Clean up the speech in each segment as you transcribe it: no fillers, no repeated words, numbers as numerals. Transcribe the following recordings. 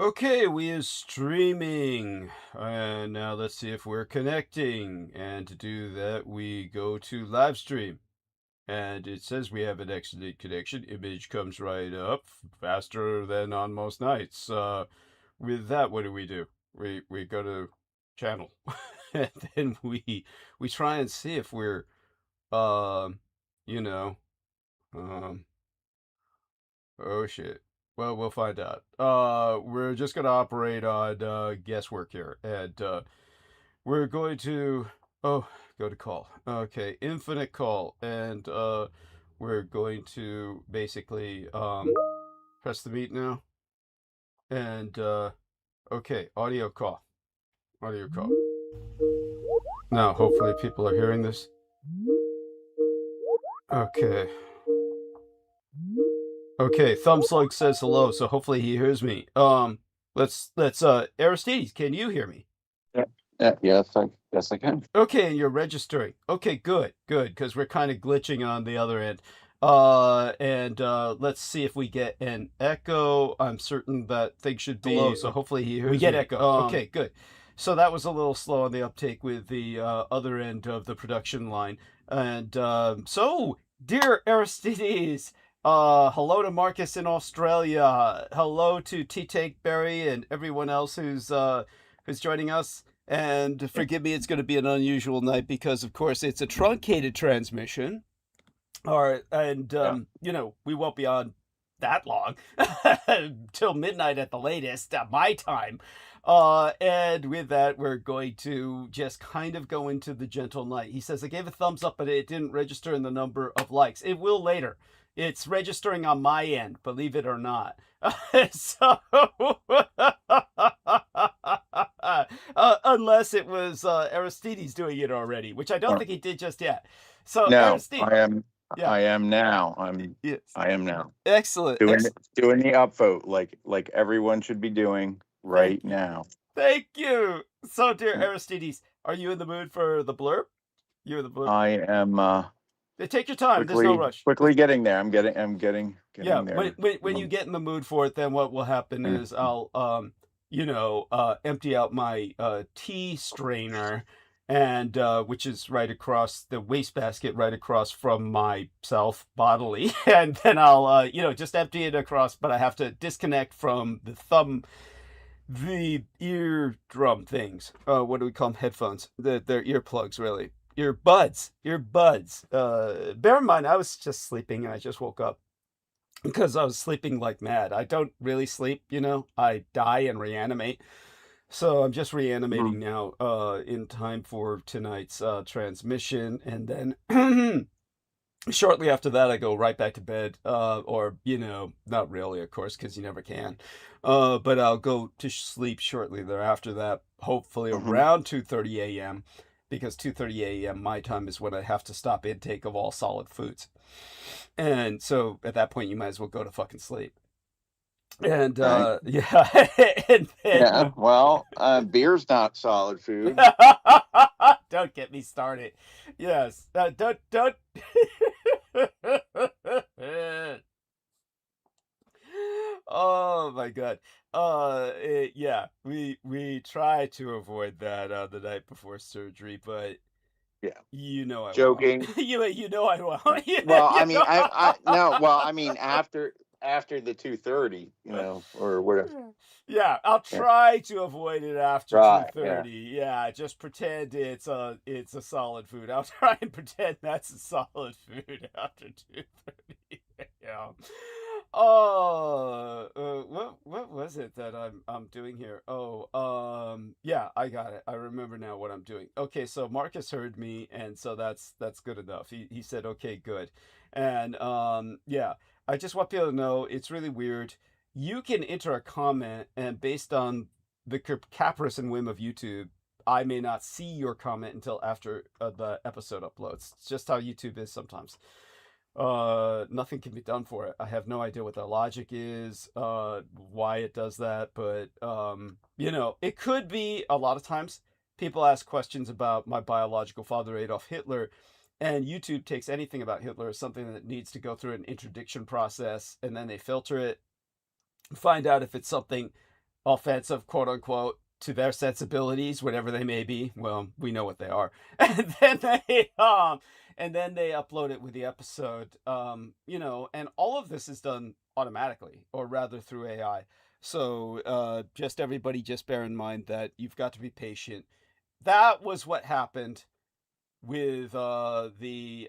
Okay, we is streaming. And now let's see if we're connecting. And to do that, we go to live stream. And it says we have an excellent connection. Image comes right up faster than on most nights. With that, what do? We go to channel. And then we try and see if we're um you know um oh shit. Well, we'll find out. We're just gonna operate on guesswork here, and we're going to go to call. Okay, infinite call, and we're going to basically press the meet now, and okay, audio call, audio call. Now, hopefully, people are hearing this. Okay. Okay, Thumbslug says hello, so hopefully he hears me. Let's Aristides, can you hear me? Yeah, yes, I can. Okay, and you're registering. Okay, good, because we're kind of glitching on the other end. And let's see if we get an echo. I'm certain that things should be low, so hopefully he hears me. We get echo. Okay, good. So that was a little slow on the uptake with the other end of the production line. And so, dear Aristides, hello to Marcus in Australia. Hello to T-Take Berry and everyone else who's joining us. And forgive me, it's going to be an unusual night because, of course, it's a truncated transmission. And we won't be on that long till midnight at the latest, my time. And with that, we're going to just kind of go into the gentle night. He says, I gave a thumbs up, but it didn't register in the number of likes. It will later. It's registering on my end, believe it or not. So, unless it was Aristides doing it already, which I don't think he did just yet. So, No, Aristides. Yeah. I am now. Yes. I am now. Excellent. Doing the upvote like everyone should be doing right now. Thank you. So, dear Aristides, are you in the mood for the blurb? You're the blurb. I am. Take your time. There's no rush. Quickly getting there. I'm getting yeah, there. When you get in the mood for it, then what will happen is I'll empty out my tea strainer, and which is right across the wastebasket, right across from myself bodily, and then I'll just empty it across, but I have to disconnect from the eardrum things. What do we call them? Headphones. They're earplugs, really. Earbuds. Bear in mind, I was just sleeping and I just woke up because I was sleeping like mad. I don't really sleep, I die and reanimate. So I'm just reanimating now in time for tonight's transmission. And then shortly after that, I go right back to bed. Or, not really, of course, because you never can. But I'll go to sleep shortly thereafter that, hopefully around 2:30 a.m., because 2:30 a.m. my time is when I have to stop intake of all solid foods. And so at that point, you might as well go to fucking sleep. And yeah. And then, well, beer's not solid food. Don't get me started. Yes. Don't. Oh my god. Yeah, we try to avoid that the night before surgery, but yeah, I joking. won't. you know I won't. Well, I mean, I no. Well, I mean, after the 2:30, or whatever. Yeah, I'll try to avoid it after 2:30. Yeah, just pretend it's a solid food. I'll try and pretend that's a solid food after 2:30. Yeah. Oh, what was it that I'm doing here? Oh, yeah, I got it. I remember now what I'm doing. Okay, so Marcus heard me, and so that's good enough. He said, okay, good, and yeah, I just want people to know it's really weird. You can enter a comment, and based on the caprice and whim of YouTube, I may not see your comment until after the episode uploads. It's just how YouTube is sometimes. Nothing can be done for it. I have no idea what the logic is, why it does that, but it could be a lot of times people ask questions about my biological father Adolf Hitler, and YouTube takes anything about Hitler as something that needs to go through an interdiction process, and then they filter it, find out if it's something offensive, quote unquote, to their sensibilities, whatever they may be. Well, we know what they are. And then they upload it with the episode. And all of this is done automatically, or rather through AI. So just everybody, just bear in mind that you've got to be patient. That was what happened with the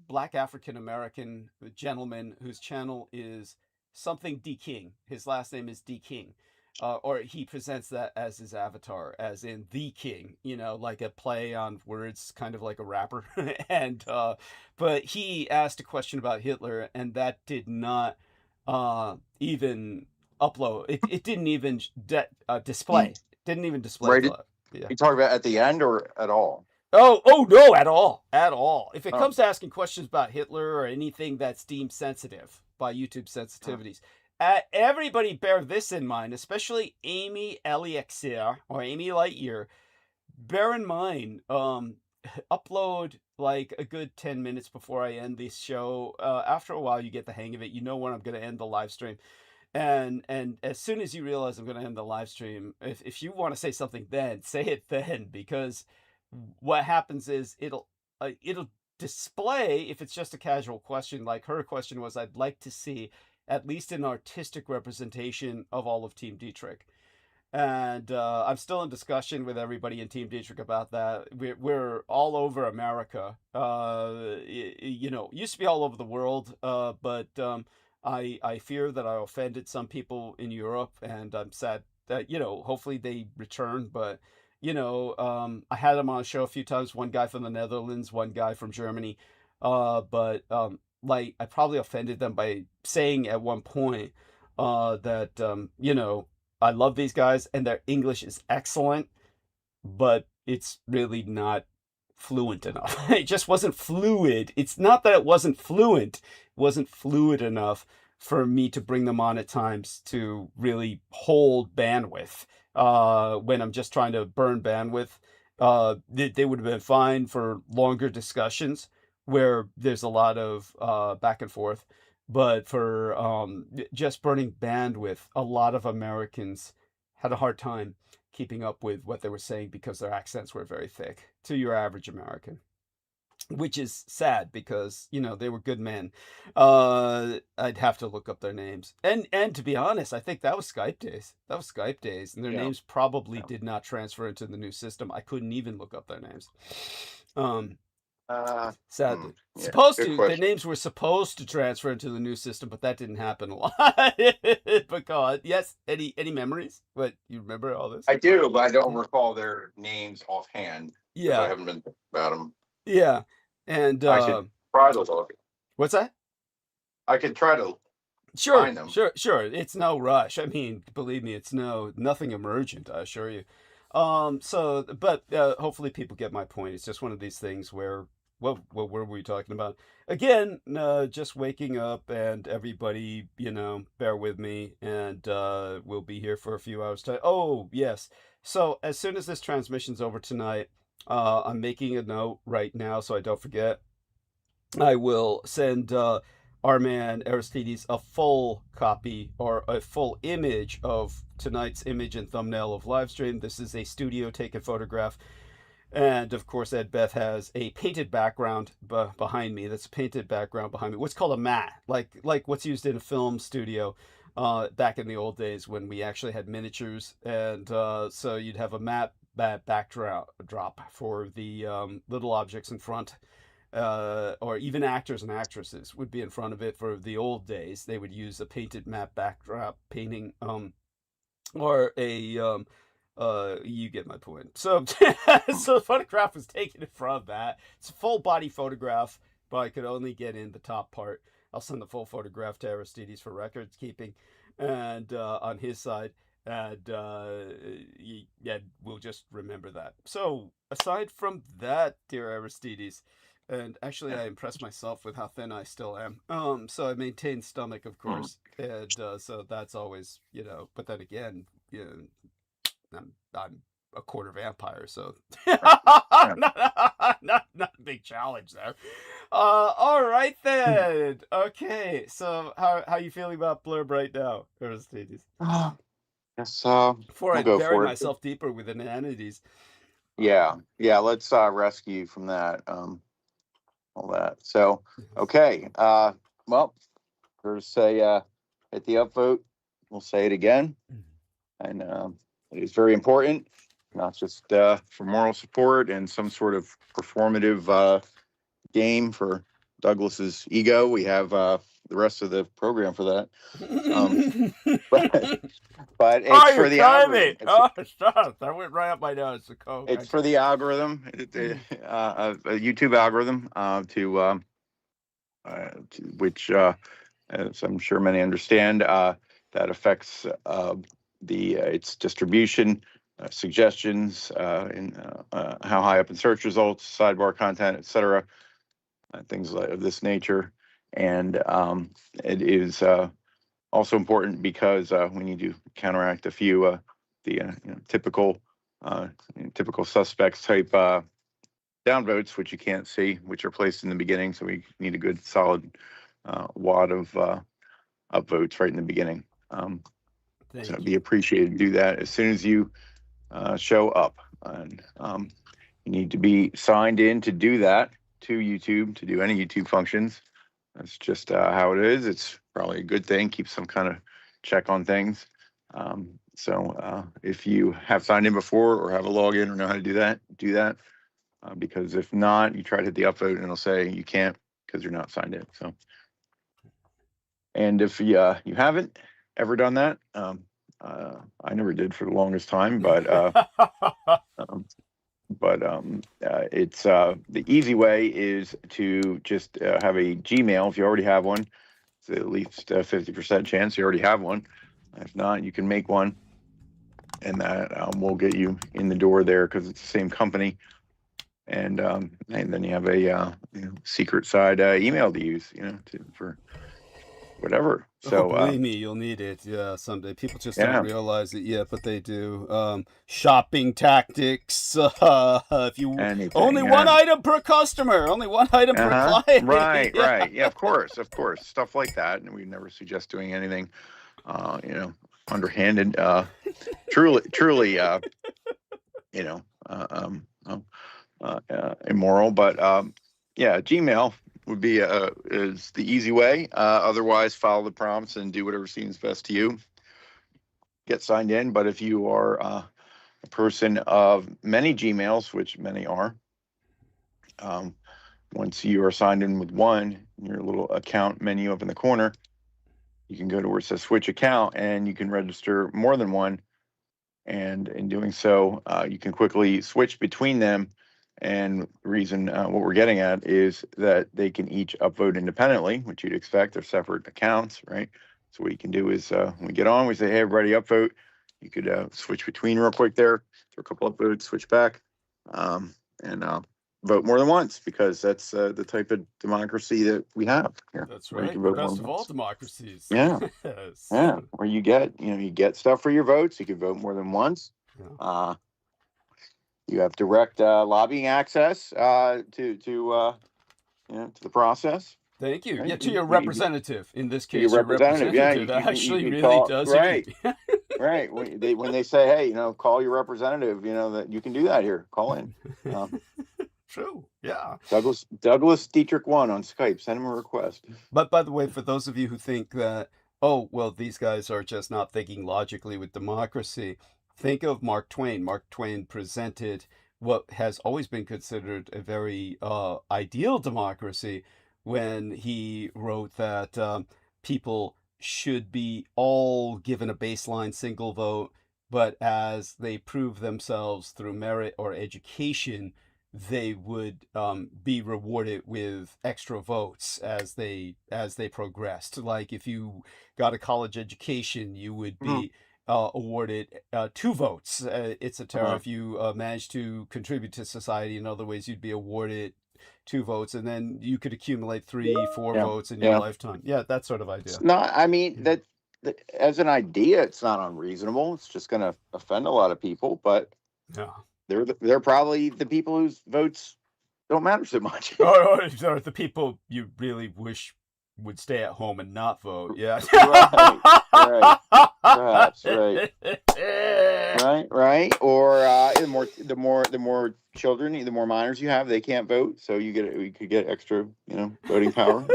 Black African American gentleman whose channel is something D King. His last name is D King. Or he presents that as his avatar, as in the king, like a play on words, kind of like a rapper. And but he asked a question about Hitler, and that did not even upload. It didn't even display. Didn't even display. Right. Yeah. You talk about at the end or at all? Oh no, at all. If it comes to asking questions about Hitler or anything that's deemed sensitive by YouTube sensitivities, everybody bear this in mind, especially Amy Elixir or Amy Lightyear. Bear in mind, upload like a good 10 minutes before I end this show. After a while, you get the hang of it. You know when I'm going to end the live stream. And as soon as you realize I'm going to end the live stream, if you want to say something then, say it then, because what happens is it'll display, if it's just a casual question, like her question was, I'd like to see at least an artistic representation of all of Team Dietrich. And I'm still in discussion with everybody in Team Dietrich about that. We're all over America. Used to be all over the world, but I fear that I offended some people in Europe, and I'm sad that, hopefully they return. But, I had them on a show a few times, one guy from the Netherlands, one guy from Germany. But I probably offended them by saying at one point that, I love these guys and their English is excellent, but it's really not fluent enough. It just wasn't fluid. It's not that it wasn't fluent. It wasn't fluid enough for me to bring them on at times to really hold bandwidth. When I'm just trying to burn bandwidth, they would have been fine for longer discussions where there's a lot of back and forth. But for just burning bandwidth, a lot of Americans had a hard time keeping up with what they were saying because their accents were very thick to your average American, which is sad because, they were good men. I'd have to look up their names. And to be honest, I think that was Skype days. And their names probably did not transfer into the new system. I couldn't even look up their names. Sadly. Their names were supposed to transfer into the new system, but that didn't happen a lot. Because, yes, any memories? What, you remember all this? I do, but I don't recall their names offhand. Yeah. I haven't been about them. Yeah. And I should try to look. What's that? I could try to find them. Sure. It's no rush. I mean, believe me, it's nothing emergent, I assure you. But hopefully people get my point. It's just one of these things where, what were we talking about? Again, just waking up, and everybody, bear with me, and we'll be here for a few hours time. Oh, yes. So as soon as this transmission's over tonight, I'm making a note right now so I don't forget. I will send our man Aristides a full copy or a full image of tonight's image and thumbnail of live stream. This is a studio taken photograph, and of course Ed Beth has a painted background behind me. That's a painted background behind me, what's called a matte, like what's used in a film studio back in the old days when we actually had miniatures. And so you'd have a matte backdrop for the little objects in front. Or even actors and actresses would be in front of it. For the old days, they would use a painted matte backdrop painting, or a you get my point. So so the photograph was taken from that. It's a full body photograph, but I could only get in the top part. I'll send the full photograph to Aristides for records keeping, and on his side, and we'll just remember that. So aside from that, dear Aristides. And actually, I impress myself with how thin I still am. So I maintain stomach, of course, and so that's always, But then again, I'm a quarter vampire, so not a big challenge there. All right then. Okay, so how you feeling about Blurb right now, Aristides? Yes, Before I we'll go bury for it. myself deeper with inanities. Yeah, let's rescue you from that, all that. So, okay, well, first say hit the upvote. We'll say it again, and it is very important, not just for moral support and some sort of performative game for Douglas's ego. We have the rest of the program for that. But it's for the algorithm. Oh, stop. That went right up my nose. The Coke. It's for the algorithm, a YouTube algorithm, which, as I'm sure many understand, that affects its distribution, suggestions, in how high up in search results, sidebar content, etc., things of this nature. And it is also important because we need to counteract a few typical suspects type downvotes, which you can't see, which are placed in the beginning. So we need a good solid wad of upvotes right in the beginning. So it'd be appreciated to do that as soon as you show up. And you need to be signed in to do that, to YouTube, to do any YouTube functions. That's just how it is. It's probably a good thing. Keep some kind of check on things. So if you have signed in before or have a login or know how to do that, do that. Because if not, you try to hit the upvote and it'll say you can't because you're not signed in. So, and if you haven't ever done that, I never did for the longest time, but it's the easy way is to just have a Gmail. If you already have one, it's at least a 50% chance you already have one. If not, you can make one, and that will get you in the door there because it's the same company. And then you have a secret side email to use, for whatever. So believe me, you'll need it. Yeah, someday. People just Yeah. don't realize it yet, but they do. Shopping tactics. If you anything, only one item per customer, only one item per client. Right, Yeah. right. Yeah, of course, stuff like that. And we never suggest doing anything, underhanded, truly, immoral. But yeah, Gmail would be is the easy way. Otherwise, follow the prompts and do whatever seems best to you. Get signed in. But if you are a person of many Gmails, which many are, once you are signed in with one, your little account menu up in the corner, you can go to where it says switch account, and you can register more than one. And in doing so, you can quickly switch between them. And the reason what we're getting at is that they can each upvote independently, which you'd expect. They're separate accounts, right? So what you can do is when we get on, we say, hey, everybody, upvote. You could switch between real quick there, throw a couple upvotes, switch back, and vote more than once, because that's the type of democracy that we have here. That's where you right. can The vote more best than of all once. democracies. Yeah. Yes. Yeah, where you get stuff for your votes. You can vote more than once. Yeah. You have direct lobbying access to the process. Thank you. Right. Yeah, to your representative. In this To your case, your representative. Yeah, representative actually you really call, does right. agree. Right. When they say, hey, call your representative, that you can do that here. Call in. True. Yeah. Douglas Dietrich 1 on Skype. Send him a request. But by the way, for those of you who think that, oh, well, these guys are just not thinking logically with democracy, think of Mark Twain. Mark Twain presented what has always been considered a very ideal democracy when he wrote that people should be all given a baseline single vote, but as they prove themselves through merit or education, they would be rewarded with extra votes as they progressed. Like if you got a college education, you would be awarded 2 votes, etc. If you managed to contribute to society in other ways, you'd be awarded 2 votes, and then you could accumulate 3, 4 votes in your lifetime. Yeah, that sort of idea. It's not. I mean, that as an idea, it's not unreasonable. It's just going to offend a lot of people, but yeah. They're probably the people whose votes don't matter so much. Or the people you really wish would stay at home and not vote. Yeah. Right. Right. Perhaps, right. Right. Or the more children, the more minors you have, they can't vote, so you could get extra, voting power.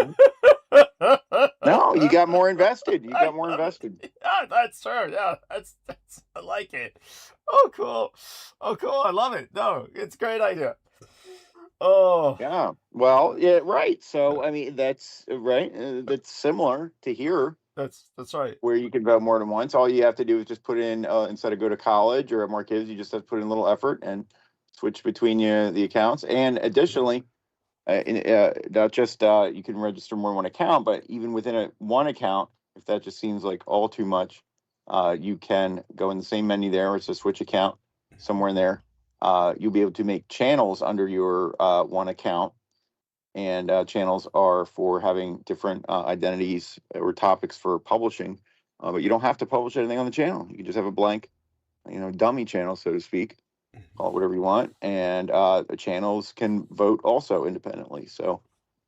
No, you got more invested. You got more invested. Yeah, that's true. Yeah, that's I like it. Oh, cool. Oh, cool. I love it. No, it's a great idea. Oh, Yeah. Well, yeah, right. So, I mean, that's right. That's similar to here, that's right. where you can vote more than once. All you have to do is just put in, instead of go to college or have more kids, you just have to put in a little effort and switch between the accounts. And additionally, not just you can register more than one account, but even within one account, if that just seems like all too much, you can go in the same menu there. It's a switch account somewhere in there. You'll be able to make channels under your one account, and channels are for having different identities or topics for publishing, but you don't have to publish anything on the channel. You can just have a blank, dummy channel, so to speak. Call it whatever you want, and the channels can vote also independently. So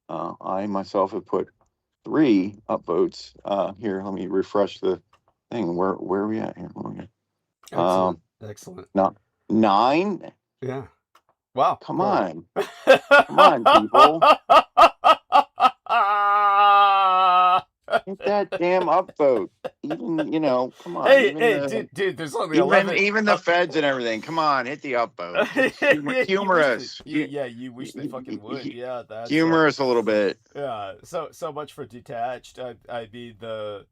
I myself have put 3 upvotes here. Let me refresh the thing. Where are we at here? Excellent. Excellent. Not 9. Yeah. Wow. Come cool. on, come on, people. Hit that damn upvote. Even, come on. Hey, dude, there's only 11. Even the feds and everything. Come on, hit the upvote. Humorous. You wish they fucking would. Yeah, that's humorous a little bit. Yeah, so much for detached. I mean,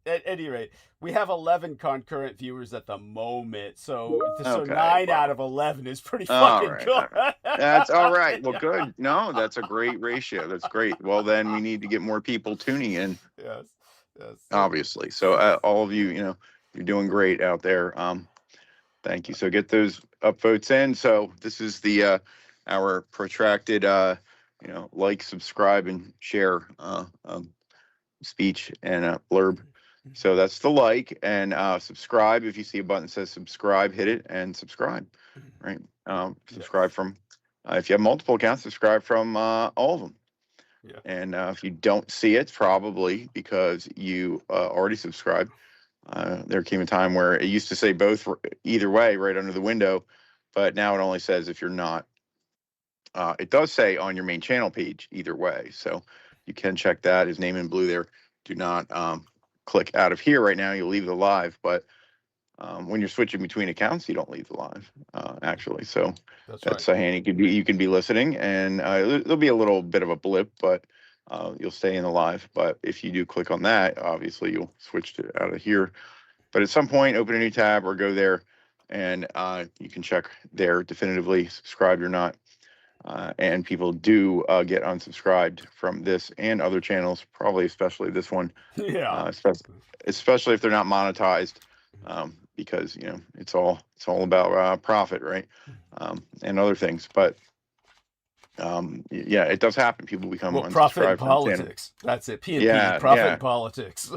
at any rate, we have 11 concurrent viewers at the moment, so Okay, 9 out of 11 is pretty fucking right, good. all right. That's all right. Well, good. No, that's a great ratio. That's great. Well, then we need to get more people tuning in. Yes. Obviously. So all of you, you're doing great out there. Thank you. So get those upvotes in. So this is the our protracted like, subscribe, and share speech and blurb. So that's the like, and subscribe. If you see a button that says subscribe, hit it and subscribe. Right. Subscribe from if you have multiple accounts, subscribe from all of them. Yeah. And if you don't see it, it's probably because you already subscribed. There came a time where it used to say both either way right under the window, but now it only says if you're not. It does say on your main channel page either way, so you can check that. His name in blue there. Do not click out of here right now. You'll leave the live, but when you're switching between accounts, you don't leave the live, actually. So that's right. a handy. You can be listening, and there'll be a little bit of a blip, but you'll stay in the live. But if you do click on that, obviously you'll switch out of here. But at some point, open a new tab or go there, and you can check there definitively, subscribed or not. And people do get unsubscribed from this and other channels, probably especially this one. Yeah. Especially if they're not monetized. Because it's all about profit, right? And other things. But yeah, it does happen. People become unsubscribed profit and from politics. That's it. P&P, profit and politics.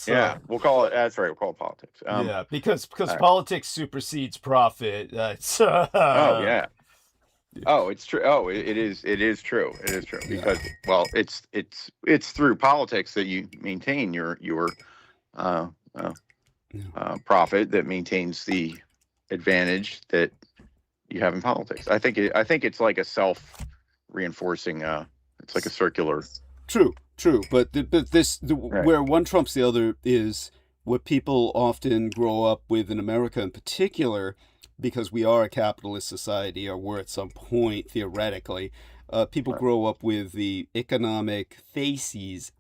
Yeah, we'll call it. That's right. We'll call it politics. Yeah, because politics supersedes profit. That's oh yeah. Oh, it's true. Oh, it is true. It is true because it's through politics that you maintain your profit, that maintains the advantage that you have in politics. I think it's like a self-reinforcing. It's like a circular. True. But Right. where one trumps the other is what people often grow up with in America, in particular, because we are a capitalist society, or were at some point theoretically. People grow up with the economic theses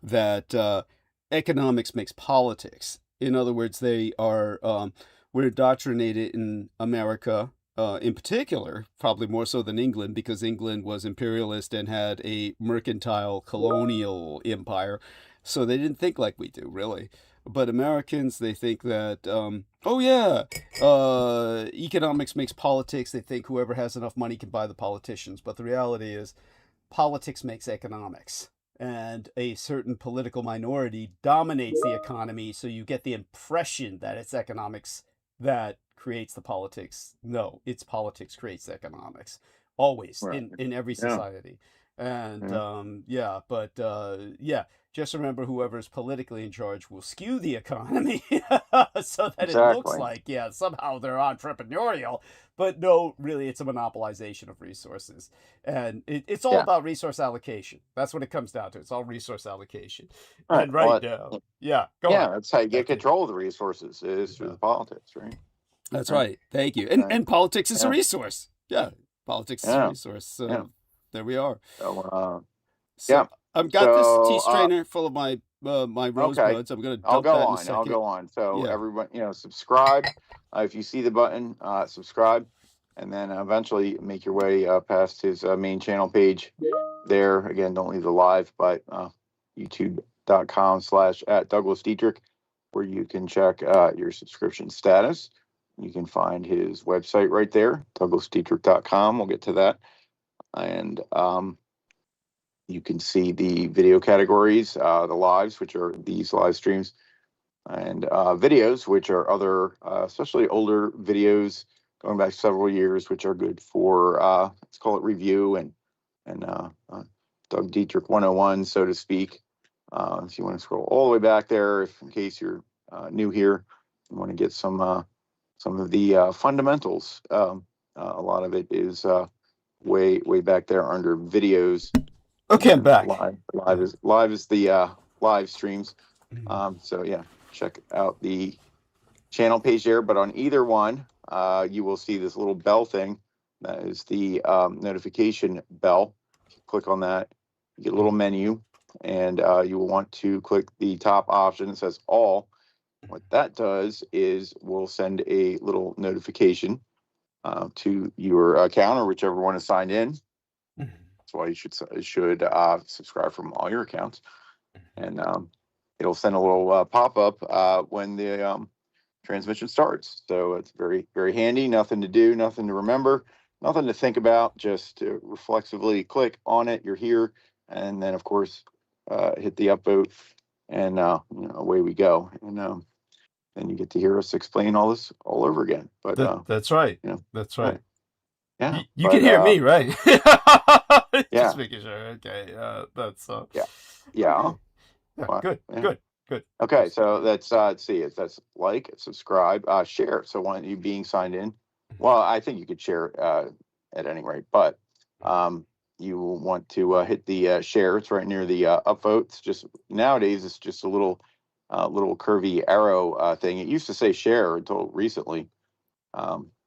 that economics makes politics. In other words, we're indoctrinated in America, in particular, probably more so than England, because England was imperialist and had a mercantile colonial empire. So they didn't think like we do, really. But Americans, they think that, economics makes politics. They think whoever has enough money can buy the politicians. But the reality is politics makes economics. And a certain political minority dominates the economy, so you get the impression that it's economics that creates the politics. No, it's politics creates economics. Always, Right. in every society. And, just remember whoever's politically in charge will skew the economy so that it looks Exactly. like, yeah, somehow they're entrepreneurial. But no, really, it's a monopolization of resources. And it's all Yeah. about resource allocation. That's what it comes down to. It's all resource allocation. Right. And right Well, now, yeah, go yeah, on. that's how you get Thank you. control of the resources is through Yeah. the politics, right? That's Right. right. Thank you. Right. And politics is a Yeah. resource. Yeah, politics is a Yeah. resource. So Yeah. there we are. So, So yeah. I've got this tea So, strainer full of my okay, rosebuds. I'm going to I'll dump go that in a on. I'll second. go on. So Yeah. everyone, subscribe. If you see the button, subscribe, and then eventually make your way past his main channel page. There again, don't leave the live, but youtube.com/@DouglasDietrich, where you can check your subscription status. You can find his website right there, DouglasDietrich.com. We'll get to that, and you can see the video categories, the lives, which are these live streams, and videos, which are other, especially older videos going back several years, which are good for, let's call it review and Doug Dietrich 101, so to speak. If you want to scroll all the way back there, if in case you're new here, you want to get some of the fundamentals. A lot of it is way back there under videos. Okay, I'm back. Live is the live streams. So yeah, check out the channel page there. But on either one, you will see this little bell thing. That is the notification bell. If you click on that, you get a little menu, and you will want to click the top option. It says all. What that does is we'll send a little notification to your account or whichever one is signed in. That's why you should subscribe from all your accounts, and it'll send a little pop-up when the transmission starts. So it's very, very handy. Nothing to do, nothing to remember, nothing to think about. Just reflexively click on it. You're here, and then of course hit the upvote, and away we go. And then you get to hear us explain all this all over again. But that's right. That's right. Yeah, you can hear me, right? Yeah. Just making sure. Okay, that's yeah. Okay. Yeah, Well, good. Okay, so let's see. That's like, subscribe, share. So when you being signed in, well, I think you could share at any rate, but you will want to hit the share. It's right near the upvote. It's just nowadays it's just a little curvy arrow thing. It used to say share until recently.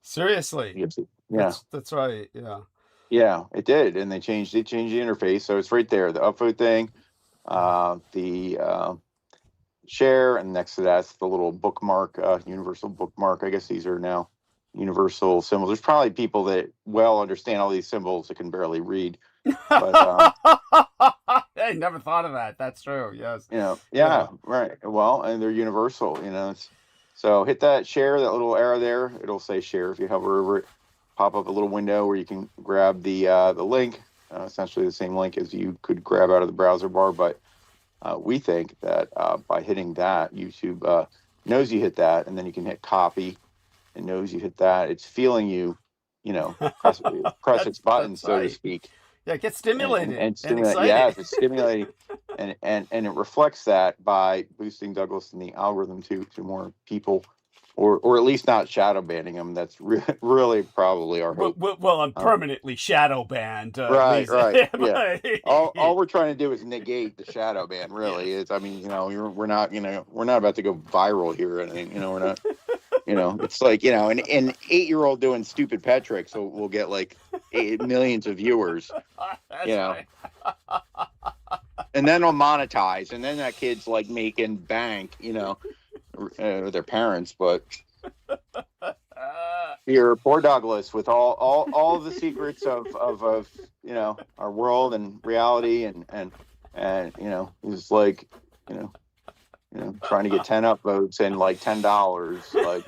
Seriously. Yeah. That's right. Yeah. Yeah, it did, and they changed the interface, so it's right there. The upvote thing, the share, and next to that's the little bookmark, universal bookmark. I guess these are now universal symbols. There's probably people that well understand all these symbols that can barely read. But I never thought of that. That's true. Yes. Yeah, right. Well, and they're universal. So hit that share, that little arrow there. It'll say share. If you hover over it, pop up a little window where you can grab the link. Essentially the same link as you could grab out of the browser bar, but we think that by hitting that, YouTube knows you hit that, and then you can hit copy, and knows you hit that. It's feeling you, press its button, so to speak. Yeah, get stimulated and excited. Yeah, it's stimulating, and it reflects that by boosting Douglas and the algorithm to more people, or at least not shadow banning them. That's really probably our hope. Well, I'm permanently shadow banned. Right. Yeah. All we're trying to do is negate the shadow ban. Really, Yes. we're not about to go viral here. And we're not. It's like an 8-year-old doing stupid pet tricks, so we'll get like millions of viewers. That's right. And then I'll monetize, and then that kid's like making bank, with their parents. But here, poor Douglas, with all the secrets of our world and reality, and he's like trying to get 10 upvotes and like $10, like.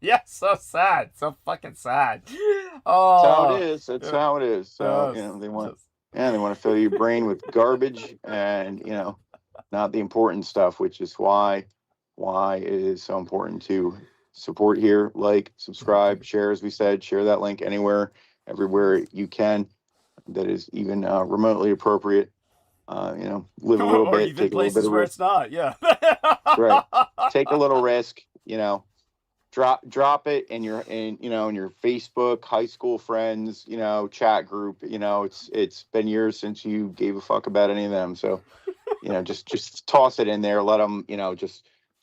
Yeah, so sad, so fucking sad. Oh, that's how it is. That's how it is. So they want to fill your brain with garbage, and not the important stuff, which is why it is so important to support here. Like, subscribe, share, as we said, share that link anywhere, everywhere you can that is even remotely appropriate. live a little Or bit, even take a little bit places of where risk. it's not. Yeah. Right. Take a little risk, drop it in your Facebook high school friends, chat group. It's been years since you gave a fuck about any of them. So, just toss it in there. Let them,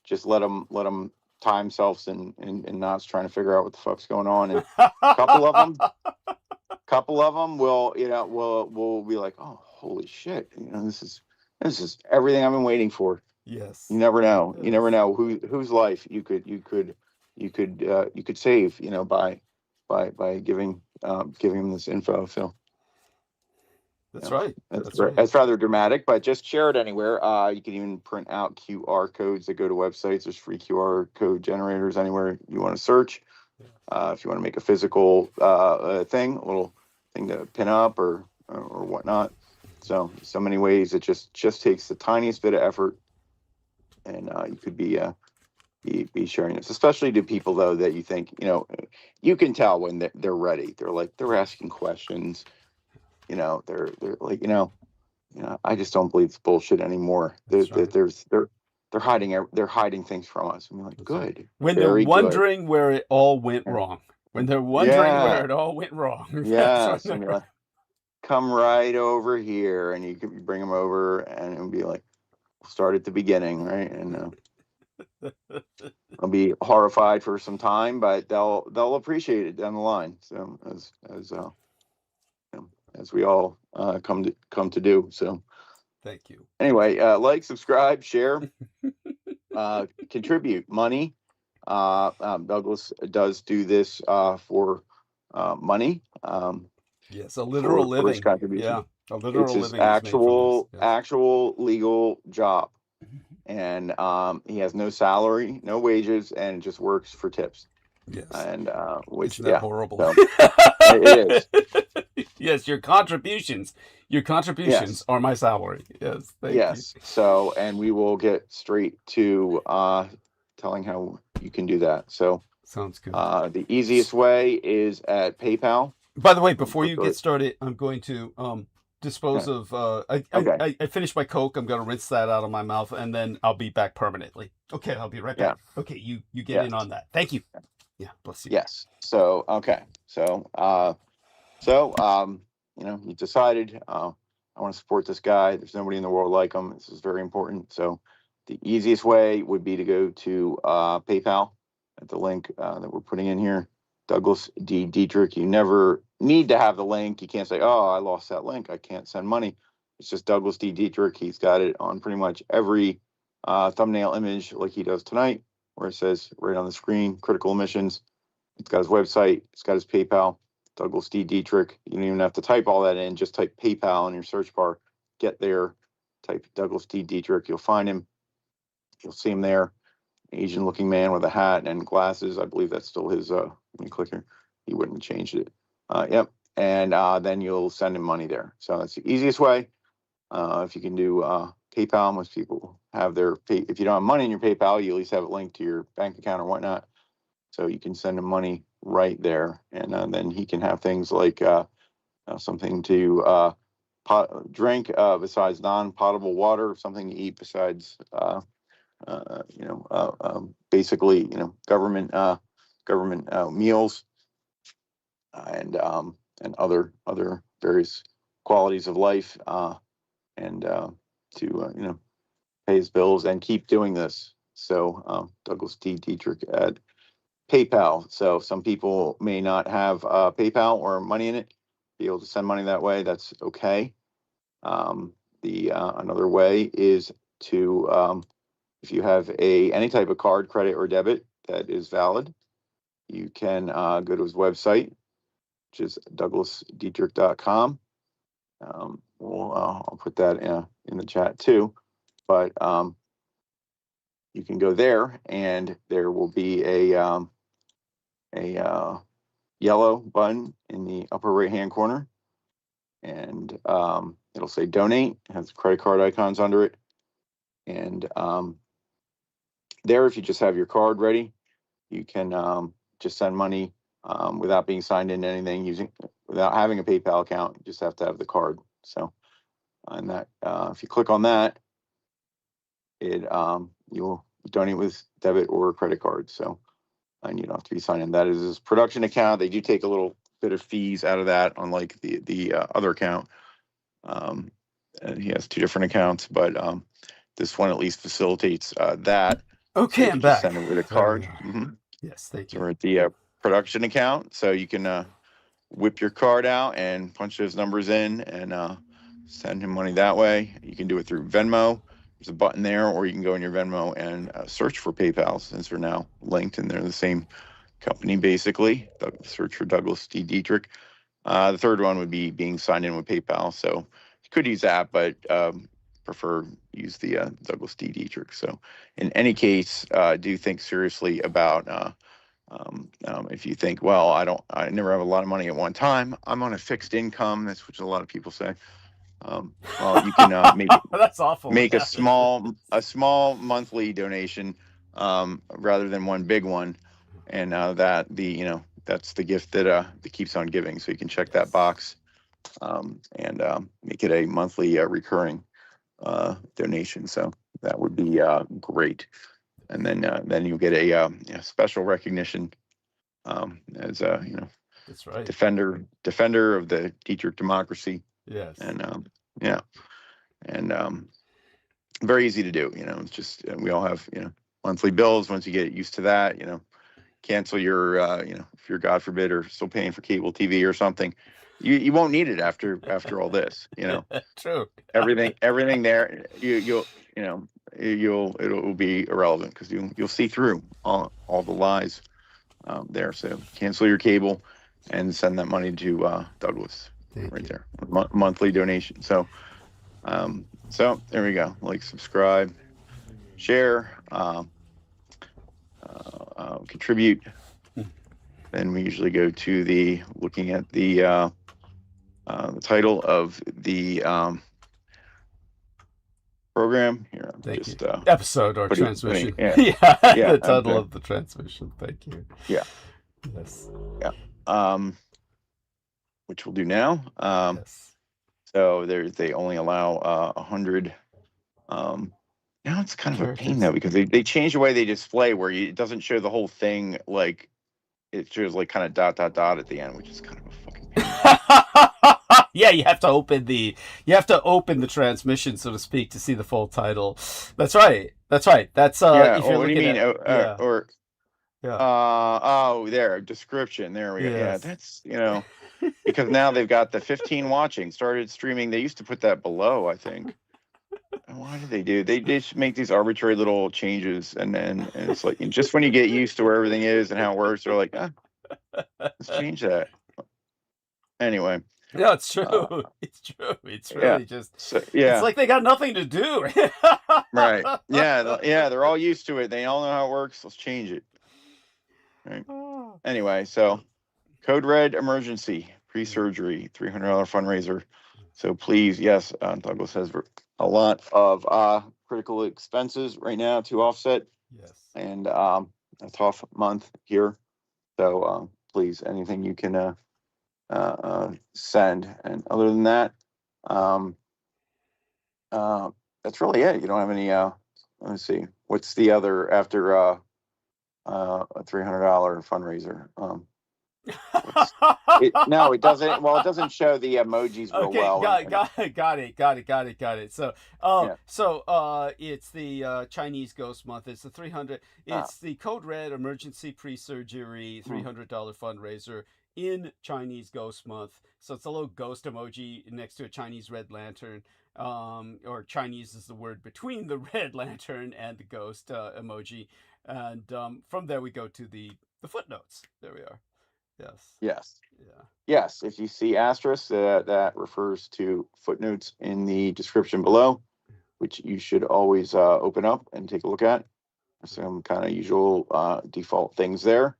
just let them tie themselves in knots trying to figure out what the fuck's going on. And a couple of them will be like, oh, holy shit. This is everything I've been waiting for. Yes. You never know. Yes. You never know whose life you could save, by giving them this info. So That's right. That's rather dramatic, but just share it anywhere. You can even print out QR codes that go to websites. There's free QR code generators anywhere you want to search. If you want to make a physical thing, a little thing to pin up or whatnot. So many ways. It just takes the tiniest bit of effort, and you could be sharing this, especially to people though that you think you can tell when they're ready. They're asking questions. They're like I just don't believe it's bullshit anymore. They're hiding things from us. I'm like, good. Right. When they're wondering where it all went wrong. When they're wondering where it all went wrong. Yes. And like, come right over here, and you can bring them over, and it'll be like, we'll start at the beginning, right? And I'll be horrified for some time, but they'll appreciate it down the line. So as we all come to do. So thank you. Anyway, like, subscribe, share, contribute money. Douglas does do this for money. Yes, a literal living. For his contribution. Yeah, a literal it's his living. actual legal job, and he has no salary, no wages, and just works for tips. Yes, and which isn't that horrible? So, it is. Yes, your contributions are my salary. Yes, thank you. So, and we will get straight to telling how you can do that. So sounds good. The easiest way is at PayPal. By the way, before you get started, I'm going to dispose of. I finished my Coke. I'm going to rinse that out of my mouth, and then I'll be back permanently. Okay, I'll be right back. Okay, you get in on that. Thank you. Yeah, bless you. Yes. So okay. So you decided I want to support this guy. There's nobody in the world like him. This is very important. So the easiest way would be to go to PayPal at the link that we're putting in here. Douglas D. Dietrich. You never need to have the link. You can't say, oh, I lost that link, I can't send money. It's just Douglas D. Dietrich. He's got it on pretty much every thumbnail image like he does tonight, where it says right on the screen, critical emissions. It's got his website. It's got his PayPal, Douglas D. Dietrich. You don't even have to type all that in. Just type PayPal in your search bar. Get there. Type Douglas D. Dietrich. You'll find him. You'll see him there. Asian-looking man with a hat and glasses. I believe that's still his. Let me click here. He wouldn't have changed it. Yep. And then you'll send him money there. So that's the easiest way. If you can do PayPal, most people have their if you don't have money in your PayPal, you at least have it linked to your bank account or whatnot. So you can send him money right there, and then he can have things like something to drink besides non-potable water, something to eat besides basically government meals, and other various qualities of life, and to pay his bills and keep doing this. So Douglas D. Dietrich at PayPal. So some people may not have PayPal or money in it, be able to send money that way. That's okay. Another way is to if you have any type of card, credit or debit that is valid, you can go to his website, which is douglasdietrich.com. I'll put that in the chat too, but you can go there, and there will be a yellow button in the upper right hand corner, and it'll say donate. It has credit card icons under it, and there, if you just have your card ready, you can just send money without being signed into anything, without having a PayPal account. You just have to have the card. So And that if you click on that, it you'll donate with debit or credit card. So, and you don't have to be signed in. That is his production account. They do take a little bit of fees out of that, unlike the other account. And he has 2 different accounts, but this one at least facilitates that. Okay, so I'm back. Send it with a card. Yes, thank So you. we're at the production account, so you can whip your card out and punch those numbers in and send him money that way. You can do it through Venmo. There's a button there, or you can go in your Venmo and search for PayPal, since they're now linked and they're the same company basically. Search for Douglas D. Dietrich. The third one would be being signed in with PayPal. So you could use that, but prefer use the Douglas D. Dietrich. So in any case, do think seriously about if you think, well, I never have a lot of money at one time. I'm on a fixed income. That's what a lot of people say. Well, you can That's awful. make a small monthly donation rather than one big one, and that's the gift that keeps on giving. So you can check that box and make it a monthly recurring donation. So that would be great. And then you'll get a special recognition as that's right, defender of the Dietrich democracy. Yes. And very easy to do. It's just we all have monthly bills. Once you get used to that, cancel your if you're, God forbid, or still paying for cable TV or something, you won't need it after all this. True. everything there it'll be irrelevant, because you'll see through all the lies there. So cancel your cable and send that money to Douglas. Thank you. There, monthly donation. So there we go. Like, subscribe, share, contribute. Then we usually go to looking at the title of the program here. Thank you. Episode or transmission. The title of the transmission. Thank you. Yeah. Yes. Yeah. Which we'll do now. Yes. So they only allow 100. Now it's kind of a pain though, because they changed the way they display, where it doesn't show the whole thing. Like, it shows like kind of ... at the end, which is kind of a fucking pain. Yeah, you have to open the transmission, so to speak, to see the full title. That's right. That's if you're what do you mean? At, there, description. There we go. Yes. Yeah, that's because now they've got the 15 watching, started streaming. They used to put that below, I think. Why do they do? They just make these arbitrary little changes, and it's like, just when you get used to where everything is and how it works, they're like, let's change that. Anyway. Yeah, it's true. It's true. It's really it's like they got nothing to do. Right. Yeah. They're all used to it. They all know how it works. Let's change it. Right. Anyway, so Code Red Emergency Pre-Surgery $300 fundraiser. So please, yes, Douglas has a lot of critical expenses right now to offset. Yes. And a tough month here. So please, anything you can send. And other than that, that's really it. You don't have any let me see, what's the other after a $300 fundraiser? No, it doesn't. Well, it doesn't show the emojis real well. Got it. So it's the Chinese Ghost Month. It's the 300. It's the Code Red Emergency Pre-Surgery $300 fundraiser in Chinese Ghost Month. So it's a little ghost emoji next to a Chinese red lantern. Or Chinese is the word between the red lantern and the ghost emoji. And from there we go to the footnotes. There we are. Yes. Yes. Yeah. Yes. If you see asterisk, that refers to footnotes in the description below, which you should always open up and take a look at. Some kind of usual default things there,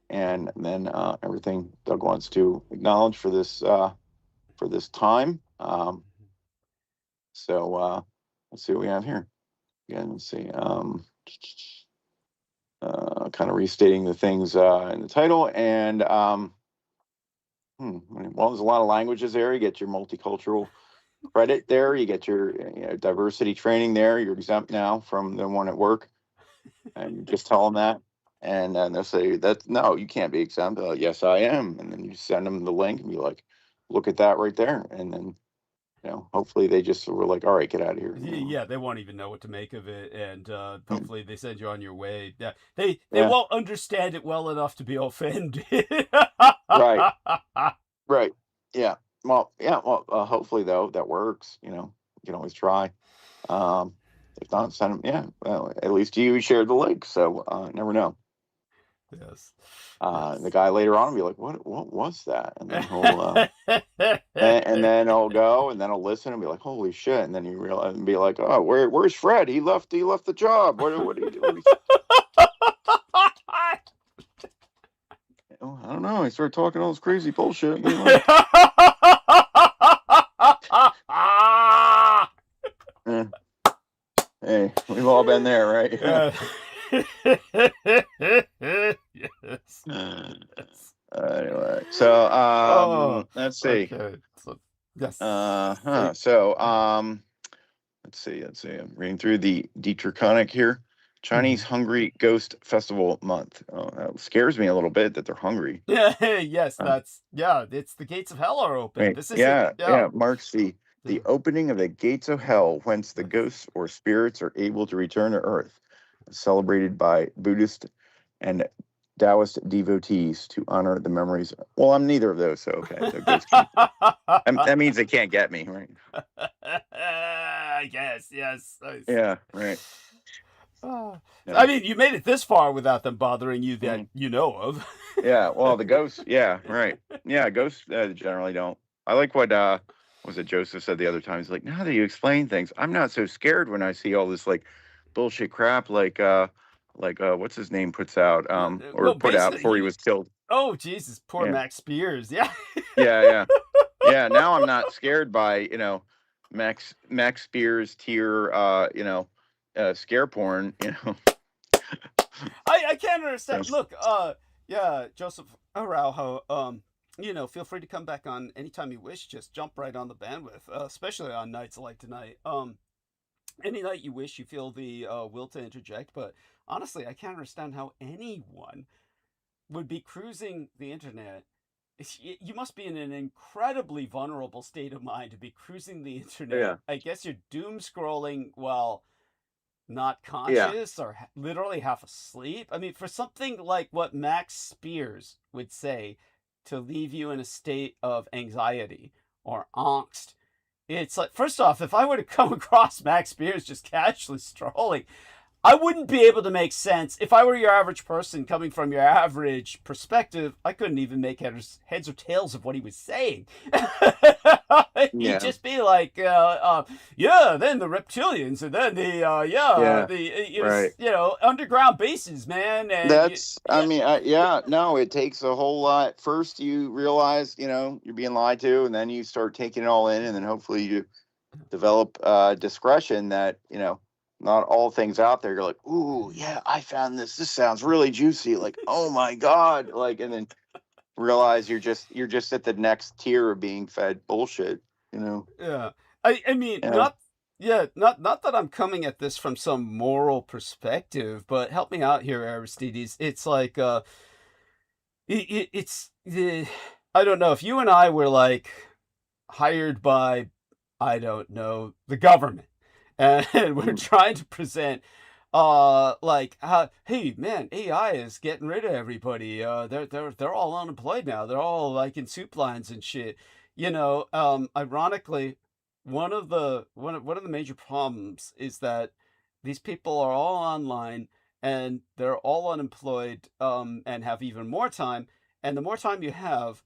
and then everything Doug wants to acknowledge for this time. So let's see what we have here. Again, let's see. Kind of restating the things in the title, and well, there's a lot of languages there. You get your multicultural credit there. You get your diversity training there. You're exempt now from the one at work, and you just tell them that, and then they'll say that no, you can't be exempt. Yes, I am, and then you send them the link and be like, look at that right there, and then hopefully they just were like, all right, get out of here. Yeah, they won't even know what to make of it, and Mm. hopefully they send you on your way. Yeah, they Yeah, won't understand it well enough to be offended. right, right. Yeah. Well, yeah. Well, hopefully though that works. You can always try. Um, if not, send them. Yeah. Well, at least you shared the link, so never know. Yes, The yes. guy later on will be like, "What was that?" And then he'll and then I'll go, and then I'll listen and be like, "Holy shit!" And then you realize and be like, "Oh, where's Fred? He left the job. What do you do?" Oh, I don't know. He started talking all this crazy bullshit. And then, like, eh, hey, we've all been there, right? Yes. Anyway, so Oh, let's see. okay. So, yes. So let's see. I'm reading through the Dietrich here. Chinese Hungry Ghost Festival Month. Oh, that scares me a little bit that they're hungry. Yeah, yes, Uh, it's the gates of hell are open. Right. This isn't, Yeah, marks the Yeah. opening of the gates of hell, whence the ghosts or spirits are able to return to Earth. Celebrated by Buddhist and Taoist devotees to honor the memories. Well, I'm neither of those, so okay. The ghosts that means they can't get me, right? Yes. Yeah, right. Ah. Yeah. I mean, you made it this far without them bothering you that you know of. Yeah, well, the ghosts, yeah, right. Yeah, ghosts generally don't. I like what was it Joseph said the other time? He's like, now that you explain things, I'm not so scared when I see all this like bullshit crap like what's his name puts out or Well, put out before he basically, was killed. oh Jesus, poor Yeah. Max Spears. Yeah. Yeah. Yeah, now I'm not scared by, Max Spears tier scare porn, I can't understand. So, Look, yeah, Joseph Araujo, feel free to come back on anytime you wish. Just jump right on the bandwidth, especially on nights like tonight. Any night you wish, you feel the will to interject. But honestly, I can't understand how anyone would be cruising the internet. You must be in an incredibly vulnerable state of mind to be cruising the internet. yeah. I guess you're doom scrolling while not Yeah. conscious or literally half asleep. I mean, for something like what Max Spears would say to leave you in a state of anxiety or angst, it's like, first off, if I were to come across Max Spears just casually strolling, I wouldn't be able to make sense. If I were your average person coming from your average perspective, I couldn't even make heads or tails of what he was saying. He'd Yeah. just be like, yeah, then the reptilians, and then Right. underground bases, man. And That's, I mean, no, it takes a whole lot. First, you realize, you're being lied to, and then you start taking it all in, and then hopefully you develop discretion that, not all things out there. You're like, ooh, yeah, I found this. This sounds really juicy. Like, oh my God. Like, and then realize you're just at the next tier of being fed bullshit, Yeah. I mean, Yeah. not that I'm coming at this from some moral perspective, but help me out here, Aristides. It's like it's I don't know if you and I were like hired by, I don't know, the government, and we're trying to present like, hey man, AI is getting rid of everybody. They're all unemployed now. They're all like in soup lines and shit. Ironically, one of the major problems is that these people are all online and they're all unemployed, and have even more time. And the more time you have,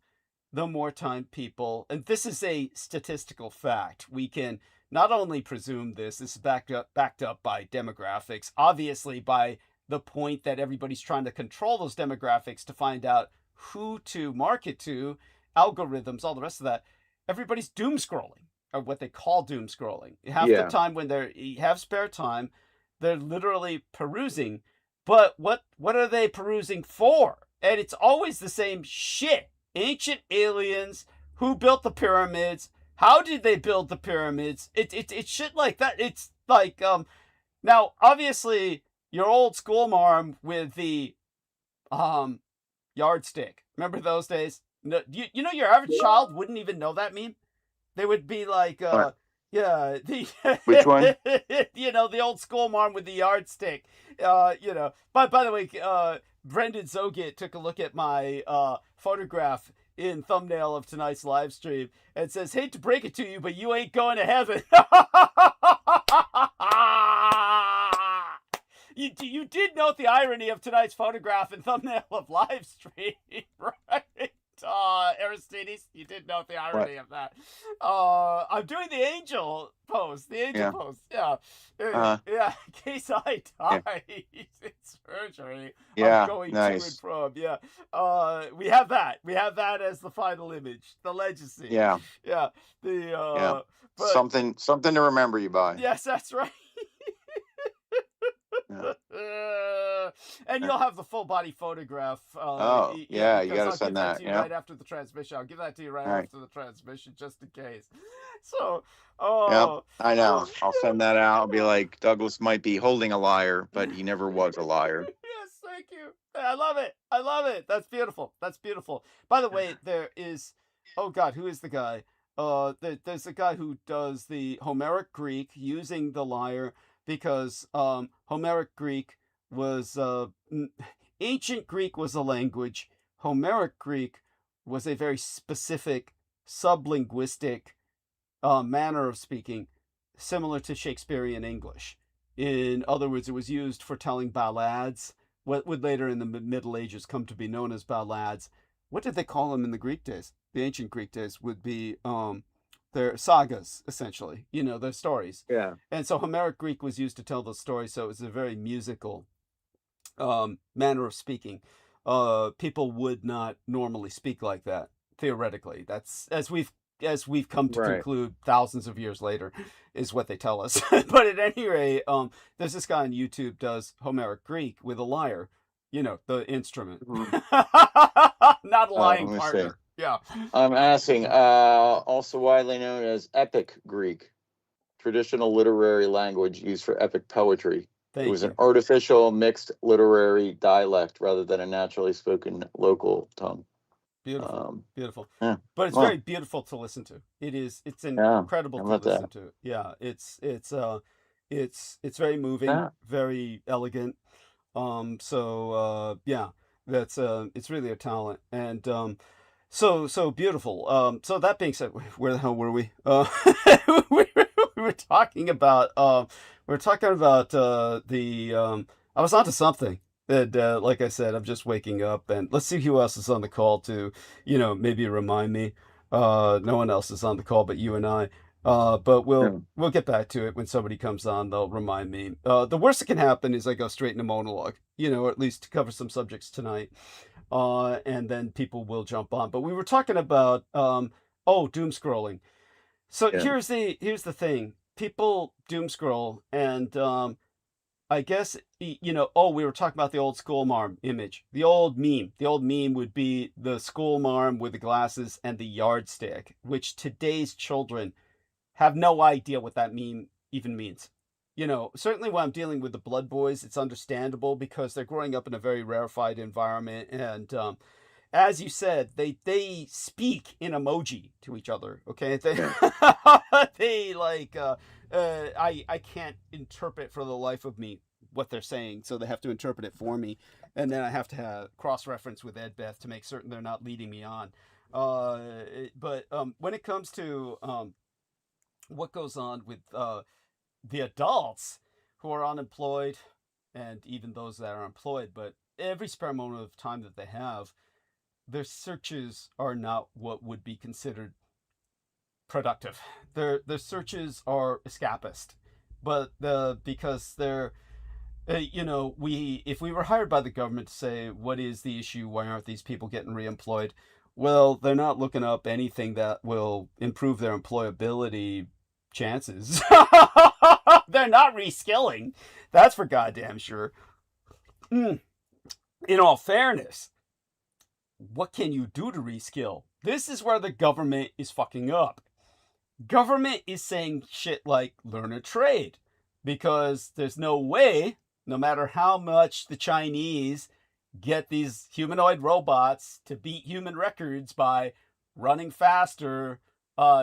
the more time people, and this is a statistical fact, we can not only presume this is backed up by demographics, obviously by the point that everybody's trying to control those demographics to find out who to market to, algorithms, all the rest of that. Everybody's doom scrolling, or what they call doom scrolling. Half the Yeah. time when they have spare time, they're literally perusing. But what are they perusing for? And it's always the same shit. Ancient aliens, who built the pyramids, How did they build the pyramids? It's shit like that. It's like now obviously your old school marm with the yardstick. Remember those days? No, you know your average child wouldn't even know that meme. They would be like, yeah, the Which one? you know, the old school marm with the yardstick. You know. By the way, Brendan Zogit took a look at my photograph in thumbnail of tonight's live stream and says, "Hate to break it to you, but you ain't going to heaven." You did note the irony of tonight's photograph and thumbnail of live stream, right? Aristides, you did note the irony of that. I'm doing the angel pose. The angel pose. Yeah. Yeah. In case I die in surgery. I'm going to and from. Yeah. We have that. We have that as the final image. The legacy. Yeah. Yeah. The but, something to remember you by. Yes, that's right. And you'll have the full body photograph. You gotta send that. Yeah, right after the transmission. I'll give that to you right after the transmission, just in case. So, I know. I'll send that out. I'll be like, Douglas might be holding a lyre, but he never was a liar. Yes, thank you. I love it. I love it. That's beautiful. That's beautiful. By the way, there is. Oh God, who is the guy? There's a guy who does the Homeric Greek using the lyre. Because Homeric Greek was ancient Greek was a language. Homeric Greek was a very specific sublinguistic manner of speaking, similar to Shakespearean English. In other words, it was used for telling ballads, what would later in the Middle Ages come to be known as ballads. What did they call them in the Greek days? The ancient Greek days would be their sagas, essentially, you know, their stories. Yeah. And so Homeric Greek was used to tell those stories, so it was a very musical manner of speaking. People would not normally speak like that, theoretically. That's, as we've come to conclude thousands of years later, is what they tell us. But at any rate, there's this guy on YouTube does Homeric Greek with a lyre, you know, the instrument. Not a lying partner. See. Yeah. I'm asking, also widely known as Epic Greek, traditional literary language used for epic poetry. It was an artificial mixed literary dialect rather than a naturally spoken local tongue. Beautiful, beautiful. Yeah. But it's very beautiful to listen to. It's incredible to listen to. Yeah, it's very moving, very elegant. That's it's really a talent. And so beautiful. So that being said, where the hell were we? We were talking about the I was onto something. And like I said, I'm just waking up, and let's see who else is on the call to, you know, maybe remind me. No one else is on the call but you and I. But we'll get back to it when somebody comes on. They'll remind me. The worst that can happen is I go straight into monologue, you know, or at least to cover some subjects tonight. And then people will jump on. But we were talking about doom scrolling. So here's the thing. People doom scroll, and I guess, you know, we were talking about the old school marm image. The old meme. The old meme would be the school marm with the glasses and the yardstick, which today's children have no idea what that meme even means. You know, certainly when I'm dealing with the blood boys, it's understandable because they're growing up in a very rarefied environment. And as you said, they speak in emoji to each other. Okay, they like I can't interpret for the life of me what they're saying, so they have to interpret it for me, and then I have to have cross-reference with Edbeth to make certain they're not leading me on. But when it comes to what goes on with the adults who are unemployed, and even those that are employed, but every spare moment of time that they have, their searches are not what would be considered productive. Their searches are escapist, but because they're you know, if we were hired by the government to say what is the issue, why aren't these people getting reemployed, well, they're not looking up anything that will improve their employability chances. They're not reskilling, that's for goddamn sure. In all fairness, what can you do to reskill? This is where the government is fucking up. government is saying shit like learn a trade, because there's no way, no matter how much the Chinese get these humanoid robots to beat human records by running faster,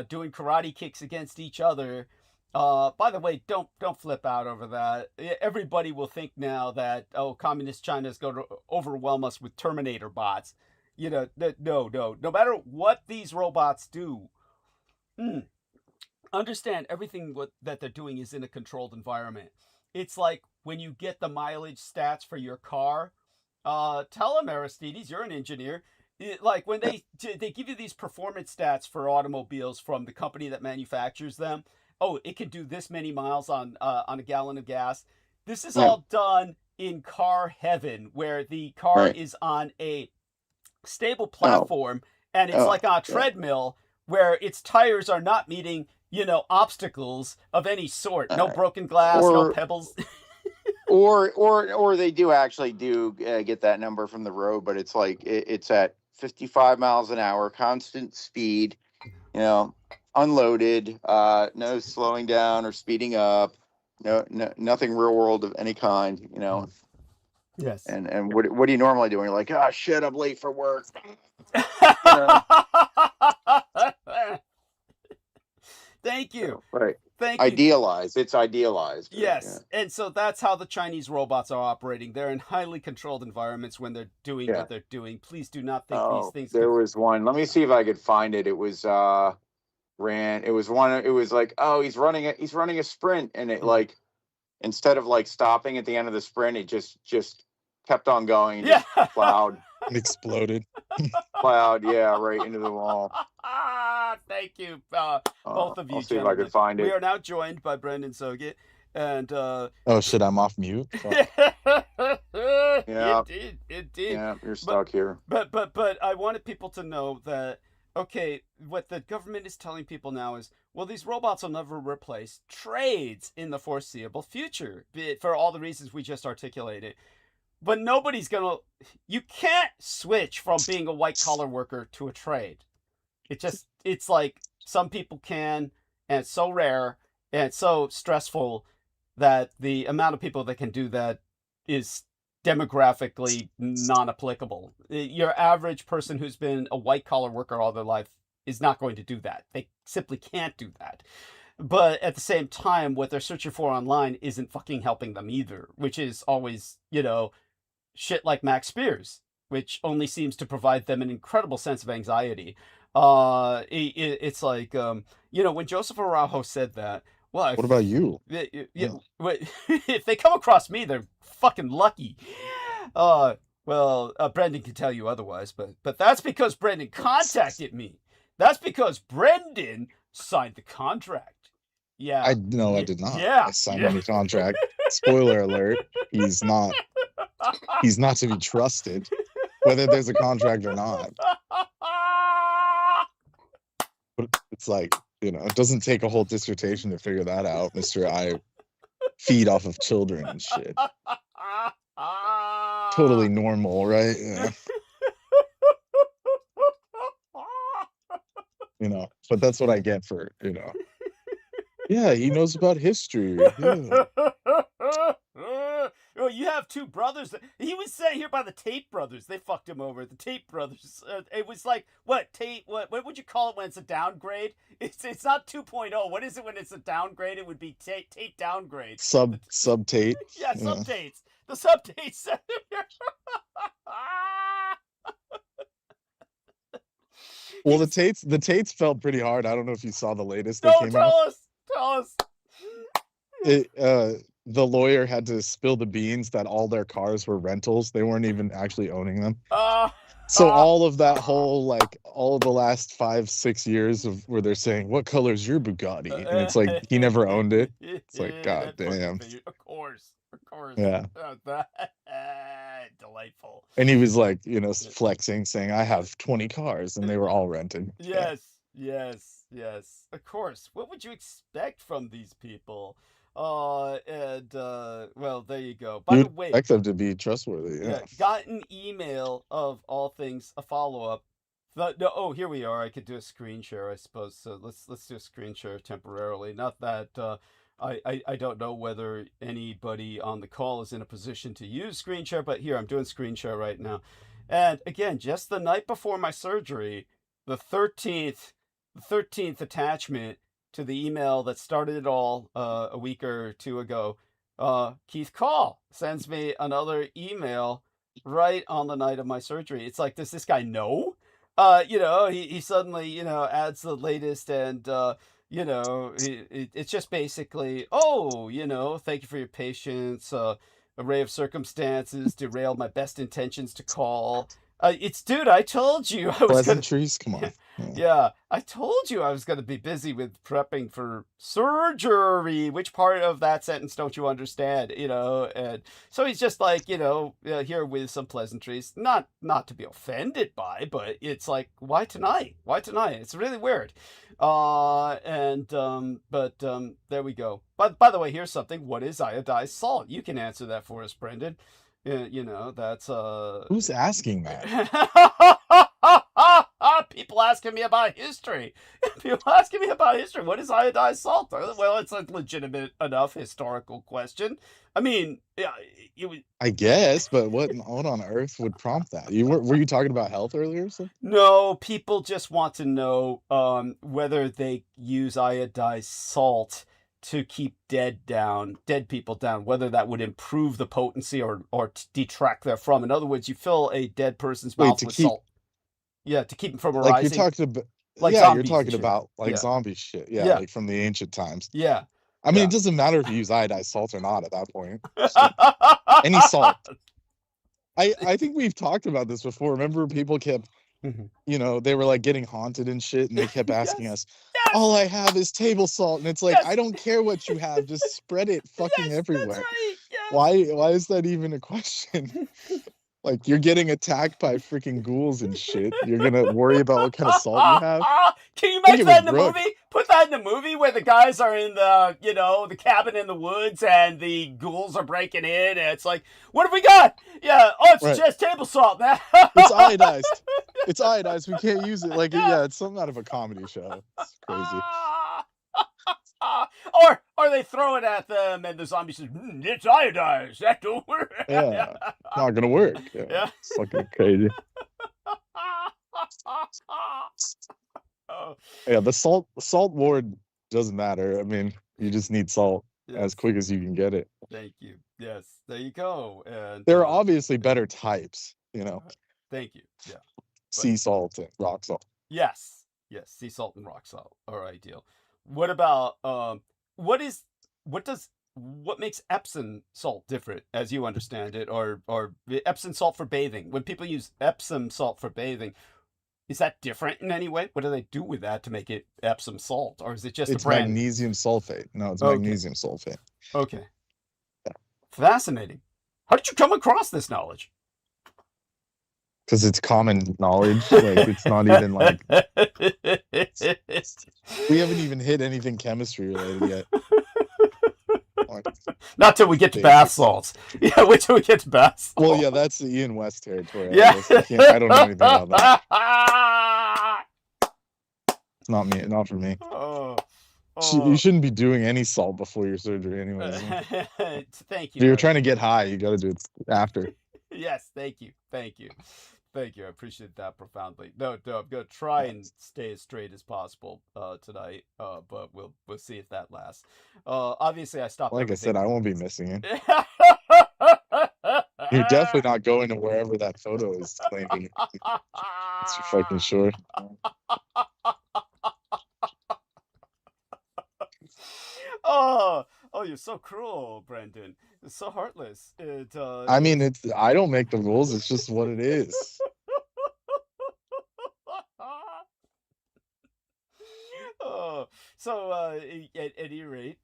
doing karate kicks against each other. By the way, don't flip out over that. Everybody will think now that, oh, communist China is going to overwhelm us with Terminator bots. No matter what these robots do, understand everything that they're doing is in a controlled environment. It's like when you get the mileage stats for your car. Tell them, Aristides, you're an engineer. Like when they give you these performance stats for automobiles from the company that manufactures them. Oh, it can do this many miles on a gallon of gas. This is all done in car heaven, where the car is on a stable platform, and it's like on a treadmill where its tires are not meeting, obstacles of any sort. No broken glass, no pebbles. or they do actually get that number from the road, but it's like it's at 55 miles an hour, constant speed, unloaded, no slowing down or speeding up, no nothing real world of any kind, Yes. And what are you normally doing? You're like, oh shit, I'm late for work. Thank you. Right. Thank you. Idealized. It's idealized. Yes. Yeah. And so that's how the Chinese robots are operating. They're in highly controlled environments when they're doing what they're doing. Please do not think these things. There was one. Let me see if I could find it. It was it was like, oh, he's running a sprint, and it like, instead of like stopping at the end of the sprint, it just kept on going and just plowed. Exploded. Plowed, right into the wall. Thank you, both of you. I'll see if I can find it. We are now joined by Brendan Soget, and oh shit, I'm off mute. Yeah, indeed. Yeah, you're stuck here. But I wanted people to know that, okay, what the government is telling people now is, well, these robots will never replace trades in the foreseeable future, for all the reasons we just articulated. But nobody's gonna. You can't switch from being a white collar worker to a trade. It's like some people can, and it's so rare and it's so stressful that the amount of people that can do that is demographically non-applicable. Your average person who's been a white collar worker all their life is not going to do that. They simply can't do that. But at the same time, what they're searching for online isn't fucking helping them either, which is always, shit like Max Spears, which only seems to provide them an incredible sense of anxiety. It's like, when Joseph Araujo said that, well, what about you? If they come across me, they're fucking lucky. Brendan can tell you otherwise, but that's because Brendan contacted me. That's because Brendan signed the contract. Yeah. I did not. Yeah. I signed any contract. Spoiler alert. He's not to be trusted, whether there's a contract or not. But it's like, it doesn't take a whole dissertation to figure that out, Mr. I feed off of children and shit. Totally normal, right? Yeah. But that's what I get for, Yeah, he knows about history. Yeah. Oh, you have two brothers. He was saying here by the Tate brothers. They fucked him over. The Tate brothers. It was like, what Tate? What would you call it when it's a downgrade? It's not 2.0. What is it when it's a downgrade? It would be Tate downgrade. Sub Tate. Yeah, sub Tates. The sub Tates. Well, the Tates felt pretty hard. I don't know if you saw the latest. No, tell us. The lawyer had to spill the beans that all their cars were rentals. They weren't even actually owning them. So all of that whole, all of the last 5-6 years of where they're saying, what color's your Bugatti? And it's like, he never owned it. It's like, God damn. Of course. Yeah. Delightful. And he was like, flexing, saying, I have 20 cars, and they were all rented. Yes. Of course. What would you expect from these people? Well, there you go. By the way, expect them to be trustworthy. Yeah. Got an email of all things, a follow-up No, oh, here we are. I could do a screen share, I suppose. So let's do a screen share temporarily. Not that I don't know whether anybody on the call is in a position to use screen share, but here I'm doing screen share right now. And again, just the night before my surgery, the 13th attachment to the email that started it all a week or two ago, Keith Call sends me another email right on the night of my surgery. It's like, does this guy know? He suddenly, adds the latest, and it's just basically, thank you for your patience. Array of circumstances derailed my best intentions to call. Dude, I told you I was gonna. Pleasantries, come on. Yeah, I told you I was going to be busy with prepping for surgery. Which part of that sentence don't you understand? And so he's just like, here with some pleasantries, not to be offended by, but it's like, why tonight? Why tonight? It's really weird. But there we go. By the way, here's something. What is iodized salt? You can answer that for us, Brendan. That's Who's asking that? People asking me about history. What is iodized salt? Well, it's a legitimate enough historical question. I mean, yeah, I guess, but what on earth would prompt that? Were you talking about health earlier? No, people just want to know whether they use iodized salt to keep dead people down, whether that would improve the potency or detract therefrom. In other words, you fill a dead person's mouth with salt. Yeah, to keep them from arising. Like you're talking about, like you're talking about like zombie shit. Yeah, like from the ancient times. Yeah. I mean, it doesn't matter if you use iodized salt or not at that point. Any salt. I think we've talked about this before. Remember, people kept, they were like getting haunted and shit, and they kept asking us, all I have is table salt. And it's like, I don't care what you have, just spread it fucking everywhere. That's right. Yes. Why is that even a question? Like, you're getting attacked by freaking ghouls and shit. You're gonna worry about what kind of salt you have? Can you imagine that in the movie? Put that in the movie where the guys are in the, the cabin in the woods and the ghouls are breaking in, and it's like, what have we got? Yeah, it's just table salt, man. It's iodized. It's iodized. We can't use it. Like, it's some out of a comedy show. It's crazy. Or they throw it at them, and the zombie says, "It's iodized. That don't work." Yeah, not gonna work. Yeah. It's fucking crazy. Yeah, the salt ward doesn't matter. I mean, you just need salt as quick as you can get it. Thank you. Yes, there you go. And there are obviously better types. Thank you. Yeah. Sea salt and rock salt. Yes, sea salt and rock salt are ideal. What about what makes Epsom salt different, as you understand it, or Epsom salt for bathing? When people use Epsom salt for bathing, is that different in any way? What do they do with that to make it Epsom salt, or is it just it's magnesium sulfate? No, it's magnesium sulfate. Okay. Yeah. Fascinating. How did you come across this knowledge? Because it's common knowledge. Like, it's not even like we haven't even hit anything chemistry related yet. Not till we get to bath salts. Yeah, wait till we get to bath salts. Well, yeah, that's the Ian West territory. Yeah. I don't know anything about that. It's not me. Not for me. You shouldn't be doing any salt before your surgery anyways. Thank you. If you're trying to get high, you got to do it after. Yes, thank you. I appreciate that profoundly. No, I'm gonna try and stay as straight as possible tonight. But we'll see if that lasts. Obviously, I stopped. Like I said, I won't be missing it. You're definitely not going to wherever that photo is claiming. It's for fucking sure. Oh, you're so cruel, Brendan. It's so heartless. I mean, I don't make the rules. It's just what it is. So at any rate,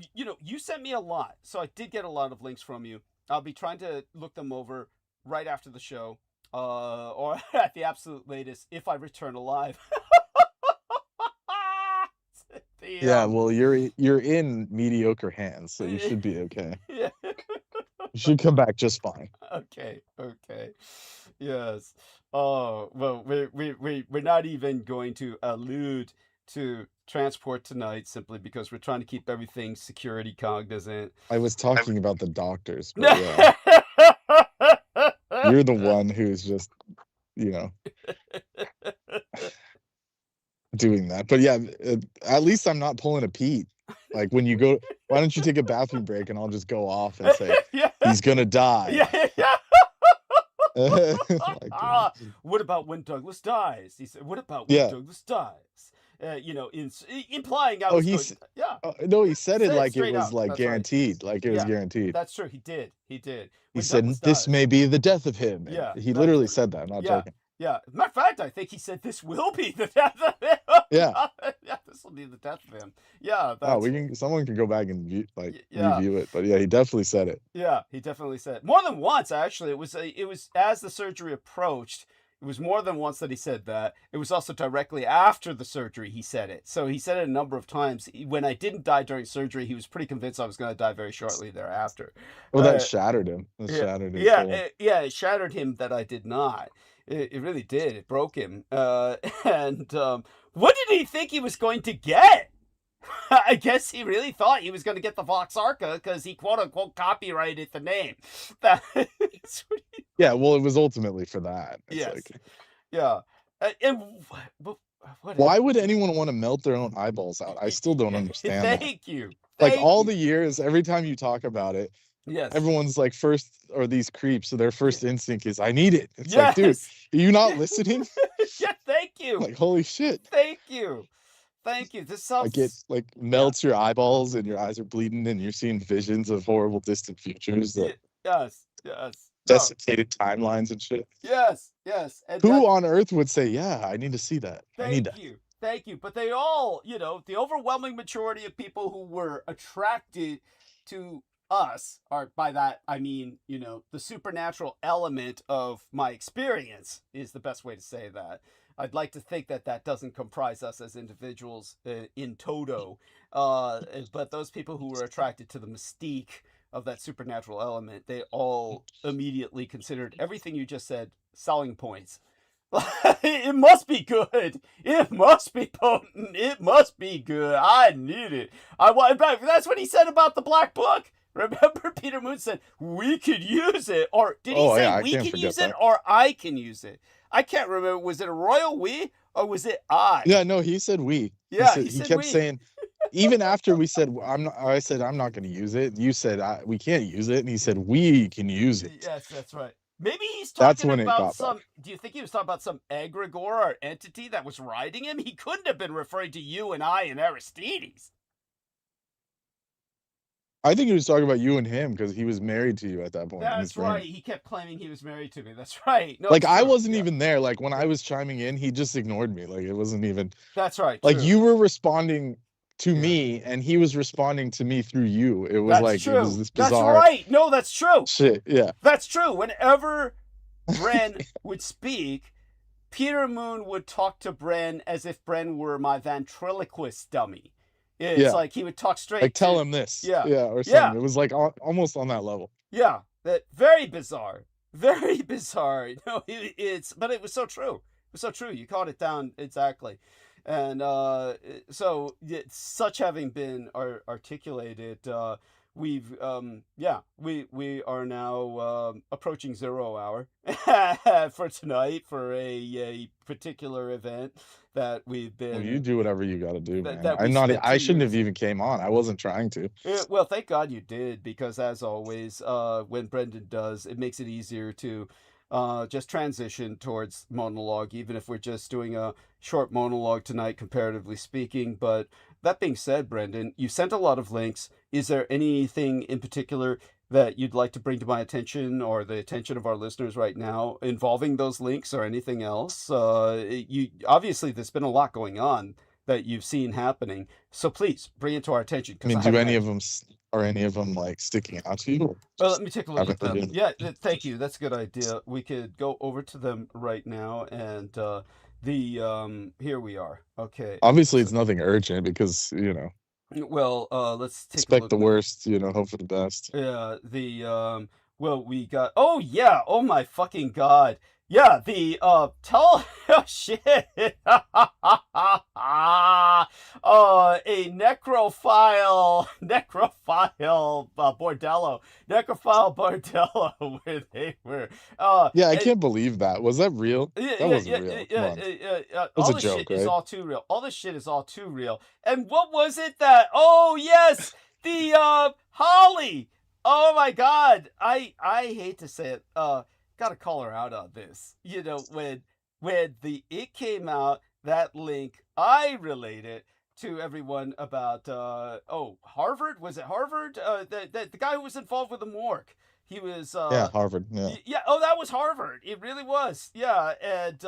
you sent me a lot, so I did get a lot of links from you. I'll be trying to look them over right after the show, or at the absolute latest, if I return alive. Yeah, well, you're in mediocre hands, so you should be okay. Yeah. You should come back just fine. Okay. Yes. Oh, well, we're not even going to allude to transport tonight simply because we're trying to keep everything security cognizant. I was talking about the doctors, but you're the one who's just, you know, doing that. But yeah, at least I'm not pulling a Pete. Like when you go, why don't you take a bathroom break and I'll just go off and say, he's gonna die. Yeah. Like, what about when Douglas dies? He said, what about when Douglas dies? You know, implying I was no, he said it like straight it was up. like That's guaranteed, like it was guaranteed. That's true. He did. He He said, this may be the death of him. And Yeah, he literally said that. I'm not joking. Yeah. Matter of fact, I think he said this will be the death of him. Yeah. Yeah, this will be the death of him. Yeah. Someone can go back and review it. But yeah, he definitely said it. Yeah, he definitely said it. More than once, actually. It was as the surgery approached. It was more than once that he said that. It was also directly after the surgery he said it. So he said it a number of times. When I didn't die during surgery, he was pretty convinced I was going to die very shortly thereafter. Well, that shattered him. It shattered him that I did not. It really did. It broke him. What did he think he was going to get? I guess he really thought he was going to get the Vox Arca because he quote-unquote copyrighted the name. Yeah, well, it was ultimately for that. Why would anyone want to melt their own eyeballs out? I still don't understand that. Thank you. The years, every time you talk about it, yes, everyone's like these creeps, so their first instinct is, I need it. It's like, dude, are you not listening? Yeah, thank you. Like, holy shit. Thank you. This sounds like it melts your eyeballs and your eyes are bleeding and you're seeing visions of horrible distant futures. Yes. Desiccated timelines and shit. Yes. And who on earth would say, yeah, I need to see that? Thank you. But they all, the overwhelming majority of people who were attracted to us, or by that I mean, the supernatural element of my experience is the best way to say that. I'd like to think that doesn't comprise us as individuals in toto, but those people who were attracted to the mystique of that supernatural element, they all immediately considered everything you just said selling points. It must be good. It must be potent. It must be good. I need it. That's what he said about the Black Book. Remember, Peter Moon said, we could use it. Or did he say we can use it or I can use it? I can't remember. Was it a royal we or was it I? Yeah, no, he said we. Yeah, he kept saying, even after we said, I said, I'm not going to use it. You said, we can't use it. And he said, we can use it. Yes, that's right. Maybe he's talking about do you think he was talking about some egregore or entity that was riding him? He couldn't have been referring to you and I and Aristides. I think he was talking about you and him because he was married to you at that point. That's right. He kept claiming he was married to me. That's right. No, like I wasn't even there. Like when I was chiming in, he just ignored me. Like it wasn't even. That's right. Like you were responding to me, and he was responding to me through you. It was true. It was this bizarre. That's right. No, that's true. Shit. Yeah. That's true. Whenever Bren would speak, Peter Moon would talk to Bren as if Bren were my ventriloquist dummy. It's like he would talk straight. Like tell him this. Or something. Yeah. It was like almost on that level. Yeah, that very bizarre. Very bizarre. No, but it was so true. It was so true. You caught it down exactly. And so such having been articulated, we are now approaching 0 hour for tonight for a particular event that we've been. Well, you do whatever you got to do, man. I shouldn't have even came on. I wasn't trying to. Well, thank God you did, because as always, when Brendan does, it makes it easier to just transition towards monologue, even if we're just doing a short monologue tonight, comparatively speaking. But that being said, Brendan, you sent a lot of links. Is there anything in particular that you'd like to bring to my attention or the attention of our listeners right now involving those links or anything else? Obviously there's been a lot going on that you've seen happening, so please bring it to our attention. I mean, are any of them like sticking out to you? Well, let me take a look at them. Yeah, thank you. That's a good idea. We could go over to them right now, and here we are. Okay. Obviously, it's nothing urgent because Well, let's take expect the worst. Hope for the best. Yeah. We got. Oh yeah. Oh my fucking God. Yeah, the tell oh shit. A necrophile bordello where they were Yeah, I and can't believe that. Was that real? That wasn't real. Come on. That's all a this joke, shit is right? all too real. All this shit is all too real. And what was it that? Oh yes, the Holly. Oh my God, I hate to say it. Got to call her out on this. You know, when the it came out, that link, I relate it to everyone about Harvard. Was it Harvard? The guy who was involved with the morgue. He was Yeah, Harvard. Yeah. yeah, oh, that was Harvard. It really was. Yeah, and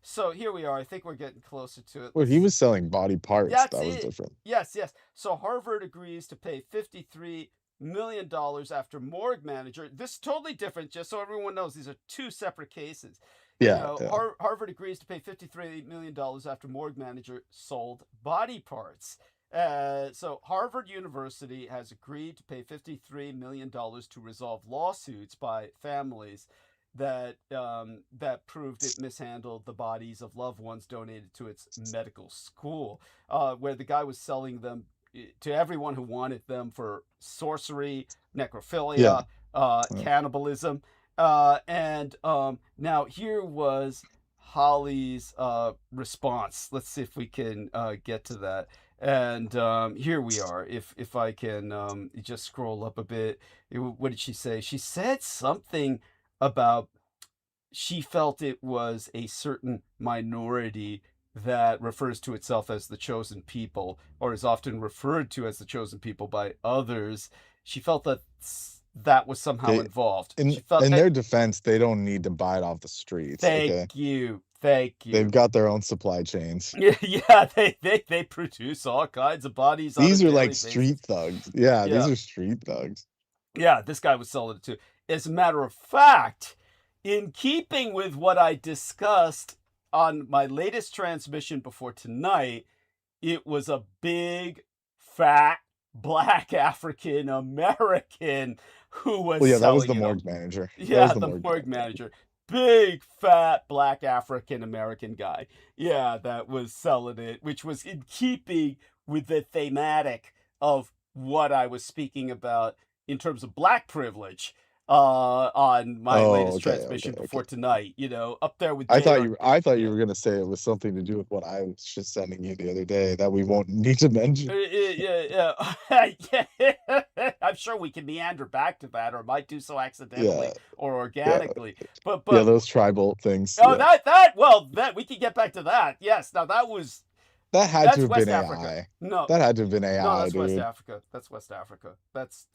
so here we are. I think we're getting closer to it. Well, he was selling body parts. That's That was it. different. Yes. So Harvard agrees to pay $53 million after morgue manager. This is totally different, just so everyone knows. These are two separate cases. Yeah. Harvard agrees to pay $53 million after morgue manager sold body parts. So Harvard University has agreed to pay $53 million to resolve lawsuits by families that proved it mishandled the bodies of loved ones donated to its medical school, where the guy was selling them to everyone who wanted them for sorcery, necrophilia, cannibalism, and now here was Holly's response. Let's see if we can get to that. And here we are. If I can just scroll up a bit. What did she say? She said something about she felt it was a certain minority that refers to itself as the chosen people, or is often referred to as the chosen people by others. She felt that that was somehow involved. In their defense, they don't need to buy it off the streets. Thank you. They've got their own supply chains. Yeah, they produce all kinds of bodies. These are like street thugs. Yeah, these are street thugs. Yeah, this guy was selling it too. As a matter of fact, in keeping with what I discussed on my latest transmission before tonight, it was a big, fat, black African American who was selling. That was the morgue manager. Yeah, the morgue manager. Big, fat, black African American guy. Yeah, that was selling it, which was in keeping with the thematic of what I was speaking about in terms of black privilege on my latest transmission before tonight. You know, up there with. I thought you were gonna say it was something to do with what I was just sending you the other day that we won't need to mention. Yeah. I'm sure we can meander back to that, or might do so accidentally or organically. But those tribal things. Oh, that we can get back to that. Yes. Now that had to have West been Africa. AI. No, that had to have been AI. No, that's dude. West Africa. That's West Africa. That's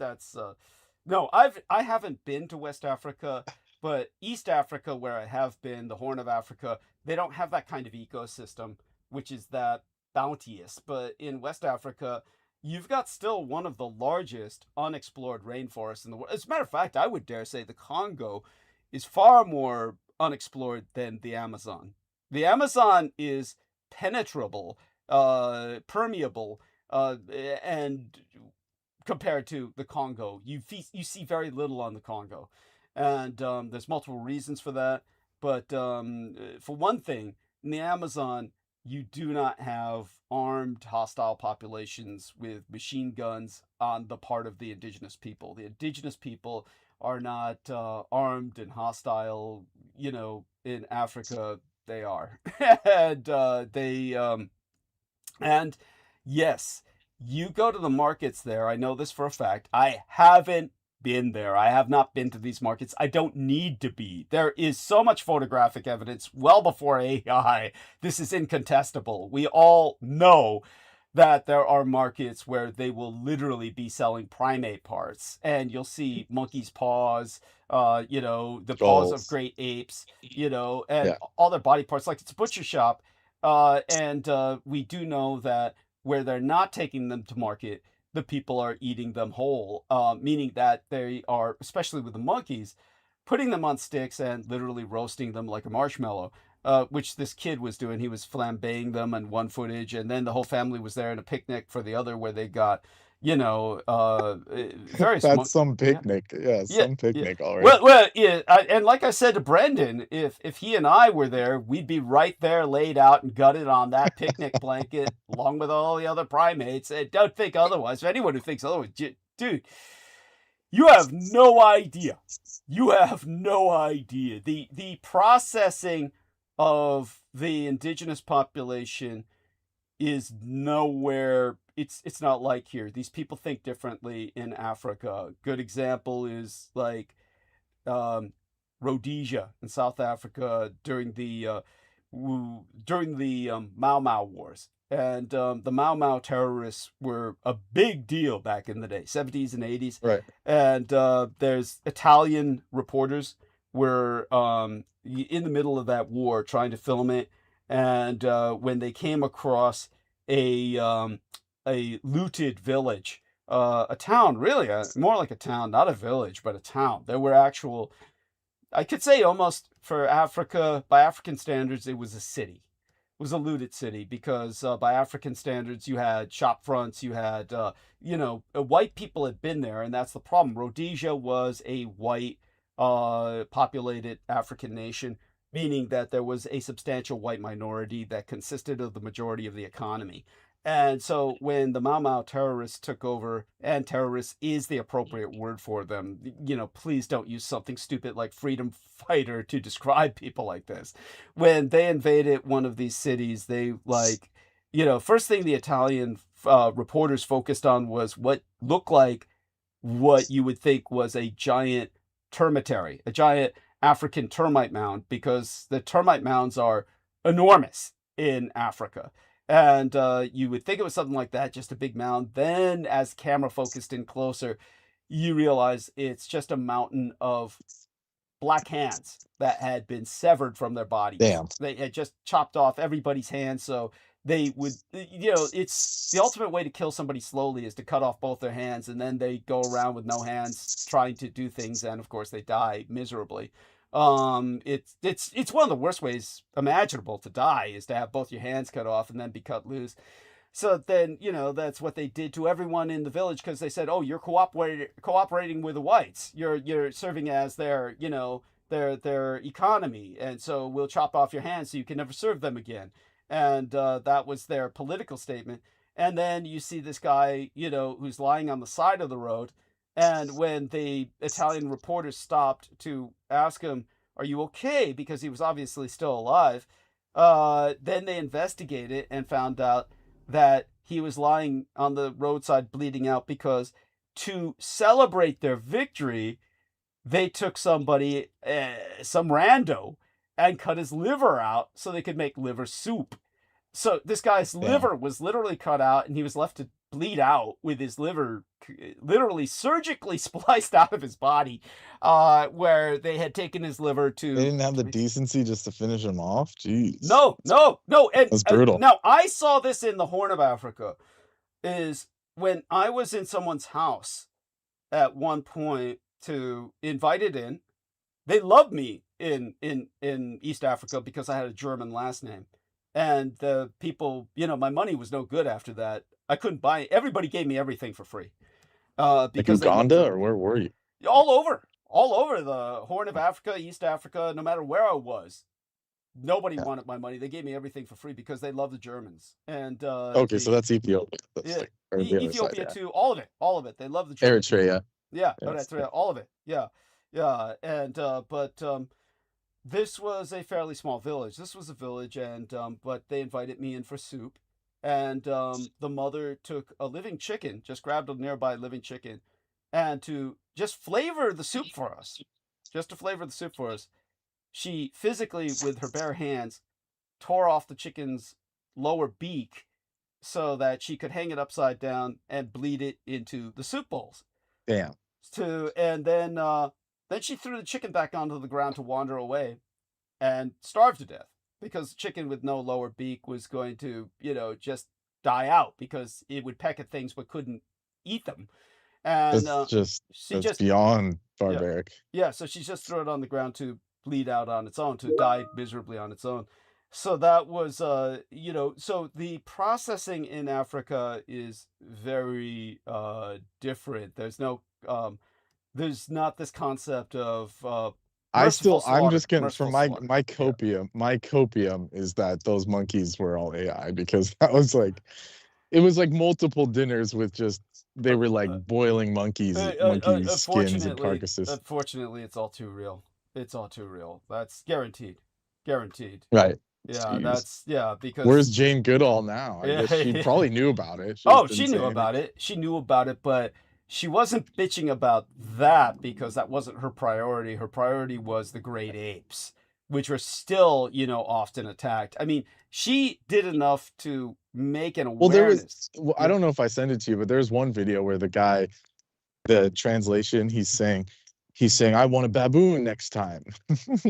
no. I haven't been to West Africa, but East Africa, where I have been, the Horn of Africa, they don't have that kind of ecosystem, which is that bounteous. But in West Africa, you've got still one of the largest unexplored rainforests in the world. As a matter of fact, I would dare say the Congo is far more unexplored than the Amazon. The Amazon is penetrable, permeable, and compared to the Congo, you see very little on the Congo, and there's multiple reasons for that. But for one thing, in the Amazon, you do not have armed hostile populations with machine guns on the part of the indigenous people. The indigenous people are not armed and hostile. You know, in Africa they are, and yes, you go to the markets there. I know this for a fact. I haven't been there. I have not been to these markets. I don't need to be. There is so much photographic evidence well before AI. This is incontestable. We all know that there are markets where they will literally be selling primate parts, and you'll see monkeys' paws, the paws of great apes, and all their body parts, like it's a butcher shop. And we do know that where they're not taking them to market, the people are eating them whole, meaning that they are, especially with the monkeys, putting them on sticks and literally roasting them like a marshmallow, which this kid was doing. He was flambeing them in one footage, and then the whole family was there in a picnic for the other, where they got, various That's some yeah. picnic. Yeah, Yeah, some yeah. picnic, all right. Well, yeah. And like I said to Brendan, if he and I were there, we'd be right there, laid out and gutted on that picnic blanket, along with all the other primates. And don't think otherwise. For anyone who thinks otherwise, dude, you have no idea. You have no idea. The processing of the indigenous population is nowhere. It's not like here. These people think differently in Africa. Good example is like Rhodesia in South Africa during the Mau Mau Wars. And the Mau Mau terrorists were a big deal back in the day, 70s and 80s. Right. And there's Italian reporters were in the middle of that war trying to film it. And when they came across a looted village, a town, really, more like a town, not a village, but a town. There were actual, I could say almost for Africa, by African standards, it was a city. It was a looted city because by African standards, you had shop fronts, you had, white people had been there, and that's the problem. Rhodesia was a white populated African nation, meaning that there was a substantial white minority that consisted of the majority of the economy. And so when the Mau Mau terrorists took over, and terrorists is the appropriate word for them, please don't use something stupid like freedom fighter to describe people like this. When they invaded one of these cities, they first thing the Italian reporters focused on was what looked like what you would think was a giant termitary, a giant African termite mound, because the termite mounds are enormous in Africa. And you would think it was something like that, just a big mound. Then as camera focused in closer, you realize it's just a mountain of black hands that had been severed from their bodies. Damn. They had just chopped off everybody's hands. So they would, it's the ultimate way to kill somebody slowly is to cut off both their hands, and then they go around with no hands trying to do things. And of course they die miserably. It's one of the worst ways imaginable to die, is to have both your hands cut off and then be cut loose. So then, that's what they did to everyone in the village, because they said, oh, you're cooperating with the whites. You're serving as their, their economy. And so we'll chop off your hands so you can never serve them again. And that was their political statement. And then you see this guy, who's lying on the side of the road. And when the Italian reporters stopped to ask him, are you okay? Because he was obviously still alive. Then they investigated and found out that he was lying on the roadside bleeding out because to celebrate their victory, they took somebody, some rando, and cut his liver out so they could make liver soup. So this guy's liver was literally cut out, and he was left to bleed out with his liver literally surgically spliced out of his body, where they had taken his liver to... They didn't have the decency just to finish him off? Jeez. No. And that's brutal. Now, I saw this in the Horn of Africa, is when I was in someone's house at one point to invited in. They loved me in East Africa because I had a German last name. And the people, my money was no good after that. I couldn't buy it. Everybody gave me everything for free. Because Uganda, or where were you? All over the Horn of Africa, East Africa, no matter where I was. Nobody wanted my money. They gave me everything for free because they love the Germans. And okay, so that's Ethiopia. That's Ethiopia too. All of it. They love the Germans. Eritrea. Yeah, Eritrea. All of it. Yeah. And but this was a fairly small village. This was a village, and but they invited me in for soup. And the mother took a living chicken, just grabbed a nearby living chicken, and to just flavor the soup for us, she physically, with her bare hands, tore off the chicken's lower beak so that she could hang it upside down and bleed it into the soup bowls. Damn. And then she threw the chicken back onto the ground to wander away and starve to death, because chicken with no lower beak was going to, just die out because it would peck at things but couldn't eat them. And that's beyond barbaric. Yeah, so she just threw it on the ground to bleed out on its own, to die miserably on its own. So that was, so the processing in Africa is very different. There's not this concept of I'm just gonna for merciful slaughter. Yeah. my copium is that those monkeys were all AI, because that was like, it was like multiple dinners with just, they were like boiling monkey skins and carcasses. Unfortunately, it's all too real. It's all too real. That's guaranteed. Guaranteed. Right. Yeah, Jeez. because Where's Jane Goodall now? I yeah, guess she yeah. probably knew about it. She Oh, just she didn't say knew about anything. it. She knew about it, but she wasn't bitching about that because that wasn't her priority. Her priority was the great apes, which were still, often attacked. I mean, she did enough to make an Well, there awareness. was, I don't know if I sent it to you, but there's one video where the guy, the translation, he's saying, I want a baboon next time.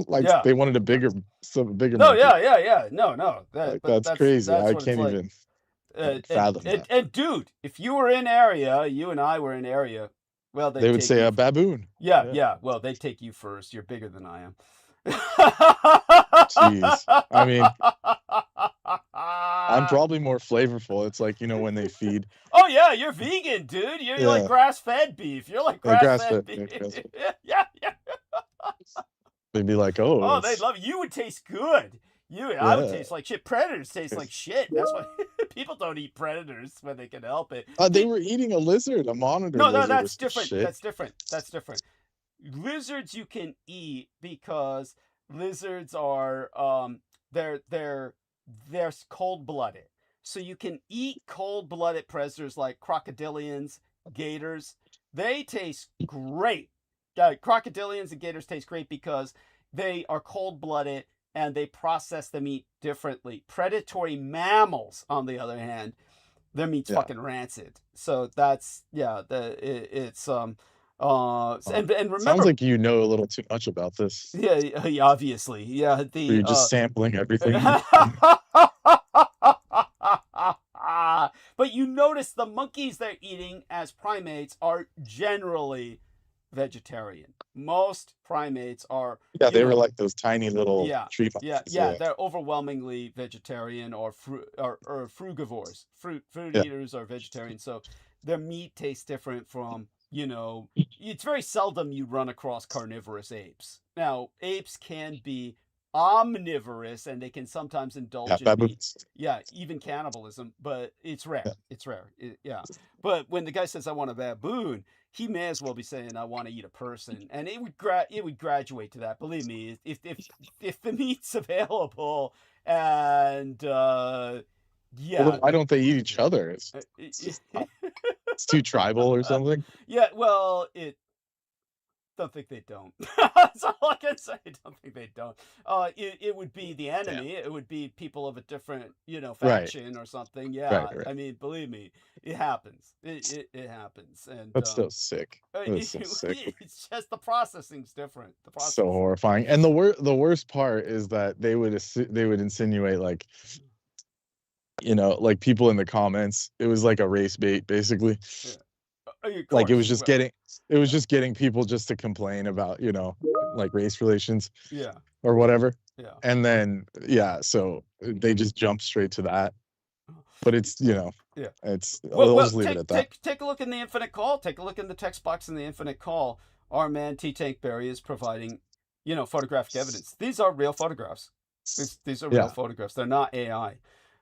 Like Yeah. they wanted a bigger No, monkey. yeah. No. Like, But that's crazy. that's I what it's can't like. even fathom And that. dude, if you were in area, you and I were in area, well, They would say a baboon. Yeah. Well, they take you first. You're bigger than I am. Jeez. I mean, I'm probably more flavorful. It's like, when they feed. Oh yeah, you're vegan, dude. You're like Yeah. grass-fed beef. You're like Yeah, grass-fed grass-fed, beef. yeah, Yeah. They'd be like, Oh, oh, they'd love it. You would taste good. I would taste like shit. Predators taste like shit. That's why people don't eat predators when they can help it. they were eating a lizard, a monitor No, lizard. that's or some different. shit. That's different. Lizards you can eat because lizards are they're cold-blooded. So you can eat cold-blooded predators like crocodilians, gators. They taste great. Crocodilians and gators taste great because they are cold-blooded and they process the meat differently. Predatory mammals, on the other hand, their meat's fucking rancid. So that's it's and remember, sounds like you know a little too much about this. Yeah, obviously, yeah. You're just sampling everything. But you notice the monkeys they're eating as primates are generally vegetarian. Most primates are. Yeah, they were like those tiny little tree monkeys. Yeah. They're overwhelmingly vegetarian or frugivores. Fruit eaters are vegetarian, so their meat tastes different from. It's very seldom you run across carnivorous apes. Now, apes can be omnivorous and they can sometimes indulge in even cannibalism, but it's rare. Yeah. It's rare. But when the guy says I want a baboon, he may as well be saying I want to eat a person, and it would graduate to that. Believe me, if the meat's available, and well, why don't they eat each other? It's too tribal or something. Yeah, well, don't think they don't. That's all I can say. Don't think they don't. It would be the enemy. It would be people of a different, faction or something. Yeah. Right. I mean, believe me, it happens. It happens. And that's so sick. That's so sick. It's just the processing's different. The process. So horrifying. And the worst part is that they would insinuate like, like people in the comments, it was like a race bait basically. Yeah. Like it was just getting people just to complain about, like race relations. Yeah. Or whatever. Yeah. And then so they just jump straight to that. But it's, it's I'll just leave it at that. Take a look in the Infinite Call. Take a look in the text box in the Infinite Call. Our man T Tank Berry is providing, photographic evidence. These are real photographs. These are real photographs. They're not AI.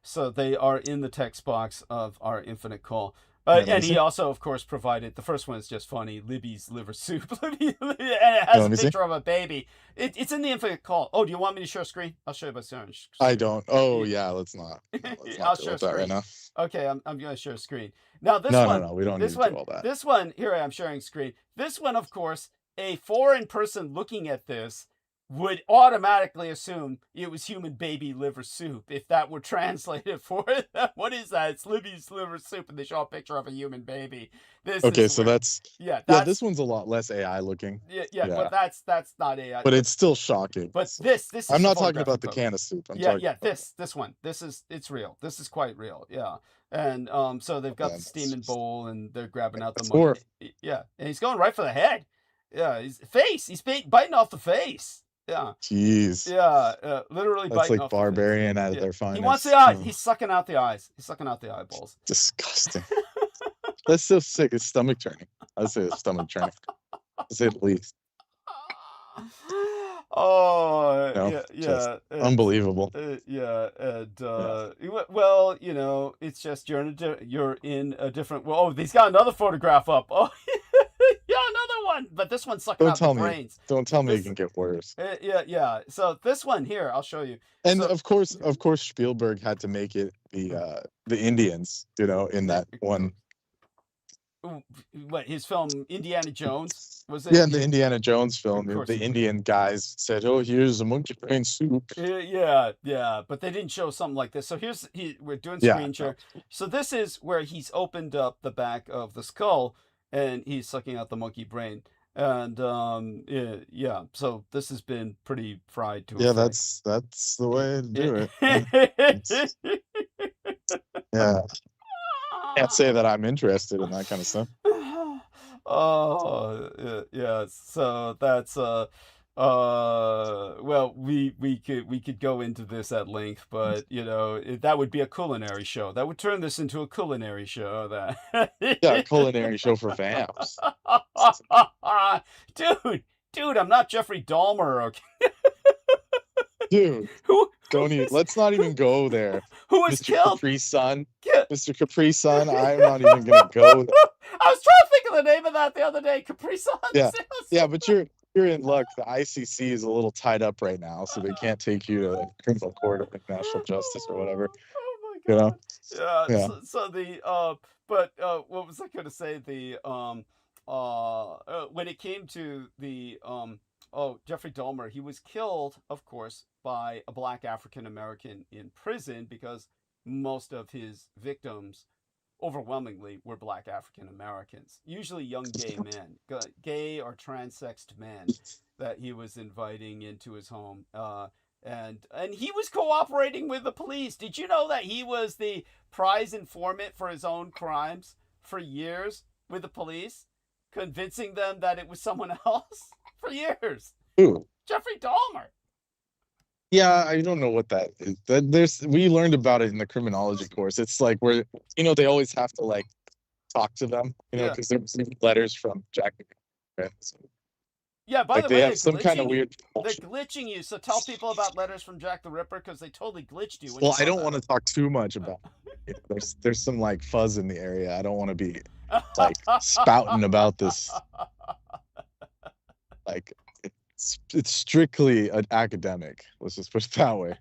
So they are in the text box of our Infinite Call. And he also, of course, provided, the first one is just funny, Libby's liver soup. And it has a picture of a baby. It's in the Infinite Call. Oh, do you want me to share screen? I'll show you by screen. I don't. Oh, yeah, let's not. I'll share that right now. Okay, I'm going to share screen. Now, this one. No, we don't need to do all that. This one, here I am sharing screen. This one, of course, a foreign person looking at this would automatically assume it was human baby liver soup if that were translated for it. What is that? It's Libby's liver soup, and they show a picture of a human baby. So that's this one's a lot less AI looking. Yeah. But that's not AI. But it's still shocking. But this is I'm not talking about the can of soup. This one. It's real. This is quite real. Yeah. And so they've got the steaming bowl, and they're grabbing out the money. Yeah, and he's going right for the head. Yeah, his face. He's biting off the face. Yeah. Jeez. Yeah, literally That's biting like off the face. barbarian at Yeah. their finest. He wants the eyes. Oh, He's sucking out the eyes. He's sucking out the eyeballs. disgusting. That's so sick. It's stomach turning. I'd say it's stomach turning, to say the least. Oh, No, yeah, just yeah. unbelievable. Yeah, and Yeah. well, it's just you're in a different. Well, oh, he's got another photograph up. Oh, yeah, another one. But this one's sucking Don't out tell the me. brains. Don't tell me it This, can get worse. yeah. So this one here, I'll show you. And So of course, Spielberg had to make it the Indians, in that one. what his film Indiana Jones was it? Yeah, in the Indiana Jones film, Of course. the Indian guys said, "Oh, here's a monkey brain soup." Yeah, but they didn't show something like this. So we're doing Yeah, screen share. So this is where he's opened up the back of the skull and he's sucking out the monkey brain. And yeah. So this has been pretty fried to yeah, effect. that's the way to do it. Yeah, can't say that I'm interested in that kind of stuff. Oh, yeah. So that's well, we could go into this at length, but that would be a culinary show. That would turn this into a culinary show. That Yeah, a culinary show for vamps. dude, I'm not Jeffrey Dahmer. Okay? Dude, let's not even go there. Who was Mr. killed? Capri Sun. Yeah. Mr. Capri Sun, I'm not even gonna go there. I was trying to think of the name of that the other day. Capri Sun. Yeah, but you're in luck. The ICC is a little tied up right now, so they can't take you to criminal court of international justice or whatever. Oh my god. Yeah. So the but what was I going to say? The when it came to the Jeffrey Dahmer, he was killed, of course, by a black African American in prison because most of his victims overwhelmingly were black African Americans, usually young gay men, gay or transexed men that he was inviting into his home. And he was cooperating with the police. Did you know that he was the prize informant for his own crimes for years with the police, convincing them that it was someone else for years? Ooh. Jeffrey Dahmer. Yeah, I don't know what that is. We learned about it in the criminology course. It's like where they always have to like talk to them, because there's letters from Jack. Yeah, by like the they way, have some kind of weird. They're glitching you. So tell people about letters from Jack the Ripper because they totally glitched you. Well, I don't want to talk too much about it. There's some like fuzz in the area. I don't want to be like spouting about this. Like it's strictly an academic. Let's just put it that way.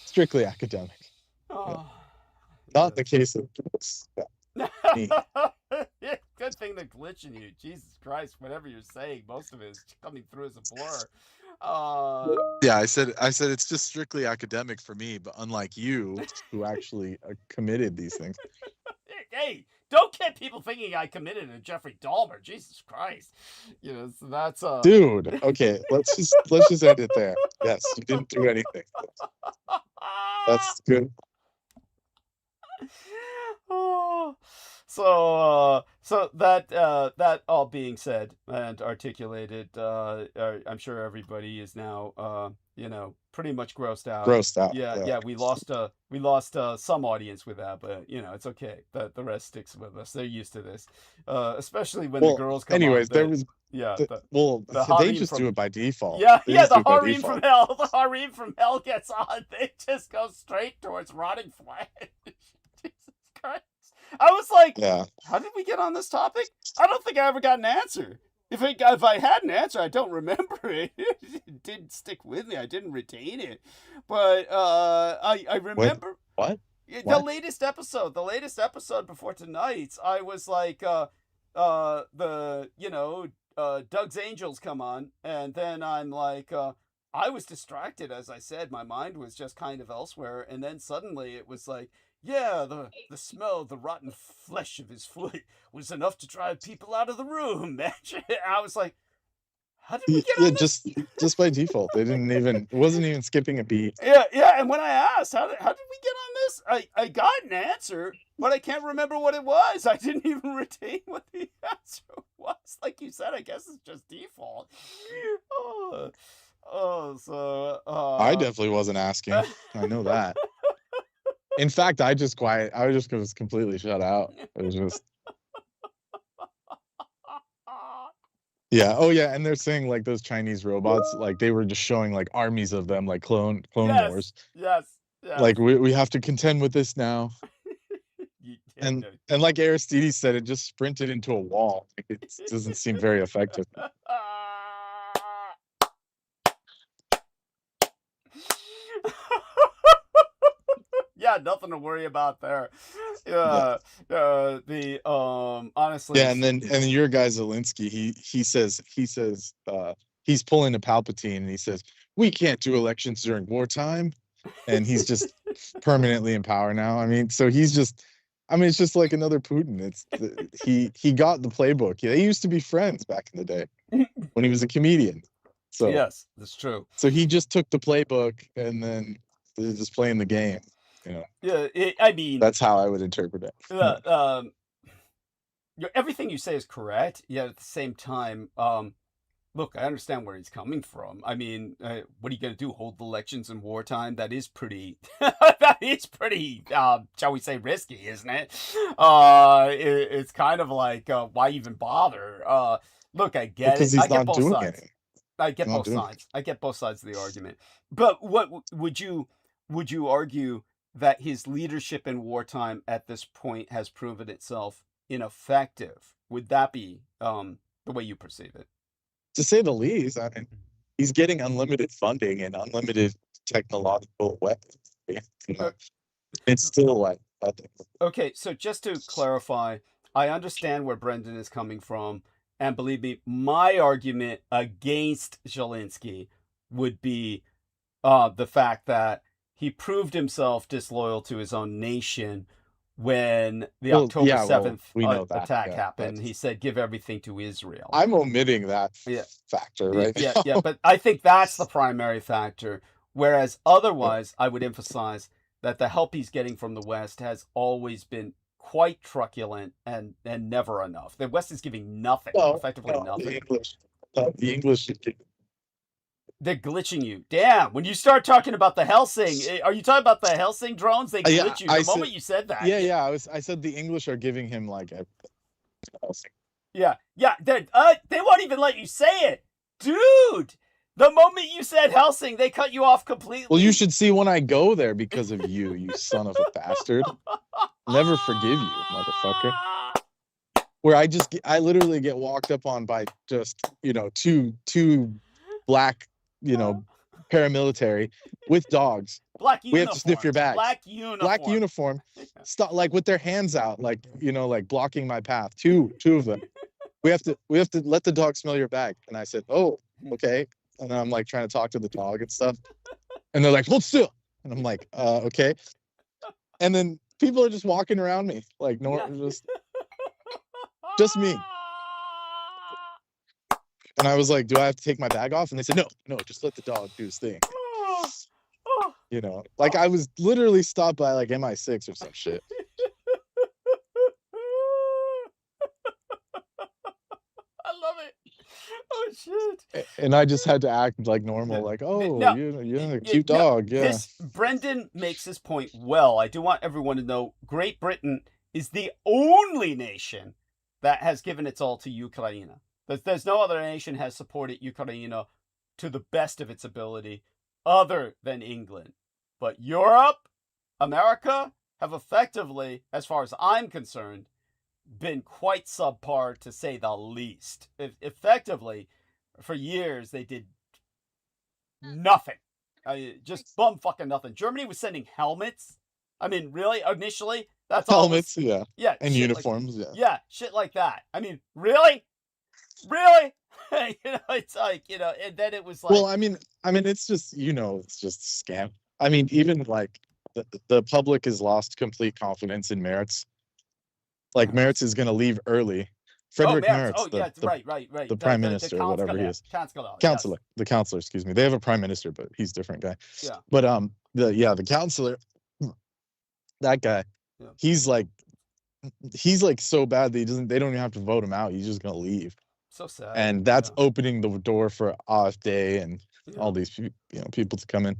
Strictly academic. Oh, Not the case of this. Me. Good thing they're glitching you. Jesus Christ, whatever you're saying, most of it is coming through as a blur. Yeah, I said it's just strictly academic for me, but unlike you, who actually committed these things. Hey, don't get people thinking I committed a Jeffrey Dahmer. Jesus Christ, so that's Dude. Okay, let's just end it there. Yes, you didn't do anything. That's good. So that all being said and articulated, I'm sure everybody is now pretty much grossed out. Yeah. We lost some audience with that, but it's okay. The rest sticks with us. They're used to this, especially when the girls come. Anyways, on. They just do it by default. Yeah, the harem from hell. The harem from hell gets on. They just go straight towards rotting flesh. Jesus Christ. I was like, How did we get on this topic? I don't think I ever got an answer. If I had an answer, I don't remember it. It didn't stick with me. I didn't retain it. But I remember what? The latest episode before tonight's. I was like, Doug's Angels come on, and then I'm like, I was distracted, as I said. My mind was just kind of elsewhere, and then suddenly it was like, yeah, the smell of the rotten flesh of his foot was enough to drive people out of the room. I was like, how did we get on this? just by default. It wasn't even skipping a beat. Yeah, and when I asked, how did we get on this? I got an answer, but I can't remember what it was. I didn't even retain what the answer was. was. Like you said, I guess it's just default. So I definitely wasn't asking. I know that. In fact, I just was completely shut out. It was just yeah. Oh yeah, and they're saying like those Chinese robots, like they were just showing like armies of them, like clone yes, wars. yes. Like we have to contend with this now. And like Aristides said, it just sprinted into a wall. Like, it doesn't seem very effective. Yeah, nothing to worry about there. Honestly. Yeah, and then your guy Zelensky, he says he's pulling a Palpatine, and he says we can't do elections during wartime, and he's just permanently in power now. I mean, so he's just. I mean, it's just like another Putin. He got the playbook. They used to be friends back in the day when he was a comedian. So yes, that's true. So he just took the playbook and then they're just playing the game. Yeah, I mean, that's how I would interpret it. Everything you say is correct. Yet at the same time, look, I understand where he's coming from. I mean, what are you going to do? Hold elections in wartime? That is pretty, shall we say, risky, isn't it? It's kind of like, why even bother? Look, I get because it. I get both sides. I get both sides. I get both sides of the argument. But what would you argue that his leadership in wartime at this point has proven itself ineffective? Would that be the way you perceive it? To say the least. I mean, he's getting unlimited funding and unlimited technological weapons. It's still like nothing. Okay, so just to clarify, I understand where Brendan is coming from, and believe me, my argument against Zelensky would be the fact that he proved himself disloyal to his own nation when the October 7th attack happened. He said, give everything to Israel. I'm omitting that factor, right? Yeah, but I think that's the primary factor. Whereas otherwise, I would emphasize that the help he's getting from the West has always been quite truculent and never enough. The West is giving nothing, effectively nothing. The English they're glitching you. Damn, when you start talking about the Helsing, are you talking about the Helsing drones? They glitch you. The moment you said that. Yeah. I said the English are giving him like a Helsing. Yeah. They won't even let you say it. Dude, the moment you said Helsing, they cut you off completely. Well, you should see when I go there because of you, you son of a bastard. Never forgive you, motherfucker. Where I literally get walked up on by just, two black, paramilitary with dogs. Black uniform. We have to sniff your bags. Black uniform. Stop, like with their hands out, like blocking my path. Two of them. We have to let the dog smell your bag. And I said, oh, okay. And I'm like trying to talk to the dog and stuff. And they're like, hold still. And I'm like, okay. And then people are just walking around me, like just me. And I was like, do I have to take my bag off? And they said, no, just let the dog do his thing. Like I was literally stopped by like MI6 or some shit. I love it. Oh shit. And I just had to act like normal, like, you're a cute dog. Yeah. Brendan makes this point well. I do want everyone to know Great Britain is the only nation that has given its all to Ukraine. There's no other nation has supported Ukraine to the best of its ability other than England. But Europe, America have effectively, as far as I'm concerned, been quite subpar to say the least. Effectively, for years, they did nothing. Just bum-fucking nothing. Germany was sending helmets. I mean, really? Initially? That's all. Helmets, yeah. Yeah. And uniforms, Yeah, shit like that. I mean, really? Really? It's like, and then it was like... Well, I mean, it's just, it's just a scam. I mean, even like the public has lost complete confidence in Merz. Like Merz is going to leave early. Frederick Merz. Oh, yeah, right. The prime minister, whatever he is. Counselor. The counselor, excuse me. They have a prime minister, but he's a different guy. Yeah. But the counselor, that guy, he's like he's like so bad that they don't even have to vote him out. He's just gonna leave. So sad. And that's opening the door for AfD and all Yeah. these people to come in.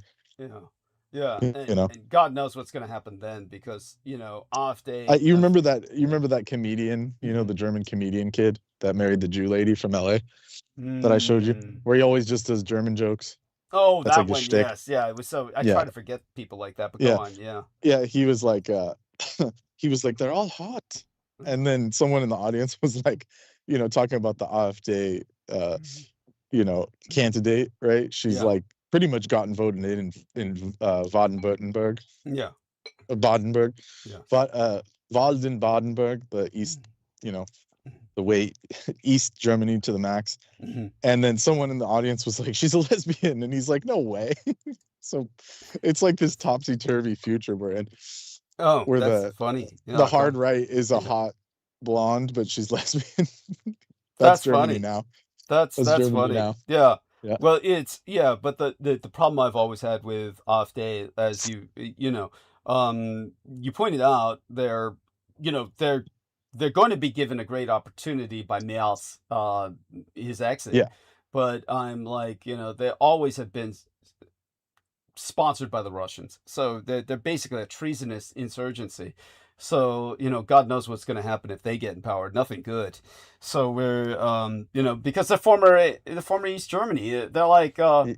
Yeah. And God knows what's going to happen then, because AfD. You remember that comedian, the German comedian kid that married the Jew lady from LA that I showed you, where he always just does German jokes. Oh, That's that like a one. shtick. Yes, yeah. It was so. I try to forget people like that, but go on. Yeah. Yeah, he was like, he was like, they're all hot, and then someone in the audience was like, talking about the AfD, candidate, right? She's like pretty much gotten voted in Baden-Württemberg. Yeah. Baden-Württemberg. Yeah. Baden-Württemberg, the east, the way East Germany to the max. And then someone in the audience was like, she's a lesbian, and he's like, no way. So it's like this topsy-turvy future we're in. Oh, where that's funny. The hard right is a hot blonde, but she's lesbian. That's Germany funny. Now. That's Germany funny. Now. Yeah. Well, but the problem I've always had with AfD, as you pointed out, they're going to be given a great opportunity by Merz, his exit. Yeah. But I'm like, they always have been sponsored by the Russians, so they're basically a treasonous insurgency. So God knows what's going to happen if they get in power. Nothing good. So we're because the former East Germany, they're like they're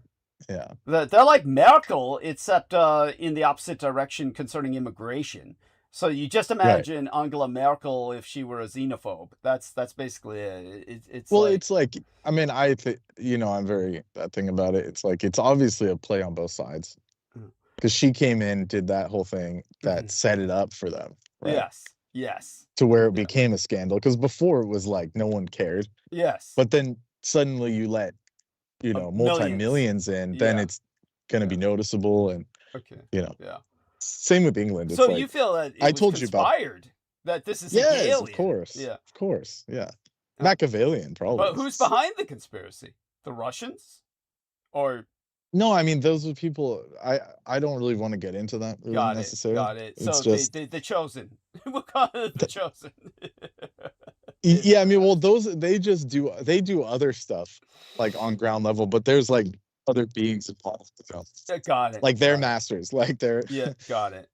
like Merkel, except in the opposite direction concerning immigration. So you just imagine Angela Merkel if she were a xenophobe. That's basically it. It's like, I mean, I think I'm very that thing about it. It's like it's obviously a play on both sides, because she came in, did that whole thing that set it up for them. Right? Yes. To where it became a scandal, because before it was like no one cared. Yes. But then suddenly you let multi-millions in, then it's going to be noticeable, and Same with England. So it's you feel that I told you about that this is yes, Hegelian. of course, Machiavellian, probably. But who's behind the conspiracy? The Russians, or no? I mean, those are people. I don't really want to get into that necessarily. Got it. It's So just the chosen. We'll call it the chosen. I mean, well, they do other stuff like on ground level, but there's like other beings involved. Got it. Like they're masters. Like they're got it.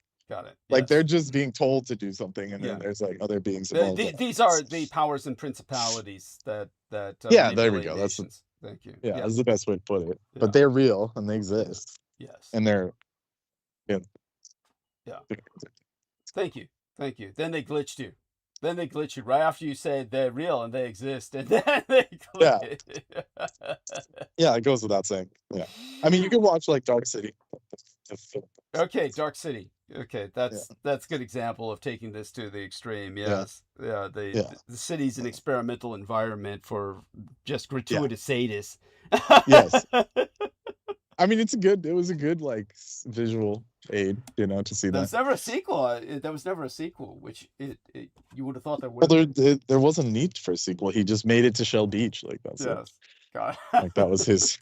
Like they're just being told to do something, and then there's like other beings involved. These are the powers and principalities that there we go. Nations. Thank you. That's the best way to put it. But they're real and they exist. Yes. And they're Thank you. Then they glitched you. Right after you say they're real and they exist, and then they glitch. Yeah, it goes without saying. Yeah. I mean, you can watch like Dark City. Okay, Dark City. Okay, that's a good example of taking this to the extreme. Yes. The city's an experimental environment for just gratuitous sadists. Yes. I mean, it was a good like visual aid, to see that. There was never a sequel. There was never a sequel, which you would have thought there would. Well, there wasn't need for a sequel. He just made it to Shell Beach, like that's it. God. Like that was his.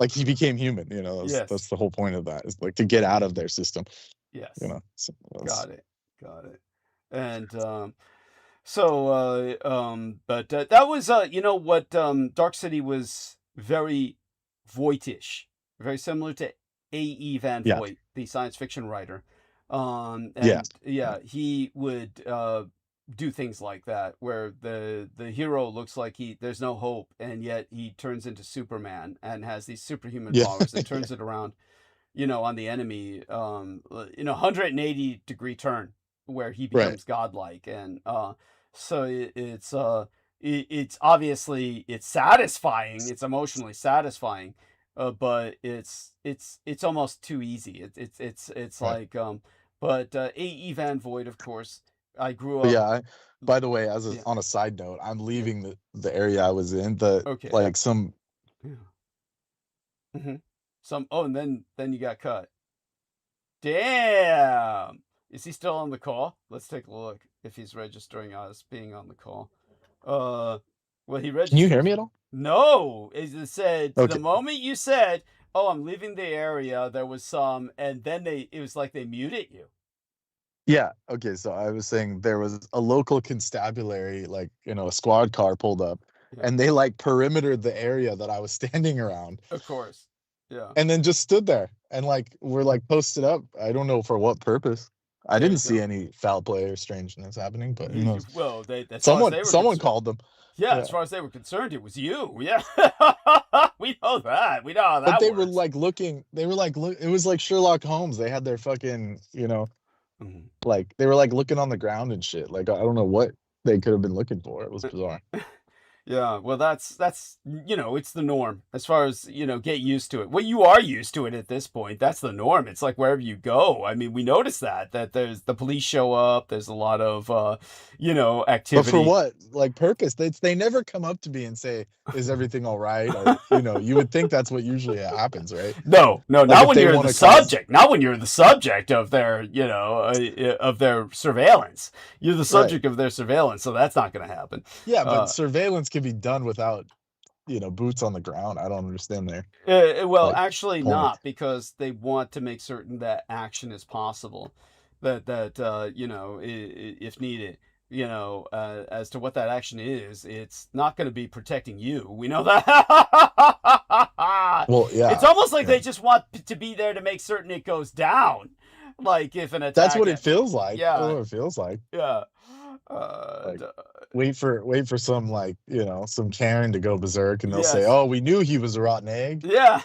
Like he became human, that's the whole point of that, is like to get out of their system. Yes. So got it. And but that was what Dark City was very Voight-ish, very similar to A.E. Van Voigt, the science fiction writer. He would do things like that, where the hero looks like there's no hope, and yet he turns into Superman and has these superhuman powers and turns it around, on the enemy, 180-degree turn, where he becomes godlike. And so it's obviously it's satisfying, it's emotionally satisfying, but it's almost too easy. It's like but A.E. Van Voigt, of course. I grew up. By the way, on a side note, I'm leaving the area I was in. Some. And then you got cut. Damn. Is he still on the call? Let's take a look if he's registering us being on the call. Well, he registered. Can you hear me at all? No. It said the moment you said, "Oh, I'm leaving the area," there was some, and then it was like they muted you. Yeah. Okay. So I was saying there was a local constabulary, like, a squad car pulled up, Yeah. and they like perimetered the area that I was standing around, Of course. Yeah. and then just stood there and like we're like posted up. I don't know for what purpose. I There you didn't see go. any foul play or strangeness happening, but who knows? Well, as far as they were Someone concerned, called them. yeah, Yeah. as far as they were concerned, it was you. Yeah, we know that. We know how that But they works. were like looking. They were like, look. It was like Sherlock Holmes. They had their fucking, Mhm. like they were like looking on the ground and shit. Like I don't know what they could have been looking for. It was bizarre. Yeah, well, that's it's the norm as far as get used to it. Well, you are used to it at this point. That's the norm. It's like wherever you go. I mean, we notice that there's the police show up. There's a lot of But activity. for what like purpose? They never come up to me and say, "Is everything all right?" Or you would think that's what usually happens, right? No, Like not if when they you're the wanna cause- subject. Not when you're the subject of their of their surveillance. You're the subject of their surveillance, so that's not going to happen. Yeah, but surveillance can be done without boots on the ground. I don't understand there. Well, like, actually point. not, because they want to make certain that action is possible, that if needed, as to what that action is, it's not going to be protecting you. We know that. Well, yeah, it's almost like yeah. they just want to be there to make certain it goes down. Like if an attack. That's what it feels like. Yeah. That's what it feels like. Yeah. Like, wait for some some Karen to go berserk, and they'll say, Yes. "Oh, we knew he was a rotten egg. Yeah.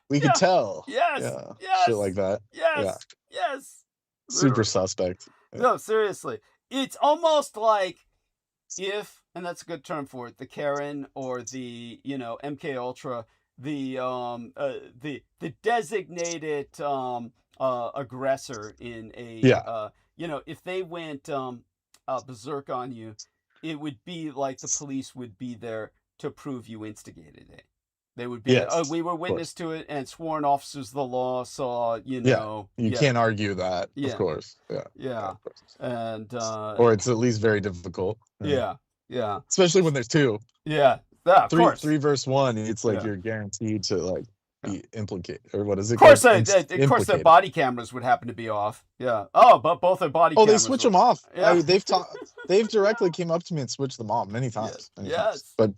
We could tell." Yes. Yeah. Yes. Shit like that. Yes. Yeah. Yes. Super Literally. suspect. Yeah. No, seriously. It's almost like if, and that's a good term for it, the Karen or the, MK Ultra, the designated aggressor in a Yeah. if they went berserk on you, it would be like the police would be there to prove you instigated it. They would be, Yes, we were witness to it, and sworn officers of the law saw, You yeah, can't argue that, Yeah. of course. Yeah. yeah, Of course. and Or it's at least very difficult. yeah, Especially when there's two. of course. Three versus one, it's like Yeah. you're guaranteed to like be implicated, or what is it? Of course, called? of course, their Implicated. body cameras would happen to be off. Yeah. Oh, but both their body. Oh, they cameras switch were- them off. Yeah. They've directly came up to me and switched them off many times. Yes. Many Yes. times. But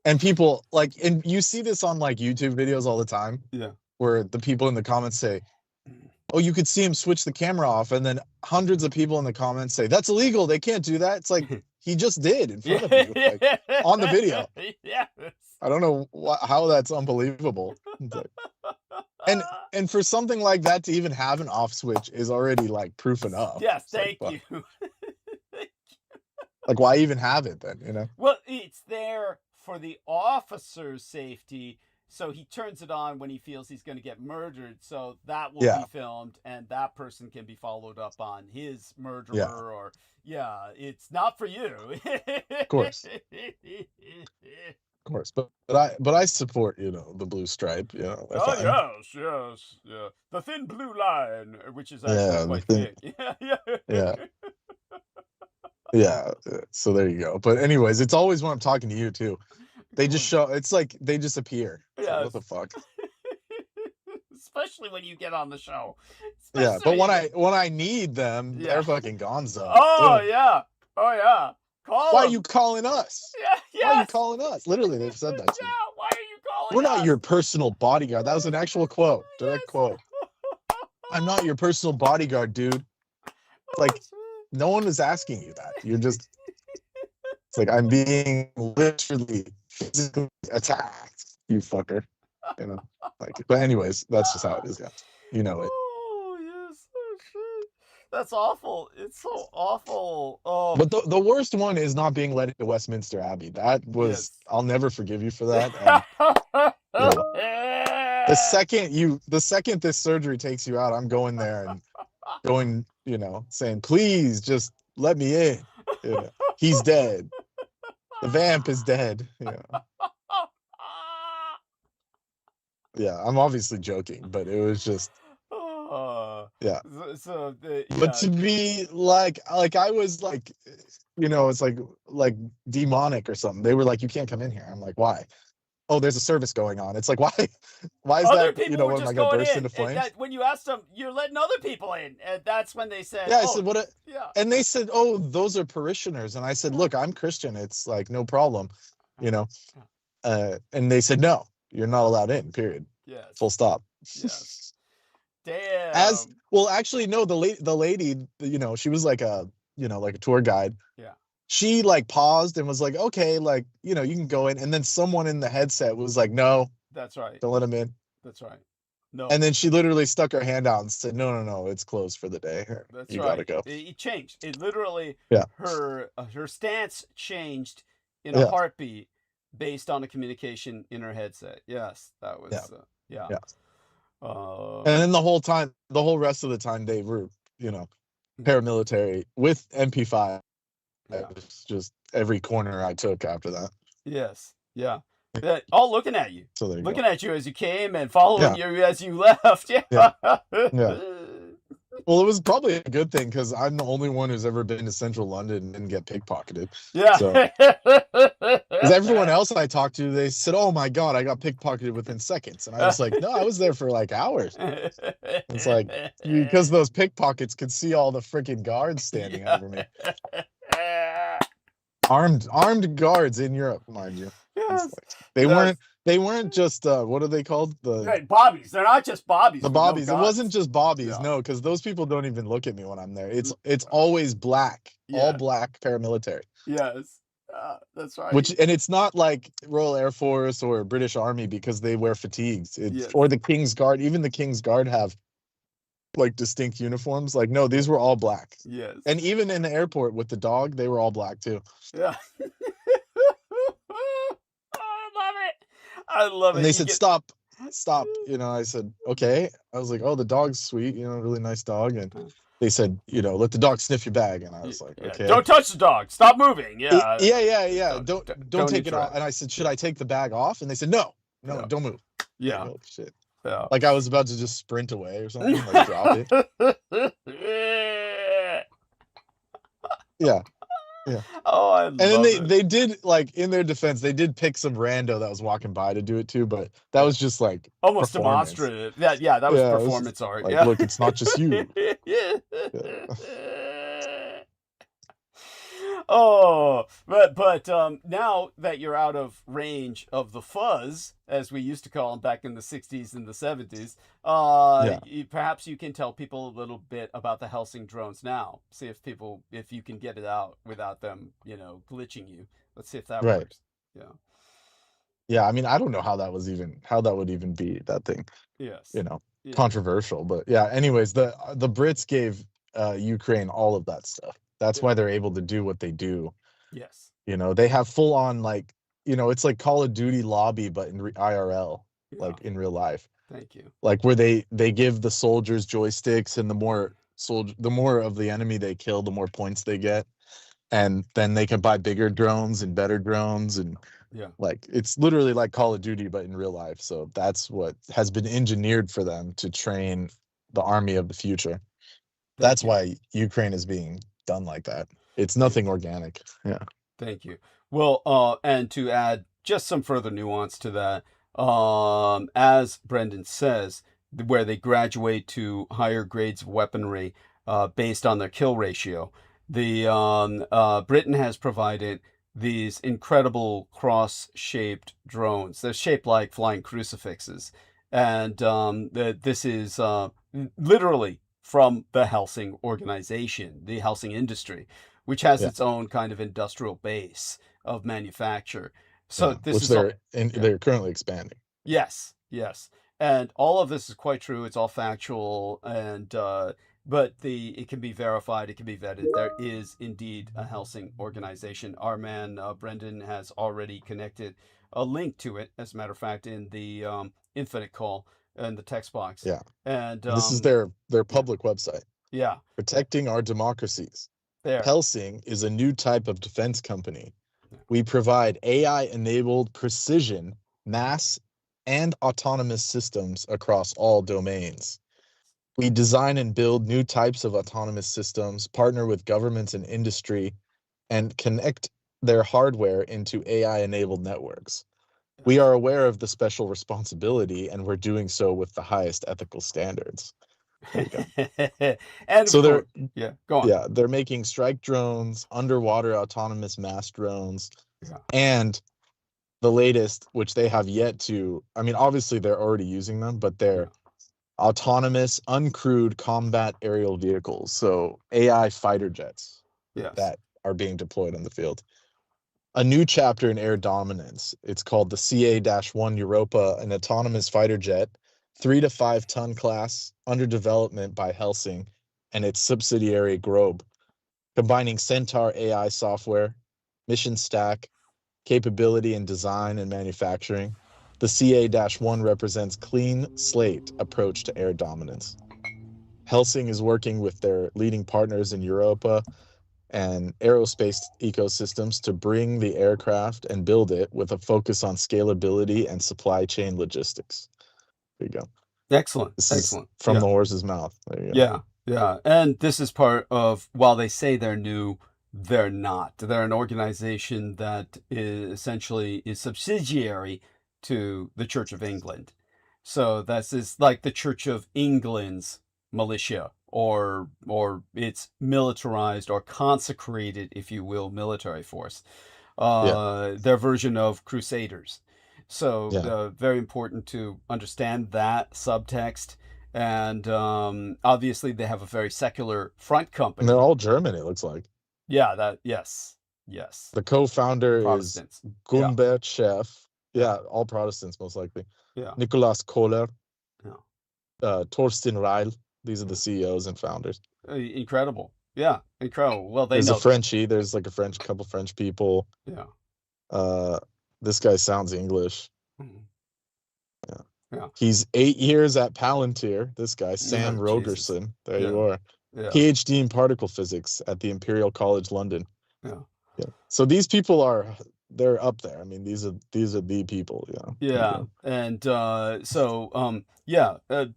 and people and you see this on like YouTube videos all the time. Yeah. Where the people in the comments say, "Oh, you could see him switch the camera off," and then hundreds of people in the comments say, "That's illegal. They can't do that." It's like he just did in front of you, like, on the video. Yes. I don't know how that's unbelievable. It's like- and for something like that to even have an off switch is already like proof enough. Yes. It's like, Thank you. Like, why even have it then? Well, it's there for the officer's safety, so he turns it on when he feels he's going to get murdered, so that will Yeah. be filmed, and that person can be followed up on his murderer, Yeah. or it's not for you. Of course. Of course, but I support the blue stripe. That's Oh fine. yes, yeah. The thin blue line, which is Yeah, actually the quite thin- big. Yeah. Yeah. Yeah. So there you go. But anyways, it's always when I'm talking to you too. They just show. It's like they just appear. It's like, Yes. what the fuck? Especially when you get on the show. Yeah. Especially But when I need them, Yeah. they're fucking gonzo. Oh Dude, yeah. Call why are them. you calling us? Yeah. Why are you Yes. calling us? Literally, they've said that to Yeah. me. Why are you calling? We're not us? your personal bodyguard. That was an actual quote. Direct Yes. quote. I'm not your personal bodyguard, dude. like, No one was asking you that. You're just. It's like I'm being literally physically attacked. You fucker. But anyways, that's just how it is. Yeah. You know it. Oh yes. Oh shit. That's awful. It's so awful. Oh. But the worst one is not being let into Westminster Abbey. That was. Yes. I'll never forgive you for that. And the second this surgery takes you out, I'm going there and going, saying, please just let me in. He's dead. The vamp is dead. Yeah, I'm obviously joking, but it was just. Yeah. So But to be like I was like, it's like demonic or something. They were like, you can't come in here. I'm like, why? oh, there's a service going on. It's like, why is Other that, people were am I just gonna going burst in. into And flames? that, when you asked them, you're letting other people in. And that's when they said, Yeah, I oh, said, what? yeah. And they said, oh, those are parishioners. And I said, look, I'm Christian. It's like, no problem, and they said, no, you're not allowed in, period. Yes. Full stop. Yes. Damn. As well, actually, no, the lady, she was like a, like a tour guide. Yeah. She like paused and was like, okay, like, you can go in. And then someone in the headset was like, no, That's right. don't let him in. That's right. No. And then she literally stuck her hand out and said, no, it's closed for the day. That's you right. gotta go. It changed. It literally, Yeah. her stance changed in a heartbeat based on a communication in her headset. Yes, that was, yeah. And then the whole rest of the time, they were, paramilitary with MP5. Yeah. It was just every corner I took after that. Yes. Yeah. All looking at you. So there you looking go. at you as you came and following you as you left. Yeah. Yeah. Well, it was probably a good thing because I'm the only one who's ever been to central London and didn't get pickpocketed. Yeah. So, because everyone else I talked to, they said, oh my God, I got pickpocketed within seconds. And I was like, no, I was there for like hours. It's like, because those pickpockets could see all the freaking guards standing over me. Armed guards in Europe, mind you. Yes. Like, they weren't just what are they called? Right, bobbies. They're not just bobbies. The bobbies. No it wasn't just bobbies, no, because those people don't even look at me when I'm there. It's always black, all black paramilitary. Yes, that's right. And it's not like Royal Air Force or British Army because they wear fatigues. Or the King's Guard. Even the King's Guard have like distinct uniforms. Like, no, these were all black. Yes. And even in the airport with the dog, they were all black too. Yeah. I love it. And they said, stop. I said, okay. I was like, oh, the dog's sweet, really nice dog. And they said, let the dog sniff your bag. And I was like, okay. Don't touch the dog. Stop moving. Yeah. Yeah. Don't take it off. And I said, should I take the bag off? And they said, no, don't move. Yeah. Oh, shit. Yeah. Like I was about to just sprint away or something, like drop it. Yeah. Oh, I love it. And then they did, like, in their defense, they did pick some rando that was walking by to do it too, but that was just like almost demonstrative. That was performance art. Like, look, it's not just you. Oh, but now that you're out of range of the fuzz, as we used to call them back in the 60s and the 70s, perhaps you can tell people a little bit about the Helsing drones now. See if you can get it out without them, glitching you. Let's see if that works. Yeah. Yeah, I mean, I don't know how that would even be that thing. Yes. Controversial, but yeah. Anyways, the Brits gave Ukraine all of that stuff. That's why they're able to do what they do. Yes. They have full on, like, it's like Call of Duty lobby, but in IRL, like in real life. Thank you. Like where they give the soldiers joysticks, and the more of the enemy they kill, the more points they get. And then they can buy bigger drones and better drones. And like, it's literally like Call of Duty, but in real life. So that's what has been engineered for them to train the army of the future. That's why Ukraine is being done like that. It's nothing organic. Yeah. Thank you. Well, and to add just some further nuance to that, as Brendan says, where they graduate to higher grades of weaponry based on their kill ratio, the Britain has provided these incredible cross-shaped drones. They're shaped like flying crucifixes, and this is literally from the Helsing organization, the Helsing industry, which has its own kind of industrial base of manufacture. So they're currently expanding. Yes, and all of this is quite true. It's all factual, and but it can be verified. It can be vetted. There is indeed a Helsing organization. Our man Brendan has already connected a link to it, as a matter of fact, in the Infinite call in the text box. Yeah. And this is their public website. Yeah. Protecting our democracies. There. Helsing is a new type of defense company. We provide AI-enabled precision, mass, and autonomous systems across all domains. We design and build new types of autonomous systems, partner with governments and industry, and connect their hardware into AI-enabled networks. We are aware of the special responsibility, and we're doing so with the highest ethical standards. There you go. And So of they're course, go on. they're making strike drones, underwater autonomous mass drones, Yeah. and the latest, which they have yet to, I mean, obviously they're already using them, but they're autonomous, uncrewed combat aerial vehicles. So AI fighter jets Yes. that are being deployed on the field. A new chapter in air dominance. It's called the CA-1 Europa, an autonomous fighter jet, 3 to 5 ton class, under development by Helsing and its subsidiary Grob, combining Centaur AI software, mission stack, capability in design and manufacturing. The CA-1 represents clean slate approach to air dominance. Helsing is working with their leading partners in Europa and aerospace ecosystems to bring the aircraft and build it with a focus on scalability and supply chain logistics. There you go. Excellent. This Excellent. is from the horse's mouth. There you go. Yeah. Yeah. And this is part of, while they say they're new, they're not. They're an organization that essentially is subsidiary to the Church of England. So this is like the Church of England's militia, or its militarized or consecrated, if you will, military force. Their version of Crusaders. So very important to understand that subtext. And obviously they have a very secular front company. And they're all German, it looks like. Yeah, yes. The co-founder is Protestants. Gumbert Chef. Yeah, all Protestants, most likely. Yeah. Nicolas Kohler. Yeah. Torsten Reil. These are the CEOs and founders. Incredible. Yeah, incredible. Well, there's a Frenchie. There's like a couple French people. Yeah. This guy sounds English. Mm-hmm. Yeah. He's 8 years at Palantir. This guy, Sam Rogerson. There you are. Yeah. PhD in particle physics at the Imperial College London. Yeah. So these people they're up there. I mean, these are the people, Yeah. And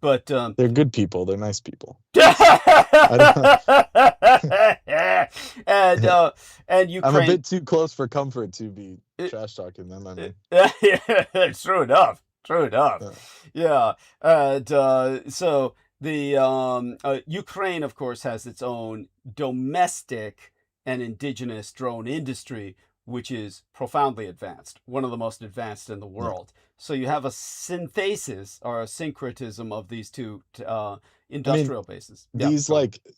but they're good people. They're nice people. And Ukraine. I'm a bit too close for comfort to be trash talking them. I mean, true enough. Yeah. And so the Ukraine, of course, has its own domestic and indigenous drone industry, which is profoundly advanced, one of the most advanced in the world. So you have a synthesis or a syncretism of these two industrial bases. These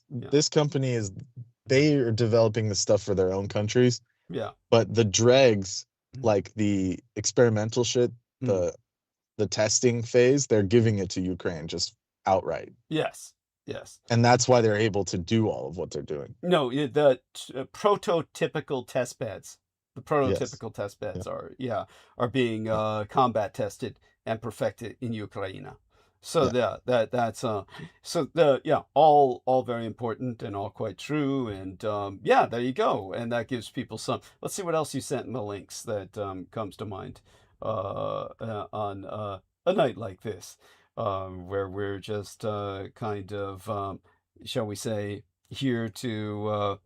this company they are developing the stuff for their own countries. Yeah. But the dregs, like the experimental shit, the testing phase, they're giving it to Ukraine just outright. Yes. And that's why they're able to do all of what they're doing. No, the prototypical test beds. The prototypical test beds are being combat tested and perfected in Ukraine. So that's all very important and all quite true. And there you go. And that gives people some. Let's see what else you sent in the links that comes to mind on a night like this, where we're just kind of shall we say, here to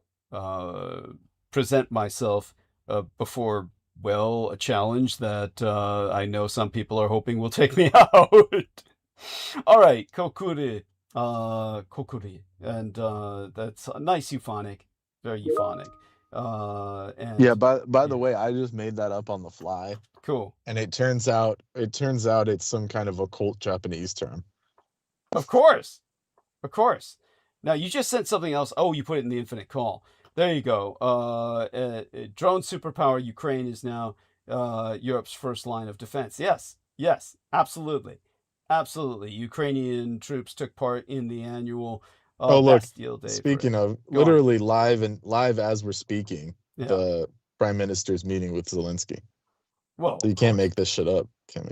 present myself before, well, a challenge that I know some people are hoping will take me out. All right, kokuri, and that's a nice euphonic, very euphonic. And by the way, I just made that up on the fly. Cool. And it turns out it's some kind of occult Japanese term. Of course. Now you just sent something else. Oh, you put it in the infinite call. There you go. Drone superpower Ukraine is now Europe's first line of defense. Yes, absolutely. Ukrainian troops took part in the annual Bastille Day. Speaking of, literally live as we're speaking, the Prime Minister's meeting with Zelensky. Whoa, so you can't make this shit up. Here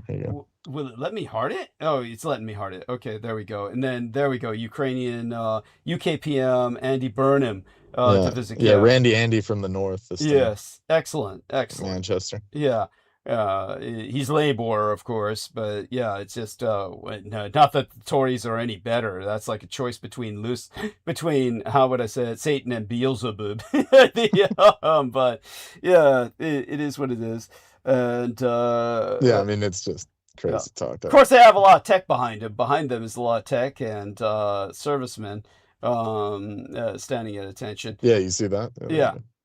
you go. Will it let me heart it? Oh, it's letting me heart it. Okay, there we go. And then there we go. Ukrainian UKPM Andy Burnham to visit. Andy from the north. Yes, excellent. Manchester. Yeah. He's Labour, of course, but it's just not that the Tories are any better. That's like a choice between how would I say it, Satan and Beelzebub. But it is what it is. And Yeah, I mean, it's just crazy talk. of course, they have a lot of tech behind them. Behind them is a lot of tech and servicemen standing at attention. Yeah, you see that?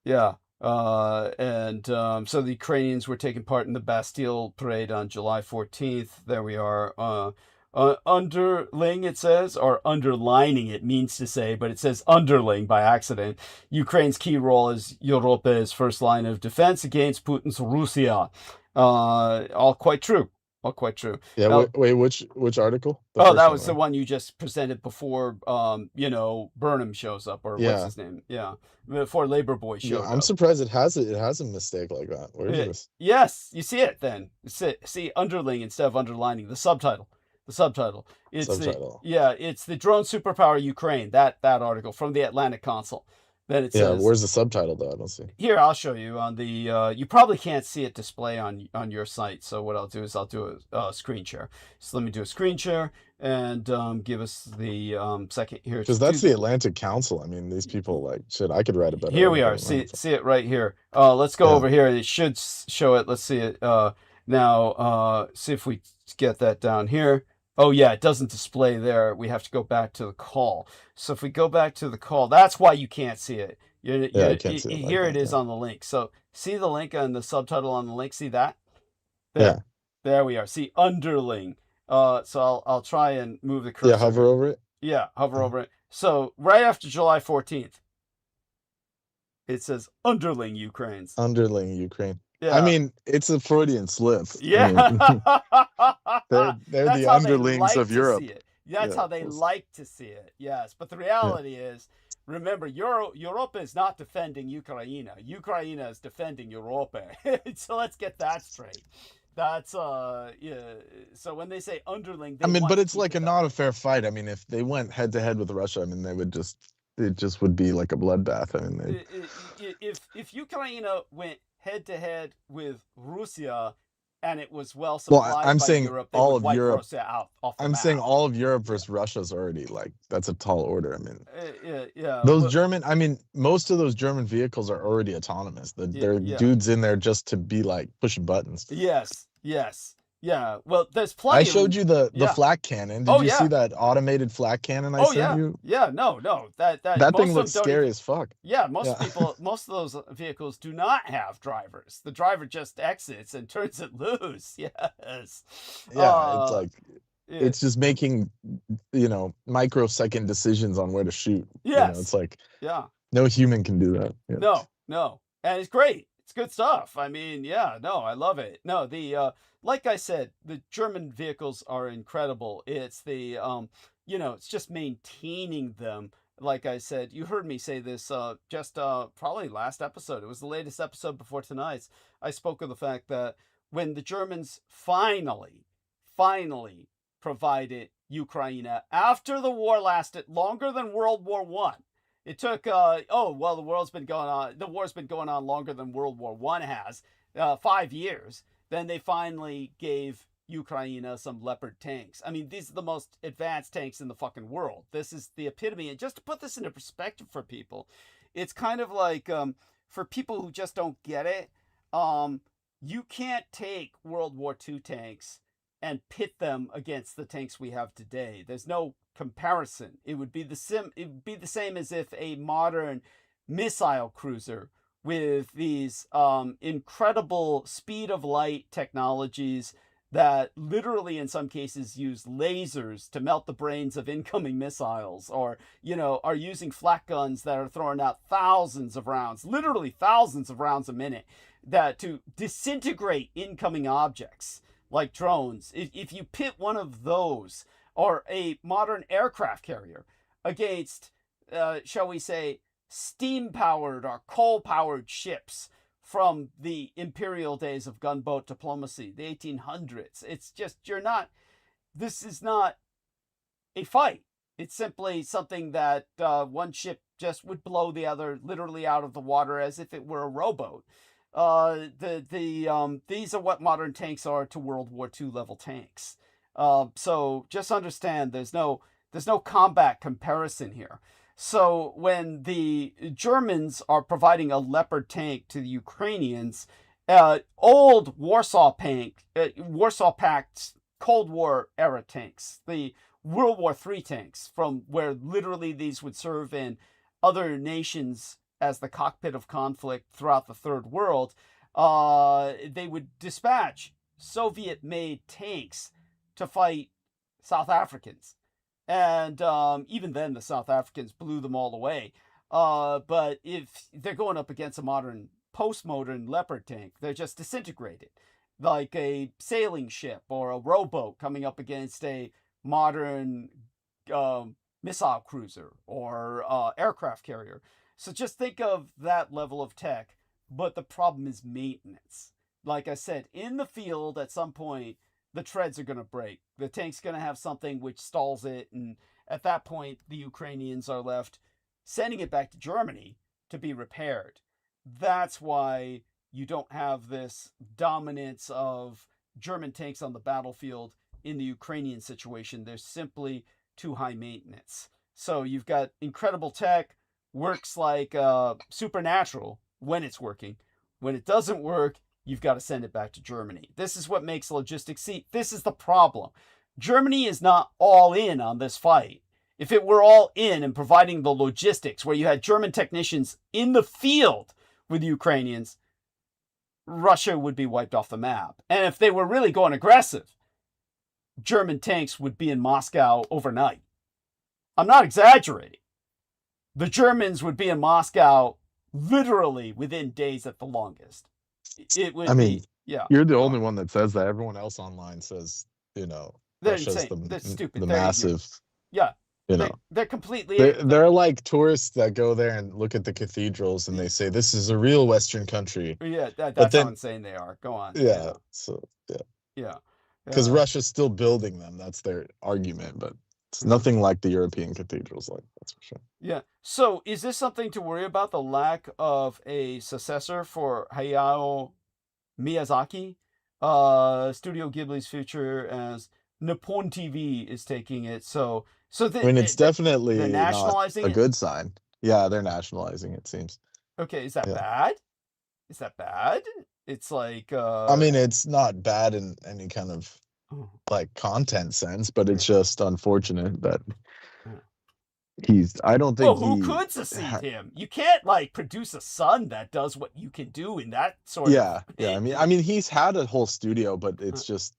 Yeah. So the Ukrainians were taking part in the Bastille parade on July 14th. There we are. Underling, it says, or underlining, it means to say, but it says underling by accident. Ukraine's key role is Europa's first line of defense against Putin's Russia. All quite true. All quite true. Yeah, wait, which article? That was the one you just presented before, Burnham shows up, or what's his name? Yeah, before Labor Boy showed up. I'm surprised it has a mistake like that. Where is this? Yes, you see it then. See underling instead of underlining. The subtitle. It's subtitle. It's the drone superpower Ukraine. That article from the Atlantic Consul. Then it says, where's the subtitle though? I don't see. Here, I'll show you on the. You probably can't see it display on your site. So what I'll do is I'll do a screen share. So let me do a screen share and give us the second here. Because that's the Atlantic Council. I mean, these people I could write a better. Here we are. See it right here. Let's go over here. It should show it. Let's see it now. See if we get that down here. Oh, yeah, it doesn't display there. We have to go back to the call. So if we go back to the call, that's why you can't see it. I can't see it. Here it is on the link. So see the link and the subtitle on the link? See that? Yeah. There we are. See, underling. So I'll try and move the cursor. Yeah, hover over it. Yeah, hover over it. So right after July 14th, it says underling Ukraine's. Underling Ukraine. Yeah. I mean, it's a Freudian slip. Yeah. I mean, they're the underlings of Europe. That's how they like to see it. Yes. But the reality is, remember, Europa is not defending Ukraine. Ukraine is defending Europa. So let's get that straight. That's So when they say underling, they but it's like not a fair fight. I mean, if they went head to head with Russia, I mean, it just would be like a bloodbath. I mean, if Ukraine went head to head with Russia, and it was well supplied I'm by saying Europe, all of Europe. Russia out, off the I'm map. saying all of Europe versus Russia's already that's a tall order. I mean, most of those German vehicles are already autonomous. There are dudes in there just to be like pushing buttons. Yes. Yeah, well, there's plenty. I showed you the flak cannon. Did you see that automated flak cannon I sent you? Yeah, no. That thing looks scary as fuck. Yeah, most of those vehicles do not have drivers. The driver just exits and turns it loose. Yes. Yeah, it's like it's just making microsecond decisions on where to shoot. Yes. It's like no human can do that. Yeah. No, and it's great. It's good stuff. I mean, I love it. No, like I said, the German vehicles are incredible. It's the, it's just maintaining them. Like I said, you heard me say this just probably last episode. It was the latest episode before tonight's. I spoke of the fact that when the Germans finally provided Ukraine after the war lasted longer than World War I. It took, the war's been going on longer than World War I has, 5 years. Then they finally gave Ukraine some Leopard tanks. I mean, these are the most advanced tanks in the fucking world. This is the epitome. And just to put this into perspective for people, it's kind of like, for people who just don't get it, you can't take World War II tanks and pit them against the tanks we have today. There's no comparison. It would be the same as if a modern missile cruiser with these incredible speed of light technologies that literally in some cases use lasers to melt the brains of incoming missiles, or are using flak guns that are throwing out thousands of rounds, literally thousands of rounds a minute, that to disintegrate incoming objects like drones. If you pit one of those or a modern aircraft carrier against shall we say steam-powered or coal-powered ships from the imperial days of gunboat diplomacy, the 1800s. It's just, this is not a fight. It's simply something that one ship just would blow the other literally out of the water as if it were a rowboat. These are what modern tanks are to World War II level tanks. So just understand there's no combat comparison here. So when the Germans are providing a Leopard tank to the Ukrainians, Old Warsaw Pact Cold War era tanks, the World War III tanks, from where literally these would serve in other nations as the cockpit of conflict throughout the Third World. They would dispatch Soviet-made tanks to fight South Africans. And even then, the South Africans blew them all away. But if they're going up against a postmodern Leopard tank, they're just disintegrated. Like a sailing ship or a rowboat coming up against a modern missile cruiser or aircraft carrier. So just think of that level of tech, but the problem is maintenance. Like I said, in the field, at some point, the treads are going to break. The tank's going to have something which stalls it, and at that point, the Ukrainians are left sending it back to Germany to be repaired. That's why you don't have this dominance of German tanks on the battlefield in the Ukrainian situation. They're simply too high maintenance. So you've got incredible tech, works like supernatural when it's working. When it doesn't work, you've got to send it back to Germany. This is what makes logistics. See, this is the problem. Germany is not all in on this fight. If it were all in and providing the logistics, where you had German technicians in the field with Ukrainians, Russia would be wiped off the map. And if they were really going aggressive, German tanks would be in Moscow overnight. I'm not exaggerating. The Germans would be in Moscow literally within days at the longest. It would yeah. You're the only one that says that. Everyone else online says, they're insane. They're stupid. The massive. Yeah. They're completely. They're like tourists that go there and look at the cathedrals and they say this is a real Western country. Yeah, that's how insane they are. Go on. Yeah. So yeah. Because Russia's still building them. That's their argument, but it's nothing like the European cathedrals, that's for sure. Yeah. So is this something to worry about, the lack of a successor for Hayao Miyazaki? Studio Ghibli's future as Nippon TV is taking it. So it's definitely they're nationalizing not a good sign. Yeah, they're nationalizing, it seems. Okay, is that bad? Is that bad? It's like it's not bad in any kind of content sense, but it's just unfortunate that I don't think who could succeed him? You can't produce a son that does what you can do in that sort of. Yeah. I mean he's had a whole studio, but it's just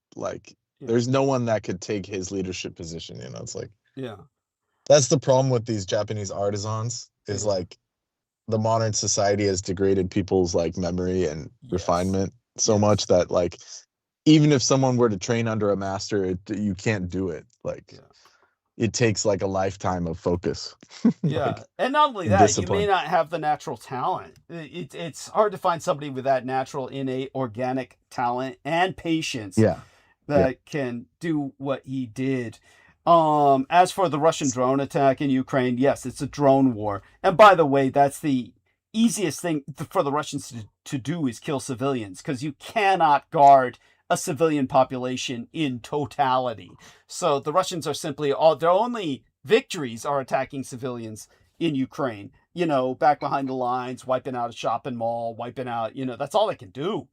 there's no one that could take his leadership position, it's that's the problem with these Japanese artisans is the modern society has degraded people's memory and refinement so much that even if someone were to train under a master, you can't do it. It takes a lifetime of focus. And not only that, you may not have the natural talent. It's hard to find somebody with that natural, innate, organic talent and patience that can do what he did. As for the Russian drone attack in Ukraine, yes, it's a drone war. And by the way, that's the easiest thing for the Russians to do is kill civilians, because you cannot guard a civilian population in totality. So the Russians are simply their only victories are attacking civilians in Ukraine, back behind the lines, wiping out a shopping mall, wiping out, that's all they can do.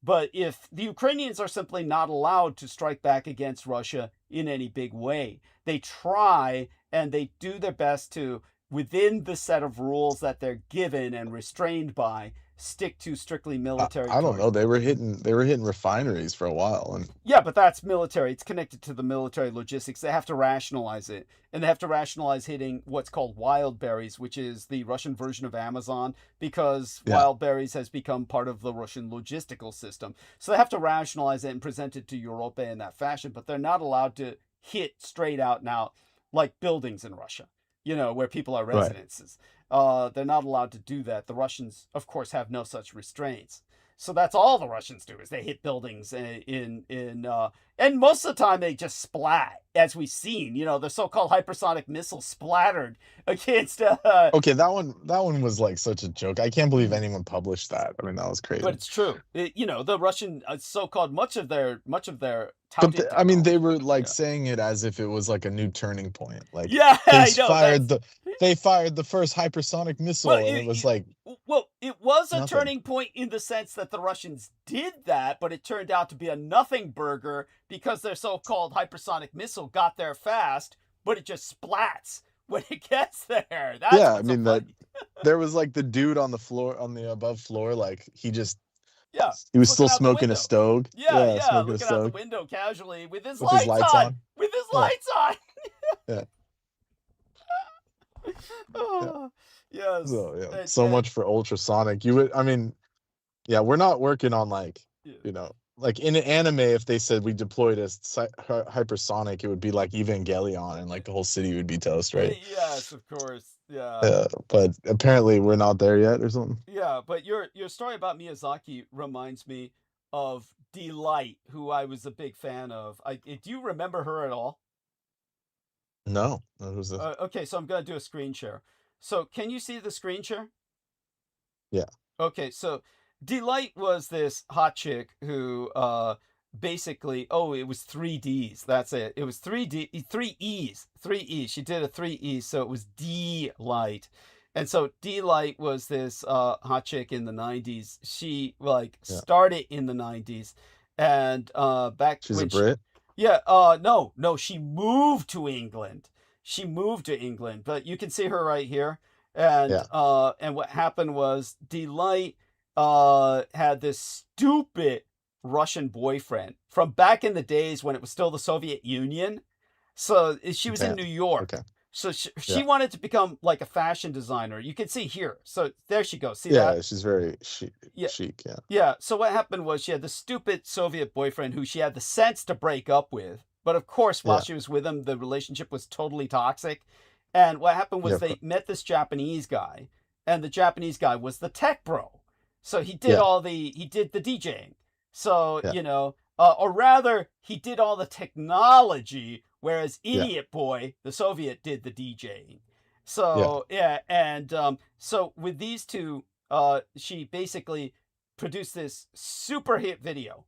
But if the Ukrainians are simply not allowed to strike back against Russia in any big way, they try and they do their best to, within the set of rules that they're given and restrained by, stick to strictly military. I don't know. They were hitting refineries for a while, and yeah, but that's military. It's connected to the military logistics. They have to rationalize it, and they have to rationalize hitting what's called wild berries, which is the Russian version of Amazon, because wild berries has become part of the Russian logistical system. So they have to rationalize it and present it to Europa in that fashion, but they're not allowed to hit straight out now like buildings in Russia, where people are residences. They're not allowed to do that. The Russians, of course, have no such restraints. So that's all the Russians do is they hit buildings and most of the time they just splat, as we've seen. The so-called hypersonic missiles splattered against. Okay, that one was such a joke. I can't believe anyone published that. I mean, that was crazy. But it's true. The Russian so-called much of their. But they were saying it as if it was a new turning point. They fired the first hypersonic missile, and it was Well, it was a Nothing. turning point in the sense that the Russians did that, but it turned out to be a nothing burger because their so-called hypersonic missile got there fast, but it just splats when it gets there. That's Yeah, I what's mean so that funny. there was like the dude on the floor, on the above floor, like he was He's still looking out the smoking a window. stove. Yeah, Smoking a looking out the stove window casually with his with his lights lights on. on. With his Yeah. lights on. Yeah. Oh, yes. So yeah, And- so and- much for ultrasonic. You would, I mean, yeah, we're not working on like, Yeah. you know, like in an anime, if they said we deployed a hypersonic, it would be like Evangelion, and like the whole city would be toast, right? Yes, of course. Yeah. Yeah, but apparently we're not there yet, or something. Yeah, but your story about Miyazaki reminds me of Delight, who I was a big fan of. Do you remember her at all? No, that was a Okay, so I'm gonna do a screen share. So can you see the screen share? Yeah. Okay, so Delight was this hot chick who basically, it was 3Ds. That's it. It was 3D, 3Es. She did a 3E, so it was Delight. And so Delight was this hot chick in the 90s. She started in the 90s, and back she's when a Brit. no, she moved to England. But you can see her right here. And and what happened was Delight had this stupid Russian boyfriend from back in the days when it was still the Soviet Union. So she was in New York. Okay. So she wanted to become like a fashion designer. You can see here. So there she goes. See Yeah, that? she's very chic. Yeah. Yeah. So what happened was she had this stupid Soviet boyfriend who she had the sense to break up with. But of course, while she was with him, the relationship was totally toxic. And what happened was they met this Japanese guy, and the Japanese guy was the tech bro. So he did he did the DJing. So, you know, or rather he did all the technology, whereas Idiot Boy, the Soviet, did the DJing. So, and so with these two, she basically produced this super hit video.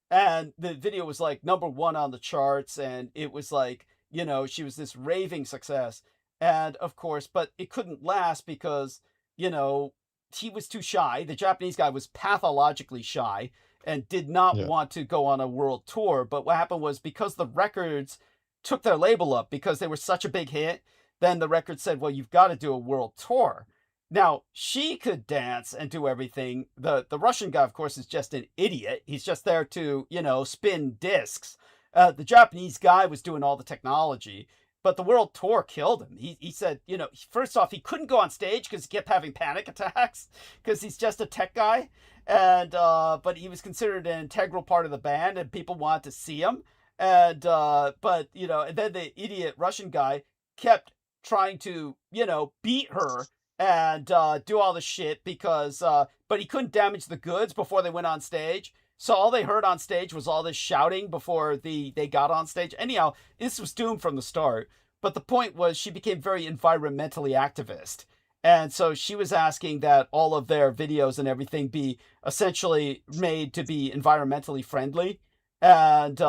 And the video was like #1 on the charts, and it was like, you know, she was this raving success. And of course, but it couldn't last because, you know, he was too shy. The Japanese guy was pathologically shy and did not want to go on a world tour. But what happened was, because the records took their label up because they were such a big hit, then the record said, well, you've got to do a world tour. Now, she could dance and do everything. The Russian guy, of course, is just an idiot. He's just there to, you know, spin discs. The Japanese guy was doing all the technology. But the world tour killed him. He said, you know, first off, he couldn't go on stage because he kept having panic attacks because he's just a tech guy. And but he was considered an integral part of the band, and people wanted to see him. And but, you know, and then the idiot Russian guy kept trying to, you know, beat her and do all the shit because but he couldn't damage the goods before they went on stage. So all they heard on stage was all this shouting before they got on stage. Anyhow, this was doomed from the start. But the point was, she became very environmentally activist. And so she was asking that all of their videos and everything be essentially made to be environmentally friendly. And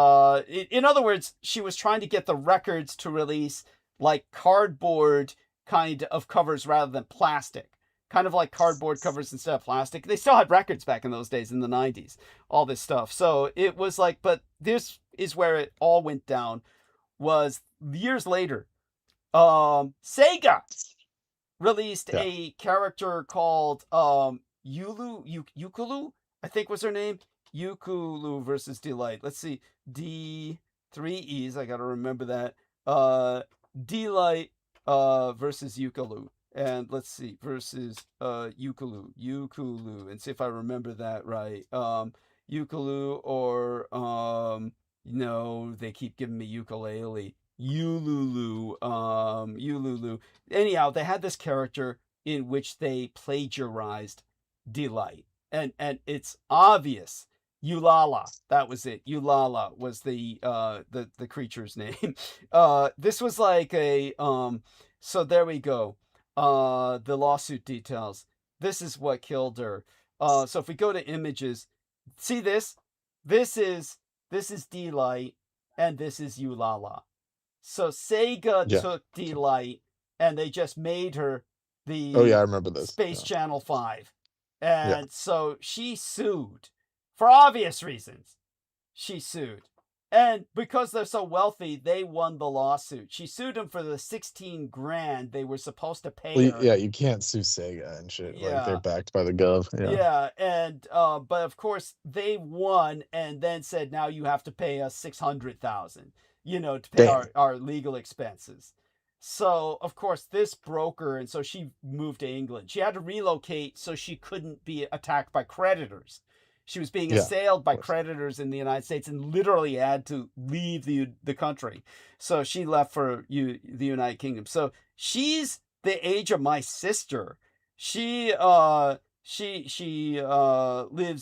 in other words, she was trying to get the records to release like cardboard kind of covers rather than plastic. Kind of like cardboard covers instead of plastic. They still had records back in those days in the 90s, all this stuff. So it was like, but this is where it all went down, was years later. Sega released a character called Yukulu, I think was her name. Yukulu versus Delight. Let's see. D3Es, I gotta remember that. Delight versus Yukulu. And let's see, versus Yukulu, and see if I remember that right. Yukulu, or no, they keep giving me ukulele. Ululu. Anyhow, they had this character in which they plagiarized Delight, and it's obvious. Eulala, that was it. Eulala was the creature's name. This was like a so there we go. The lawsuit details. This is what killed her. So if we go to images, see this? This is Delight, and this is Eulala. So Sega took Delight, and they just made her the I remember this. Space Channel 5. And so she sued for obvious reasons. She sued. And because they're so wealthy, they won the lawsuit. She sued them for the 16 grand they were supposed to pay her. Yeah, you can't sue Sega and shit. Like they're backed by the gov. Yeah, and but of course they won, and then said, now you have to pay us 600,000, to pay our legal expenses. So of course this broke her, and so she moved to England. She had to relocate so she couldn't be attacked by creditors. She was being assailed by creditors in the United States and literally had to leave the country. So she left for the United Kingdom. So she's the age of my sister. She lives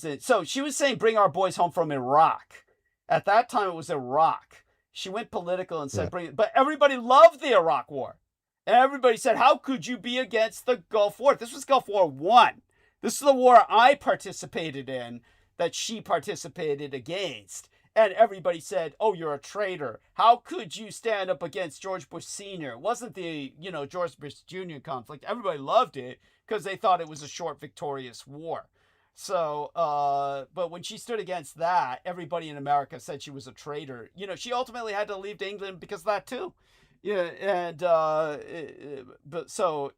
in. So she was saying, bring our boys home from Iraq. At that time, it was Iraq. She went political and said, but everybody loved the Iraq War. And everybody said, how could you be against the Gulf War? This was Gulf War I. This is the war I participated in that she participated against. And everybody said, oh, you're a traitor. How could you stand up against George Bush Sr.? It wasn't the, George Bush Jr. conflict. Everybody loved it because they thought it was a short, victorious war. So, but when she stood against that, everybody in America said she was a traitor. She ultimately had to leave England because of that too. Yeah, and but so,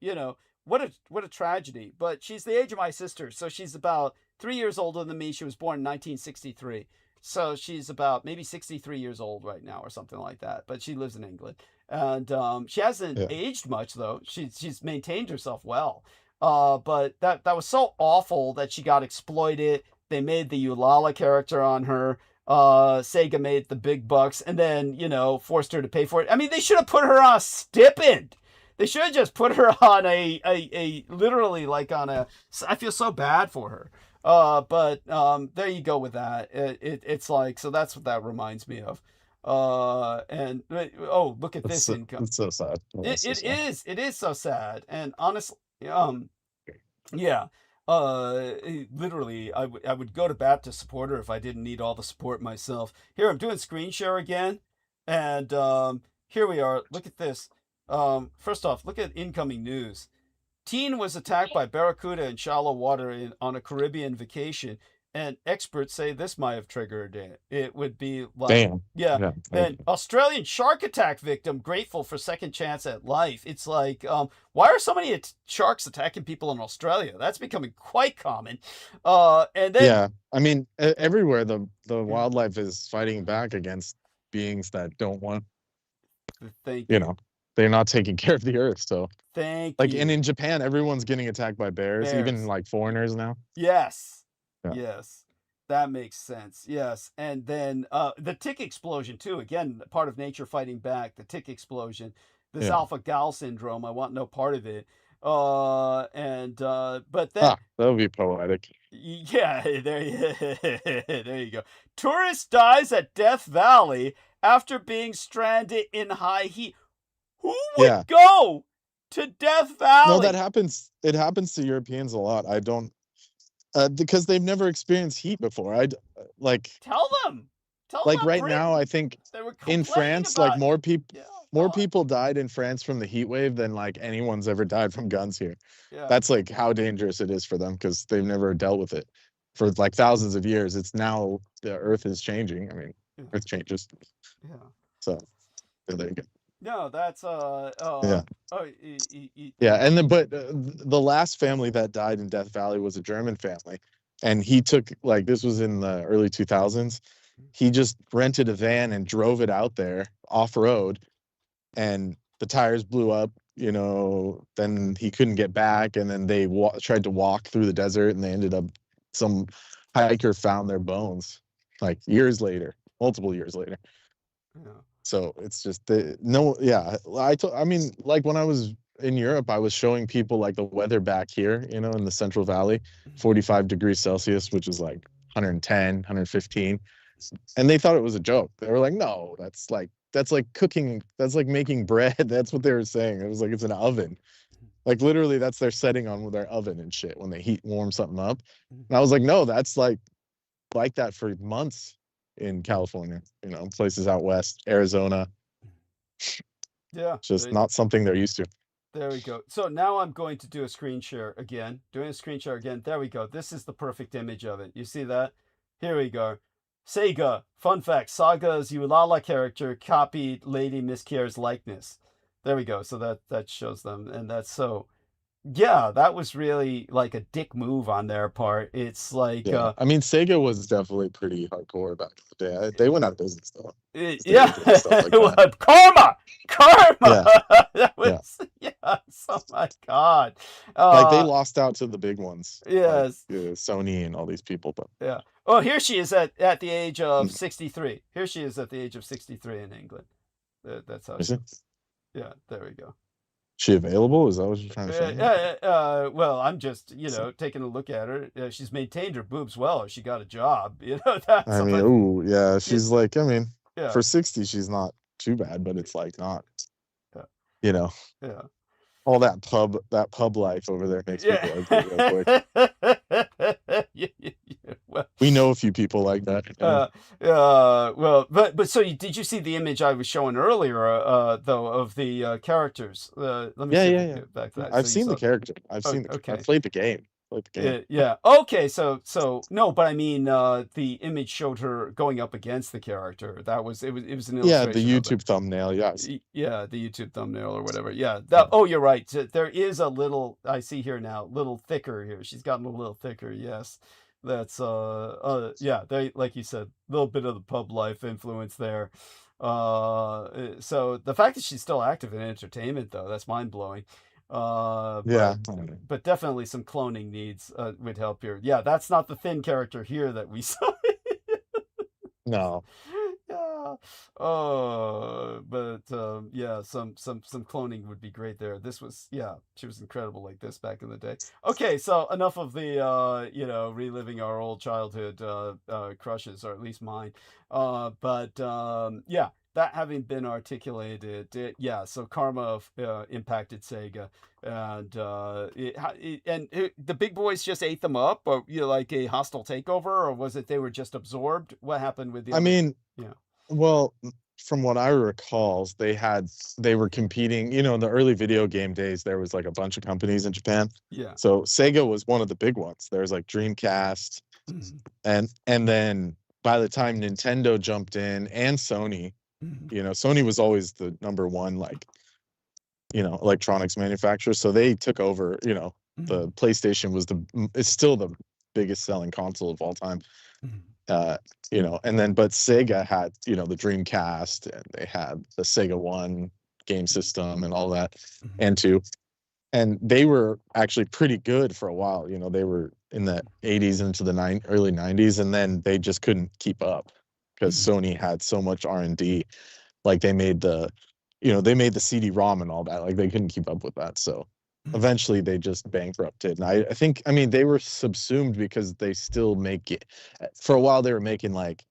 what a tragedy. But she's the age of my sister, so she's about 3 years older than me. She was born in 1963, so she's about maybe 63 years old right now or something like that. But she lives in England, and she hasn't aged much though. She's maintained herself well. But that was so awful that she got exploited. They made the Eulala character on her. Sega made the big bucks, and then forced her to pay for it. I mean, they should have put her on a stipend. They should have just put her on a literally like on a. I feel so bad for her. But there you go with that. It's like, so that's what that reminds me of. And look at this income. It's so sad. It is so sad. And honestly, literally, I would go to bat to support her if I didn't need all the support myself. Here, I'm doing screen share again, and here we are. Look at this. First off, look at incoming news. Teen was attacked by barracuda in shallow water on a Caribbean vacation, and experts say this might have triggered it. It would be like, damn. Yeah. And Australian shark attack victim grateful for second chance at life. It's like, why are so many sharks attacking people in Australia? That's becoming quite common. And then I mean, everywhere the wildlife is fighting back against beings that don't want. They're not taking care of the earth. So and in Japan, everyone's getting attacked by bears. Even like foreigners now. Yes. Yeah. Yes. That makes sense. Yes. And then the tick explosion too. Again, part of nature fighting back. The tick explosion. This alpha-gal syndrome. I want no part of it. But then that would be poetic. Yeah, there you go. Tourist dies at Death Valley after being stranded in high heat. Who would go to Death Valley? No, that happens. It happens to Europeans a lot. I don't, because they've never experienced heat before. Tell them. Like right now, I think in France, like more people died in France from the heat wave than like anyone's ever died from guns here. Yeah. That's like how dangerous it is for them because they've never dealt with it for like thousands of years. It's now the Earth is changing. I mean, Earth changes. Yeah. So there you go. No, that's and then but the last family that died in Death Valley was a German family, and he took like this was in the early 2000s. He just rented a van and drove it out there off road, and the tires blew up. Then he couldn't get back, and then they tried to walk through the desert, and they ended up some hiker found their bones like years later, multiple years later. Yeah. So it's just I mean, like when I was in Europe, I was showing people like the weather back here, in the Central Valley, 45 degrees Celsius, which is like 110, 115. And they thought it was a joke. They were like, no, that's like cooking. That's like making bread. That's what they were saying. It was like, it's an oven. Like literally that's their setting on with their oven and shit when they warm something up. And I was like, no, that's like that for months. In California, places out west, Arizona. Yeah, just not something they're used to. There we go. So now I'm going to do a screen share again. Doing a screen share again. There we go. This is the perfect image of it. You see that? Here we go. Sega. Fun fact. Saga's Eulala character copied Lady Miss Kier's likeness. There we go. So that shows them. And that's so... Yeah, that was really like a dick move on their part. It's like... Yeah. I mean, Sega was definitely pretty hardcore back in the day. They went out of business, though. Yeah. Stuff like that. Karma! Yeah. That was... Yes. Oh, my God. Like, they lost out to the big ones. Yes. Like, Sony and all these people. But Yeah. Oh, here she is at the age of 63. Here she is at the age of 63 in England. That's how she... Yeah, there we go. She available? Is that what you're trying to say? Well, I'm just, taking a look at her. She's maintained her boobs well. She got a job. That's... I mean, ooh, yeah. She's like, I mean, Yeah. for 60, she's not too bad, but it's like not, Yeah. all that pub life over there makes people ugly real quick. Well, We know a few people like that. well, but so did you see the image I was showing earlier, though, of the characters? Let me see if we can get back to that. I've So you seen the saw... character. I've seen okay. I've played the game. Yeah. Okay. So no, but I mean, the image showed her going up against the character. It was an illustration. Yeah, the YouTube thumbnail. Yes. Yeah, the YouTube thumbnail or whatever. Yeah. Oh, you're right. There is a little. I see here now, little thicker here. She's gotten a little thicker. Yes. That's yeah. They, like you said, a little bit of the pub life influence there. So the fact that she's still active in entertainment, though, that's mind blowing. But definitely some cloning needs would help here. Yeah, that's not the thin character here that we saw. No. Yeah. But yeah, some cloning would be great there. This was, yeah, she was incredible like this back in the day. Okay, so enough of the reliving our old childhood crushes, or at least mine. Yeah. That having been articulated, so karma impacted Sega, and the big boys just ate them up, or like a hostile takeover, or was it they were just absorbed? What happened with the? I mean, yeah. Well, from what I recall, they were competing. In the early video game days, there was like a bunch of companies in Japan. Yeah. So Sega was one of the big ones. There was like Dreamcast, and then by the time Nintendo jumped in and Sony. Sony was always the number one, electronics manufacturer. So they took over, the PlayStation is still the biggest selling console of all time. And then, but Sega had, the Dreamcast, and they had the Sega 1 game system and all that, and 2. And they were actually pretty good for a while. They were in the 80s into the early 90s, and then they just couldn't keep up. Because Sony had so much R&D, like they made the CD-ROM and all that, like they couldn't keep up with that. So eventually they just bankrupted. And I think, they were subsumed because they still make it. For a while they were making like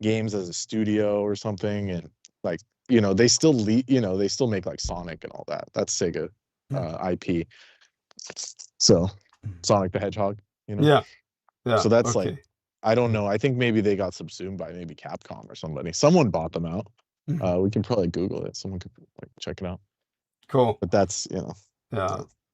games as a studio or something, and like they still they still make like Sonic and all that. That's Sega IP. So Sonic the Hedgehog. Yeah. So that's like. I don't know. I think maybe they got subsumed by maybe Capcom or somebody. Someone bought them out. We can probably Google it. Someone could check it out. Cool. But that's Yeah.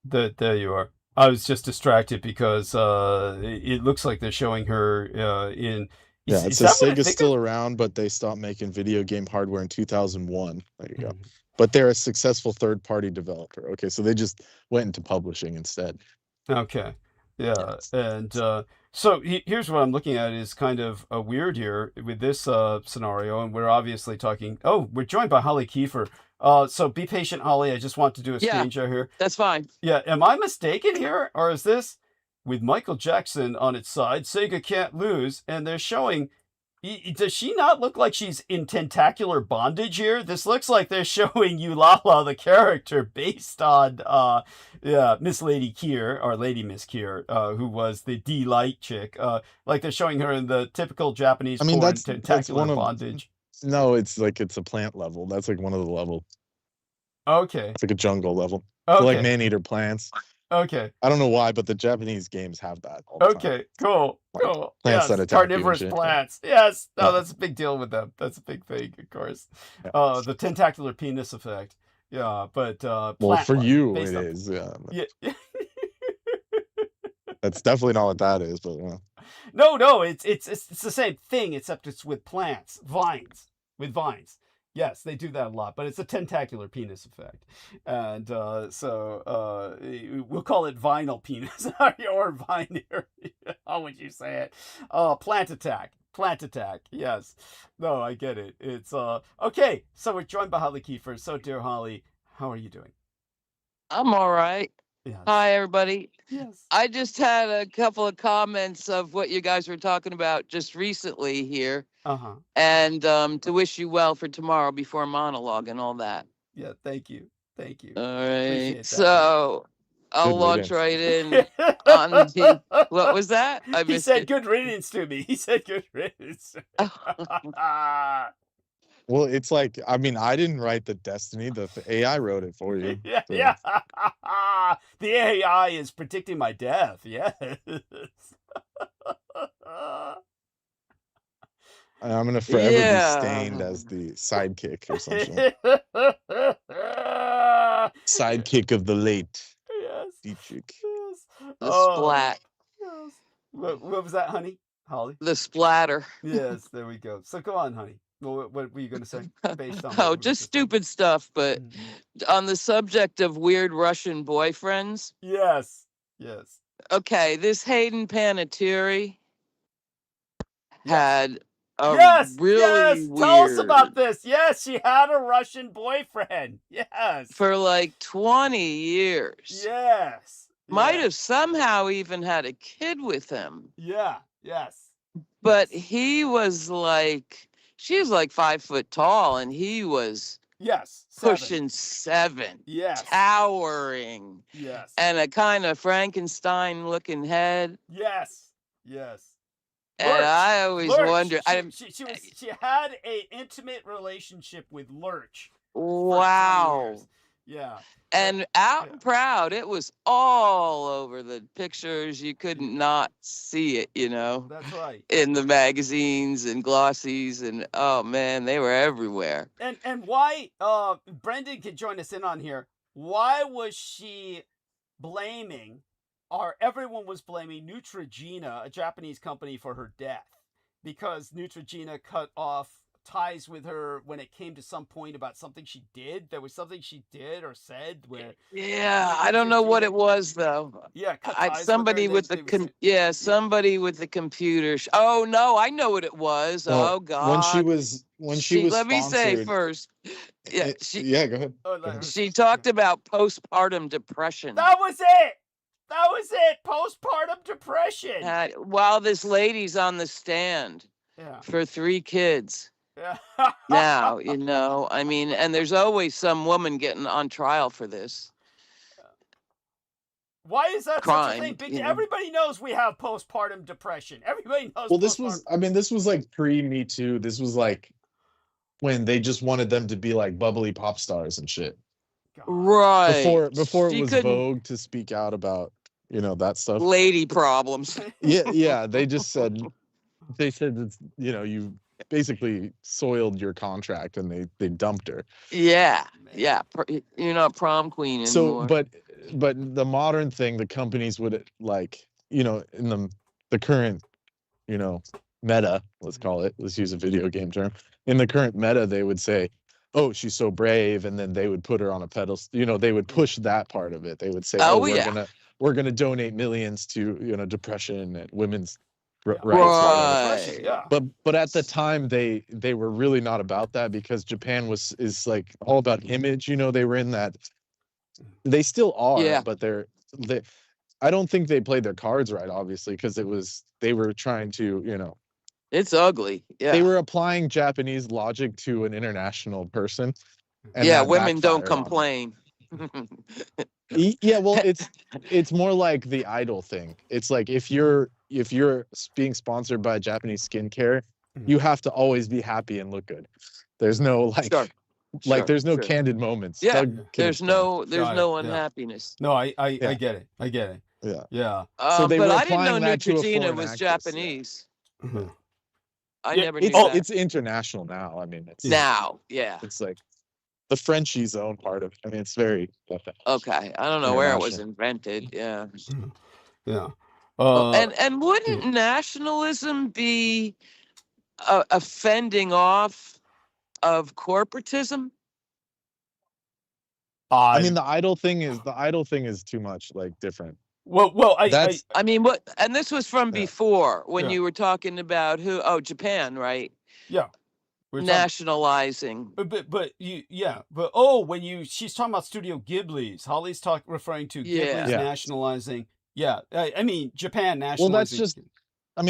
There you are. I was just distracted because it looks like they're showing her in. Yeah, it says Sega's still around, but they stopped making video game hardware in 2001. There you go. But they're a successful third-party developer. Okay, so they just went into publishing instead. Okay. Yeah, and so here's what I'm looking at is kind of weird here with this scenario, and we're obviously talking. Oh, we're joined by Holly Kiefer. So be patient, Holly. I just want to do a screen share here. That's fine. Yeah, am I mistaken here, or is this with Michael Jackson on its side? Sega can't lose, and they're showing. Does she not look like she's in tentacular bondage here? This looks like they're showing Eulala, the character, based on Miss Lady Kier, or Lady Miss Kier, who was the D-Light chick. Like they're showing her in the typical Japanese porn tentacular bondage. No, it's like it's a plant level. That's like one of the levels. Okay. It's like a jungle level. Okay. So like man-eater plants. Okay. I don't know why, but the Japanese games have that all the time. Cool. Like Cool. plants that attack carnivorous you and shit. plants. Yes. No, that's a big deal with them. That's a big thing, of course. The tentacular penis effect. Yeah, but Well, plant for life you, based it on is. Yeah, yeah. that's definitely not what that is. But yeah. No, it's the same thing, except it's with plants, vines, with vines. Yes, they do that a lot, but it's a tentacular penis effect, and we'll call it vinyl penis or binary. How would you say it? Plant attack. Plant attack. Yes. No, I get it. It's okay. So we're joined by Holly Kiefer. So, dear Holly, how are you doing? I'm all right. Yes. Hi, everybody. Yes. I just had a couple of comments of what you guys were talking about just recently here, Uh-huh. and to wish you well for tomorrow before monologue and all that. Yeah. Thank you. Thank you. All Appreciate right. that. So I'll Good launch riddance. right in on the. What was that? I He missed said it. good riddance to me. He said good riddance. Well, it's like, I mean, I didn't write the destiny. The AI wrote it for you. Yeah, So, yeah. The AI is predicting my death. Yes. I'm gonna forever be Yeah. stained as the sidekick or something. Sidekick of the late Yes. Dietrich. Yes. The Oh, splat. yes. What was that, honey? Holly? The splatter. Yes, there we go. So go on, honey. What were you going to say? Based on Oh, what we just said? stupid stuff. But on the subject of weird Russian boyfriends. Yes. Yes. Okay, this Hayden Panettiere had a Yes. really Yes. weird Tell us about this. Yes, she had a Russian boyfriend. Yes. for like 20 years. Yes. Might Yeah. have somehow even had a kid with him. Yeah. Yes. But Yes. he was like, she was like 5 foot tall, and he was Yes. 7. pushing 7, Yes. towering, Yes. and a kind of Frankenstein looking head. Yes. Yes. And Lurch. I always Lurch. wonder. She had a intimate relationship with Lurch. For 20 Wow. years. Yeah. And out and proud, it was all over the pictures. You couldn't not see it, you know, That's right. in the magazines and glossies, and oh man, they were everywhere. And why Brendan could join us in on here. Why was she blaming, or everyone was blaming Neutrogena, a Japanese company, for her death? Because Neutrogena cut off ties with her when it came to some point about something she did. There was something she did or said where Yeah, I don't know what it was though. yeah, cut ties Somebody with with her, the somebody with the computer. Oh no, I know what it was. Well, Oh God. when she was Let me say sponsored- first. Yeah, yeah, go ahead. Oh, Go ahead. she talked about postpartum depression. That was it. That was it. Postpartum depression. While this lady's on the stand Yeah. for 3 kids. Yeah. Now, you know, I mean, and there's always some woman getting on trial for this. Why is that Crime, such a thing? you know. Everybody knows we have postpartum depression. Everybody knows. Well, this was like pre-Me Too. This was like when they just wanted them to be like bubbly pop stars and shit. God. Right. Before She it was couldn't- vogue to speak out about, you know, that stuff. Lady problems. Yeah, they just said it's, you know, you basically soiled your contract and they dumped her. Yeah. Yeah. You're not prom queen anymore. So but the modern thing, the companies would, like, you know, in the current, you know, meta, let's call it, let's use a video game term. In the current meta, they would say, oh, she's so brave, and then they would put her on a pedestal. You know, they would push that part of it. They would say, we're gonna donate millions to, you know, depression and women's rights. Right. Yeah. But at the time, they were really not about that, because Japan is like all about image. You know, they were in that. They still are, Yeah. but I don't think they played their cards right, obviously, because they were trying to, you know, It's ugly. Yeah. they were applying Japanese logic to an international person. And yeah. that Women don't backfired on them. complain. Yeah, well, it's more like the idol thing. It's like if you're being sponsored by Japanese skincare, you have to always be happy and look good. There's no there's no candid moments. Yeah, Doug there's can- no Yeah. unhappiness. No, I Yeah. get it. I get it. Yeah. Yeah. So they but were I didn't know applying that to a Neutrogena foreign was actress, yeah. Japanese. Mhm. I Yeah, never knew Oh, that. it's international now. I mean, it's Now, yeah. it's like the Frenchies own part of it. I mean, it's very Okay, I don't know where it was international. invented. Yeah. Yeah. And wouldn't nationalism be a fending off of corporatism? I mean, the idol thing is too much like different. well, I mean, what? And this was from Yeah. before when Yeah. you were talking about who? Oh, Japan, right? yeah. We're talking, Nationalizing. when she's talking about Studio Ghibli's, Holly's referring to Yeah. Ghibli's Yeah. nationalizing. Yeah, I mean Japan Well, nationalizing.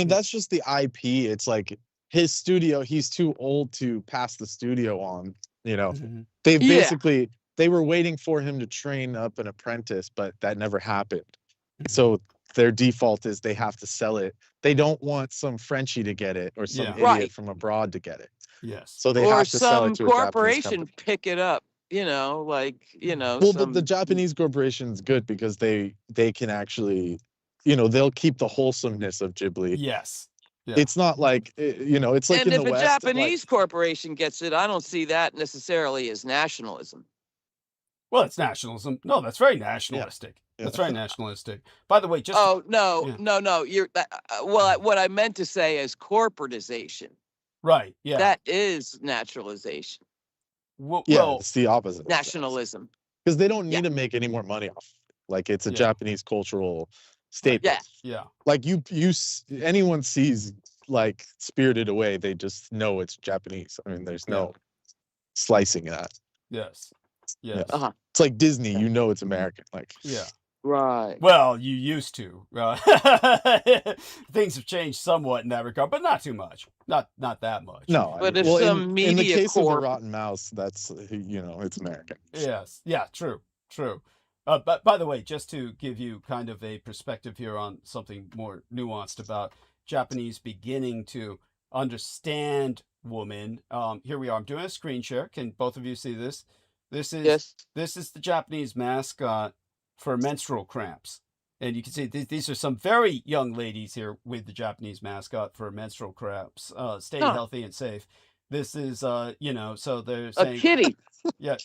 that's just the IP. It's like his studio. He's too old to pass the studio on. You know, Mhm. they Yeah. basically they were waiting for him to train up an apprentice, but that never happened. Mhm. So their default is they have to sell it. They don't want some Frenchie to get it or some Yeah. idiot Right. from abroad to get it. Yes. So they Or have to sell some it to a Japanese corporation company. pick it up. You know, like, you know, Well, some the Japanese corporation's good because they can actually, they'll keep the wholesomeness of Ghibli. Yes. Yeah. It's not like, it's like and in if the a West. Japanese corporation gets it, I don't see that necessarily as nationalism. Well, it's nationalism. No, that's very nationalistic. Yeah. That's very nationalistic. By the way, just Oh no, Yeah. no! You're what I meant to say is corporatization. right. Yeah. That is naturalization, well, It's the opposite. nationalism. Because they don't need Yeah. to make any more money off. Like it's a Yeah. Japanese cultural staple. Yeah. yeah. Like anyone sees like Spirited Away, they just know it's Japanese. I mean, there's no slicing that. Yes. Yes. Yeah. It's like Disney, it's American. Like, Yeah. Right. Well, you used to. Things have changed somewhat in that regard, but not too much. Not that much. no. But if in some the media case of the corp- Rotten Mouse, that's it's American. Yes. Yeah. True. But by the way, just to give you kind of a perspective here on something more nuanced about Japanese beginning to understand woman. Here we are. I'm doing a screen share. Can both of you see this? This is the Japanese mascot for menstrual cramps. And you can see these are some very young ladies here with the Japanese mascot for menstrual cramps. Stay healthy and safe. This is, so they're saying... A kitty. Yeah.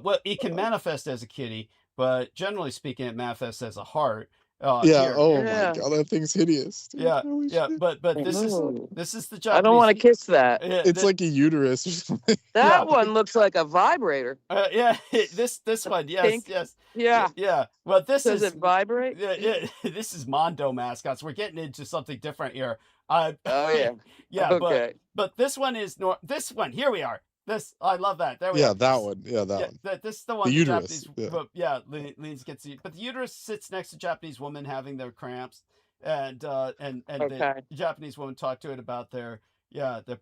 Well, it can manifest as a kitty, but generally speaking, it manifests as a heart. Yeah. Here. My God, that thing's hideous. Dude. Yeah. Holy Yeah. shit. But this is the Japanese... I don't want to kiss that. It's like a uterus or something. That one looks like a vibrator. This one, yes, Pink. yes. Yeah. Yeah. Well, this Does is... it vibrate? Yeah. This is Mondo mascots. We're getting into something different here. Oh yeah. Yeah. Okay. But this one is... This one, here we are. I love that. There we go. That one. Yeah, that one. This is the one. The uterus. Japanese, leans gets you. But the uterus sits next to Japanese woman having their cramps, and the Japanese woman talked to it about their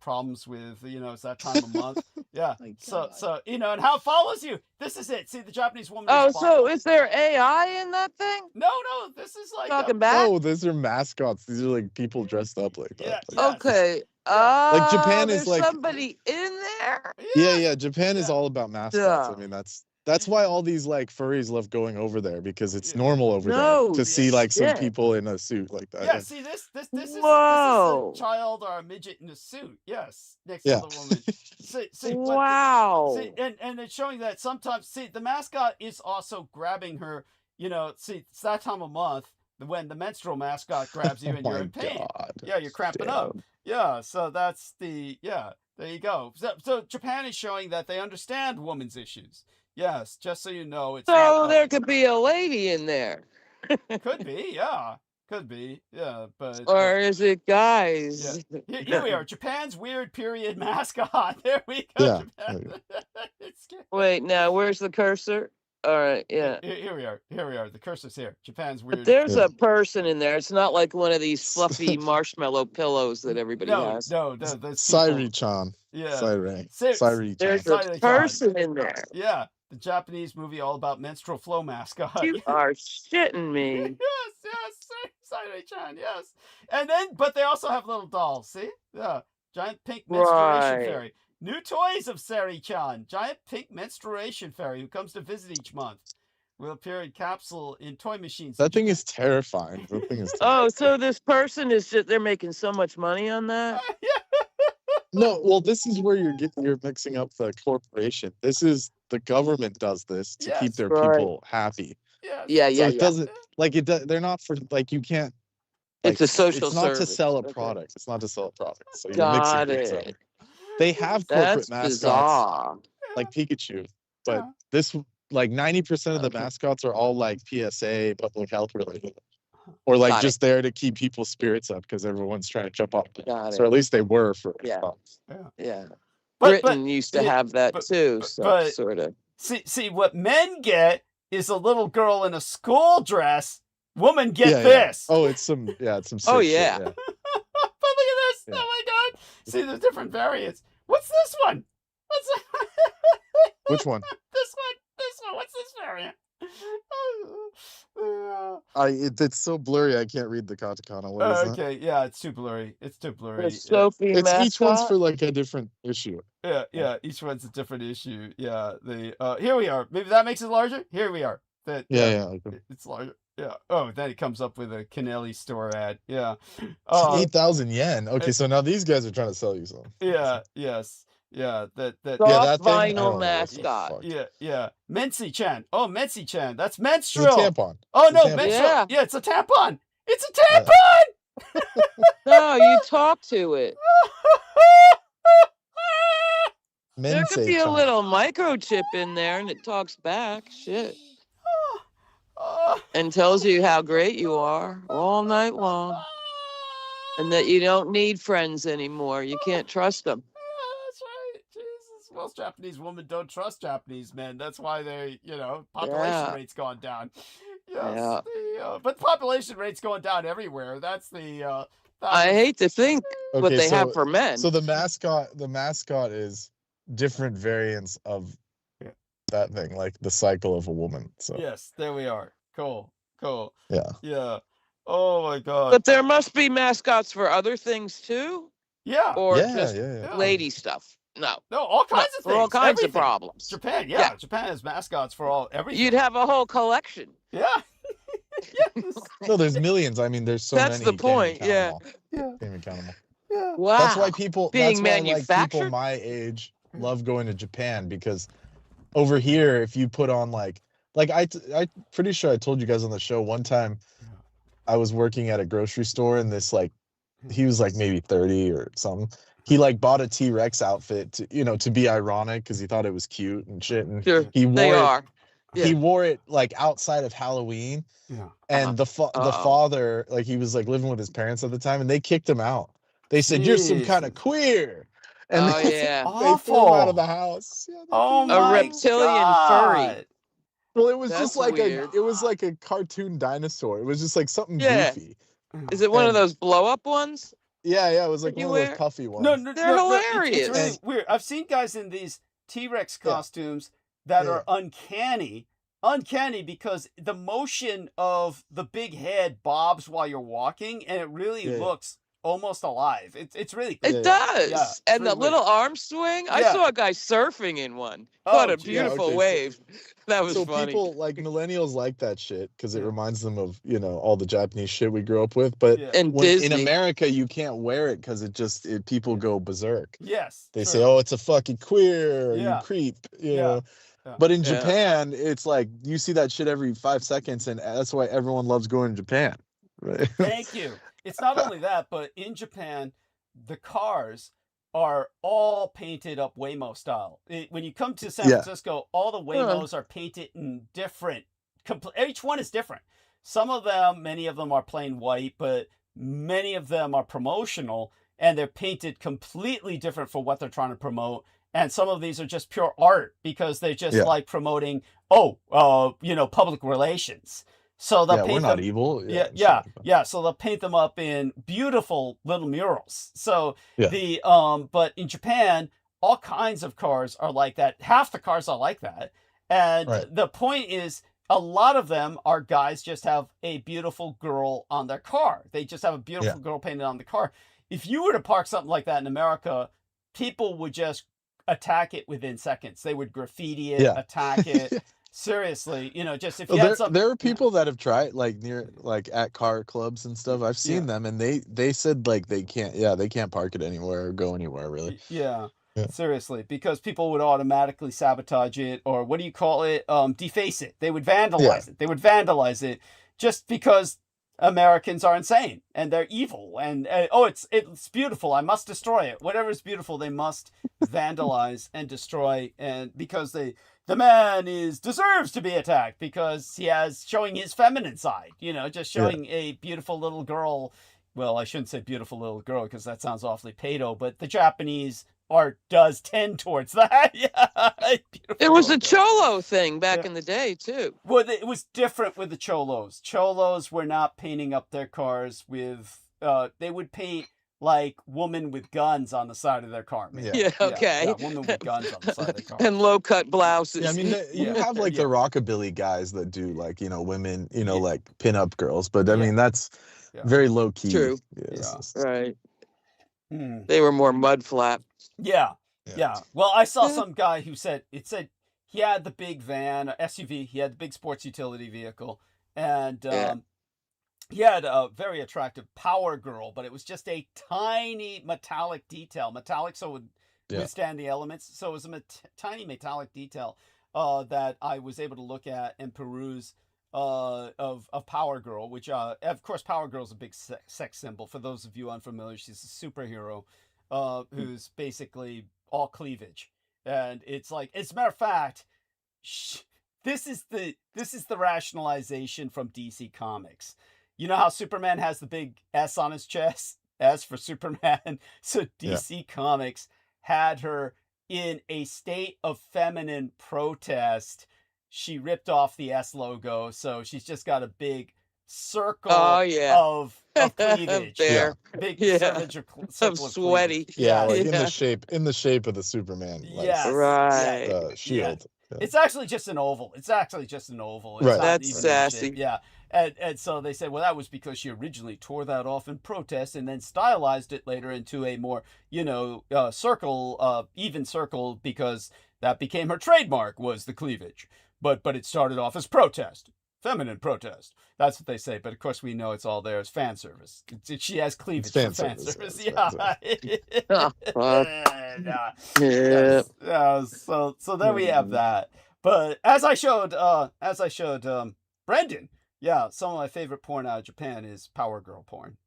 problems with it's that time of month. Yeah. So and how it follows you. This is it. See, the Japanese woman. Oh, so is there AI in that thing? No. This is like Talking back. Oh, these are mascots. These are like people dressed up like that. Yeah. Yes. Okay. Like Japan is there's like somebody in there. Yeah. Japan is all about mascots. Yeah. I mean, that's why all these like furries love going over there because it's normal over No there to see like some shit. people in a suit like that. Yeah, see this is Whoa. a child or a midget in a suit. Yes, next Yeah. to the woman. See, Wow. and it's showing that sometimes the mascot is also grabbing her. It's that time of month when the menstrual mascot grabs you and you're in pain. God. Yeah, you're cramping up. Yeah, so that's there you go. So Japan is showing that they understand women's issues. Yes, just so you know, it's So there could be a lady in there. could be, yeah. Could be, yeah, but... Or is it guys? Yeah. Here we are, Japan's weird period mascot. There we go, Yeah. Japan. It's scary. Wait, now where's the cursor? All right, yeah. Here we are. The cursor's here. Japan's weird... But there's a person in there. It's not like one of these fluffy marshmallow pillows that everybody has. No, that's people. Sairi-chan. Yeah. Sairi-chan. There's a Sairi-chan. person in there. Yeah, the Japanese movie all about menstrual flow mascot. You are shitting me. Yes, Sairi-chan, yes. And then, but they also have little dolls, see? Yeah, giant pink menstruation fairy. New toys of Sairi-chan, giant pink menstruation fairy who comes to visit each month. Will appear in capsule in toy machines. That thing is terrifying. Oh, so this person is just, they're making so much money on that? No, well, this is where you're mixing up the corporation. This is the government does this to keep Yes. their Right. people happy. Yes. Yeah, So yeah, it yeah. doesn't like it. They're not for like you can't. Like, It's a social it's not to service. sell a Okay. product. It's not to sell a product. So you're mixing Got things up. it. They have corporate That's mascots bizarre. like Pikachu, but Yeah. this like 90% of the Okay. mascots are all like PSA, public health related, or like Got it. just there to keep people's spirits up because everyone's trying to jump off. Got So it. at least they were for Yeah. Yeah. Yeah. But Britain used to yeah, have that but too, but, so but sort of. see what men get is a little girl in a school dress. Women get yeah. this. Oh, it's some sick Oh, shit, yeah. But look at this. Yeah. Oh my god. See, there's different variants. What's this one? What's Which one? this one? This one. What's this variant? It's so blurry I can't read the katakana. What is that? Okay, yeah, it's too blurry. It's too The blurry. Yeah. Sophie It's each one's mascot. for like a different issue. Yeah, each one's a different issue. Yeah, here we are. Maybe that makes it larger. Here we are. That Yeah. Okay. it's larger. Yeah. Oh, then it comes up with a Canelli store ad. Yeah. It's 8,000 yen. Okay, so now these guys are trying to sell you something. Yeah. Yes. Yeah. That. Soft that thing, I vinyl don't know what the mascot. fuck. Yeah. Mensi-chan. Oh, Mensi-chan. That's It's a menstrual. tampon. Oh It's a no, tampon. menstrual. Yeah. Yeah, it's a tampon. It's a tampon. No, you talk to it. There could be a Mensei-chan. little microchip in there and it talks back. Shit. And tells you how great you are all night long. And that you don't need friends anymore. You can't trust them. Yeah, that's right. Jesus. Most Japanese women don't trust Japanese men. That's why population Yeah. rate's gone down. Yes. Yeah. But the population rate's going down everywhere. That's the. I hate to think what Okay, they have so- for men. So the mascot is different variants of Yeah. that thing, like the cycle of a woman. So Yes, there we are. Cool. yeah. Yeah. Oh my God. But there must be mascots for other things too? Yeah. Or Yeah, just yeah. lady stuff? No. No, all No, kinds of for things. all kinds everything. of problems. Japan, Yeah. Japan has mascots for everything. You'd have a whole collection. Yeah. Yes. No, there's millions. I mean, there's so That's many. the you can't even point, count yeah. them all. Can't even count them all. Yeah. Wow. That's why people Being that's why like people manufactured? my age love going to Japan, because over here if you put on like I pretty sure I told you guys on the show one time I was working at a grocery store and this like he was like maybe 30 or something. He like bought a T-Rex outfit to be ironic because he thought it was cute and shit, and Sure, he wore they it. are. He Yeah. wore it like outside of Halloween, Yeah. and the father, like he was like living with his parents at the time, and they kicked him out. They said, "You're some kind of Jesus. queer," and Oh, they, yeah. they threw him out Awful. of the house. Yeah, they Oh threw him A out. my reptilian furry. God. Well, it was That's just like weird. it was like a cartoon dinosaur. It was just like something Yeah. goofy. Is it one of And- those blow up ones? Yeah, it was like You one of those wear- puffy ones. No, They're It's really hilarious. weird. I've seen guys in these T-Rex Yeah. costumes that Yeah. are uncanny. Uncanny because the motion of the big head bobs while you're walking, and it really Yeah. looks almost alive. It's really cool. It Yeah. does. Yeah, it's And really the weird. little arm swing. I Yeah. saw a guy surfing in one. Oh, What a geez. beautiful okay, so- wave. That was So funny. people like millennials like that shit because it Yeah. reminds them of all the Japanese shit we grew up with. But Yeah. And when, in Disney. America, you can't wear it because people go berserk. Yes. They true. say, "Oh, it's a fucking queer, Yeah. you creep," Yeah. But in Yeah. Japan, it's like you see that shit every 5 seconds, and that's why everyone loves going to Japan. Right? Thank you. It's not only that, but in Japan, the cars are all painted up Waymo style. When you come to San Yeah. Francisco, all the Waymos are painted in different. Each one is different. Many of them are plain white, but many of them are promotional, and they're painted completely different for what they're trying to promote. And some of these are just pure art because they're just Yeah. like promoting, public relations. So they'll Yeah, we're paint not them. evil. Yeah. So they'll paint them up in beautiful little murals. So Yeah. but in Japan, all kinds of cars are like that. Half the cars are like that. And Right. the point is, a lot of them are guys just have a beautiful girl on their car. They just have a beautiful girl painted on the car. If you were to park something like that in America, people would just attack it within seconds. They would graffiti it, Yeah. attack it. Seriously, just if Well, you had some. there are people that have tried like near like at car clubs and stuff. I've seen them, and they said like they can't park it anywhere or go anywhere really. Yeah. Yeah. Seriously, because people would automatically sabotage it, or what do you call it? Deface it. They would vandalize it. They would vandalize it just because Americans are insane and they're evil. And it's beautiful. I must destroy it. Whatever is beautiful, they must vandalize and destroy. And because the man deserves to be attacked because he has showing his feminine side. Just showing a beautiful little girl. Well, I shouldn't say beautiful little girl because that sounds awfully pedo, but the Japanese art does tend towards that. It was a cholo thing back in the day too. Well, it was different with the cholos. Cholos were not painting up their cars with. They would paint like woman with guns on the side of their car. Okay. Woman with guns on the side of their car. And low cut blouses. Yeah, I mean, you have like the rockabilly guys that do like women, like pinup girls, but I mean that's very low key. True. Right. They were more mud flap. Yeah. Well, I saw some guy who said he had the big van, SUV. He had the big sports utility vehicle, and he had a very attractive power girl, but it was just a tiny metallic detail. Metallic, so it would withstand the elements. So it was a tiny metallic detail that I was able to look at and peruse of Power Girl, which of course Power Girl is a big sex symbol. For those of you unfamiliar, she's a superhero who's basically all cleavage, and it's like, as a matter of fact, this is the rationalization from DC Comics. You know how Superman has the big S on his chest, S for Superman. So DC Comics had her in a state of feminine protest. She ripped off the S logo, so she's just got a big circle of cleavage. Big circle of sweaty. Like in the shape of the Superman. Shield. It's actually just an oval. It's right. That's sassy. Yeah. And so they said, well, that was because she originally tore that off in protest and then stylized it later into a more, circle, even circle, because that became her trademark, was the cleavage. But it started off as protest, feminine protest. That's what they say. But of course, we know it's all there as fan service. She has cleavage for fan service. So there we have that. But as I showed Brendan, some of my favorite porn out of Japan is Power Girl porn.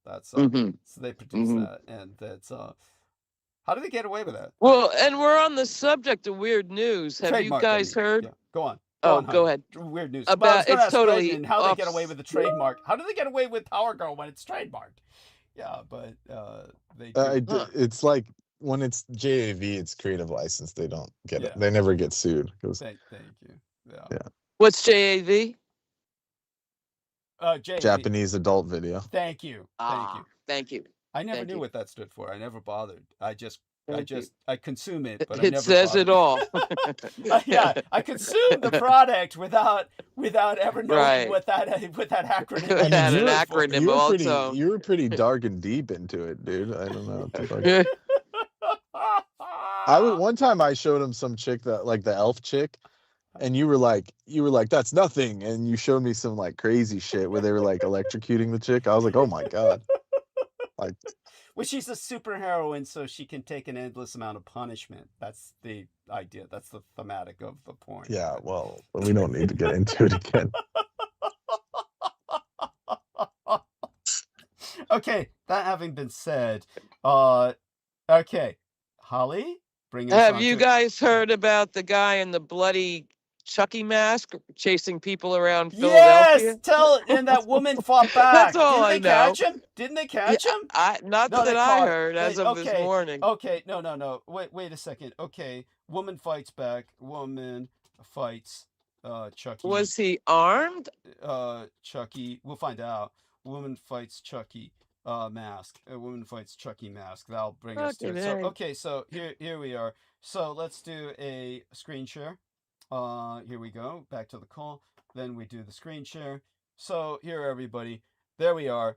That's so they produce that, and that's how did they get away with that? Well, and we're on the subject of weird news. Have you guys heard? Yeah. Go on. Go ahead. Weird news. About it's totally Brendan, how they get away with the trademark. How do they get away with Power Girl when it's trademarked? Yeah, but they do. It's like when it's JAV, it's creative license. They don't get it. They never get sued. Thank you. Yeah. What's JAV? Japanese adult video. Thank you. Thank you. I never knew what that stood for. I never bothered. I consume it, but it says it all. I consume the product without ever knowing what that acronym is. It had an acronym also. You were pretty dark and deep into it, dude. I don't know. One time I showed him some chick that like the elf chick, and you were like that's nothing, and you showed me some like crazy shit where they were like electrocuting the chick. I was like, oh my god. Like, well, she's a superheroine, so she can take an endless amount of punishment. That's the idea. That's the thematic of the porn. Yeah, well, we don't need to get into it again. Okay, that having been said, okay, Holly, bring us Have you guys heard about the guy in the bloody Chucky mask chasing people around Philadelphia? Yes, and that woman fought back. That's all I know. Didn't they catch him? Not that I heard as of this morning. Okay, no. Wait a second. Okay, woman fights back. Woman fights Chucky. Was he armed? Chucky. We'll find out. Woman fights Chucky mask. A woman fights Chucky mask. That'll bring us to it. So here we are. So let's do a screen share. Here we go. Back to the call. Then we do the screen share. So here, everybody. There we are.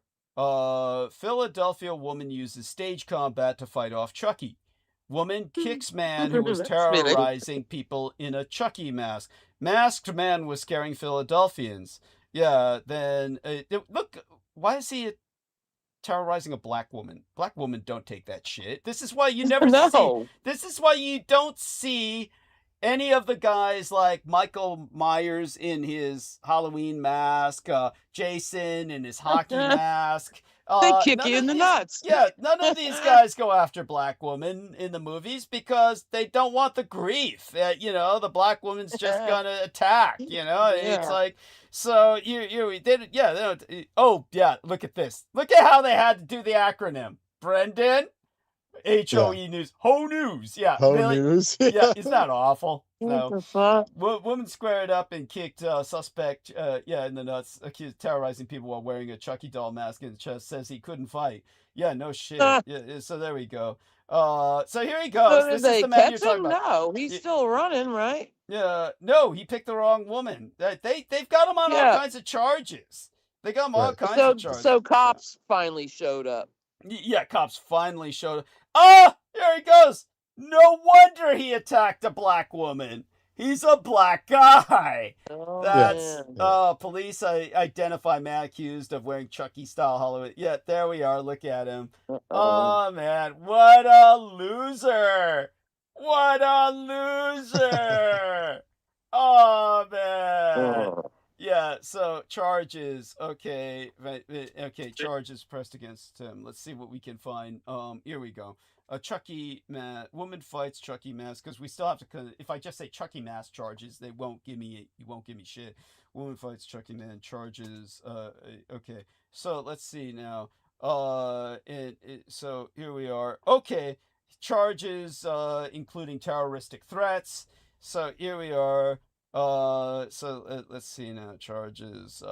Philadelphia woman uses stage combat to fight off Chucky. Woman kicks man who was That's fitting. terrorizing people in a Chucky mask. Masked man was scaring Philadelphians. Yeah, then look, why is he terrorizing a black woman? Black women don't take that shit. This is why you never see. No. This is why you don't see any of the guys like Michael Myers in his Halloween mask, Jason in his hockey mask. They kick None you of in the these- nuts. Yeah, none of these guys go after black women in the movies because they don't want the grief. You know, the black woman's just gonna attack. You know, it's Yeah. like, so they don't. Oh yeah, look at this. Look at how they had to do the acronym. Brendan, HOE News, Ho News. Yeah, Ho really? news. Yeah, isn't that awful? What No. the fuck? Woman squared up and kicked suspect, in the nuts, accused of terrorizing people while wearing a Chucky doll mask in the chest. Says he couldn't fight. Yeah, no shit. Yeah, so there we go. So here he goes. So did This is they the man you're catch talking him? about. No, he's Yeah. still running, right? Yeah, no, he picked the wrong woman. They've got him on all Yeah. kinds of charges. They got him all Right. kinds of charges. So cops finally showed up. Yeah, cops finally showed up. Oh, here he goes. No wonder he attacked a black woman. He's a black guy. Oh, That's man. police identify man accused of wearing Chucky style Halloween. Yeah, there we are. Look at him. Uh-oh. Oh man, what a loser! What a loser! Oh man. Oh. Yeah, so charges. Okay, okay, charges pressed against him. Let's see what we can find. Here we go. A Chucky woman fights Chucky mask, because we still have to. If I just say Chucky mask charges, they won't give me. You won't give me shit. Woman fights Chucky man charges. Okay, so let's see now. So here we are. Okay, charges including terroristic threats. So here we are. So let's see now. Charges.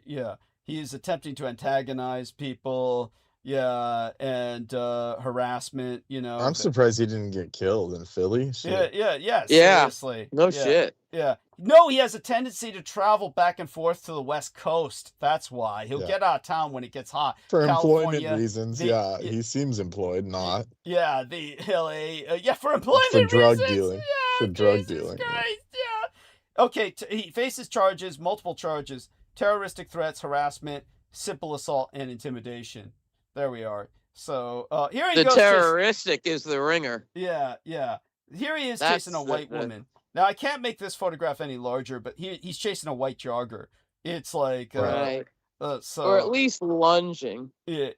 Yeah, he is attempting to antagonize people. Yeah, and harassment. You know. I'm surprised he didn't get killed in Philly. Shit. Yeah. Yeah. Seriously. No Yeah. shit. Yeah. No, he has a tendency to travel back and forth to the West Coast. That's why. He'll Yeah. get out of town when it gets hot. For employment California, reasons, the- he seems employed, not Yeah, the LA. Yeah, for employment for drug reasons. dealing. Yeah, For drug Jesus dealing. Yeah. Christ, yeah. Okay, he faces charges, multiple charges: terroristic threats, harassment, simple assault, and intimidation. There we are. So here he The goes. terroristic is the ringer. Yeah. Here he is That's chasing a white woman. Now I can't make this photograph any larger, but he's chasing a white jogger. It's like Right. so Or at least lunging. yeah.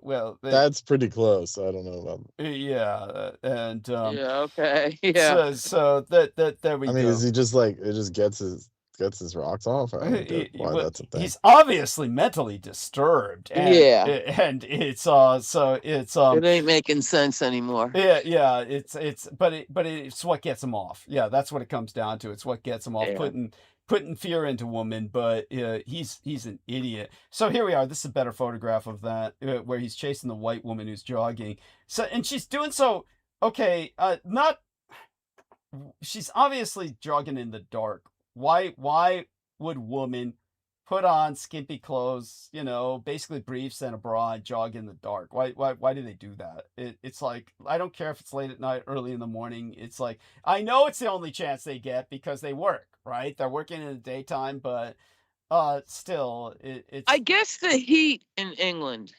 Well, That's pretty close. I don't know about. yeah, and Yeah, okay. Yeah. so that there we I mean, go. is he just like it just gets his rocks off? I don't get why Well, that's a thing. he's obviously mentally disturbed. And, Yeah. and it's so it's It ain't making sense anymore. yeah, it's but it's what gets him off. Yeah, that's what it comes down to. It's what gets him off, Yeah. putting fear into women. But he's an idiot. So here we are. This is a better photograph of that, where he's chasing the white woman who's jogging. So and she's doing so. Okay, not. She's obviously jogging in the dark. Why would women put on skimpy clothes, basically briefs and a bra, and jog in the dark? Why do they do that? It's like, I don't care if it's late at night, early in the morning. It's like, I know it's the only chance they get because they work, right? They're working in the daytime, but still, it's. I guess the heat in England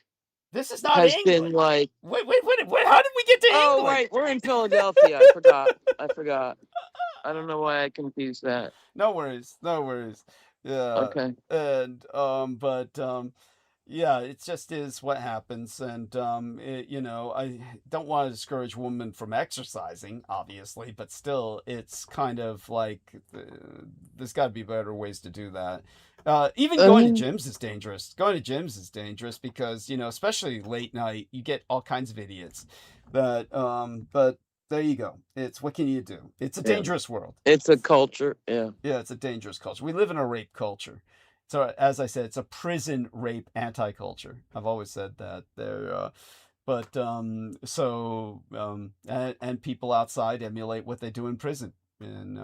This is not has England. been like. Wait, how did we get to Oh, England? right. We're in Philadelphia. I forgot. I don't know why I confused that. No worries. Yeah. Okay. And yeah, it just is what happens. And I don't want to discourage women from exercising, obviously, but still, it's kind of like there's got to be better ways to do that. Even going to gyms is dangerous. Going to gyms is dangerous because, especially late night, you get all kinds of idiots. But there you go. It's what can you do? It's a dangerous world. It's a culture. Yeah. Yeah, it's a dangerous culture. We live in a rape culture. So as I said, it's a prison rape anti-culture. I've always said that there. And people outside emulate what they do in prison, and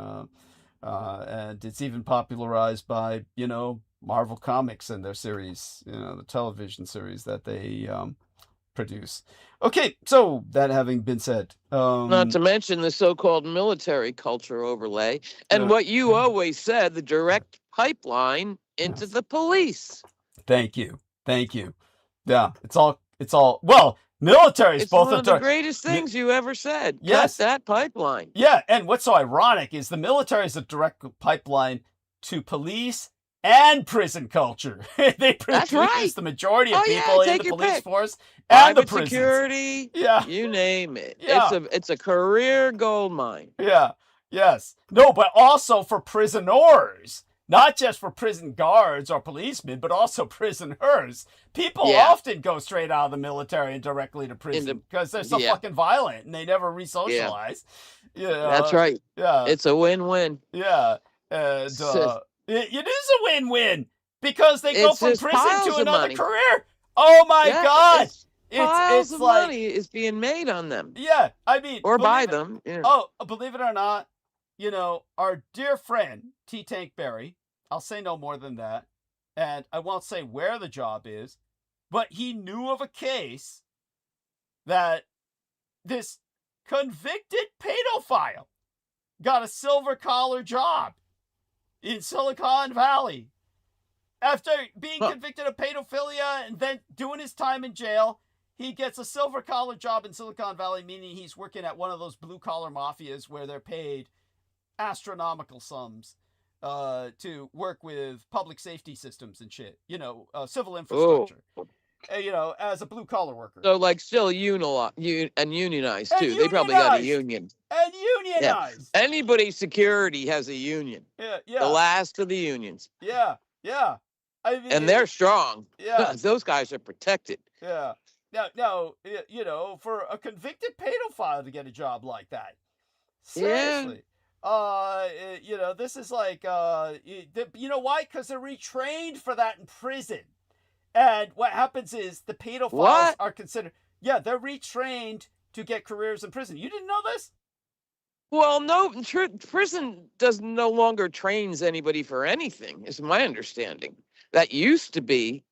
it's even popularized by Marvel Comics and their series, the television series that they produce. Okay, so that having been said, Not to mention the so-called military culture overlay, and what you always said, the direct pipeline into the police. Thank you. Yeah, it's all. Well, military is It's both one of the greatest things you ever said. Yes. Cut that pipeline. Yeah, and what's so ironic is the military is a direct pipeline to police and prison culture. They produce the majority of people in the police force and the prisons. Security, you name it. Yeah. It's a career gold mine. Yeah. Yes. No, but also for prisoners. Not just for prison guards or policemen, but also prisoners. People often go straight out of the military and directly to prison because they're so fucking violent and they never re-socialize. Yeah. That's right. Yeah. It's a win-win. Yeah. And it is a win-win because they go from prison to another career. Oh my God. It's like money is being made on them. Yeah. I mean, or by them. Yeah. Oh, believe it or not, our dear friend, T. Tank Berry, I'll say no more than that, and I won't say where the job is, but he knew of a case that this convicted pedophile got a silver-collar job in Silicon Valley. After being convicted of pedophilia and then doing his time in jail, he gets a silver-collar job in Silicon Valley, meaning he's working at one of those blue-collar mafias where they're paid astronomical sums to work with public safety systems and shit, civil infrastructure, as a blue collar worker. So like still and unionized too. They probably got a union. And unionized. Yeah. Anybody's security has a union. Yeah. The last of the unions. Yeah. I mean, and they're strong. Yeah. Those guys are protected. Yeah. Now, for a convicted pedophile to get a job like that. Seriously. Yeah. This is like, you know why? Because they're retrained for that in prison. And what happens is the pedophiles are considered, they're retrained to get careers in prison. You didn't know this? Well, no, prison no longer trains anybody for anything, is my understanding. That used to be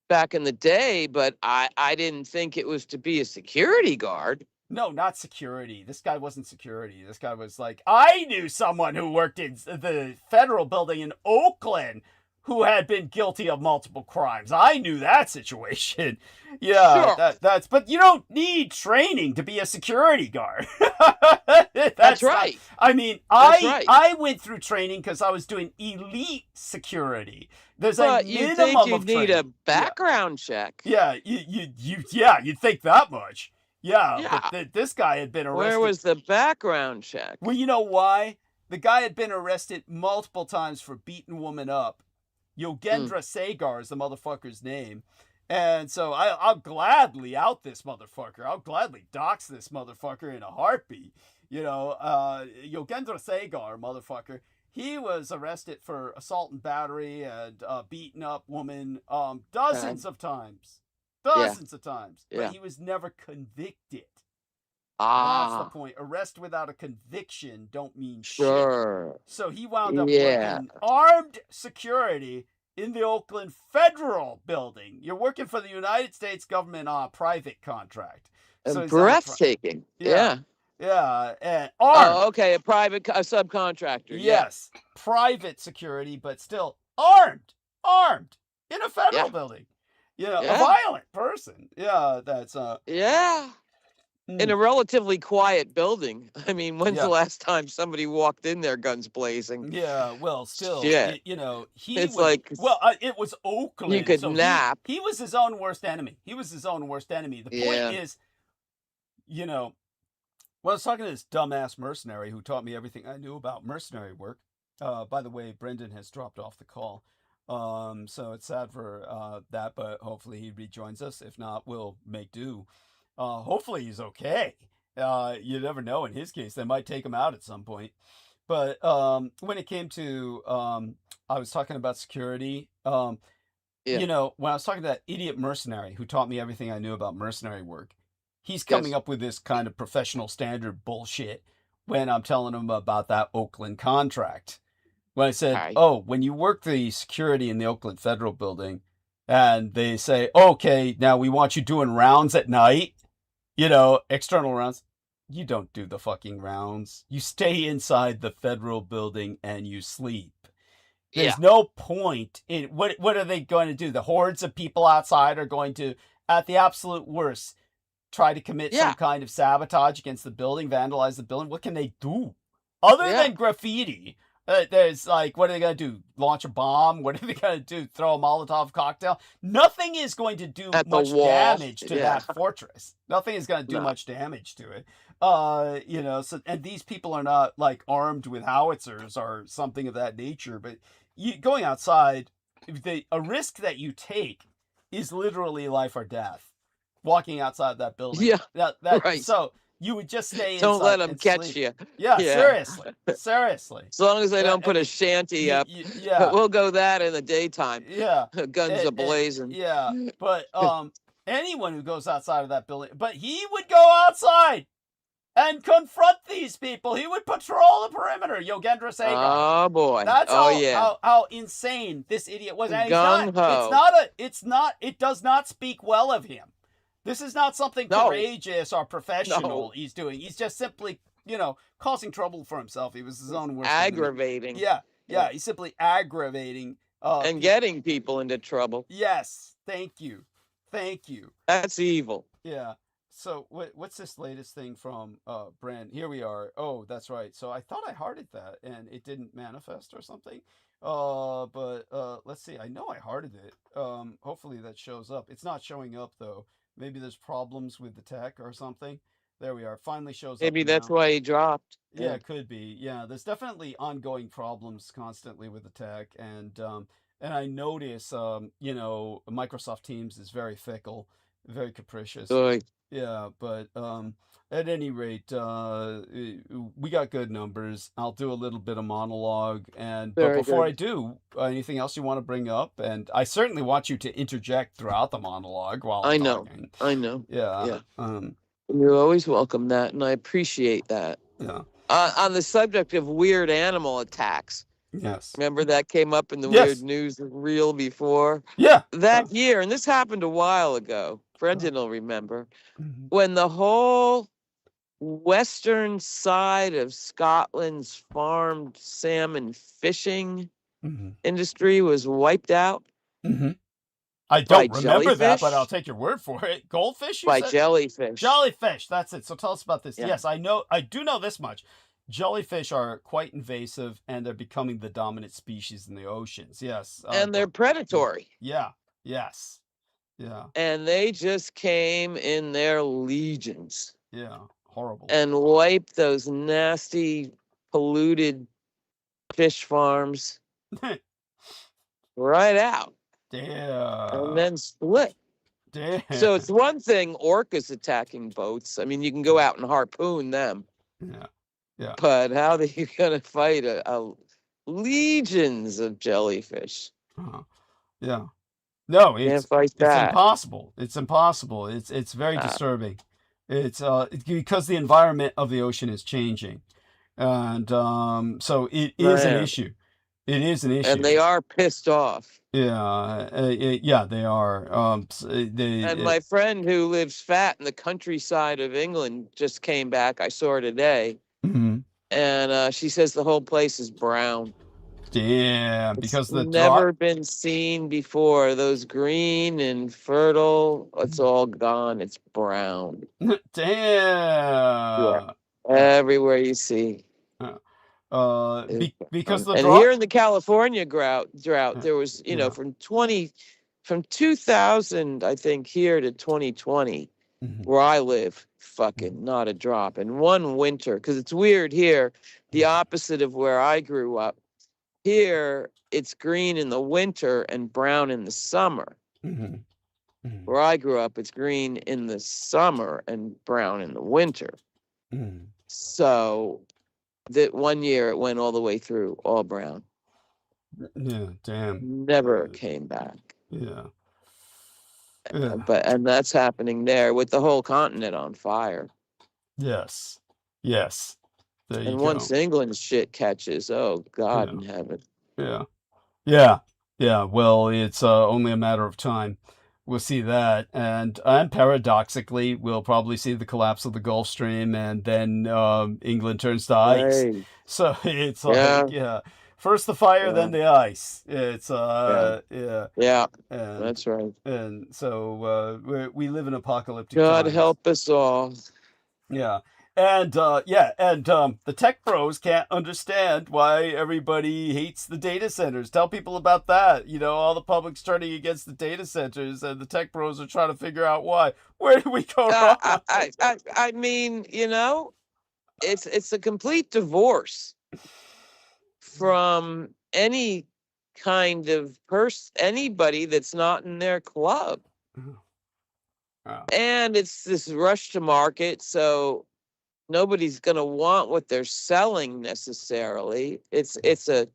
back in the day, but I didn't think it was to be a security guard. No, not security. This guy wasn't security. This guy was like, I knew someone who worked in the federal building in Oakland who had been guilty of multiple crimes. I knew that situation. Yeah, sure. But you don't need training to be a security guard. That's right. I went through training because I was doing elite security. There's a minimum of training. You need a background check. Yeah, you'd think that much. Yeah. But this guy had been arrested. Where was the background check? Well, you know why? The guy had been arrested multiple times for beating a woman up. Yogendra Sagar is the motherfucker's name. And so I'll gladly out this motherfucker. I'll gladly dox this motherfucker in a heartbeat. Yogendra Sagar, motherfucker, he was arrested for assault and battery and beating up woman dozens of times. Dozens of times. But he was never convicted. That's the point. Arrest without a conviction don't mean shit. So he wound up working armed security in the Oakland Federal Building. You're working for the United States government on a private contract. So breathtaking. Yeah. And armed. Oh, okay. A subcontractor. Yes. Private security, but still armed in a federal building. A violent person. Yeah, that's in a relatively quiet building. I mean, when's the last time somebody walked in there guns blazing? Yeah, well, still, it was Oakland. You could nap. He was his own worst enemy. The point is, when I was talking to this dumbass mercenary who taught me everything I knew about mercenary work. By the way, Brendan has dropped off the call. So it's sad for that, but hopefully he rejoins us. If not, we'll make do. Hopefully he's okay. You never know. In his case, they might take him out at some point. But when it came to, I was talking about security. When I was talking to that idiot mercenary who taught me everything I knew about mercenary work, he's coming up with this kind of professional standard bullshit when I'm telling him about that Oakland contract. When I said, when you work the security in the Oakland Federal Building, and they say, okay, now we want you doing rounds at night, external rounds. You don't do the fucking rounds. You stay inside the federal building and you sleep. There's no point in what are they going to do? The hordes of people outside are going to, at the absolute worst, try to commit some kind of sabotage against the building, vandalize the building. What can they do other than graffiti? There's like, what are they going to do? Launch a bomb? What are they going to do? Throw a Molotov cocktail? Nothing is going to do much damage to that fortress. Nothing is going to do much damage to it. So, and these people are not like armed with howitzers or something of that nature, but going outside, a risk that you take is literally life or death. Walking outside that building. Yeah. Right. So you would just stay Don't inside let them and catch sleep. you. Yeah, seriously. As long as they don't put a shanty up. We'll go that in the daytime. Yeah. Guns a-blazing. Yeah. But anyone who goes outside of that building, but he would go outside and confront these people. He would patrol the perimeter. Yogendra Sagar. Oh boy. That's how insane this idiot was. And it does not speak well of him. This is not something courageous or professional he's doing. He's just simply, causing trouble for himself. He was his own worst enemy. Aggravating. Yeah. He's simply aggravating. And getting people into trouble. Yes. Thank you. That's evil. Yeah. So what's this latest thing from Brand? Here we are. Oh, that's right. So I thought I hearted that and it didn't manifest or something. But let's see. I know I hearted it. Hopefully that shows up. It's not showing up though. Maybe there's problems with the tech or something. There we are. Finally shows up. Maybe that's why he dropped. Yeah, it could be. Yeah, there's definitely ongoing problems constantly with the tech, and I notice Microsoft Teams is very fickle, very capricious. Yeah, but at any rate, we got good numbers. I'll do a little bit of monologue, but before I do, anything else you want to bring up? And I certainly want you to interject throughout the monologue while I'm talking. I know. Yeah. You always welcome that, and I appreciate that. Yeah. On the subject of weird animal attacks. Yes. Remember that came up in the weird news reel before? Yeah. That year, and this happened a while ago. Brendan will remember, when the whole western side of Scotland's farmed salmon fishing industry was wiped out. I don't remember that, but I'll take your word for it. Goldfish? By jellyfish. Jellyfish, that's it. So tell us about this. Yeah. Yes, I do know this much. Jellyfish are quite invasive, and they're becoming the dominant species in the oceans. Yes. And they're predatory. Yeah. Yes. Yeah. And they just came in their legions. Yeah. Horrible. And wiped those nasty, polluted fish farms right out. Damn. And then split. Damn. So it's one thing orcas attacking boats. I mean, you can go out and harpoon them. Yeah. But how are you going to fight a legions of jellyfish? Yeah. No, it's impossible. It's impossible. It's very disturbing. It's because the environment of the ocean is changing, and so it is an issue. It is an issue, and they are pissed off. Yeah, they are. And my friend who lives fat in the countryside of England just came back. I saw her today, and she says the whole place is brown. Damn, because it's never been seen before. Those green and fertile, it's all gone. It's brown. Damn. Yeah. Everywhere you see. Because the and here in the California drought, there was from 2000, I think, here to 2020, where I live, fucking not a drop. And one winter, because it's weird here, the opposite of where I grew up. Here, it's green in the winter and brown in the summer. Where I grew up, it's green in the summer and brown in the winter. So that one year it went all the way through, all brown. Yeah, damn. Never came back. Yeah. And that's happening there with the whole continent on fire. Yes. And once England's shit catches, oh God in heaven. Yeah. Yeah, well, it's only a matter of time. We'll see that, and paradoxically, we'll probably see the collapse of the Gulf Stream, and then England turns to ice. Right. So it's Yeah. like, yeah, first the fire, then Yeah. the ice. It's Yeah. yeah, Yeah. and That's right. so we live in apocalyptic God times. help us all. Yeah. And the tech pros can't understand why everybody hates the data centers. Tell people about that. You know, all the public's turning against the data centers, and the tech pros are trying to figure out why. Where do we go wrong? I mean, you know, it's a complete divorce from any kind of anybody that's not in their club. Oh. And it's this rush to market, so nobody's going to want what they're selling necessarily. It's a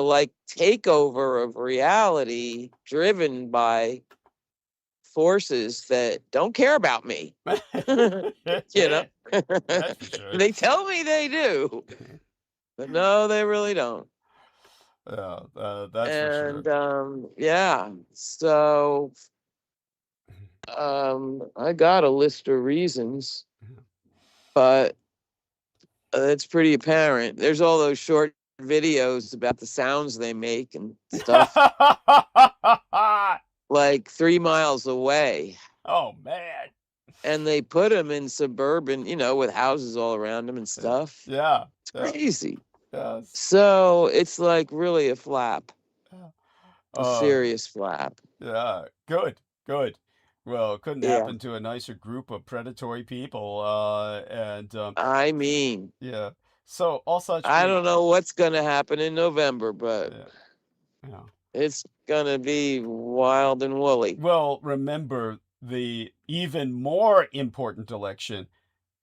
like takeover of reality driven by forces that don't care about me. You know, That's for sure. they tell me they do, but no, they really don't. That's for sure. Yeah, so I got a list of reasons, but it's pretty apparent. There's all those short videos about the sounds they make and stuff, like 3 miles away. Oh man. And they put them in suburban, you know, with houses all around them and stuff. Yeah. It's crazy. Yes. So it's like really a flap. A serious flap. Yeah. Good. Well, it couldn't happen to a nicer group of predatory people. I mean, yeah. So all such. I don't know what's going to happen in November, but yeah. It's going to be wild and woolly. Well, remember, the even more important election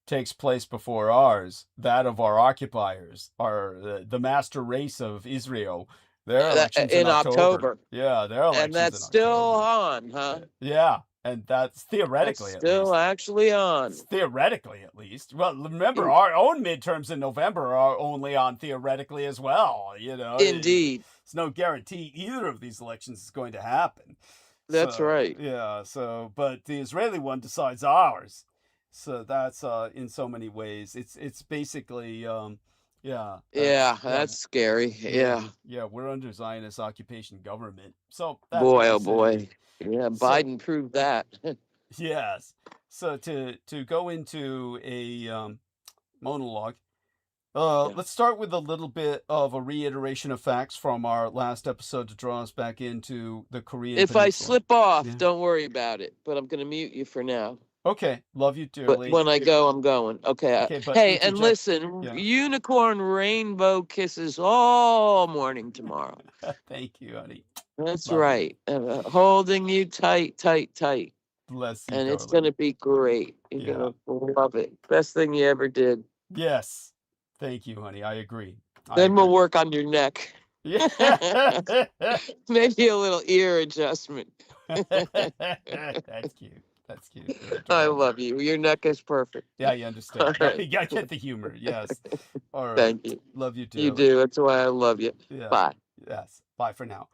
takes place before ours, that of our occupiers, the master race of Israel. Their elections in October. Yeah, their elections and that's still on, huh? Yeah, and that's theoretically that's still actually on. Theoretically, at least. Well, remember, our own midterms in November are only on theoretically as well. You know, indeed, it's no guarantee either of these elections is going to happen. That's right. Yeah. So, but the Israeli one decides ours. So that's in so many ways. It's basically that's scary. Yeah. Yeah, we're under Zionist occupation government. So that's boy, oh boy. Yeah, Biden proved that. Yes. So to go into a monologue, let's start with a little bit of a reiteration of facts from our last episode to draw us back into the Korean Peninsula. I slip off, don't worry about it. But I'm going to mute you for now. Okay, love you dearly. But when I go, I'm going. Okay. Hey, and listen, unicorn rainbow kisses all morning tomorrow. Thank you, honey. That's right. Holding you tight. Bless you, and it's going to be great. You're going to love it. Best thing you ever did. Yes. Thank you, honey. I agree. Then we'll work on your neck. Yeah. Maybe a little ear adjustment. That's cute. That's cute. I love you. Your neck is perfect. Yeah, you understand. Right. I get the humor. Yes. All right. Thank you. Love you too. You do. That's why I love you. Yeah. Bye. Yes. Bye for now.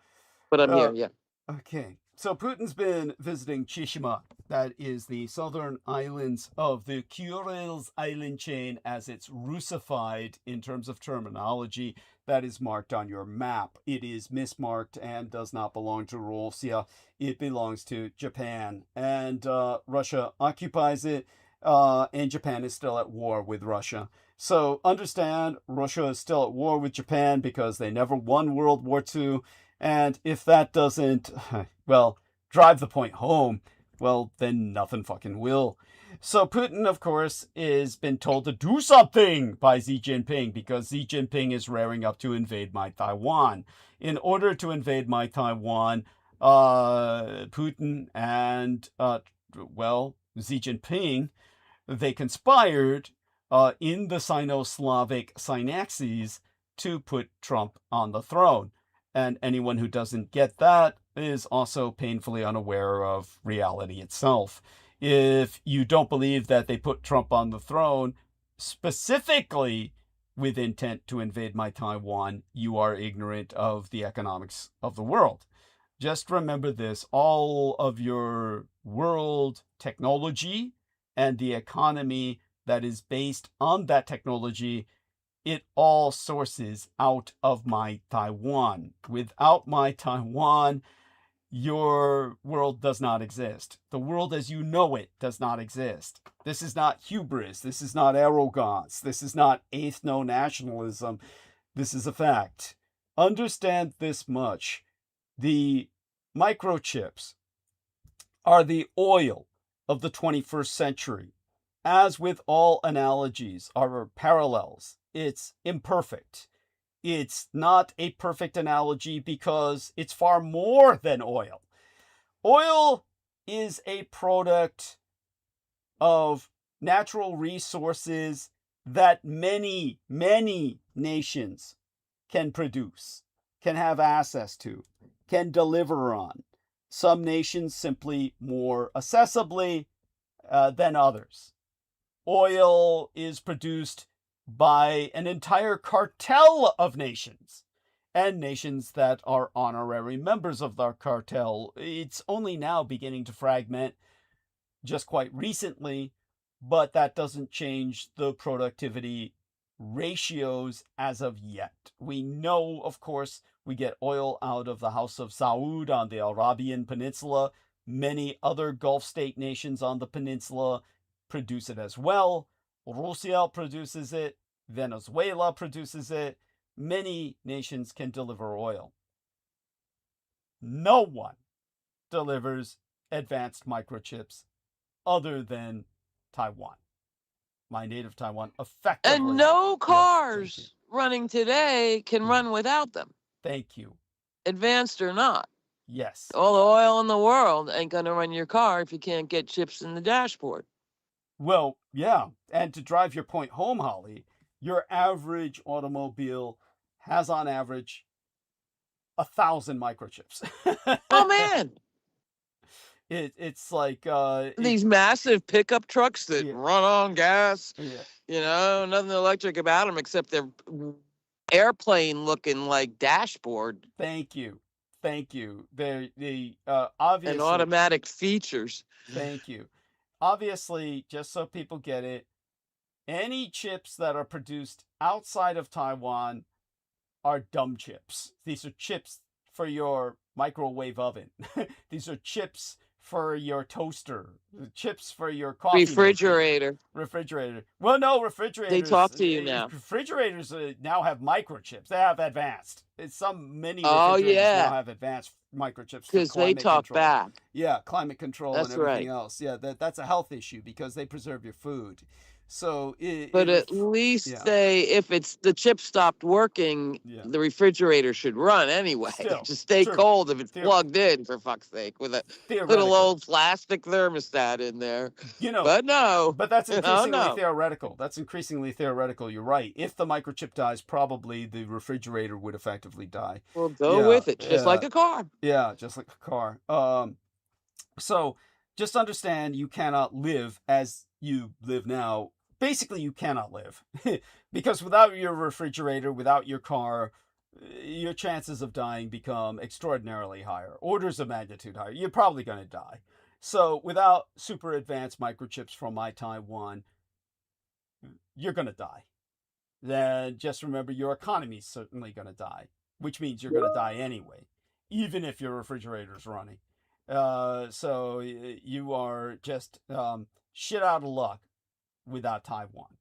But I'm here. Yeah. Okay. So Putin's been visiting Chișinău. That is the southern islands of the Kurils island chain, as it's Russified in terms of terminology. That is marked on your map. It is mismarked and does not belong to Russia. It belongs to Japan. And Russia occupies it, and Japan is still at war with Russia. So understand, Russia is still at war with Japan because they never won World War II. And if that doesn't, well, drive the point home, well, then nothing fucking will. So Putin, of course, has been told to do something by Xi Jinping because Xi Jinping is raring up to invade my Taiwan. In order to invade my Taiwan, Putin and, Xi Jinping, they conspired in the Sino-Slavic synaxes to put Trump on the throne. And anyone who doesn't get that is also painfully unaware of reality itself. If you don't believe that they put Trump on the throne specifically with intent to invade my Taiwan, you are ignorant of the economics of the world. Just remember this, all of your world technology and the economy that is based on that technology, it all sources out of my Taiwan. Without my Taiwan, your world does not exist. The world as you know it does not exist. This is not hubris. This is not arrogance. This is not ethno-nationalism. This is a fact. Understand this much. The microchips are the oil of the 21st century. As with all analogies or parallels, it's imperfect. It's not a perfect analogy because it's far more than oil. Oil is a product of natural resources that many, many nations can produce, can have access to, can deliver on. Some nations simply more accessibly than others. Oil is produced by an entire cartel of nations, and nations that are honorary members of the cartel. It's only now beginning to fragment, just quite recently, but that doesn't change the productivity ratios as of yet. We know, of course, we get oil out of the House of Saud on the Arabian Peninsula. Many other Gulf state nations on the peninsula produce it as well. Raciäl produces it. Venezuela produces it. Many nations can deliver oil. No one delivers advanced microchips other than Taiwan. My native Taiwan effectively. And no Yes, cars running today can Mhm. run without them, thank you. advanced or not. Yes. All the oil in the world ain't going to run your car if you can't get chips in the dashboard. Well, yeah. And to drive your point home, Holly, your average automobile has on average 1,000 microchips. Oh, man. It's like These massive pickup trucks that Yeah. run on gas, yeah. you know, nothing electric about them except their airplane looking like dashboard Thank you. Thank you. The and obviously automatic features. Thank you. Obviously, just so people get it, any chips that are produced outside of Taiwan are dumb chips. These are chips for your microwave oven. These are chips for your toaster, chips for your coffee Refrigerator. refrigerator. Well, no, refrigerators. They talk to you now. Refrigerators now have microchips. They have advanced. Many Oh, refrigerators yeah. now have advanced microchips for Because they climate talk control. back. Yeah, climate control That's and everything right. else. Yeah, that's a health issue because they preserve your food. So, But at least yeah. if it's the chip stopped working, Yeah. the refrigerator should run anyway. Still, Just stay true. cold if it's Theor- plugged in, for fuck's sake, with a little theoretically. old plastic thermostat in there. You know, But no. But that's increasingly no. theoretical. That's increasingly theoretical. You're right. If the microchip dies, probably the refrigerator would effectively die. Well, go Yeah, with it, just like yeah. a car. Yeah, just like a car. So just understand you cannot live as you live now. Basically, you cannot live because without your refrigerator, without your car, your chances of dying become extraordinarily higher, orders of magnitude higher. You're probably going to die. So without super advanced microchips from my Taiwan, you're going to die. Then just remember your economy is certainly going to die, which means you're going to die anyway, even if your refrigerator's running. So you are just shit out of luck without Taiwan.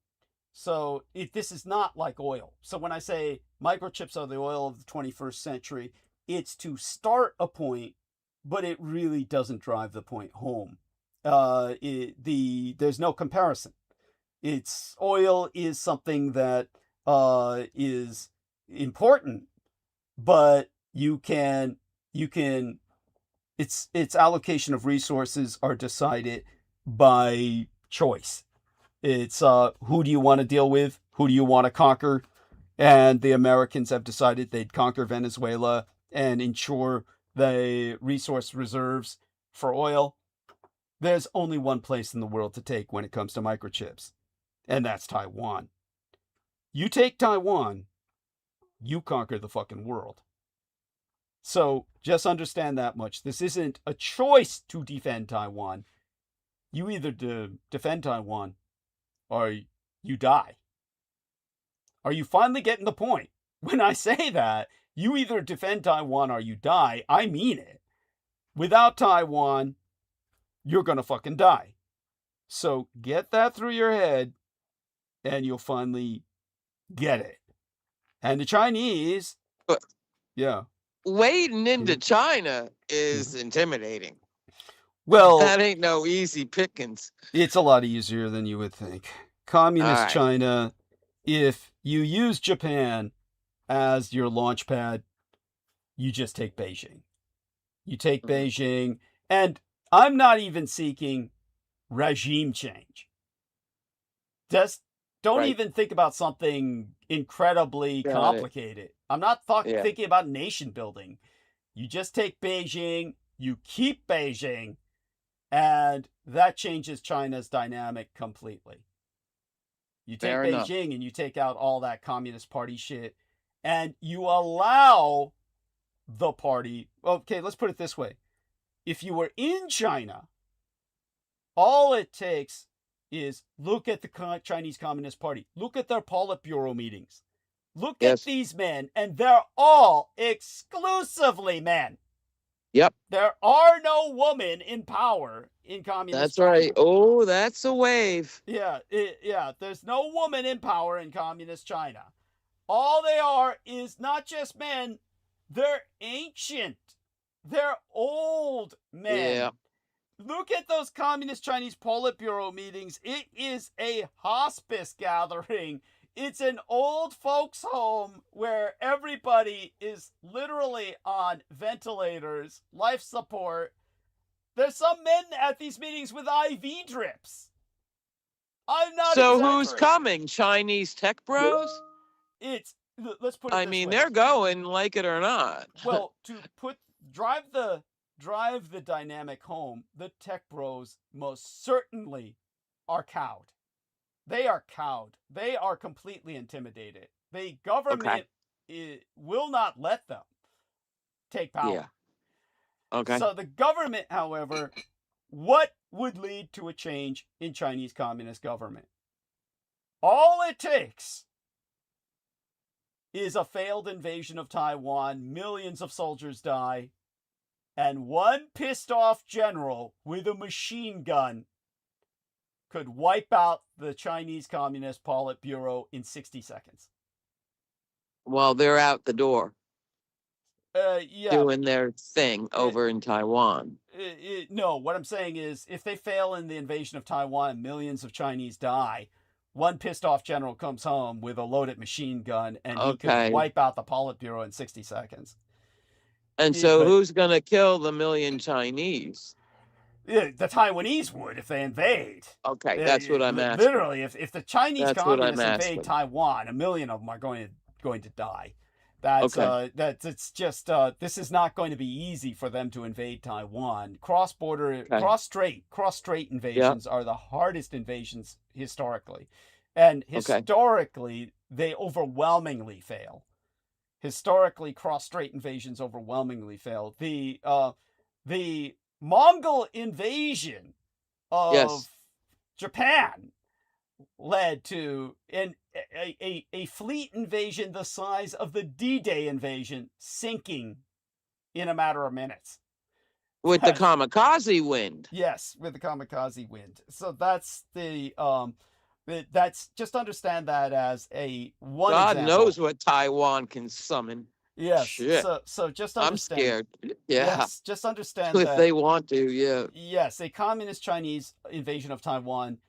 So this is not like oil. So when I say microchips are the oil of the 21st century, it's to start a point, but it really doesn't drive the point home. There's no comparison. Oil is something that is important, but its allocation of resources are decided by choice. It's who do you want to deal with? Who do you want to conquer? And the Americans have decided they'd conquer Venezuela and ensure the resource reserves for oil. There's only one place in the world to take when it comes to microchips, and that's Taiwan. You take Taiwan, you conquer the fucking world. So just understand that much. This isn't a choice to defend Taiwan. You either defend Taiwan or you die. Are you finally getting the point? When I say that, you either defend Taiwan or you die, I mean it. Without Taiwan, you're going to fucking die. So get that through your head and you'll finally get it. And the Chinese, But yeah. wading into China is intimidating. Well, that ain't no easy pickings. It's a lot easier than you would think. Communist China, if you use Japan as your launch pad, you just take Beijing. You take Beijing, and I'm not even seeking regime change. Just don't even think about something incredibly complicated. I'm not thinking about nation building. You just take Beijing, you keep Beijing, and that changes China's dynamic completely. You take Beijing and you take out all that Communist Party shit, and you allow the party. Okay, let's put it this way. If you were in China, all it takes is look at the Chinese Communist Party. Look at their Politburo meetings. Look at these men, and they're all exclusively men. Yep. There are no women in power in Communist China. That's right. Oh, that's a wave. Yeah, there's no woman in power in Communist China. All they are is not just men, they're ancient. They're old men. Yeah. Look at those Communist Chinese Politburo meetings. It is a hospice gathering. It's an old folks' home where everybody is literally on ventilators, life support. There's some men at these meetings with IV drips. I'm not So exaggerating. who's coming? Chinese tech bros? Let's put it I this mean, way. they're going, like it or not. Well, to drive the dynamic home, the tech bros most certainly are cowed. They are cowed. They are completely intimidated. The government will not let them take power. Yeah. Okay. So the government, however, what would lead to a change in Chinese Communist government? All it takes is a failed invasion of Taiwan, millions of soldiers die, and one pissed off general with a machine gun could wipe out the Chinese Communist Politburo in 60 seconds. Well, they're out the door. Yeah. Doing their thing over in Taiwan. No, what I'm saying is if they fail in the invasion of Taiwan and millions of Chinese die, one pissed off general comes home with a loaded machine gun and he could wipe out the Politburo in 60 seconds. And so who's going to kill the million Chinese? The Taiwanese would if they invade. Okay, that's what I'm asking. Literally, if the Chinese communists invade Taiwan, a million of them are going to die. It's just this is not going to be easy for them to invade Taiwan. Cross-border, cross-strait invasions are the hardest invasions historically, and historically they overwhelmingly fail. Historically, cross-strait invasions overwhelmingly fail. The Mongol invasion of Japan led to a fleet invasion the size of the D-Day invasion sinking in a matter of minutes. With the kamikaze wind. Yes, with the kamikaze wind. So that's that's just understand that as one God example. knows what Taiwan can summon. Yes. Shit. So just understand. I'm scared. Yeah. Yes, just understand if that they want to, yeah. Yes, a communist Chinese invasion of Taiwan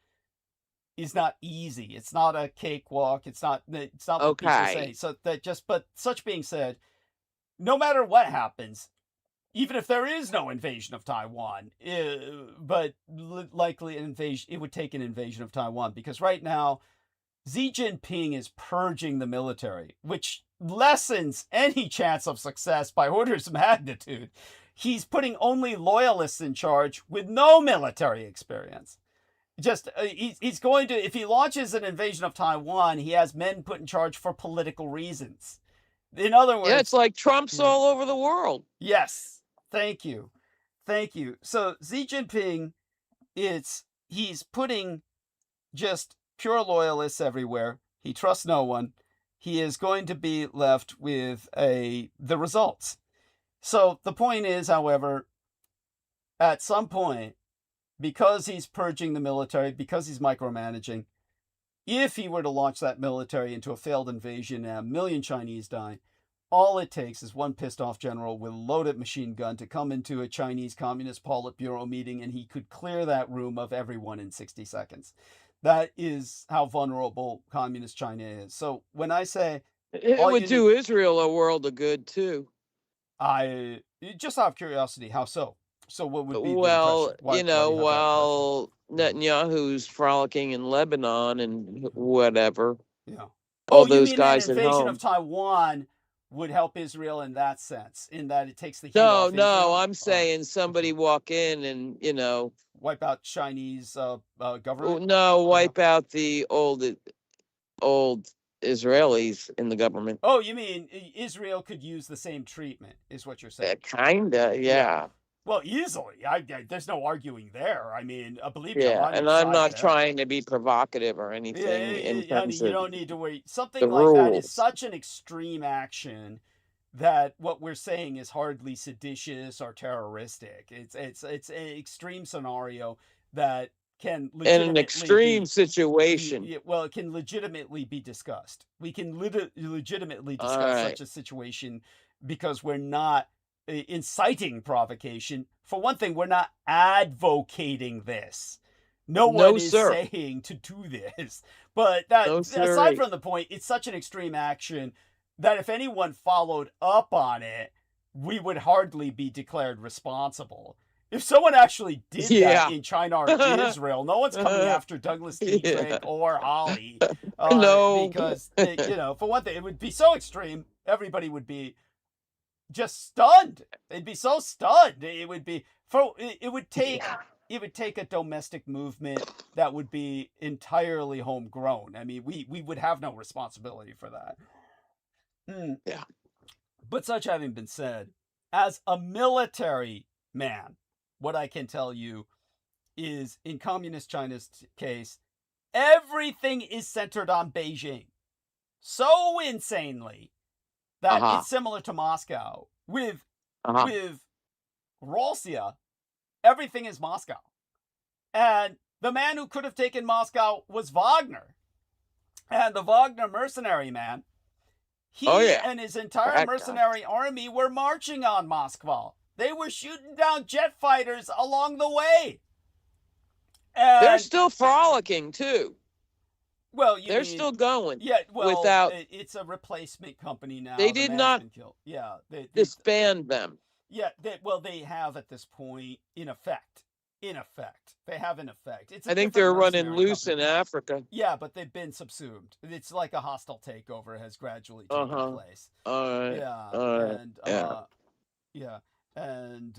is not easy. It's not a cakewalk. It's not what people say. So but such being said, no matter what happens, even if there is no invasion of Taiwan, but likely it would take an invasion of Taiwan because right now Xi Jinping is purging the military, which lessens any chance of success by orders of magnitude. He's putting only loyalists in charge with no military experience. just he's going to, if he launches an invasion of Taiwan, he has men put in charge for political reasons. In other words, Yeah, it's like Trump's all over the world. Yes, thank you. So Xi Jinping, he's putting just pure loyalists everywhere. He trusts no one. He is going to be left with the results. So the point is, however, at some point, because he's purging the military, because he's micromanaging, if he were to launch that military into a failed invasion and 1 million Chinese die, all it takes is one pissed off general with a loaded machine gun to come into a Chinese Communist Politburo meeting, and he could clear that room of everyone in 60 seconds. That is how vulnerable Communist China is. So when I say it would do Israel a world of good too. I just out of curiosity, how so? So what would be well, the impression? while Netanyahu's frolicking in Lebanon and whatever. Yeah. All those guys an at invasion home. of Taiwan would help Israel in that sense, in that it takes the heat off Israel? No, I'm saying somebody walk in and, wipe out Chinese government? No, wipe out the old Israelis in the government. Oh, you mean Israel could use the same treatment, is what you're saying? Kinda, yeah. Well, easily. there's no arguing there. I mean, believe me, yeah, and I'm not trying to be provocative or anything. You don't need to worry. Something like that is such an extreme action that what we're saying is hardly seditious or terroristic. It's an extreme scenario that can legitimately in an extreme situation. It can legitimately be discussed. We can legitimately discuss such a situation because we're not inciting provocation. For one thing, we're not advocating this. No one is saying to do this. But aside from the point, it's such an extreme action that if anyone followed up on it, we would hardly be declared responsible. If someone actually did that in China or Israel, no one's coming after Douglas Dietrich or Holly. No. Because, for one thing, it would be so extreme, everybody would be just stunned. They'd be so stunned. It would take a domestic movement that would be entirely homegrown. I mean, we would have no responsibility for that. Yeah. But such having been said, as a military man, what I can tell you is, in Communist China's case, everything is centered on Beijing. So insanely that it's similar to Moscow. With Raciäl, everything is Moscow. And the man who could have taken Moscow was Wagner. And the Wagner mercenary man, he and his entire mercenary army were marching on Moscow. They were shooting down jet fighters along the way. And they're still frolicking too. Well, they're still going. Yeah, well, without it's a replacement company now. They did not they disband them. Yeah, they have at this point, in effect. They have in effect. I think they're running loose in Africa. Yeah, but they've been subsumed. It's like a hostile takeover has gradually taken place. And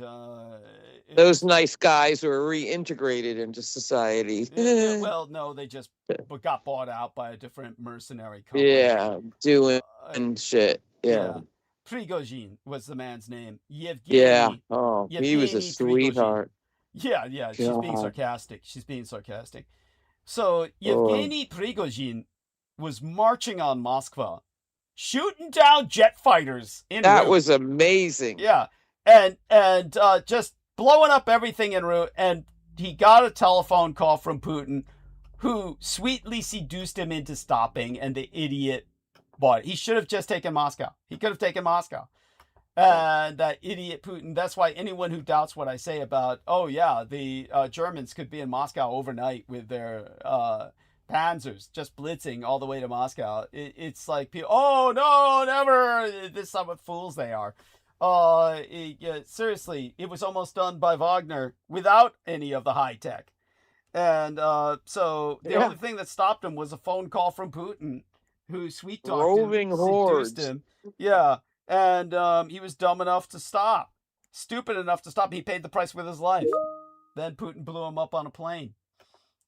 those nice guys were reintegrated into society. Well, no, they just got bought out by a different mercenary company. Yeah, doing shit. Yeah. Prigozhin was the man's name. Yevgeny. Yeah. Oh, he was a sweetheart. Yeah. She's being sarcastic. So Yevgeny Prigozhin was marching on Moscow, shooting down jet fighters en route. That was amazing. Yeah. And just blowing up everything en route. And he got a telephone call from Putin, who sweetly seduced him into stopping, and the idiot bought it. He should have just taken Moscow. He could have taken Moscow. And that idiot Putin, that's why anyone who doubts what I say about, the Germans could be in Moscow overnight with their panzers just blitzing all the way to Moscow. It's like, oh, no, never. This is how fools they are. Seriously, it was almost done by Wagner without any of the high tech. And so the only thing that stopped him was a phone call from Putin, who sweet-talked him, seduced him. Yeah. And he was dumb enough to stop. Stupid enough to stop. He paid the price with his life. Then Putin blew him up on a plane.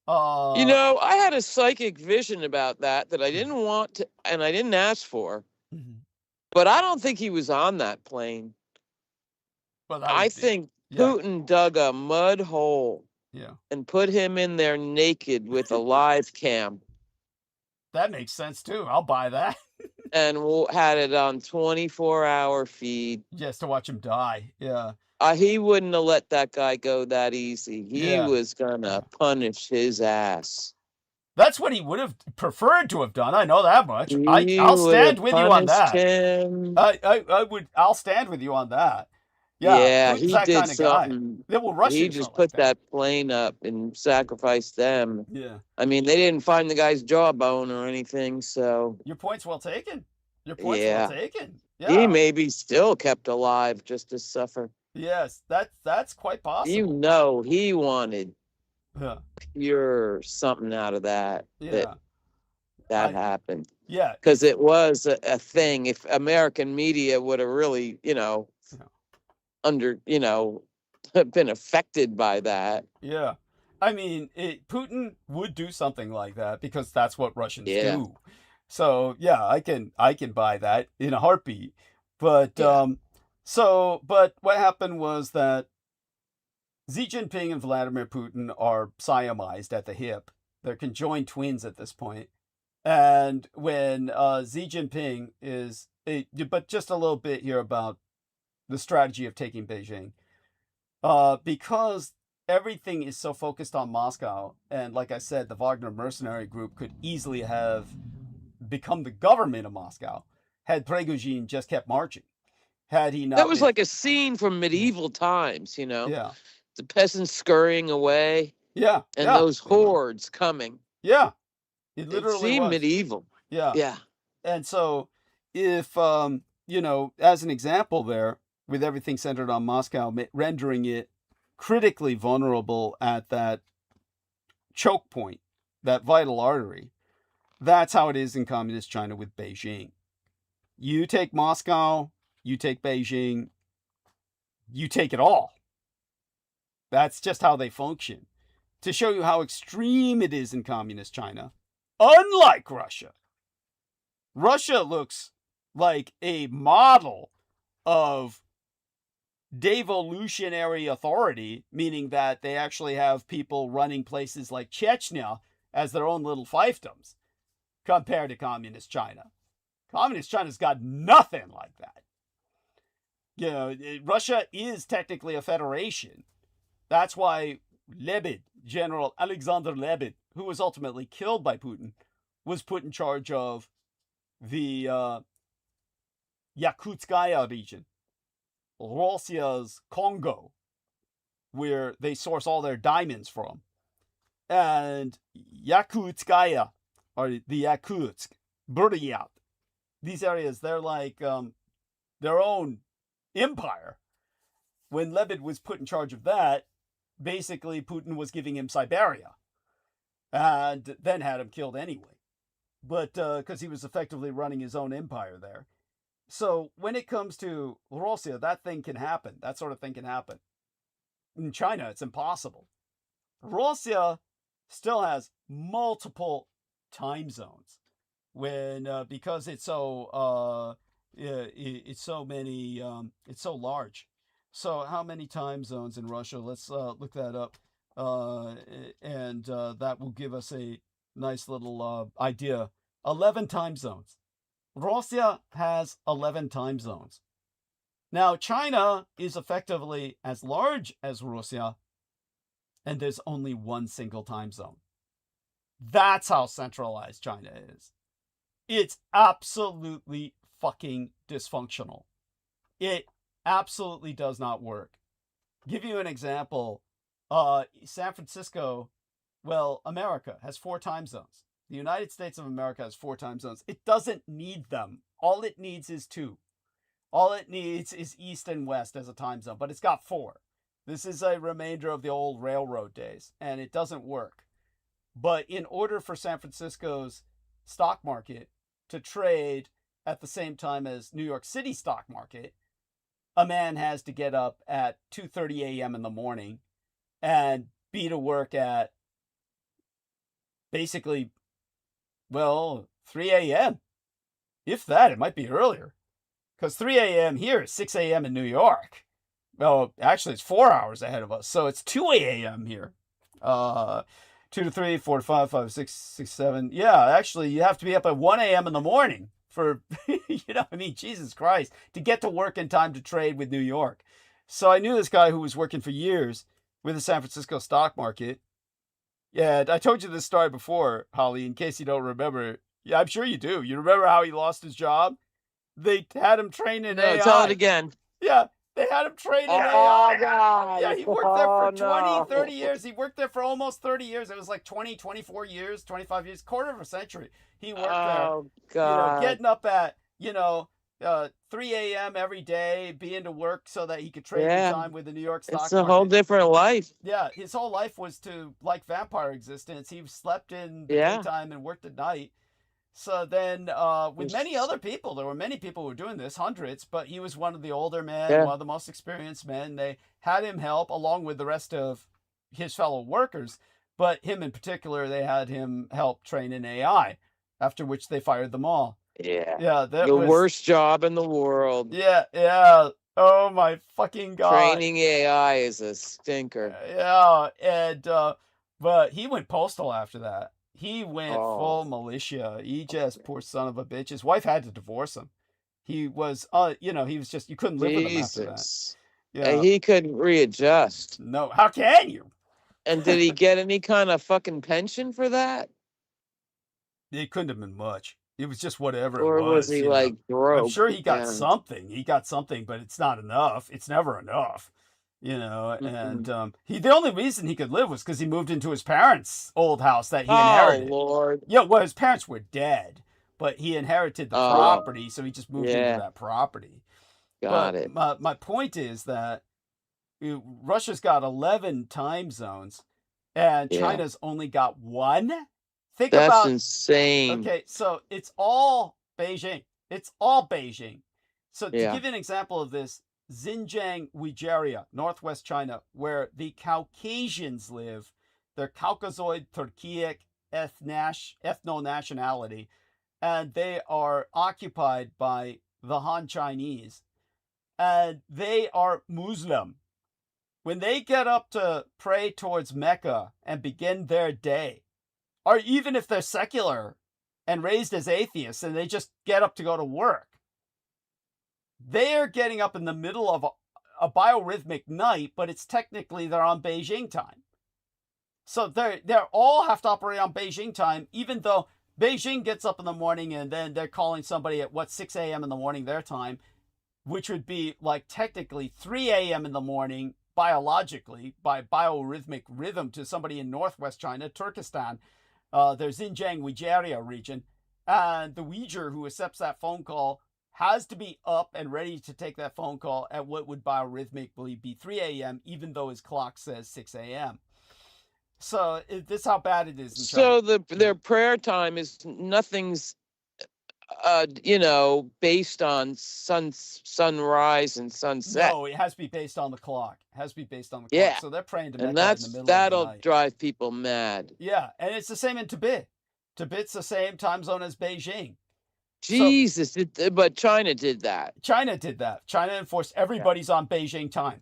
You know, I had a psychic vision about that I didn't want to, and I didn't ask for. Mhm. But I don't think he was on that plane. Well, that I would be, think yeah, Putin dug a mud hole yeah. and put him in there naked with a live cam That makes sense too. I'll buy that. and had it on 24-hour feed. Just to watch him die. Yeah. He wouldn't have let that guy go that easy. He Yeah. was gonna punish his ass. That's what he would have preferred to have done. I know that much. He I'll would stand have with you on punished that. him. I'll stand with you on that. Yeah, Yeah, Putin's he that did kind of guy. something. Yeah, well, Russians He are just like put that. that plane up and sacrificed them. Yeah. I mean, they didn't find the guy's jawbone or anything, so Your point's well taken. Your point's yeah. well taken. He Yeah. may be still kept alive just to suffer. Yes, that's quite possible. You know, he wanted Yeah. pure something out of that. Yeah. That happened. Yeah. Because it was a thing. If American media would have really, you know, been affected by that. Yeah. I mean, Putin would do something like that because that's what Russians Yeah. do. So yeah, I can buy that in a heartbeat. But Yeah. but what happened was that Xi Jinping and Vladimir Putin are Siamized at the hip. They're conjoined twins at this point. And when Xi Jinping is, but just a little bit here about the strategy of taking Beijing. Because everything is so focused on Moscow, and like I said, the Wagner mercenary group could easily have become the government of Moscow had Prigozhin just kept marching. Had he not That was been, like a scene from medieval times, you know? yeah, The peasants scurrying away yeah, and yeah, those hordes coming. yeah. It It literally seemed was. medieval. Yeah. Yeah. And so if, as an example there, with everything centered on Moscow, rendering it critically vulnerable at that choke point, that vital artery, that's how it is in communist China with Beijing. You take Moscow, you take Beijing, you take it all. That's just how they function. To show you how extreme it is in communist China, unlike Russia. Russia looks like a model of devolutionary authority, meaning that they actually have people running places like Chechnya as their own little fiefdoms, compared to communist China. Communist China's got nothing like that. You know, Russia is technically a federation. That's why Lebed, General Alexander Lebed, who was ultimately killed by Putin, was put in charge of the Yakutskaya region, Russia's Congo, where they source all their diamonds from. And Yakutskaya, or the Yakutsk, Buryat, these areas, they're like their own empire. When Lebed was put in charge of that, basically Putin was giving him Siberia and then had him killed anyway. But because he was effectively running his own empire there. So when it comes to Russia, that thing can happen. That sort of thing can happen. In China, it's impossible. Russia still has multiple time zones when because it's so it's so many it's so large. So how many time zones in Russia? Let's look that up, and that will give us a nice little idea. 11 time zones. Russia has 11 time zones. Now, China is effectively as large as Russia, and there's only one single time zone. That's how centralized China is. It's absolutely fucking dysfunctional. It absolutely does not work. Give you an example. San Francisco, well, America has 4 time zones. The United States of America has 4 time zones. It doesn't need them. All it needs is 2. All it needs is east and west as a time zone, but it's got 4. This is a remainder of the old railroad days, and it doesn't work. But in order for San Francisco's stock market to trade at the same time as New York City stock market, a man has to get up at 2:30 a.m. in the morning and be to work at basically, well, 3 a.m. If that, it might be earlier. Because 3 a.m. here is 6 a.m. in New York. Well, actually, it's 4 hours ahead of us. So it's 2 a.m. here. 2 to 3, 4 to 5, 5 to 6, 6 to 7. Yeah, actually, you have to be up at 1 a.m. in the morning for, Jesus Christ, to get to work in time to trade with New York. So I knew this guy who was working for years with the San Francisco stock market. Yeah, I told you this story before, Holly, in case you don't remember. Yeah, I'm sure you do. You remember how he lost his job? They had him train in AI. No, tell it again. Yeah, they had him train in Oh, AI. God. Yeah, he worked there for 20, no. 30 years. He worked there for almost 30 years. It was like 20, 24 years, 25 years, quarter of a century. He worked Oh, there, God. getting up at, 3 a.m. every day, being to work so that he could trade Yeah. in time with the New York stock It's market. a whole different life. Yeah, his whole life was to, like vampire existence. He slept in the Yeah. daytime and worked at night. So then, with many other people, there were many people who were doing this, hundreds, but he was one of the older men, Yeah. one of the most experienced men. They had him help along with the rest of his fellow workers, but him in particular, they had him help train in AI, after which they fired them all. Yeah. Yeah, that The was worst job in the world. Yeah, yeah. Oh my fucking God. Training AI is a stinker. Yeah, and but he went postal after that. He went Oh. full militia. He just, poor son of a bitch. His wife had to divorce him. He was, he was just, you couldn't live with him after that. Jesus. Yeah. He couldn't readjust. No, how can you? And did he get any kind of fucking pension for that? It couldn't have been much. It was just whatever Or it was. was he you know. like broke? I'm sure he got and- something. He got something, but it's not enough. It's never enough. Mhm. And the only reason he could live was because he moved into his parents' old house that he Oh, inherited. Lord. Yeah, well, his parents were dead, but he inherited the Oh. property, so he just moved Yeah. into that property. Got But it. my point is that Russia's got 11 time zones, and Yeah. China's only got one. Think That's about insane. Okay, so it's all Beijing. It's all Beijing. So to Yeah. give you an example of this, Xinjiang-Uyghur, northwest China, where the Caucasians live, they're Caucasoid Turkic ethno-nationality, and they are occupied by the Han-Chinese, and they are Muslim. When they get up to pray towards Mecca and begin their day, or even if they're secular and raised as atheists and they just get up to go to work, they're getting up in the middle of a biorhythmic night, but it's technically they're on Beijing time. So they all have to operate on Beijing time, even though Beijing gets up in the morning and then they're calling somebody at 6 a.m. in the morning their time, which would be like technically 3 a.m. in the morning biologically by biorhythmic rhythm to somebody in northwest China, Turkestan. There's Xinjiang-Uyghur region, and the Uyghur who accepts that phone call has to be up and ready to take that phone call at what would biorhythmically be 3 a.m., even though his clock says 6 a.m. So this is how bad it is in China. So their prayer time is nothing's, based on sunrise and sunset. No, it has to be based on the clock. It has to be based on the clock. Yeah. So they're praying to And Mecca in the middle of the that'll night. drive people mad. Yeah, and it's the same in Tibet. Tibet's the same time zone as Beijing. Jesus, but China did that. China did that. China enforced everybody's on Beijing time.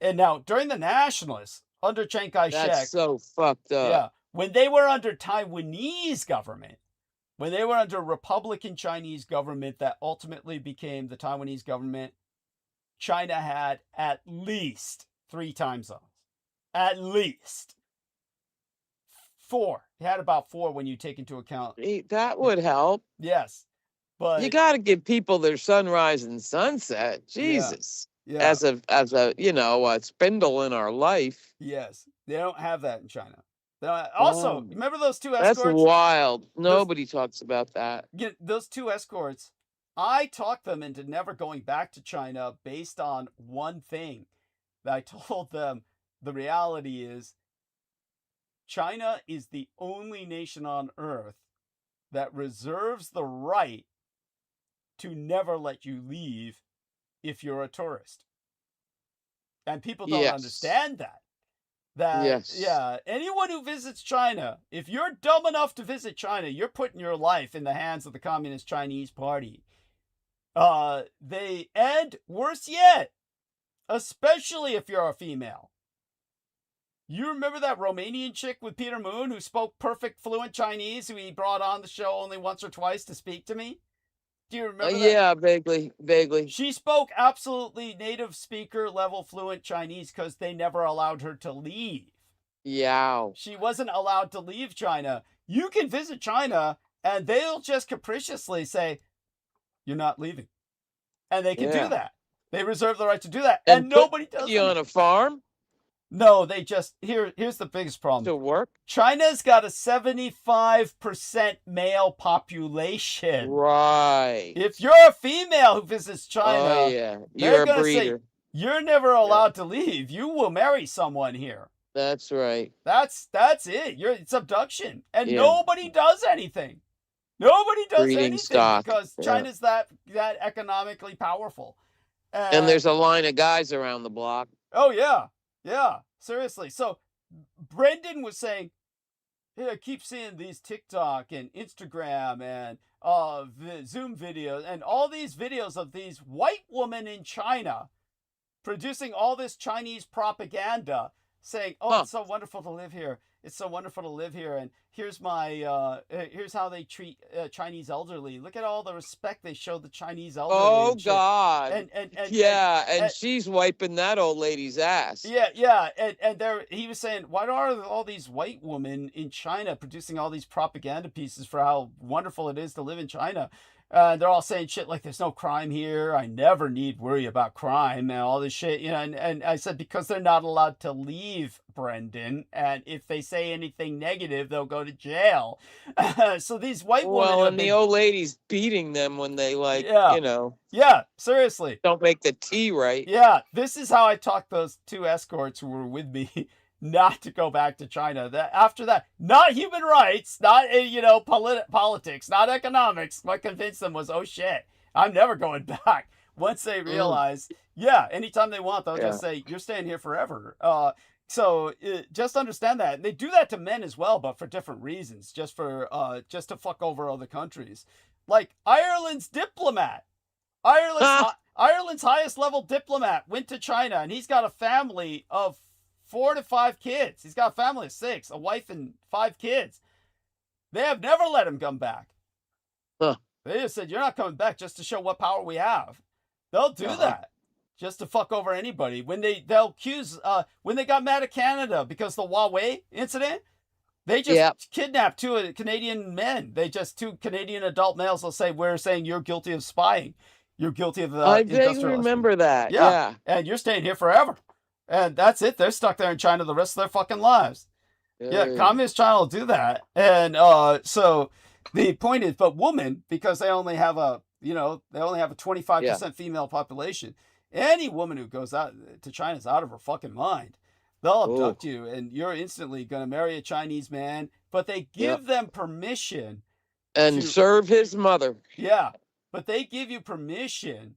And now, during the nationalists, under Chiang Kai-shek, That's so fucked up. yeah, when they were under Taiwanese government, when they were under Republican Chinese government that ultimately became the Taiwanese government, China had at least 3 time zones. At least 4. It had about 4 when you take into account. That would help. Yes. But You got to give people their sunrise and sunset. Jesus. yeah. As a spindle in our life. Yes. They don't have that in China. Also, Oh. remember those 2 That's escorts? wild. Nobody talks about that. Those 2 escorts, I talked them into never going back to China based on one thing. That I told them the reality is China is the only nation on earth that reserves the right to never let you leave if you're a tourist. And people don't Yes. understand that. that, Yes. yeah, anyone who visits China, if you're dumb enough to visit China, you're putting your life in the hands of the Communist Chinese Party. And worse yet, especially if you're a female. You remember that Romanian chick with Peter Moon who spoke perfect, fluent Chinese, who he brought on the show only once or twice to speak to me? Do you remember that? Yeah, vaguely. She spoke absolutely native speaker level fluent Chinese because they never allowed her to leave. Yeah. She wasn't allowed to leave China. You can visit China and they'll just capriciously say, you're not leaving. And they can do that. They reserve the right to do that. And nobody does you on a farm? No, they just, here's the biggest problem. To work? China's got a 75% male population. Right. If you're a female who visits China, you're a breeder. Say, you're never allowed to leave. You will marry someone here. That's right. That's it. It's abduction. And nobody does anything. Nobody does Breeding anything stock. because China's that economically powerful. And there's a line of guys around the block. Oh, yeah. Yeah, seriously. So Brendan was saying, hey, I keep seeing these TikTok and Instagram and Zoom videos and all these videos of these white women in China producing all this Chinese propaganda saying, oh, it's so wonderful to live here. It's so wonderful to live here. And here's here's how they treat Chinese elderly. Look at all the respect they show the Chinese elderly. Oh, God. And she's wiping that old lady's ass. Yeah. And he was saying, why are all these white women in China producing all these propaganda pieces for how wonderful it is to live in China? They're all saying shit like there's no crime here. I never need worry about crime and all this shit. You know, and I said, because they're not allowed to leave, Brendan. And if they say anything negative, they'll go to jail. So these white women. Well, and the old lady's beating them when they Yeah, seriously. Don't make the tea right. Yeah, this is how I talked those two escorts who were with me not to go back to China. After that, not human rights, not politics, not economics. What convinced them was, oh shit, I'm never going back. Once they realize, anytime they want, they'll just say, you're staying here forever. So just understand that. And they do that to men as well, but for different reasons, just to fuck over other countries. Like Ireland's diplomat. Ireland's highest level diplomat went to China, and he's got a family of 4 to 5 kids. He's got a family of 6, a wife and 5 kids. They have never let him come back. They just said, you're not coming back, just to show what power we have. They'll do that just to fuck over anybody. They'll accuse, when they got mad at Canada because of the Huawei incident, they just kidnapped 2 Canadian men. 2 Canadian adult males will say, we're saying you're guilty of spying. You're guilty of I vaguely remember that. Yeah. And you're staying here forever. And that's it. They're stuck there in China the rest of their fucking lives. Yeah, Communist China will do that. And so the point is, but women, because they only have a 25% female population. Any woman who goes out to China is out of her fucking mind. They'll abduct you, and you're instantly going to marry a Chinese man. But they give them permission and serve his mother. Yeah, but they give you permission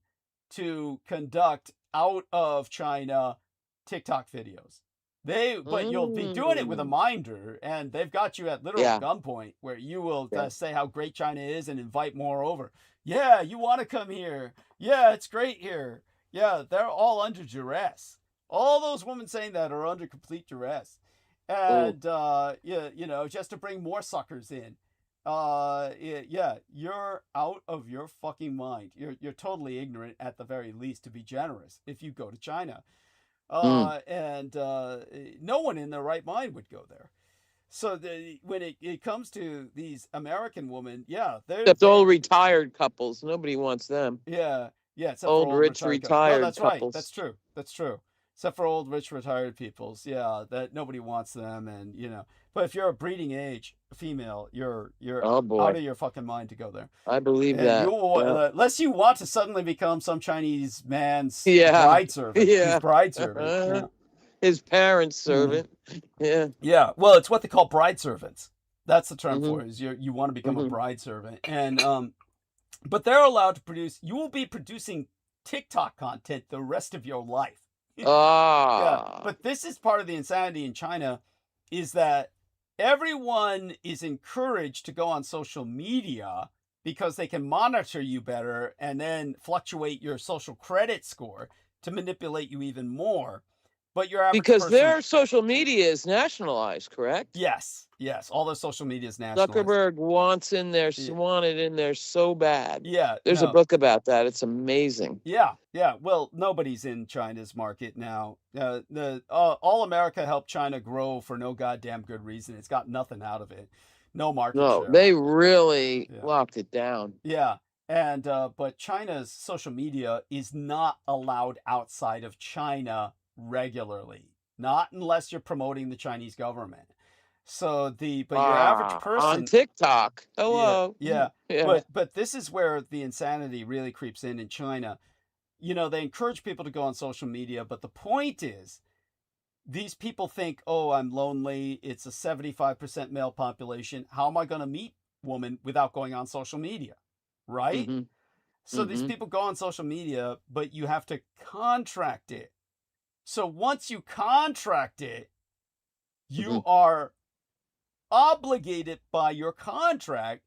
to conduct out of China TikTok videos. But you'll be doing it with a minder, and they've got you at literal gunpoint, where you will say how great China is and invite more over. Yeah, you want to come here. Yeah, it's great here. Yeah, they're all under duress. All those women saying that are under complete duress. And, just to bring more suckers in. You're out of your fucking mind. You're totally ignorant at the very least, to be generous, if you go to China. And no one in their right mind would go there. So when it comes to these American women, they're all retired couples. Nobody wants them. Yeah, except old for rich retired that's couples. Right. That's true. Except for old rich retired peoples. Yeah, that nobody wants them, and But if you're a breeding age female, you're out of your fucking mind to go there. I believe that. Unless you want to suddenly become some Chinese man's bride servant. His bride servant. His parents' servant. Yeah. Well, it's what they call bride servants. That's the term for it. Is you want to become a bride servant, and but they're allowed to produce. You will be producing TikTok content the rest of your life. Ah. But this is part of the insanity in China, is that everyone is encouraged to go on social media because they can monitor you better and then fluctuate your social credit score to manipulate you even more. But your average Because person, their social media is nationalized, correct? yes, all their social media is nationalized. Zuckerberg wants it in there so bad. Yeah, There's a book about that. It's amazing. Yeah. Well, nobody's in China's market now. All America helped China grow for no goddamn good reason. It's got nothing out of it. No market No, share. they really locked it down. Yeah. And but China's social media is not allowed outside of China regularly. Not unless you're promoting the Chinese government. So your average person on TikTok. Hello. Yeah. Yeah. But this is where the insanity really creeps in China. You know, they encourage people to go on social media, but the point is, these people think, oh, I'm lonely. It's a 75% male population. How am I going to meet women without going on social media? Right? Mhm. So these people go on social media, but you have to contract it. So once you contract it, you are obligated by your contract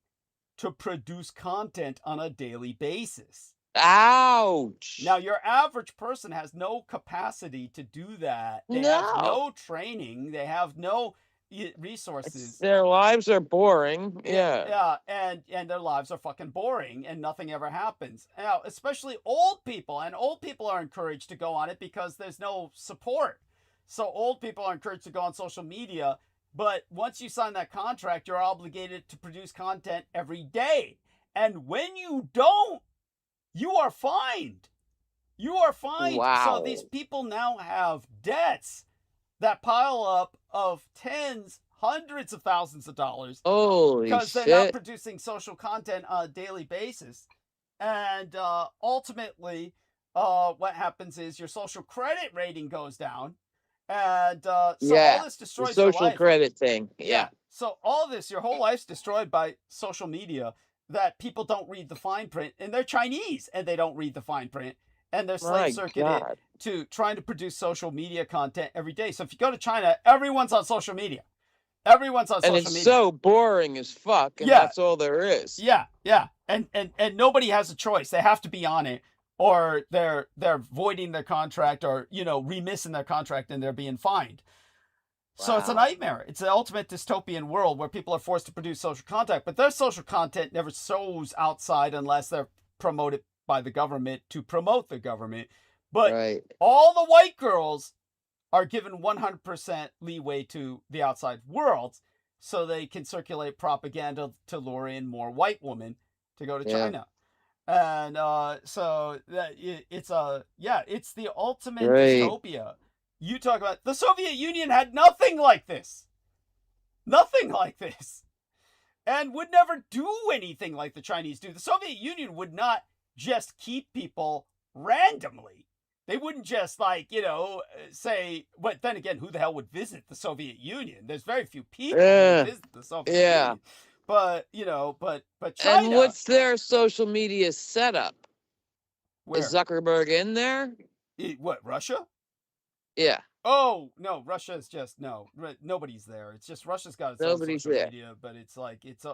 to produce content on a daily basis. Ouch. Now, your average person has no capacity to do that. They have no training. They have no resources. Their lives are boring. Yeah. And their lives are fucking boring and nothing ever happens. Now, especially old people, and old people are encouraged to go on it because there's no support. So old people are encouraged to go on social media, but once you sign that contract, you're obligated to produce content every day. And when you don't, you are fined. You are fined. Wow. So these people now have debts that pile up of tens, hundreds of thousands of dollars. Holy because shit. they're not producing social content on a daily basis. And ultimately, what happens is your social credit rating goes down. And all this destroys the your social life. credit thing. Yeah. So all this, your whole life's destroyed by social media, that people don't read the fine print, and they're Chinese and they don't read the fine print, and they're slave circuited to trying to produce social media content every day. So if you go to China, everyone's on social media. Everyone's on social media. And it's so boring as fuck, and that's all there is. Yeah. And nobody has a choice. They have to be on it, or they're voiding their contract, or remissing their contract, and they're being fined. So it's a nightmare. It's the ultimate dystopian world where people are forced to produce social content, but their social content never shows outside unless they're promoted by the government to promote the government. But all the white girls are given 100% leeway to the outside world, so they can circulate propaganda to lure in more white women to go to China. And so that it's the ultimate dystopia. You talk about the Soviet Union had nothing like this. Nothing like this. And would never do anything like the Chinese do. The Soviet Union would not just keep people randomly. They wouldn't just say, but then again, who the hell would visit the Soviet Union? There's very few people who visit the Soviet Union. But, but China. And what's their social media setup? Where? Is Zuckerberg in there? What, Russia? Yeah. Oh, no, Russia's just, nobody's there. It's just Russia's got its own social media, but it's like, it's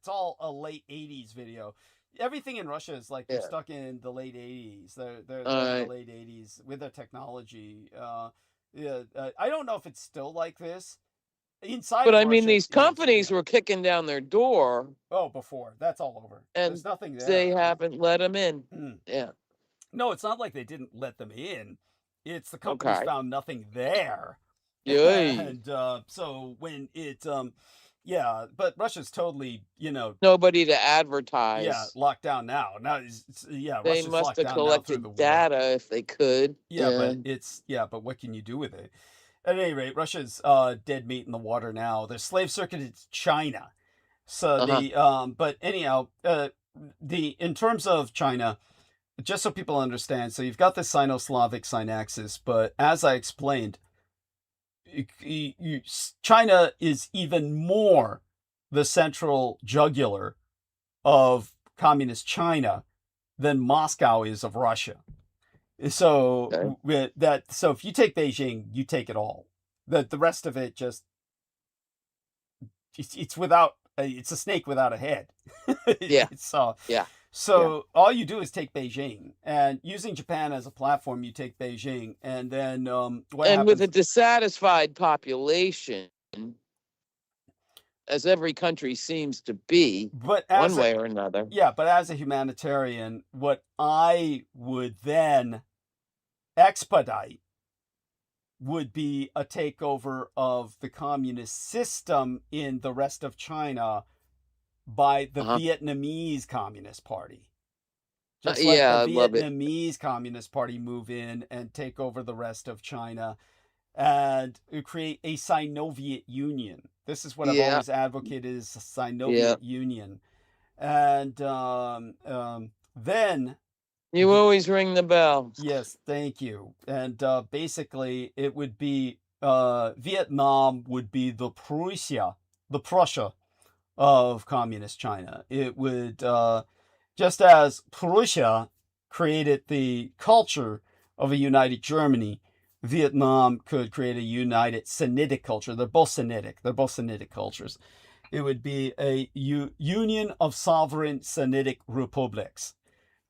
all a late 80s video. Everything in Russia is like they're stuck in the late 80s. They're in the late 80s with their technology. I don't know if it's still like this. Inside but I Russia, mean, these companies were kicking down their door. Oh, before. That's all over. And there's nothing there. They haven't let them in. Yeah. No, it's not like they didn't let them in. It's the companies found nothing there. And so when it, but Russia's totally, nobody to advertise. Yeah, locked down now. Now, they Russia's must have down collected data if they could. But what can you do with it? At any rate, Russia's dead meat in the water now. They're slave circuited to China. So but anyhow, in terms of China, just so people understand, so you've got the Sino-Slavic synaxis, but as I explained, China is even more the central jugular of communist China than Moscow is of Russia. So Okay. so if you take Beijing, you take it all. The rest of it just it's without it's a snake without a head. Yeah. It's Yeah. Yeah. so all you do is take Beijing, and using Japan as a platform, you take Beijing, and then what And with a happens? dissatisfied population, as every country seems to be, But one way or another. yeah, but as a humanitarian, what I would then expedite would be a takeover of the communist system in the rest of China by the Vietnamese Communist Party. Just let Yeah, I the love it. Vietnamese Communist Party move in and take over the rest of China and create a Sino-Viet Union. This is what I've Yeah. always advocated, is a Yeah. Sino-Viet Union. And then You always ring the bell. yes, thank you. And basically, it would be Vietnam would be the Prussia of communist China. It would just as Prussia created the culture of a united Germany, Vietnam could create a united Sinitic culture. They're both Sinitic cultures. It would be a union of sovereign Sinitic republics.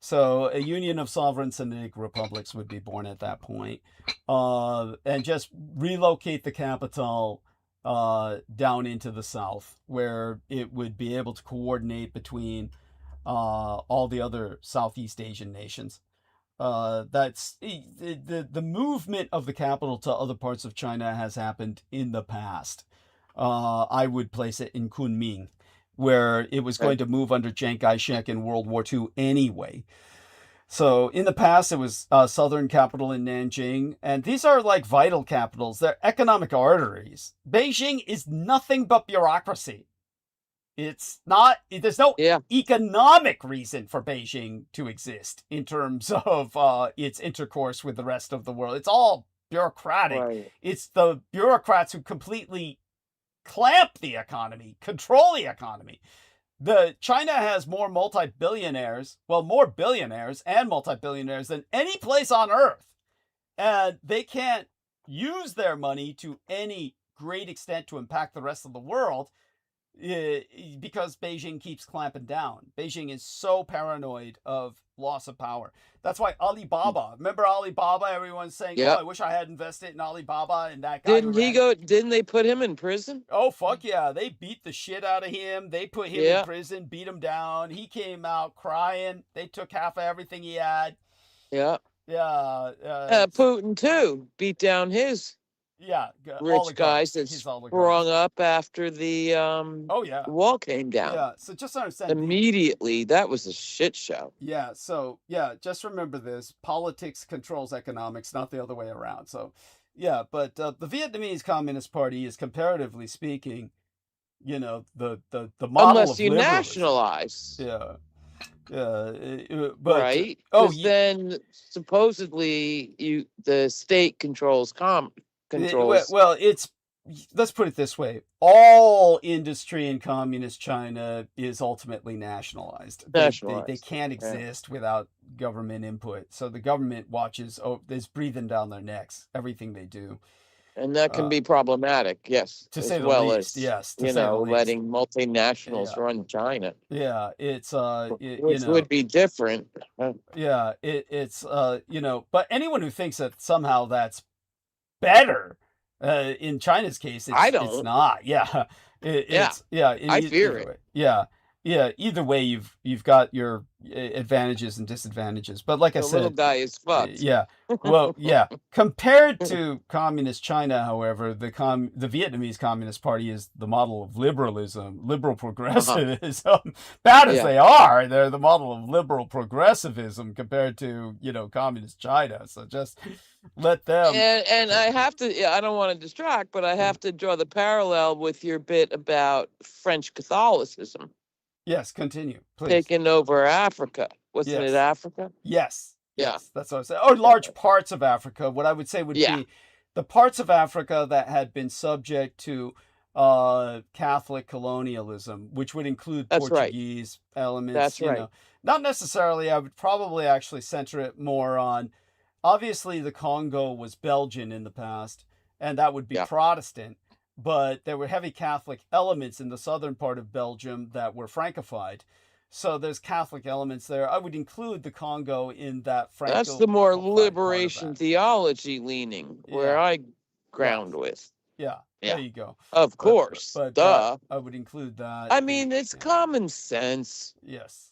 So a union of sovereign Sinitic republics would be born at that point, and just relocate the capital down into the south, where it would be able to coordinate between all the other Southeast Asian nations. That's the movement of the capital to other parts of China has happened in the past. I would place it in Kunming, where it was going to move under Chiang Kai-shek in World War II anyway. So in the past, it was southern capital in Nanjing, and these are like vital capitals. They're economic arteries. Beijing is nothing but bureaucracy. It's not, there's no economic reason for Beijing to exist in terms of its intercourse with the rest of the world. It's all bureaucratic. Right. It's the bureaucrats who completely clamp the economy, control the economy. China has more multi-billionaires, well, more billionaires and multi-billionaires than any place on earth. And they can't use their money to any great extent to impact the rest of the world because Beijing keeps clamping down. Beijing is so paranoid of loss of power. That's why Alibaba, remember Alibaba? Everyone's saying, oh, I wish I had invested in Alibaba, and that guy. Didn't they put him in prison? Oh, fuck yeah. They beat the shit out of him. They put him in prison, beat him down. He came out crying. They took half of everything he had. Yeah. Yeah. Putin, too, beat down his rich guys that sprung up after the wall came down. Yeah, so just understand. Immediately, that was a shit show. Yeah, so, just remember this. Politics controls economics, not the other way around. So, but the Vietnamese Communist Party is, comparatively speaking, the model unless of you liberalism. Nationalize. But right. Then supposedly the state controls well, let's put it this way. All industry in communist China is ultimately nationalized. They can't exist without government input. So the government watches, is breathing down their necks, everything they do. And that can be problematic, yes. To say the least, yes. Letting multinationals run China. Yeah, it's which would be different. Yeah, it's but anyone who thinks that somehow that's better, in China's case, it's not. Yeah, I fear it. Yeah. Either way, you've got your advantages and disadvantages. But like I said, the little guy is fucked. Yeah. Well, yeah. Compared to communist China, however, the Vietnamese Communist Party is the model of liberalism, liberal progressivism. Bad as they are, they're the model of liberal progressivism compared to communist China. So just let them. And I have to. I don't want to distract, but I have to draw the parallel with your bit about French Catholicism. Yes, continue, please. Taking over Africa. Wasn't it Africa? Yes. Yes, that's what I said. Or large parts of Africa. What I would say would be the parts of Africa that had been subject to Catholic colonialism, which would include Portuguese elements. That's right. Not necessarily. I would probably actually center it more on obviously the Congo was Belgian in the past, and that would be Yeah. Protestant, but there were heavy Catholic elements in the southern part of Belgium that were Francofied. So there's Catholic elements there. I would include the Congo in that That's the more Francophone part of liberation that. theology leaning, where Yeah. I ground with. Yeah, Yeah. there you go. Of course. But Duh. I would include that. I mean, it's common sense. Yes.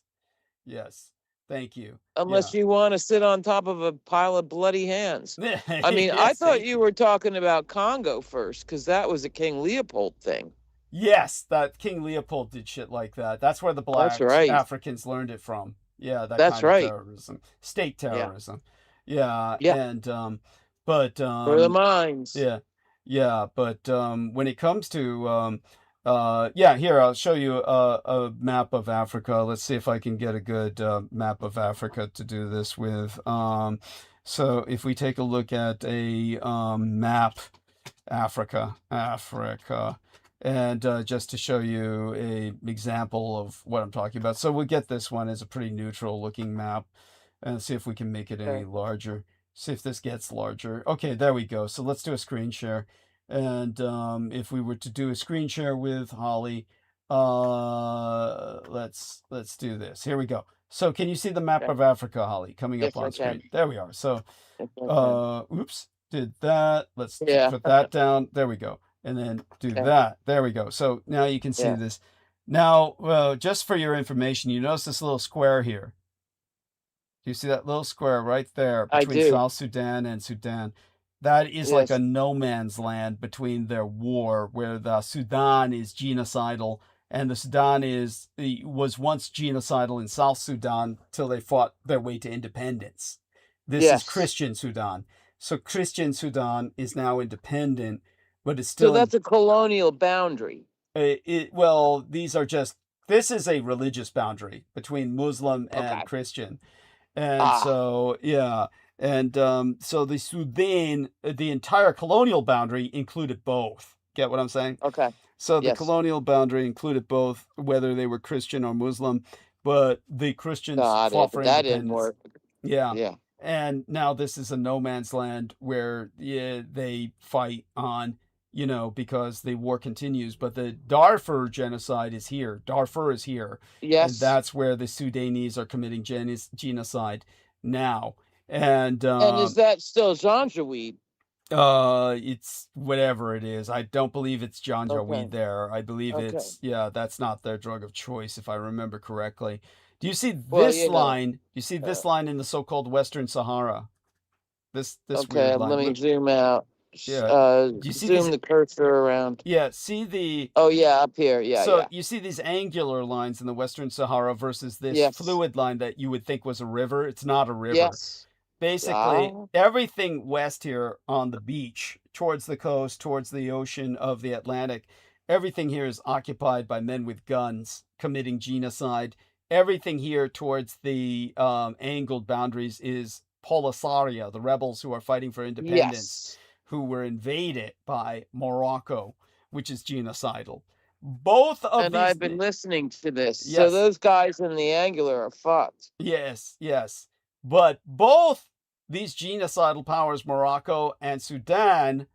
Yes. Thank you. Unless you want to sit on top of a pile of bloody hands. I mean, I Yes, thought thank you were talking about Congo first, because that was a King Leopold thing. Yes, that King Leopold did shit like that. That's where the black right. Africans learned it from. Yeah, that That's kind of right. terrorism. State terrorism. Yeah. Yeah. And but For the mines. yeah. Yeah, but when it comes to yeah, here I'll show you a map of Africa. Let's see if I can get a good map of Africa to do this with. So if we take a look at a map, Africa, and just to show you an example of what I'm talking about. So we'll get this one as a pretty neutral looking map and see if we can make it any larger. See if this gets larger. Okay, there we go. So let's do a screen share. And if we were to do a screen share with Holly, let's do this. Here we go. So can you see the map of Africa, Holly, coming up on screen? There we are. So, oops, did that. Let's put that down. There we go. And then do that. There we go. So now you can see this. Now, just for your information, you notice this little square here. Do you see that little square right there between South Sudan and Sudan? That is like a no man's land between their war, where the Sudan is genocidal and the Sudan was once genocidal in South Sudan till they fought their way to independence. This is Christian Sudan. So Christian Sudan is now independent, but it's still... So that's a colonial boundary. Well, this is a religious boundary between Muslim and Christian. And so, yeah. And so the Sudan, the entire colonial boundary included both. Get what I'm saying? Okay. So the colonial boundary included both, whether they were Christian or Muslim, but the Christians fought for independence. That didn't work. Yeah. Yeah. And now this is a no man's land where they fight on, because the war continues. But the Darfur genocide is here. Darfur is here. Yes. And that's where the Sudanese are committing genocide now. And is that still Janjaweed? It's whatever it is. I don't believe it's Janjaweed there. I believe it's that's not their drug of choice, if I remember correctly. Do you see this line? Do you see this line in the so-called Western Sahara? This weird line. Let me zoom out. Yeah. Do you see zoom the cursor around? Yeah. See the. Oh yeah, up here. Yeah. So you see these angular lines in the Western Sahara versus this fluid line that you would think was a river. It's not a river. Yes. Basically, everything west here on the beach, towards the coast, towards the ocean of the Atlantic, everything here is occupied by men with guns committing genocide. Everything here towards the angled boundaries is Polisario, the rebels who are fighting for independence, who were invaded by Morocco, which is genocidal. Both of these... And I've been listening to this. Yes. So those guys in the angular are fucked. Yes. But both these genocidal powers, Morocco and Sudan,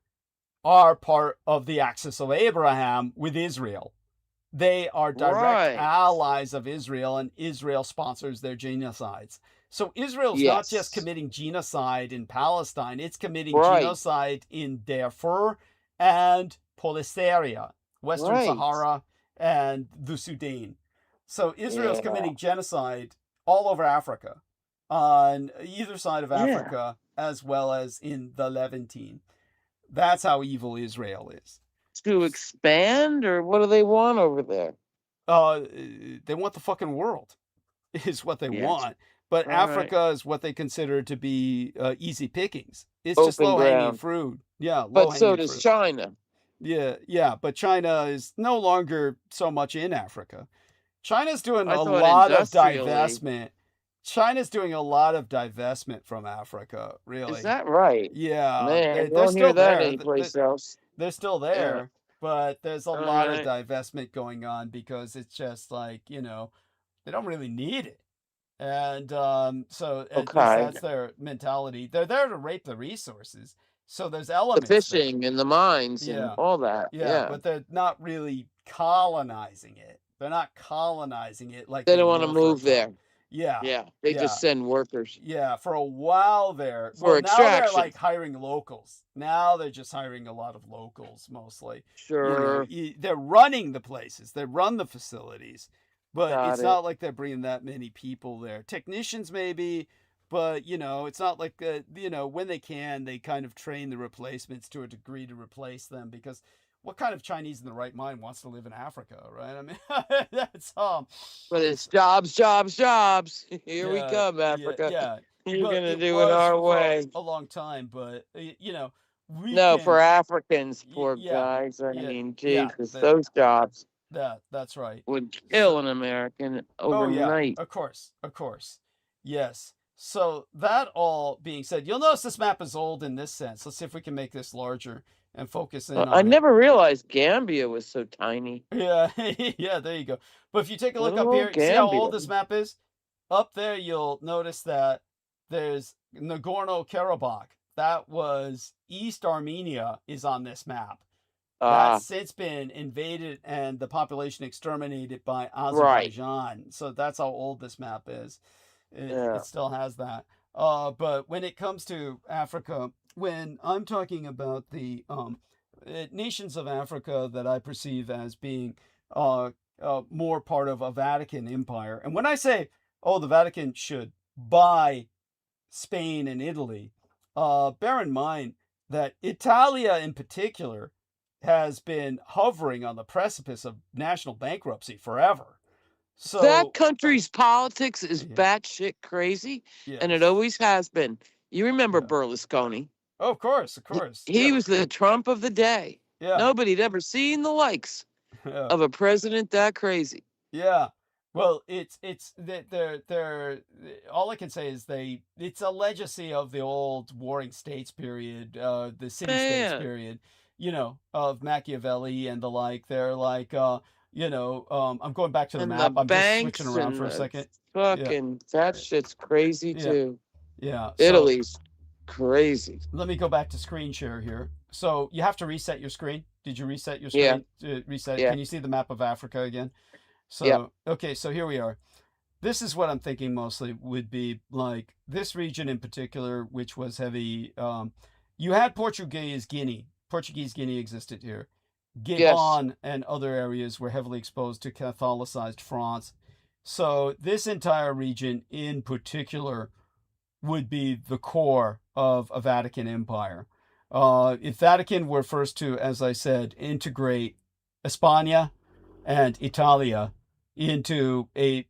are part of the Axis of Abraham with Israel. They are direct allies of Israel, and Israel sponsors their genocides. So Israel's not just committing genocide in Palestine, it's committing genocide in Darfur and Polisario, Western Sahara, and the Sudan. So Israel's committing genocide all over Africa, on either side of Africa, as well as in the Levantine. That's how evil Israel is. To expand, or what do they want over there? They want the fucking world, is what they want. But Africa is what they consider to be easy pickings. It's open just low-hanging fruit. Yeah, but so does China. Yeah, but China is no longer so much in Africa. China's doing a lot of divestment. China's doing a lot of divestment from Africa, really. Is that right? Yeah. Man, they're still there. Anyplace else. They're still there, but there's a lot of divestment going on because it's just like, they don't really need it. And so at least Okay. that's their mentality. They're there to rape the resources. So there's The elements there. fishing and the mines and Yeah. all that. Yeah, Yeah. but they're not really colonizing it. They're not colonizing it like They they don't want to were, for move there. example. Yeah, Yeah. They yeah, just send workers yeah. For a while there. for Well, now they're extraction. like hiring locals. Now they're just hiring a lot of locals mostly. You know, Sure. they're running the places. They run the facilities, but Got it's it. not like they're bringing that many people there. Technicians maybe, but you know, it's not like you know, when they can, they kind of train the replacements to a degree to replace them, because what kind of Chinese in the right mind wants to live in Africa, right? I mean, that's But it's jobs, jobs, jobs. Here we yeah, come, yeah, Africa. yeah. You're But gonna it do it was our for way. a long time, but you know, we No, for can, Africans, poor yeah, guys. I yeah, mean, yeah. Jesus, those jobs That's right. would So, kill an American oh yeah, overnight. of course, yes. So that all being said, you'll notice this map is old in this sense. Let's see if we can make this larger and focus in I on it. never realized Gambia was so tiny. Yeah, yeah, there you go. But if you take a look Little up old here, see how Gambia. old this map is? Up there, you'll notice that there's Nagorno-Karabakh. That was East Armenia is on this map. Ah, That's since been invaded and the population exterminated by right. Azerbaijan. So that's how old this map is. Yeah. It still has that. But when it comes to Africa, when I'm talking about the nations of Africa that I perceive as being more part of a Vatican empire, and when I say, oh, the Vatican should buy Spain and Italy, bear in mind that Italia in particular has been hovering on the precipice of national bankruptcy forever. So That country's politics is yeah, batshit crazy, and it yes, always has been. You remember yeah. Berlusconi? Oh, of course, He yeah, was the Trump of the day. yeah, Nobody'd ever seen the likes yeah. of a president that crazy. Yeah. Well, it's they're all I can say is it's a legacy of the old warring states period, the city states Man, period, you know, of Machiavelli and the like. They're like you know, I'm going back to the and the map. I'm just switching banks around and for a the second. fucking that shit's crazy Yeah, too. yeah. So Italy's crazy. let me go back to screen share here. So you have to reset your screen. Did you reset your Yeah, screen? Reset it. yeah, Can you see the map of Africa again? yeah. So, okay, so here we are. This is what I'm thinking mostly would be like this region in particular, which was heavy. You had Portuguese Guinea. Portuguese Guinea existed here. Yes. Gabon and other areas were heavily exposed to Catholicized France. So this entire region in particular would be the core of a Vatican empire. If Vatican were first to, as I said, integrate España and Italia into a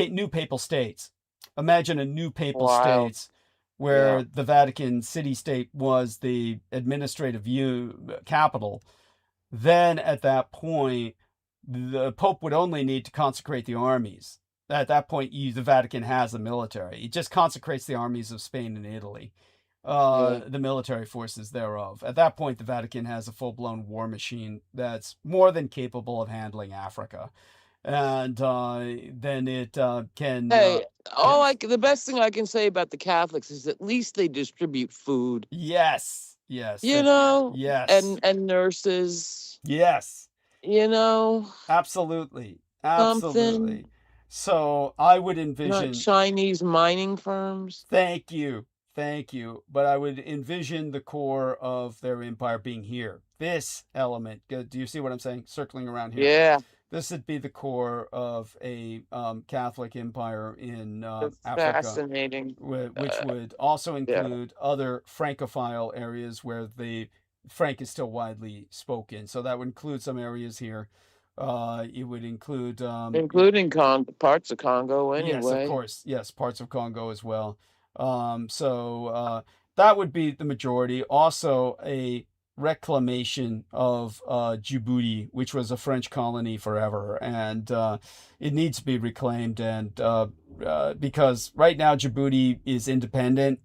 new papal states. Imagine a new papal Wow. states where Yeah. the Vatican city-state was the administrative capital. Then at that point, the Pope would only need to consecrate the armies. At that point, the Vatican has a military. It just consecrates the armies of Spain and Italy, Yeah. the military forces thereof. At that point, the Vatican has a full-blown war machine that's more than capable of handling Africa. And then it can, Hey, yes, the best thing I can say about the Catholics is at least they distribute food, yes, yes, you know, yes, and nurses, yes, you know, absolutely, something, absolutely. So I would not envision, Chinese mining firms. thank you, but I would envision the core of their empire being here. This element, do you see what I'm saying? Circling around here. Yeah, This would be the core of a Catholic empire in that's Africa, fascinating. which would also Yeah. include other Francophile areas where the Frank is still widely spoken. So that would include some areas here. It would include, Including parts of Congo yes, of anyway. course, yes, parts of Congo as well. So that would be the majority. Also, a reclamation of Djibouti, which was a French colony forever, and it needs to be reclaimed. And because right now Djibouti is independent,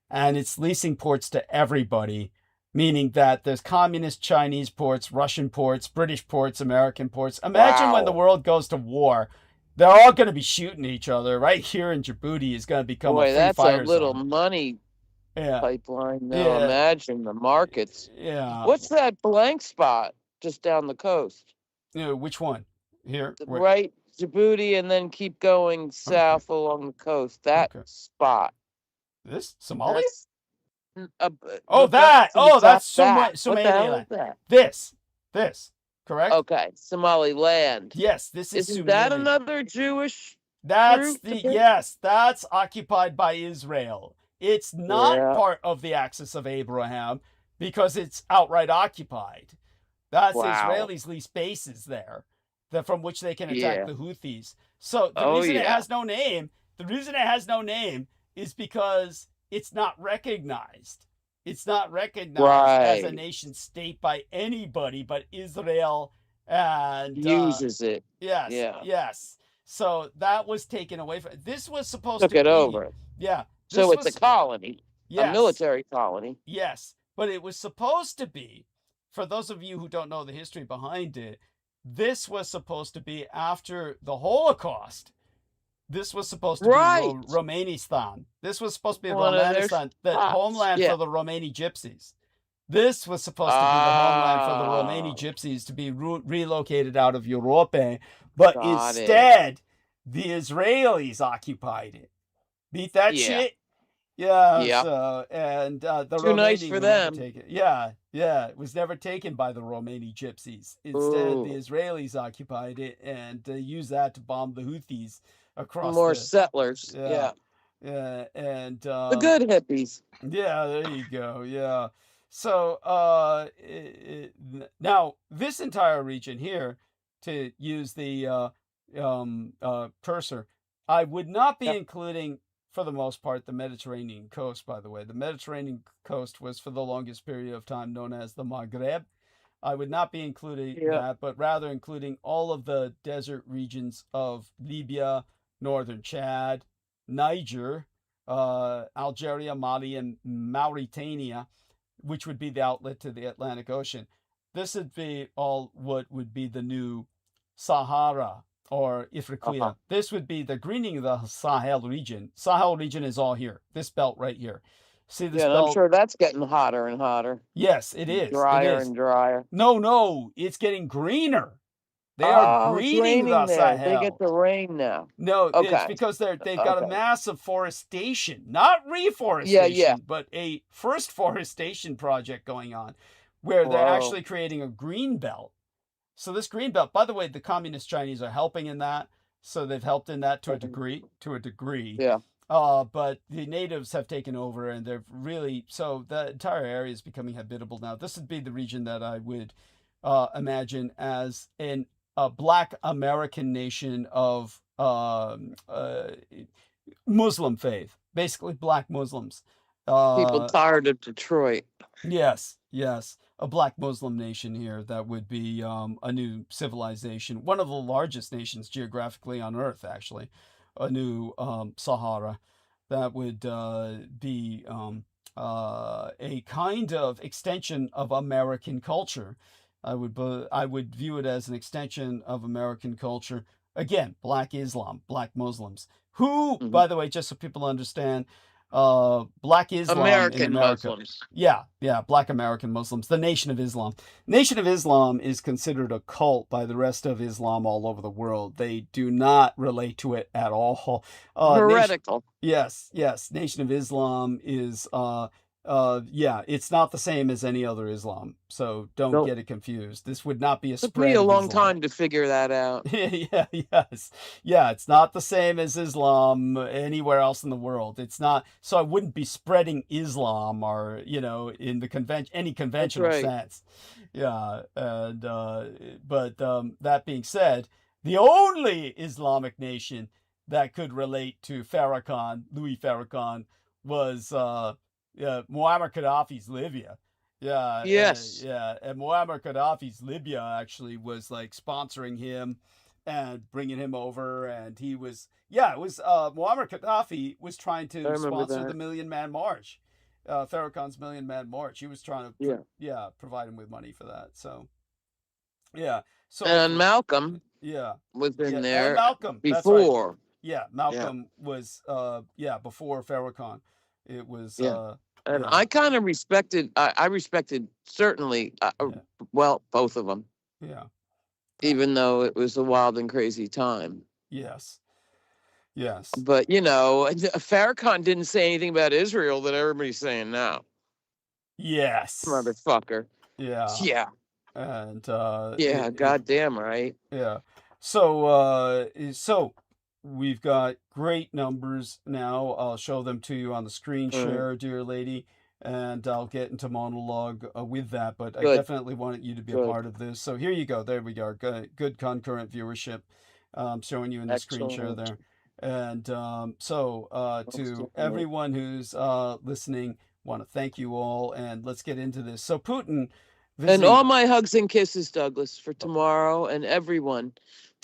and it's leasing ports to everybody, meaning that there's communist Chinese ports, Russian ports, British ports, American ports. Imagine when the Wow. world goes to war, they're all going to be shooting each other. Right here in Djibouti is going to become a Boy, free that's a fire little zone. money Yeah, pipeline now. yeah, Imagine the markets. yeah. What's that blank spot just down the coast? Which one? Here? Where? Right, Djibouti, and then keep going south along the coast. That spot. This Somalia? That's, oh, look that. up to the Oh, top that's back. What the hell Somaliland. is that? This. Correct? Okay, Somaliland. Yes, this is Isn't that Somaliland. another Jewish That's group? yes, that's occupied by Israel. It's not Yeah. part of the Axis of Abraham because it's outright occupied. That's Wow. Israelis lease bases there, from which they can attack Yeah. the Houthis. So the Oh, reason it yeah. has no name, is because it's not recognized. It's not recognized as a Right. nation state by anybody but Israel and Uses it. yes, Yeah. yes. So that was taken away from. This was supposed Took to it be. over. Yeah. So this it's was- a colony, yes, a military colony. Yes, but it was supposed to be. For those of you who don't know the history behind it, this was supposed to be after the Holocaust. This was supposed to Right. be Romaniistan. This was supposed to be One of their Romaniistan, the spots. homeland Yeah. for the Romani gypsies. This was supposed to be the homeland for the Romani Ah. gypsies to be relocated out of Europe, but Got it. instead, the Israelis occupied it. Beat that Yeah. shit? Yeah. Yeah. So, and the Too nice Romani for would never them. take it. Yeah, it was never taken by the Romani gypsies. Instead, Ooh. the Israelis occupied it and used that to bomb the Houthis across More the. settlers. Yeah. Yeah. And The good hippies. yeah, there you go. Yeah. So now this entire region here, to use the cursor, I would not be Yep. including, for the most part, the Mediterranean coast. By the way, the Mediterranean coast was for the longest period of time known as the Maghreb. I would not be including Yep. that, but rather including all of the desert regions of Libya, northern Chad, Niger, Algeria, Mali, and Mauritania, which would be the outlet to the Atlantic Ocean. This would be all what would be the new Sahara or Ifriqiya. Uh-huh. This would be the greening of the Sahel region. Sahel region is all here. This belt right here. See this Yeah, and belt? I'm sure that's getting hotter and hotter. Yes, it is. Drier it is. and drier. No, it's getting greener. They are it's greening raining the there. Sahel. They get the rain now. No, it's Okay. because they've got a Okay. massive forestation, not reforestation, Yeah. but a first forestation project going on where they're Whoa. actually creating a green belt. So this green belt, by the way, the communist Chinese are helping in that. So they've helped in that to a degree. Yeah. But the natives have taken over and they're really, so the entire area is becoming habitable now. This would be the region that I would imagine as a Black American nation of Muslim faith, basically Black Muslims. People tired of Detroit. Yes, a Black Muslim nation here that would be a new civilization, one of the largest nations geographically on Earth, actually, a new Sahara that would be a kind of extension of American culture. I would view it as an extension of American culture. Again, Black Islam, Black Muslims, who, by the way, just so people understand, Black Islam American in America. Muslims. Yeah, Black American Muslims, the Nation of Islam. Nation of Islam is considered a cult by the rest of Islam all over the world. They do not relate to it at all. Heretical. Yes. Nation of Islam is it's not the same as any other Islam. So don't get it confused. This would not be a Took spread me a of long Islam. time to figure that out. Yeah, it's not the same as Islam anywhere else in the world. It's not, so I wouldn't be spreading Islam or, in the any conventional right. sense. Yeah, and but that being said, the only Islamic nation that could relate to Louis Farrakhan, was Muammar Gaddafi's Libya. Yeah. Yes. And Muammar Gaddafi's Libya actually was like sponsoring him and bringing him over, and he was Muammar Gaddafi was trying to sponsor that. the Million Man March, Farrakhan's Million Man March. He was trying to provide him with money for that. So yeah. So And Malcolm Yeah. was in Yeah. And there Malcolm. That's right. before. Yeah. Malcolm was before Farrakhan. It was Yeah. And yeah. I kind of respected. I respected certainly. Well, both of them. Yeah. Even though it was a wild and crazy time. Yes. Yes. But Farrakhan didn't say anything about Israel that everybody's saying now. Yes. Motherfucker. Yeah. Yeah. And goddamn right. Yeah. So we've got great numbers now. I'll show them to you on the screen share, dear lady, and I'll get into monologue with that. But I definitely wanted you to be a part of this. So here you go. There we go. Good concurrent viewership. Showing you in the screen share there. And to everyone who's listening, want to thank you all, and let's get into this. So Putin and all my hugs and kisses, Douglas, for tomorrow, and everyone.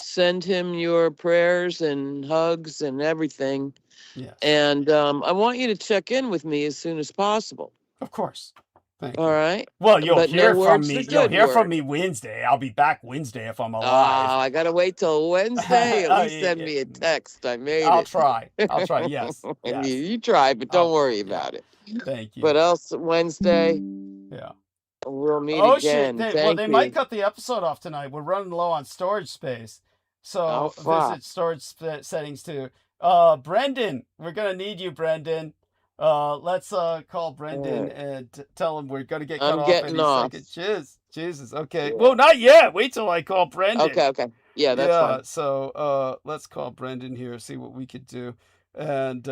Send him your prayers and hugs and everything. Yes. And I want you to check in with me as soon as possible. Of course. Thank you. All right. Well, you'll hear from me. You'll hear from me Wednesday. I'll be back Wednesday if I'm alive. I gotta wait till Wednesday. At least send me a text. I made I'll it. try. Yes. Yes. You try, but don't worry about it. Thank you. But else Wednesday. Yeah. We'll meet again. Shit. They might cut the episode off tonight. We're running low on storage space. So visit storage settings too. Brendan, we're gonna need you, Brendan. Let's call Brendan and tell him we're gonna get cut off any second. Jesus. Okay. Well, not yet. Wait till I call Brendan. Okay. Yeah, that's fine. So let's call Brendan here, see what we could do. And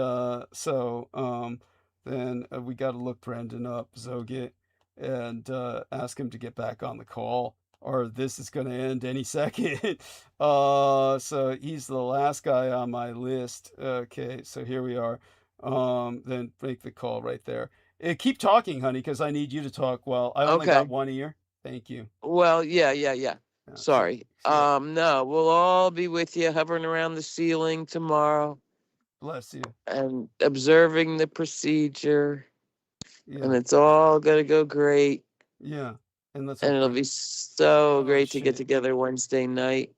then we gotta look Brendan up, Zogit, and ask him to get back on the call, or this is gonna end any second. So he's the last guy on my list. Okay, so here we are. Then make the call right there. Keep talking, honey, because I need you to talk. Well, I only got one ear. Thank you. Well, yeah. Sorry. No, we'll all be with you, hovering around the ceiling tomorrow. Bless you. And observing the procedure. Yeah. And it's all gonna go great. Yeah. And it'll be so great to get together Wednesday night.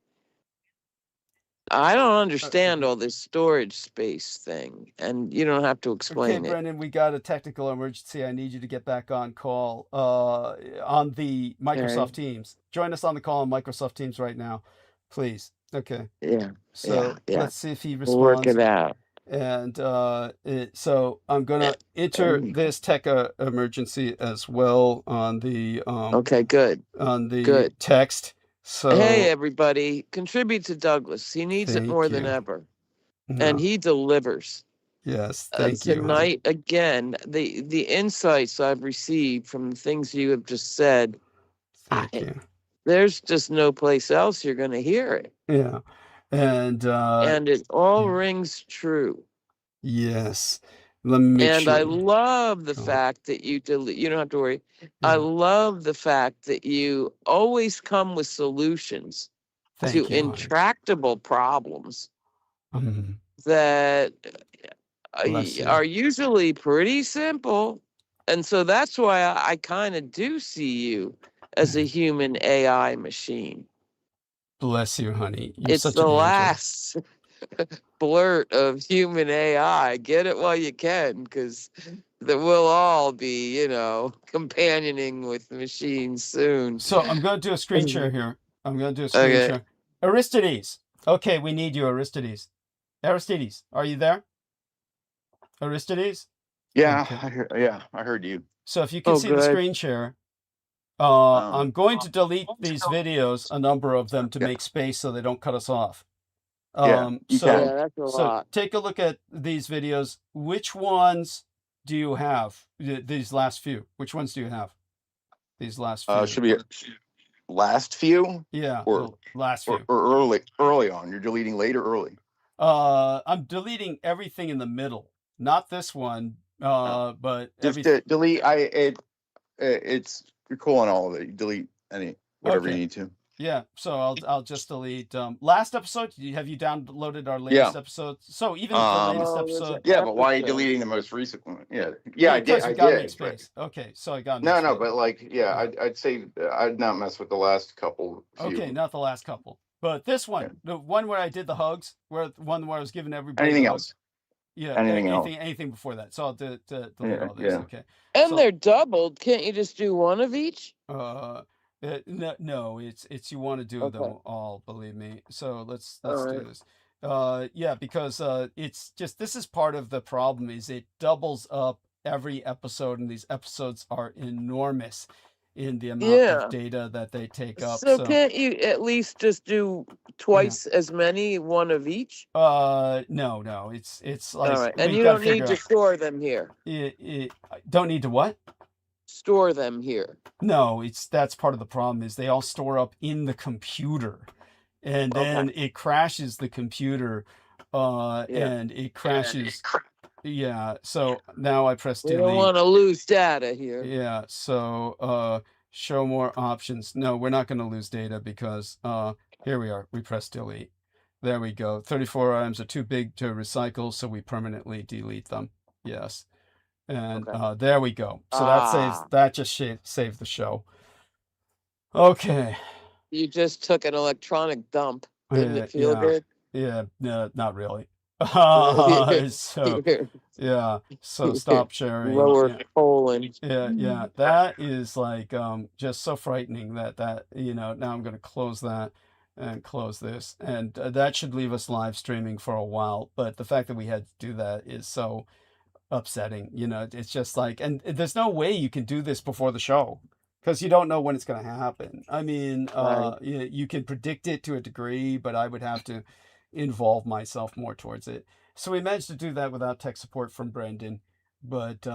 I don't understand all this storage space thing, and you don't have to explain it. Okay, Brendan, we got a technical emergency. I need you to get back on call on the Microsoft Teams. Join us on the call on Microsoft Teams right now, please. Okay. Yeah. So let's see if he responds. We'll work it out. And so I'm gonna enter this tech emergency as well on the okay, good. On the text. So hey, everybody, contribute to Douglas. He needs it more than ever, and he delivers. Yes, thank you. Tonight, again, the insights I've received from the things you have just said. Thank you. There's just no place else you're going to hear it. Yeah, and it all rings true. Yes. Let me make sure. I love the fact that you delete. You don't have to worry. I love the fact that you always come with solutions to intractable problems that are usually pretty simple. And so that's why I kind of do see you as a human AI machine. Bless you, honey. It's the last blurt of human AI. Get it while you can, because we'll all be, companioning with machines soon. So I'm going to do a screen share here. Share. Aristides. Okay, we need you, Aristides. Aristides, are you there? Aristides? Yeah, okay. I heard you. So if you can see the screen share, I'm going to delete these videos, a number of them, to make space so they don't cut us off. That's a lot. Take a look at these videos. Which ones do you have? These last few. Which ones do you have? These last few. Should be last few. Yeah. Or last few. Or early on. You're deleting late or early. I'm deleting everything in the middle. Not this one. But just delete. It's you're cool on all of it. You delete whatever you need to. Yeah, so I'll just delete last episode. Have you downloaded our latest episode? So even the latest episode. Yeah, but why are you deleting the most recent one? Yeah, I did. Space. Okay, so I got no, but I'd say I'd not mess with the last couple. Okay, not the last couple. But this one, Yeah. the one where I did the hugs, where I was giving everybody Anything the hugs. else? Yeah, Anything else? anything before that. So I'll delete Yeah, all this. yeah. Okay. And So they're doubled. Can't you just do one of each? no, it's you want to do them Okay. all, believe me. So let's All do right. this. Yeah, because it's just, this is part of the problem, is it doubles up every episode, and these episodes are enormous in the amount Yeah. of data that they take up. So So can't you at least just do twice as many, one of each? no, it's All like, right. well, And you you got to don't need figure to out. store them here. Don't need to what? Store them here. No, that's part of the problem, is they all store up in the computer, and then it crashes the computer, Yeah. and it crashes. Yeah. So now I press We don't delete. want to lose data here. Yeah. So show more options. No, we're not going to lose data, because here we are. We press delete. There we go. 34 items are too big to recycle, so we permanently delete them. Yes. And Okay. there we go. So Ah. that just saved the show. Okay. You just took an electronic dump. Didn't it feel Yeah. good? Yeah. No, not really. Lower So yeah. So stop sharing. Yeah. colon. Yeah. That is like just so frightening that now I'm going to close that and close this, and that should leave us live streaming for a while. But the fact that we had to do that is so upsetting. It's just like, and there's no way you can do this before the show, because you don't know when it's going to happen. I mean, Right. you can predict it to a degree, but I would have to involve myself more towards it. So we managed to do that without tech support from Brendan. But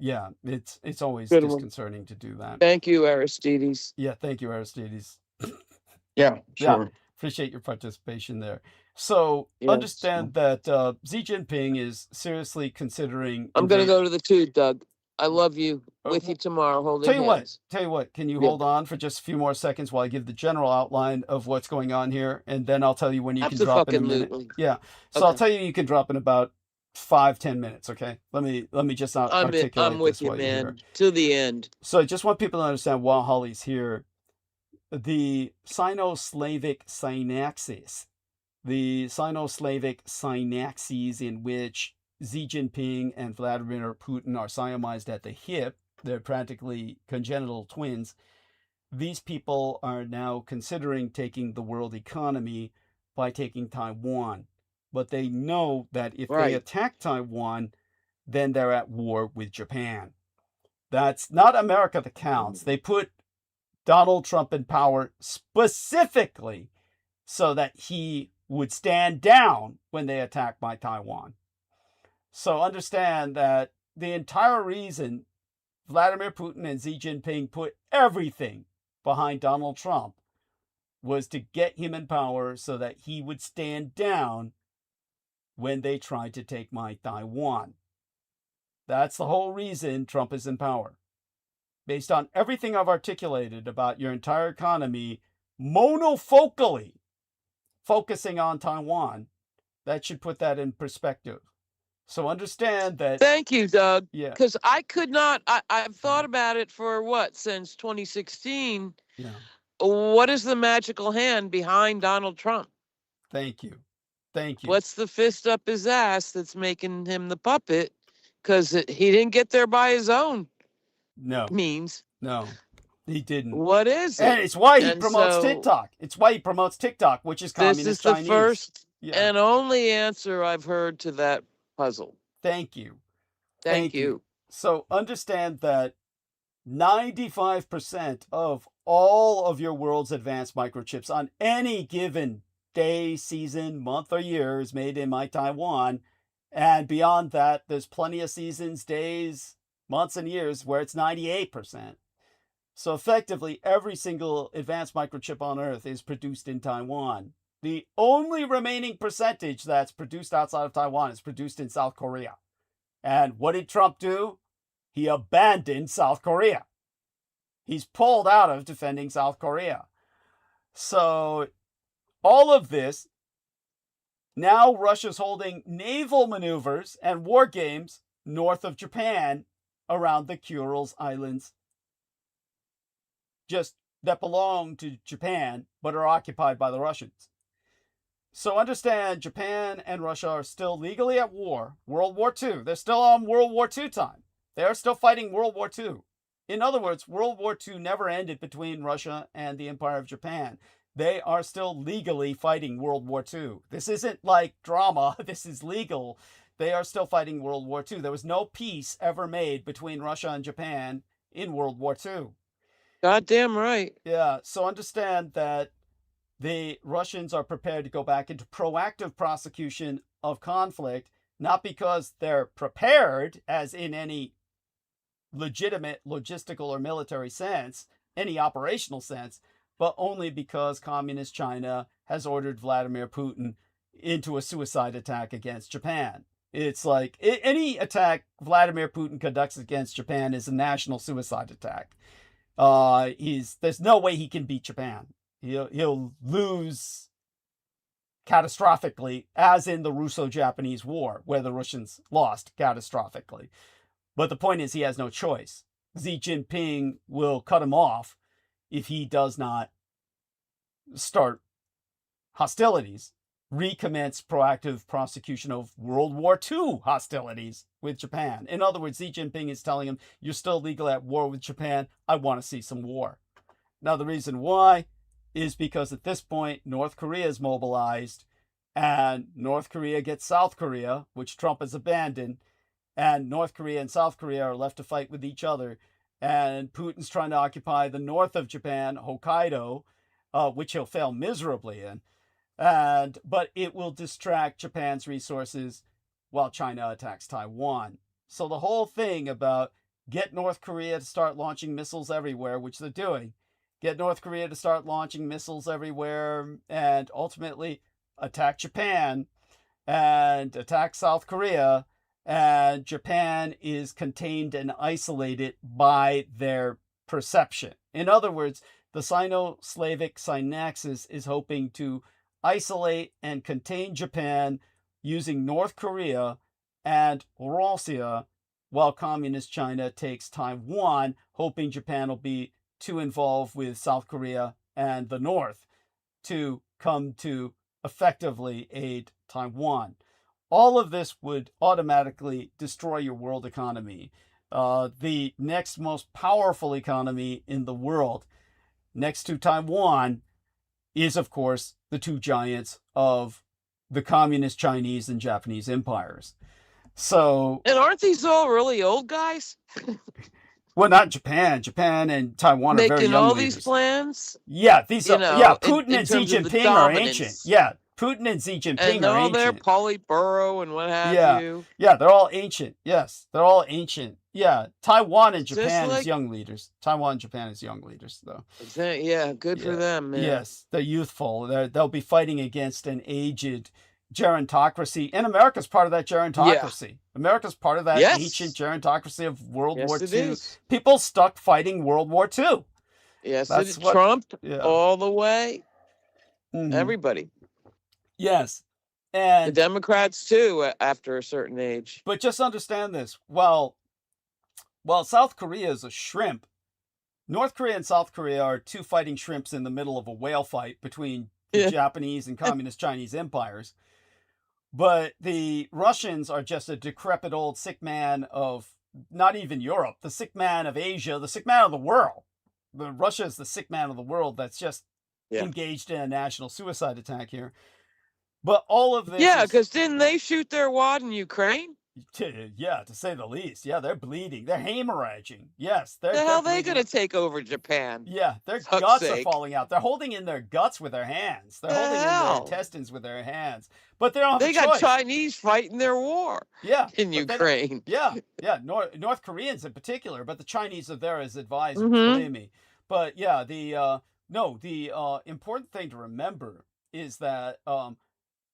yeah, it's always Good one. disconcerting to do that. Thank you, Aristides. Yeah, thank you, Aristides. Yeah, sure. Appreciate your participation there. So Yes. understand that Xi Jinping is seriously considering. I'm going to go to the tube, Doug. I love you. With you tomorrow, holding Tell you hands. what, can you Yeah. hold on for just a few more seconds while I give the general outline of what's going on here, and then I'll tell you when you can drop in a minute. Abso-fucking-lutely. Yeah. So I'll Okay. tell you can drop in about 5-10 minutes, okay? Let me just articulate I'm with this you, while you're here. man. To the end. So I just want people to understand, while Holly's here, the Sino-Slavic synaxis, in which Xi Jinping and Vladimir Putin are Siamized at the hip, they're practically congenital twins. These people are now considering taking the world economy by taking Taiwan. But they know that if they Right. attack Taiwan, then they're at war with Japan. That's not America that counts. They put Donald Trump in power specifically so that he would stand down when they attack my Taiwan. So understand that the entire reason Vladimir Putin and Xi Jinping put everything behind Donald Trump was to get him in power so that he would stand down when they tried to take my Taiwan. That's the whole reason Trump is in power. Based on everything I've articulated about your entire economy monofocally focusing on Taiwan, that should put that in perspective. So understand that. Thank you, Doug. Yeah. Because I could not, I've thought about it for since 2016. Yeah. What is the magical hand behind Donald Trump? Thank you. Thank you. What's the fist up his ass that's making him the puppet? Because he didn't get there by his own means. No, he didn't. What is it? And it's why he promotes TikTok. It's why he promotes TikTok, which is communist This is Chinese. the first and only answer I've heard to that puzzle. Thank you. Thank you. So understand that 95% of all of your world's advanced microchips on any given day, season, month, or year is made in my Taiwan. And beyond that, there's plenty of seasons, days, months, and years where it's 98%. So effectively, every single advanced microchip on Earth is produced in Taiwan. The only remaining percentage that's produced outside of Taiwan is produced in South Korea. And what did Trump do? He abandoned South Korea. He's pulled out of defending South Korea. So all of this, now Russia's holding naval maneuvers and war games north of Japan around the Kurils Islands. Just that belong to Japan but are occupied by the Russians. So understand, Japan and Russia are still legally at war, World War II. They're still on World War II time. They are still fighting World War II. In other words, World War II never ended between Russia and the Empire of Japan. They are still legally fighting World War II. This isn't like drama. This is legal. They are still fighting World War II. There was no peace ever made between Russia and Japan in World War II. Goddamn right. Yeah, so understand that the Russians are prepared to go back into proactive prosecution of conflict, not because they're prepared, as in any legitimate logistical or military sense, any operational sense, but only because Communist China has ordered Vladimir Putin into a suicide attack against Japan. It's like any attack Vladimir Putin conducts against Japan is a national suicide attack. There's no way he can beat Japan. He'll lose catastrophically, as in the Russo-Japanese War, where the Russians lost catastrophically. But the point is, he has no choice. Xi Jinping will cut him off if he does not start hostilities, recommence proactive prosecution of World War II hostilities with Japan. In other words, Xi Jinping is telling him, you're still legal at war with Japan. I want to see some war. Now, the reason why is because at this point, North Korea is mobilized, and North Korea gets South Korea, which Trump has abandoned, and North Korea and South Korea are left to fight with each other. And Putin's trying to occupy the north of Japan, Hokkaido, which he'll fail miserably in. But it will distract Japan's resources while China attacks Taiwan. So the whole thing about get North Korea to start launching missiles everywhere, which they're doing, get North Korea to start launching missiles everywhere, and ultimately attack Japan and attack South Korea, and Japan is contained and isolated by their perception. In other words, the Sino-Slavic Synaxis is hoping to isolate and contain Japan using North Korea and Russia, while Communist China takes Taiwan, hoping Japan will be too involved with South Korea and the North to come to effectively aid Taiwan. All of this would automatically destroy your world economy. The next most powerful economy in the world, next to Taiwan, is, of course, the two giants of the Communist Chinese and Japanese empires. So, and aren't these all really old guys? Well, not Japan. Japan and Taiwan are very making young all leaders. these plans? Yeah, these are, yeah, Putin in and Xi terms of the Jinping are ancient. dominance. Yeah, Putin and Xi Jinping And are all their ancient. Politburo and what have you. Yeah, they're all ancient. Yes, they're all ancient. Yeah, Taiwan and Just Japan like- is young leaders. Taiwan and Japan is young leaders, though. Yeah, good for them, man. Yes, they're youthful. They'll be fighting against an aged gerontocracy. And America's part of that gerontocracy. America's part of that Yes. ancient gerontocracy of World Yes, War it II. is. People stuck fighting World War II. Yes, That's what- Trump Yeah. all the way. Mhm. Everybody. Yes. The And Democrats, too, after a certain age. but just understand this. Well, South Korea is a shrimp. North Korea and South Korea are two fighting shrimps in the middle of a whale fight between the Yeah. Japanese and Communist Chinese empires. But the Russians are just a decrepit old sick man of not even Europe, the sick man of Asia, the sick man of the world. Russia is the sick man of the world that's just engaged in a national suicide attack here. But all of this Yeah, is- because didn't they shoot their wad in Ukraine? Yeah, to say the least. Yeah, they're bleeding. They're hemorrhaging. Yes, they're The hell are they bleeding. going to take over Japan? Yeah, their fuck's guts sake. are falling out. They're holding in their guts with their hands. They're The holding in their hell? intestines with their hands. But they don't have They a got choice. Chinese fighting their war Yeah, in but they don't- Ukraine. Yeah, North Koreans in particular, but the Chinese are there as advisors, Mhm. believe me. But yeah, the important thing to remember is that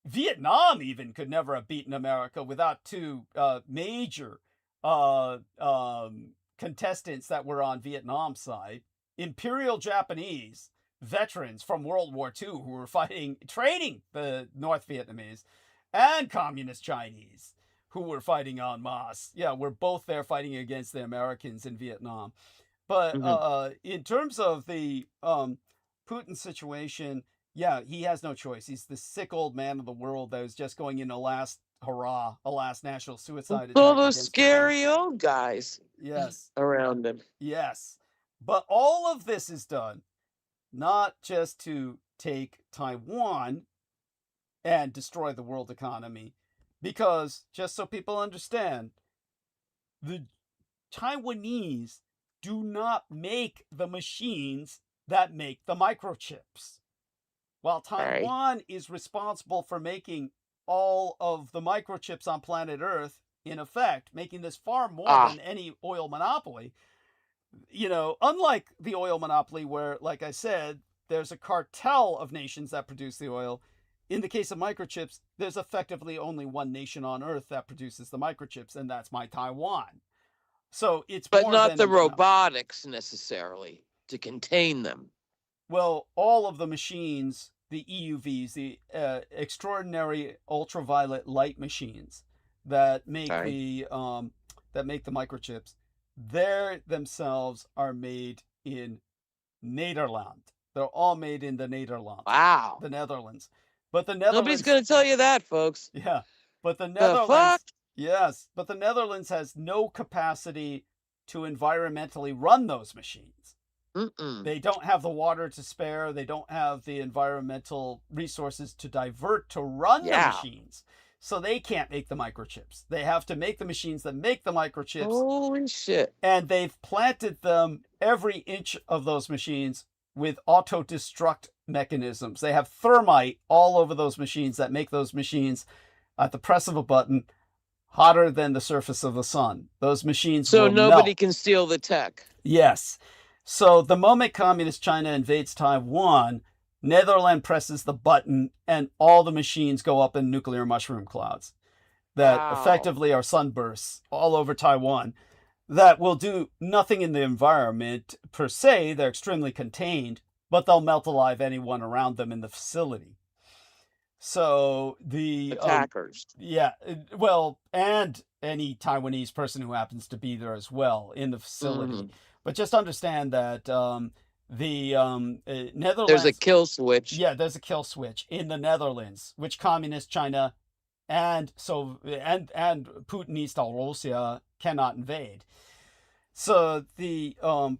Vietnam even could never have beaten America without two major contestants that were on Vietnam's side. Imperial Japanese veterans from World War II who were training the North Vietnamese, and Communist Chinese who were fighting en masse. Yeah, we're both there fighting against the Americans in Vietnam. But Mhm. in terms of the Putin situation, yeah, he has no choice. He's the sick old man of the world that was just going in a last hurrah, a last national suicide All attack those against Ukraine. scary old guys Yes, around him. yes. But all of this is done not just to take Taiwan and destroy the world economy, because just so people understand, the Taiwanese do not make the machines that make the microchips. While Right. Taiwan is responsible for making all of the microchips on planet Earth, in effect, making this far more Ah. than any oil monopoly. Unlike the oil monopoly, where, like I said, there's a cartel of nations that produce the oil. In the case of microchips, there's effectively only one nation on Earth that produces the microchips, and that's my Taiwan. So it's But more not than the a monopoly. robotics necessarily to contain them. Well, all of the machines, the EUVs, the extraordinary ultraviolet light machines that make Right. the microchips, they themselves are made in Nederland. They're all made in the Nederland, Wow. the Netherlands. But the Nobody's Netherlands, going to tell you that, folks. yeah, but the The Netherlands, fuck? yes, but the Netherlands has no capacity to environmentally run those machines. Mm-mm. They don't have the water to spare. They don't have the environmental resources to divert to run the Yeah. machines. So they can't make the microchips. They have to make the machines that make the microchips. Holy shit. And they've planted them, every inch of those machines, with auto-destruct mechanisms. They have thermite all over those machines that make those machines, at the press of a button, hotter than the surface of the sun. Those machines So will nobody melt. can steal the tech. Yes. So the moment Communist China invades Taiwan, Netherlands presses the button and all the machines go up in nuclear mushroom clouds that Wow. effectively are sunbursts all over Taiwan that will do nothing in the environment per se. They're extremely contained, but they'll melt alive anyone around them in the facility. So the Attackers. and any Taiwanese person who happens to be there as well in the facility. Mhm. But just understand that the Netherlands. There's a kill switch. Yeah, there's a kill switch in the Netherlands, which Communist China and Putinist Russia cannot invade. So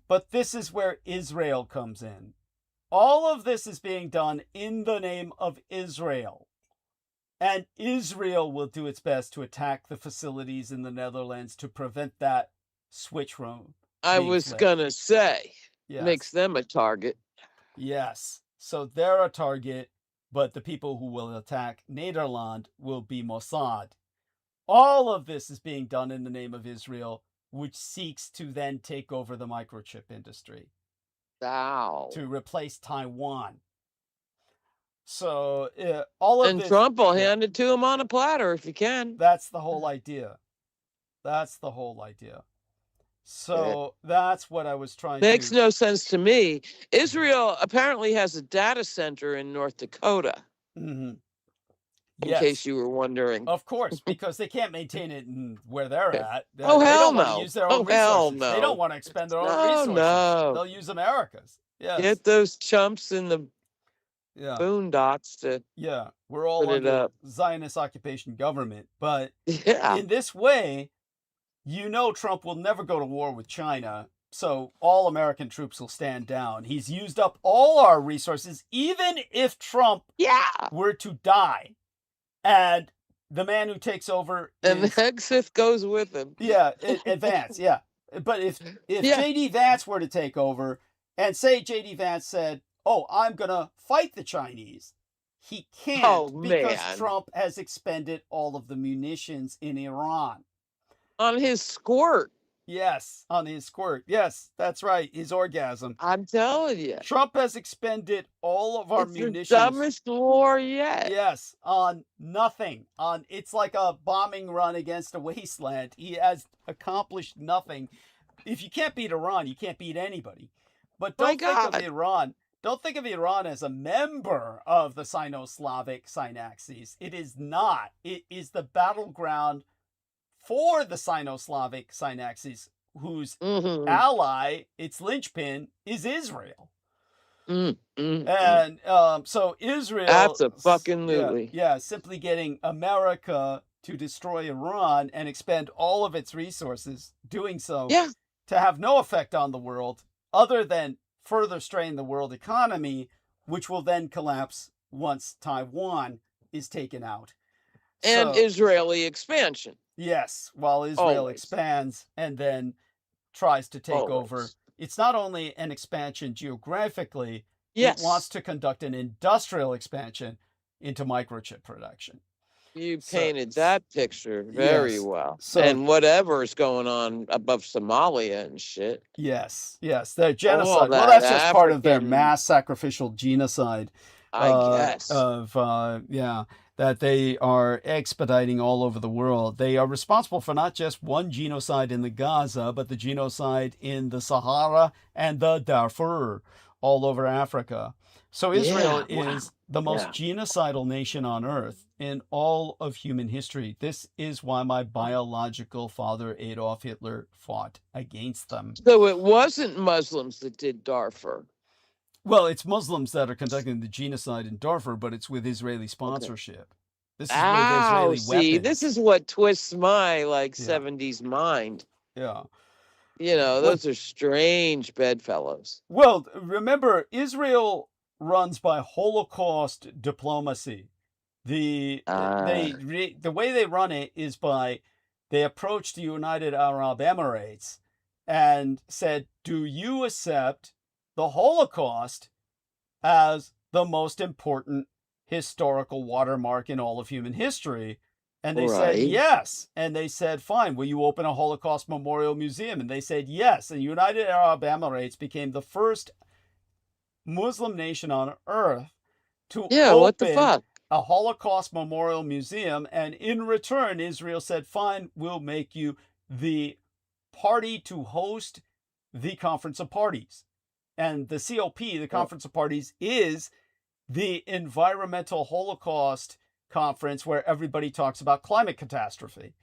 but this is where Israel comes in. All of this is being done in the name of Israel. And Israel will do its best to attack the facilities in the Netherlands to prevent that switch from I being was flipped. going to say, Yes. makes them a target. Yes. So they're a target, but the people who will attack Nederland will be Mossad. All of this is being done in the name of Israel, which seeks to then take over the microchip industry. Wow. To replace Taiwan. So all of and this, Trump will hand it to him on a platter if he can. That's the whole idea. That's the whole idea. So that's what I was trying to... Makes no sense to me. Israel apparently has a data center in North Dakota. Mm-hmm. In case you were wondering. Of course, because they can't maintain it where they're at. Oh, they hell don't want no. to use their own resources. Hell no. They don't want to expend their own resources. No. They'll use America's. Yes. Get those chumps in the boondocks to we're all under Zionist occupation government. But in this way, Trump will never go to war with China. So all American troops will stand down. He's used up all our resources, even if Trump were to die. And the man who takes over and the exit goes with him. Vance, But if J.D. Vance were to take over, and say J.D. Vance said, I'm going to fight the Chinese, he can't because Trump has expended all of the munitions in Iran. On his squirt. Yes, on his squirt. Yes, that's right. His orgasm. I'm telling you. Trump has expended all of our munitions. The dumbest war yet. Yes, on nothing. It's like a bombing run against a wasteland. He has accomplished nothing. If you can't beat Iran, you can't beat anybody. But don't think of Iran as a member of the Sino-Slavic Synaxes. It is not. It is the battleground for the Sino-Slavic Synaxes, whose Mm-hmm. ally, its linchpin, is Israel. Mm-hmm. And so Israel, Absolutely. simply getting America to destroy Iran and expend all of its resources doing so Yeah. to have no effect on the world other than further strain the world economy, which will then collapse once Taiwan is taken out. And So, Israeli expansion. yes, while Israel Always. expands and then tries to take over. Always. It's not only an expansion geographically, Yes. it wants to conduct an industrial expansion into microchip production. You So- painted that picture very Yes. well. So- and whatever is going on above Somalia and shit. Yes, their genocide. Well, that that's just part of their African- mass sacrificial genocide. I guess. That they are expediting all over the world. They are responsible for not just one genocide in the Gaza, but the genocide in the Sahara and the Darfur, all over Africa. So Israel Yeah, wow. is the most genocidal nation on earth in all of human history. This is why my biological father, Adolf Hitler, fought against them. So it wasn't Muslims that did Darfur. Well, it's Muslims that are conducting the genocide in Darfur, but it's with Israeli sponsorship. This is with Israeli weapons. This is what twists my Yeah. 70s mind. Yeah. You know, those are strange bedfellows. Well, remember, Israel runs by Holocaust diplomacy. The way they run it is by, they approached the United Arab Emirates and said, do you accept the Holocaust as the most important historical watermark in all of human history? And they said yes. And they said, fine, will you open a Holocaust Memorial Museum? And they said yes. And United Arab Emirates became the first Muslim nation on earth to what the open fuck? a Holocaust Memorial Museum. And in return, Israel said, fine, we'll make you the party to host the Conference of Parties. And the COP, the Conference of Parties, is the Environmental Holocaust Conference where everybody talks about climate catastrophe.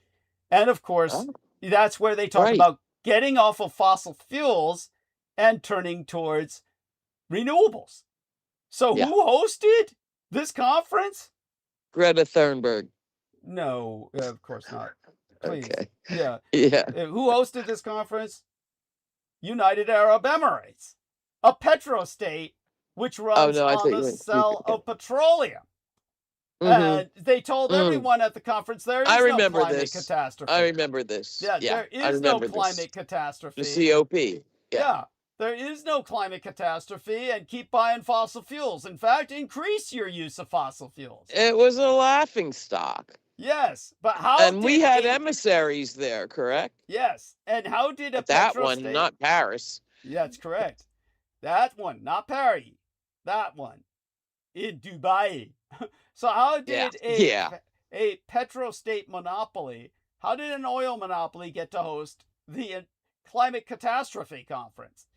And of course, that's where they talk about getting off of fossil fuels and turning towards renewables. So who hosted this conference? Greta Thunberg. No, of course not. Please. Okay. Yeah. Yeah. Who hosted this conference? United Arab Emirates, a petrostate which runs on the sale of petroleum. And they told everyone at the conference there is no climate catastrophe. I remember this. Yeah, there is no climate catastrophe. The COP. Yeah, there is no climate catastrophe, and keep buying fossil fuels. In fact, increase your use of fossil fuels. It was a laughing stock. Yes, but how And we had emissaries there, correct? Yes, and how did that one, not Paris. Yeah, that's correct. That one, not Paris. That one in Dubai. So how did a petrostate monopoly, how did an oil monopoly get to host the climate catastrophe conference?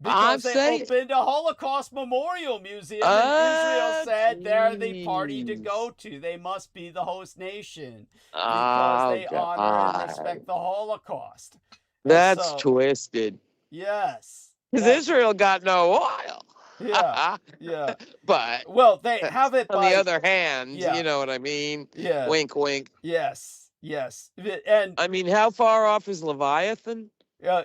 Because they opened a Holocaust Memorial Museum, and Israel said they're the party to go to. They must be the host nation because they honor and respect the Holocaust. That's twisted. Yes. Because Israel got no oil. Yeah. But well, they have it. On the other hand, you know what I mean? Yeah. Wink, wink. Yes. And I mean, how far off is Leviathan?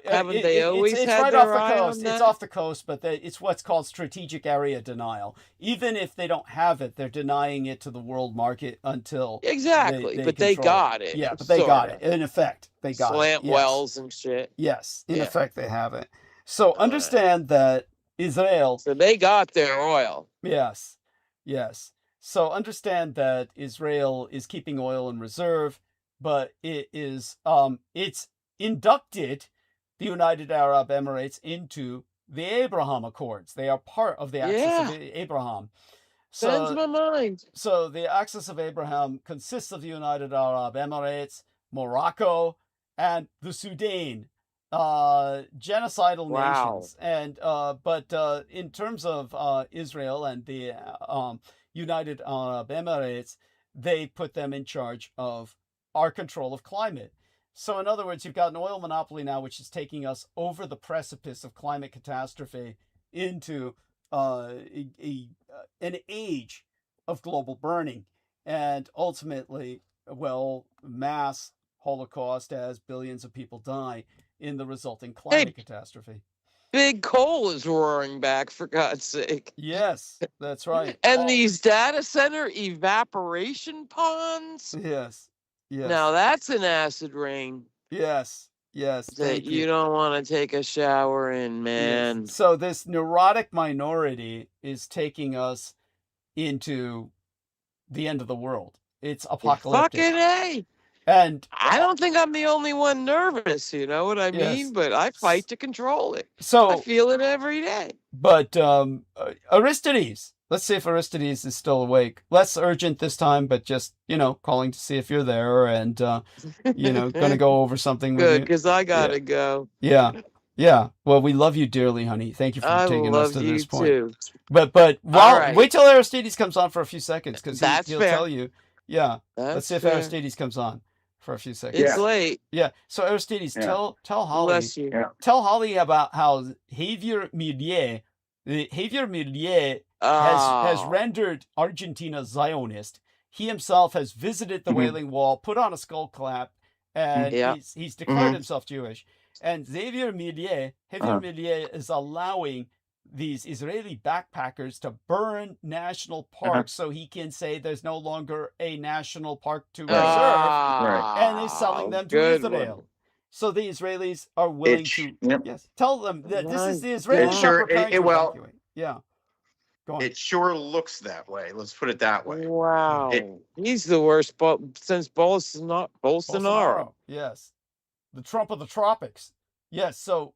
Haven't they always it's had right their off the eye coast. on that? It's off the coast, but it's what's called strategic area denial. Even if they don't have it, they're denying it to the world market until but they got it. Yeah, but they got it. In effect, they got slant it. wells and shit. Yes, in effect, they have it. So understand that Israel. So they got their oil. Yes. So understand that Israel is keeping oil in reserve, but it's inducted the United Arab Emirates into the Abraham Accords. They are part of the Axis of Abraham. Sends my mind. So the Axis of Abraham consists of the United Arab Emirates, Morocco, and the Sudan. Genocidal nations. And but in terms of Israel and the United Arab Emirates, they put them in charge of our control of climate. So in other words, you've got an oil monopoly now, which is taking us over the precipice of climate catastrophe into an age of global burning, and ultimately, well, mass Holocaust as billions of people die in the resulting climate catastrophe. Big coal is roaring back, for God's sake. Yes, that's right. And these data center evaporation ponds. Yes. Yes. Now that's an acid rain. Yes. Yes. That you don't want to take a shower in, man. Yes. So this neurotic minority is taking us into the end of the world. It's apocalyptic. Fucking A. And I don't think I'm the only one nervous, you know what I mean? But I fight to control it. So I feel it every day. But Aristides, let's see if Aristides is still awake. Less urgent this time, but just, calling to see if you're there and, going to go over something with you. Good, because I got to go. Yeah. Yeah. Well, we love you dearly, honey. Thank you for taking us to this point. Too. But wait till Aristides comes on for a few seconds, because he'll tell you. Yeah. Let's see if Aristides comes on for a few seconds. It's late. Yeah. So Aristides, tell Holly. Tell Holly about how Javier Milei has rendered Argentina Zionist. He himself has visited the Wailing Wall, put on a skull cap, and he's declared himself Jewish. And Javier Milei is allowing these Israeli backpackers to burn national parks so he can say there's no longer a national park to preserve, and he's selling them to Israel. So the Israelis are willing to tell them that this is the Israeli Go on. It sure looks that way. Let's put it that way. Wow. He's the worst since Bolsonaro. Yes. The Trump of the tropics. Yes. So,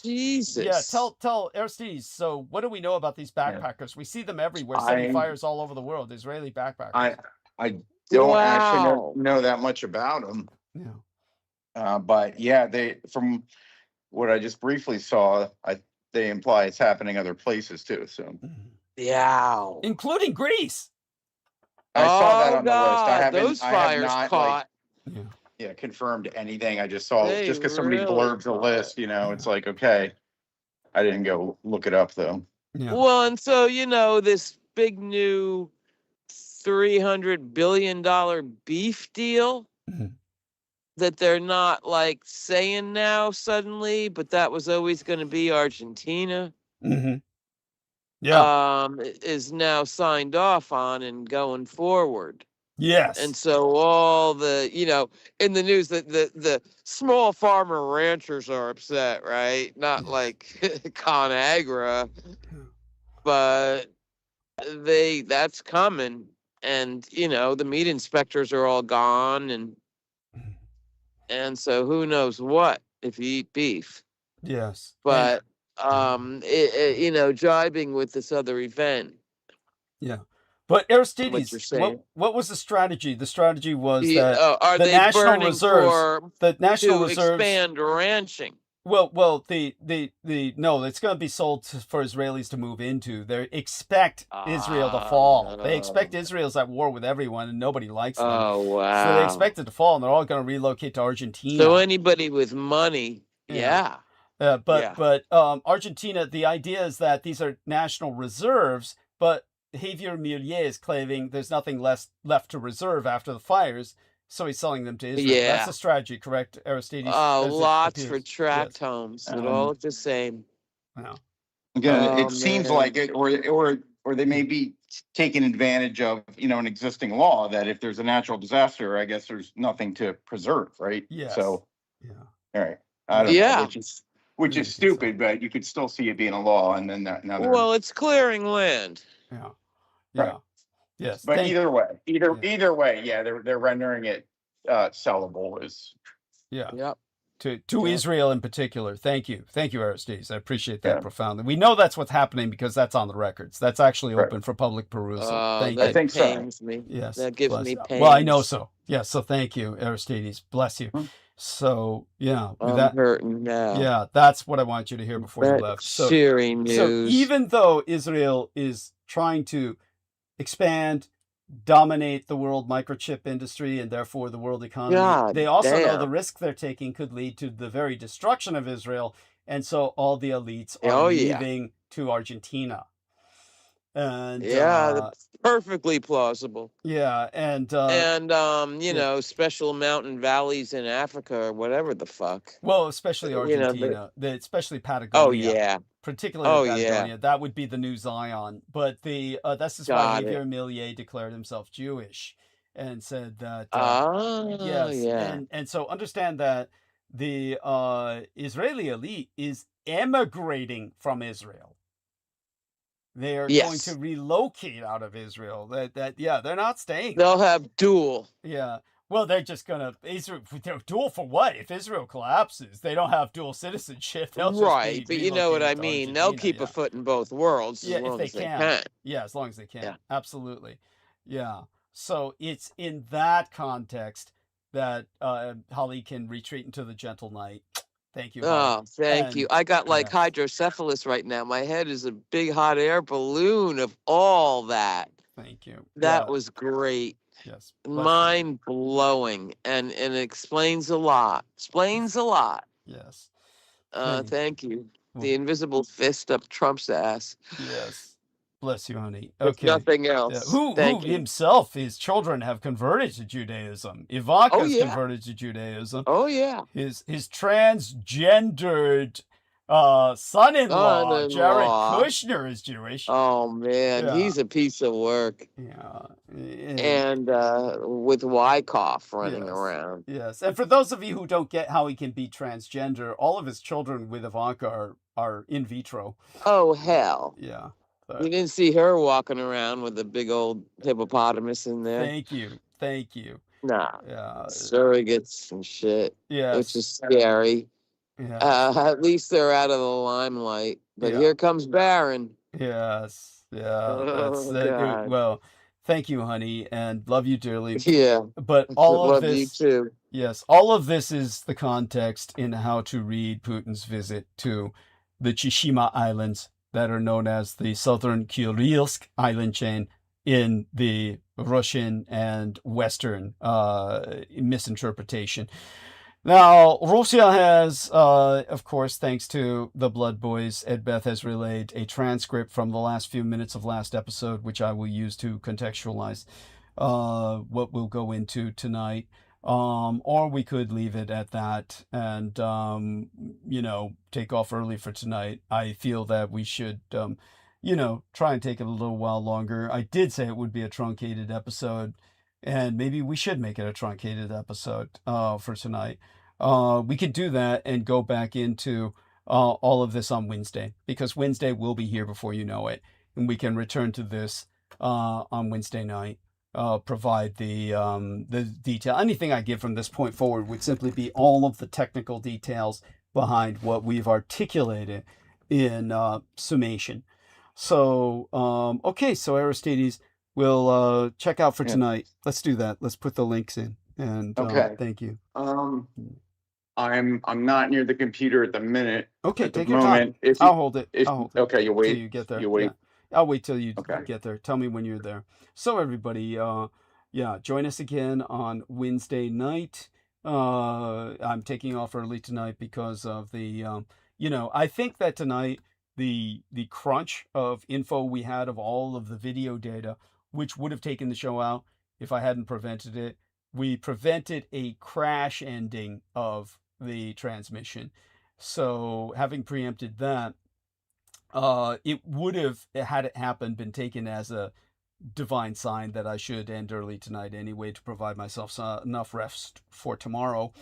Jesus. Yeah. Tell Aristides. So, what do we know about these backpackers? We see them everywhere, setting fires all over the world. Israeli backpackers. I don't actually know that much about them. Yeah. But from what I just briefly saw, they imply it's happening other places too. So. Yeah. Including Greece. I saw that on the list. I those fires caught. Confirmed anything. I just saw just because somebody blurbs a list, it's like, okay. I didn't go look it up though. Yeah. Well, and so this big new $300 billion beef deal that they're not saying now suddenly, but that was always going to be Argentina. Yeah. Is now signed off on and going forward. Yes. And so all the, in the news that the small farmer ranchers are upset, right? Not like ConAgra, but that's coming. And, the meat inspectors are all gone. And so who knows what if you eat beef. Yes. But, jibing with this other event. Yeah. But Aristides, what was the strategy? The strategy was that are the they national reserves, expand ranching. Well, no, it's going to be sold for Israelis to move into. They expect Israel to fall. They expect Israel's at war with everyone, and nobody likes them. Oh, wow. So they expect it to fall, and they're all going to relocate to Argentina. So anybody with money, But Argentina, the idea is that these are national reserves, but Javier Milei is claiming there's nothing left to reserve after the fires, so he's selling them to Israel. Yeah. That's the strategy, correct, Aristides? Lots for tract homes. It all look the same. No. Again, it seems like it, or they may be taking advantage of, an existing law that if there's a natural disaster, I guess there's nothing to preserve, right? Yes. So, all right. I don't know, which is stupid, but you could still see it being a law, and then well, it's clearing land. Yeah. Right. Yes. But either way, they're rendering it sellable is. Yeah. Yep. To Israel in particular. Thank you, Aristides. I appreciate that profoundly. We know that's what's happening because that's on the records. That's actually open for public perusal. Thank you. I think pains me. Yes. That gives me pain. Well, I know so. Yeah. So thank you, Aristides. Bless you. So I'm hurting now. Yeah, that's what I want you to hear before you left. So cheery news. So even though Israel is trying to expand dominate the world microchip industry and therefore the world economy. God They also know damn. the risk they're taking could lead to the very destruction of Israel, and so all the elites are Oh, yeah. leaving to Argentina. And Yeah, that's perfectly plausible. yeah, and You know, special mountain valleys in Africa or whatever the fuck. well, especially You know, Argentina, especially oh, Patagonia. yeah. Particularly Oh, Patagonia, yeah. that would be the new Zion. But that's just why Got it. Javier Milei declared himself Jewish and said that Oh, yes, yeah. and so understand that the Israeli elite is emigrating from Israel. They are going to Yes. relocate out of Israel. Yeah, they're not staying. They'll have dual. Yeah. Well, they're just gonna dual for what? If Israel collapses, they don't have dual citizenship. They'll just Right, be but you know what I relocated to mean. They'll Argentina. keep a foot in both worlds as Yeah, if long they as they can. can. Yeah, as long as they can. Yeah. Absolutely. Yeah. So it's in that context that Holly can retreat into the gentle night. Thank you, Holly. Oh, thank you. And I got like yes, hydrocephalus right now. My head is a big hot air balloon of all that. thank you. That Yeah, was great. yes. Bless you. Mind blowing. And it explains a lot. Explains a lot. Yes. Thank you. Well, The invisible fist up Trump's ass. yes. Bless you, honey. If Okay. nothing Yeah. else. Who Thank you. himself, his children have converted to Judaism. Ivanka's yeah. converted to Judaism. Oh, yeah. His transgendered son-in-law, Jared Son-in-law. Kushner, is Jewish. Oh, man. Yeah. He's a piece of work. Yeah. And with Wyckoff running Yes. around. Yes. And for those of you who don't get how he can be transgender, all of his children with Ivanka are in vitro. Oh, hell. Yeah. You didn't see her walking around with a big old hippopotamus in there. Thank you. Thank you. Nah. Yeah. Surrogates and shit. Yes. Which is scary. Yes. At least they're out of the limelight. But Yeah. here comes Baron. Yes. Yeah. Oh, God. Well, thank you, honey, and love you dearly. Yeah. But all of Love this, you too. yes, all of this is the context in how to read Putin's visit to the Tsushima Islands that are known as the Southern Kurilsk island chain in the Russian and Western misinterpretation. Now, Russia has, of course, thanks to the Blood Boys, Ed Beth has relayed a transcript from the last few minutes of last episode, which I will use to contextualize what we'll go into tonight. Or we could leave it at that and, take off early for tonight. I feel that we should, try and take it a little while longer. I did say it would be a truncated episode, and maybe we should make it a truncated episode for tonight. We could do that and go back into all of this on Wednesday, because Wednesday will be here before you know it, and we can return to this on Wednesday night. Provide the detail. Anything I give from this point forward would simply be all of the technical details behind what we've articulated in summation. So, okay, so Aristides, we'll check out for tonight. Let's do that. Let's put the links in. And Okay. Thank you. I'm not near the computer at the minute. Okay, At the take your time. moment, if I'll you, hold it. if I'll hold it okay, you till wait. you get there. You wait. Yeah. I'll wait till you Okay. get there. Tell me when you're there. So everybody, join us again on Wednesday night. I'm taking off early tonight because of the, I think that tonight the crunch of info we had of all of the video data, which would have taken the show out if I hadn't prevented it. We prevented a crash ending of the transmission. So having preempted that, it would have, had it happened, been taken as a divine sign that I should end early tonight anyway to provide myself enough rest for tomorrow.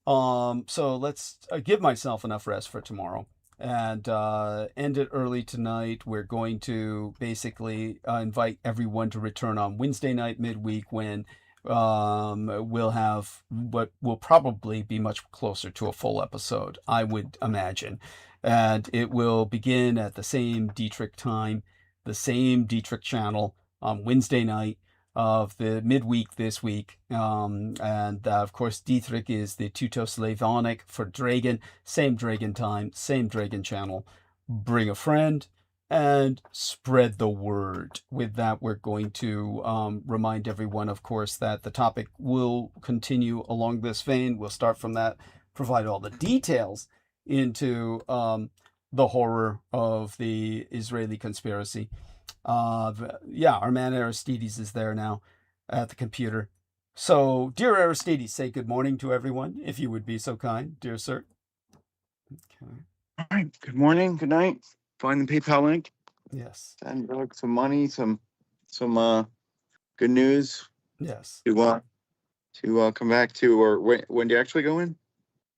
So let's give myself enough rest for tomorrow and end it early tonight. We're going to basically invite everyone to return on Wednesday night midweek when we'll have what will probably be much closer to a full episode, I would imagine. And it will begin at the same Dietrich time, the same Dietrich channel on Wednesday night of the midweek this week. Of course, Dietrich is the Teuto-Slavonic for dragon, same dragon time, same dragon channel. Bring a friend, and spread the word. With that, we're going to remind everyone, of course, that the topic will continue along this vein. We'll start from that, provide all the details into the horror of the Israeli conspiracy. Yeah, our man Aristides is there now at the computer. So, dear Aristides, say good morning to everyone, if you would be so kind, dear sir. Okay. All right. Good morning. Good night. Find the PayPal link. Yes. Send some money, some good news. Yes. To come back to, or when do you actually go in?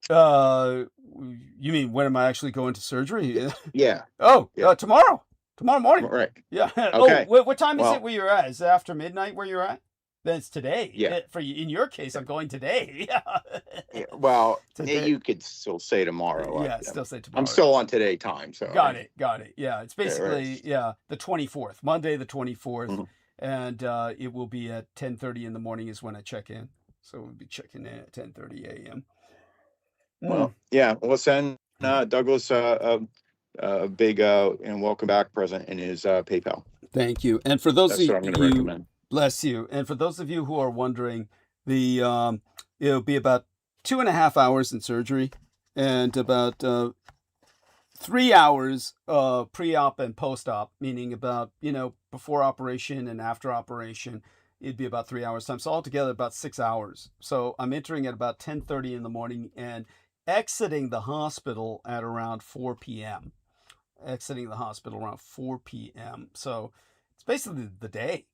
You mean when am I actually going to surgery? Yeah. Oh, Yeah. Tomorrow morning. Right. Yeah. Okay. Oh, what time is Well- it where you're at? Is it after midnight where you're at? Then it's today. Yeah. For you, in your case, I'm going today. Yeah, well, Today. you could still say tomorrow. Yeah, still say tomorrow. I'm still on today time, so Got it. Yeah, it's basically right. the 24th, Monday the 24th, Mhm. and it will be at 10:30 in the morning is when I check in. So we'll be checking in at 10:30 a.m. Well, yeah. We'll send Douglas a big and welcome back present in his PayPal. Thank you. And for those That's what of I'm going to you, recommend. bless you. And for those of you who are wondering, it'll be about 2.5 hours in surgery and about 3 hours pre-op and post-op, meaning about, before operation and after operation, it'd be about 3 hours time. So altogether about 6 hours. So I'm entering at about 10:30 in the morning and exiting the hospital at around 4 p.m. Exiting the hospital around 4 p.m. So it's basically the day.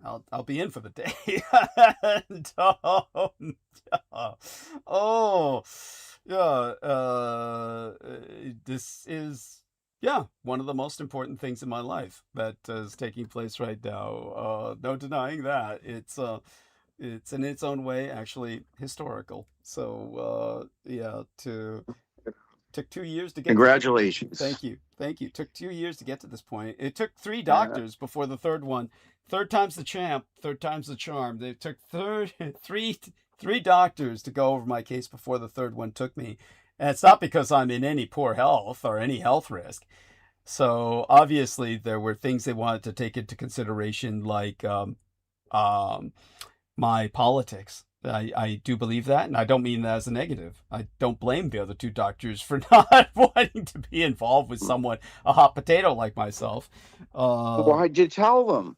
I'll be in for the day. And, this is one of the most important things in my life that is taking place right now. No denying that. It's in its own way actually historical. So took 2 years to get. Congratulations. Thank you. Took 2 years to get to this point. It took 3 doctors before the third one. Third time's the champ. Third time's the charm. They took three doctors to go over my case before the third one took me. And it's not because I'm in any poor health or any health risk. So obviously there were things they wanted to take into consideration, like my politics. I do believe that, and I don't mean that as a negative. I don't blame the other 2 doctors for not wanting to be involved with someone, a hot potato like myself. Why'd you tell them?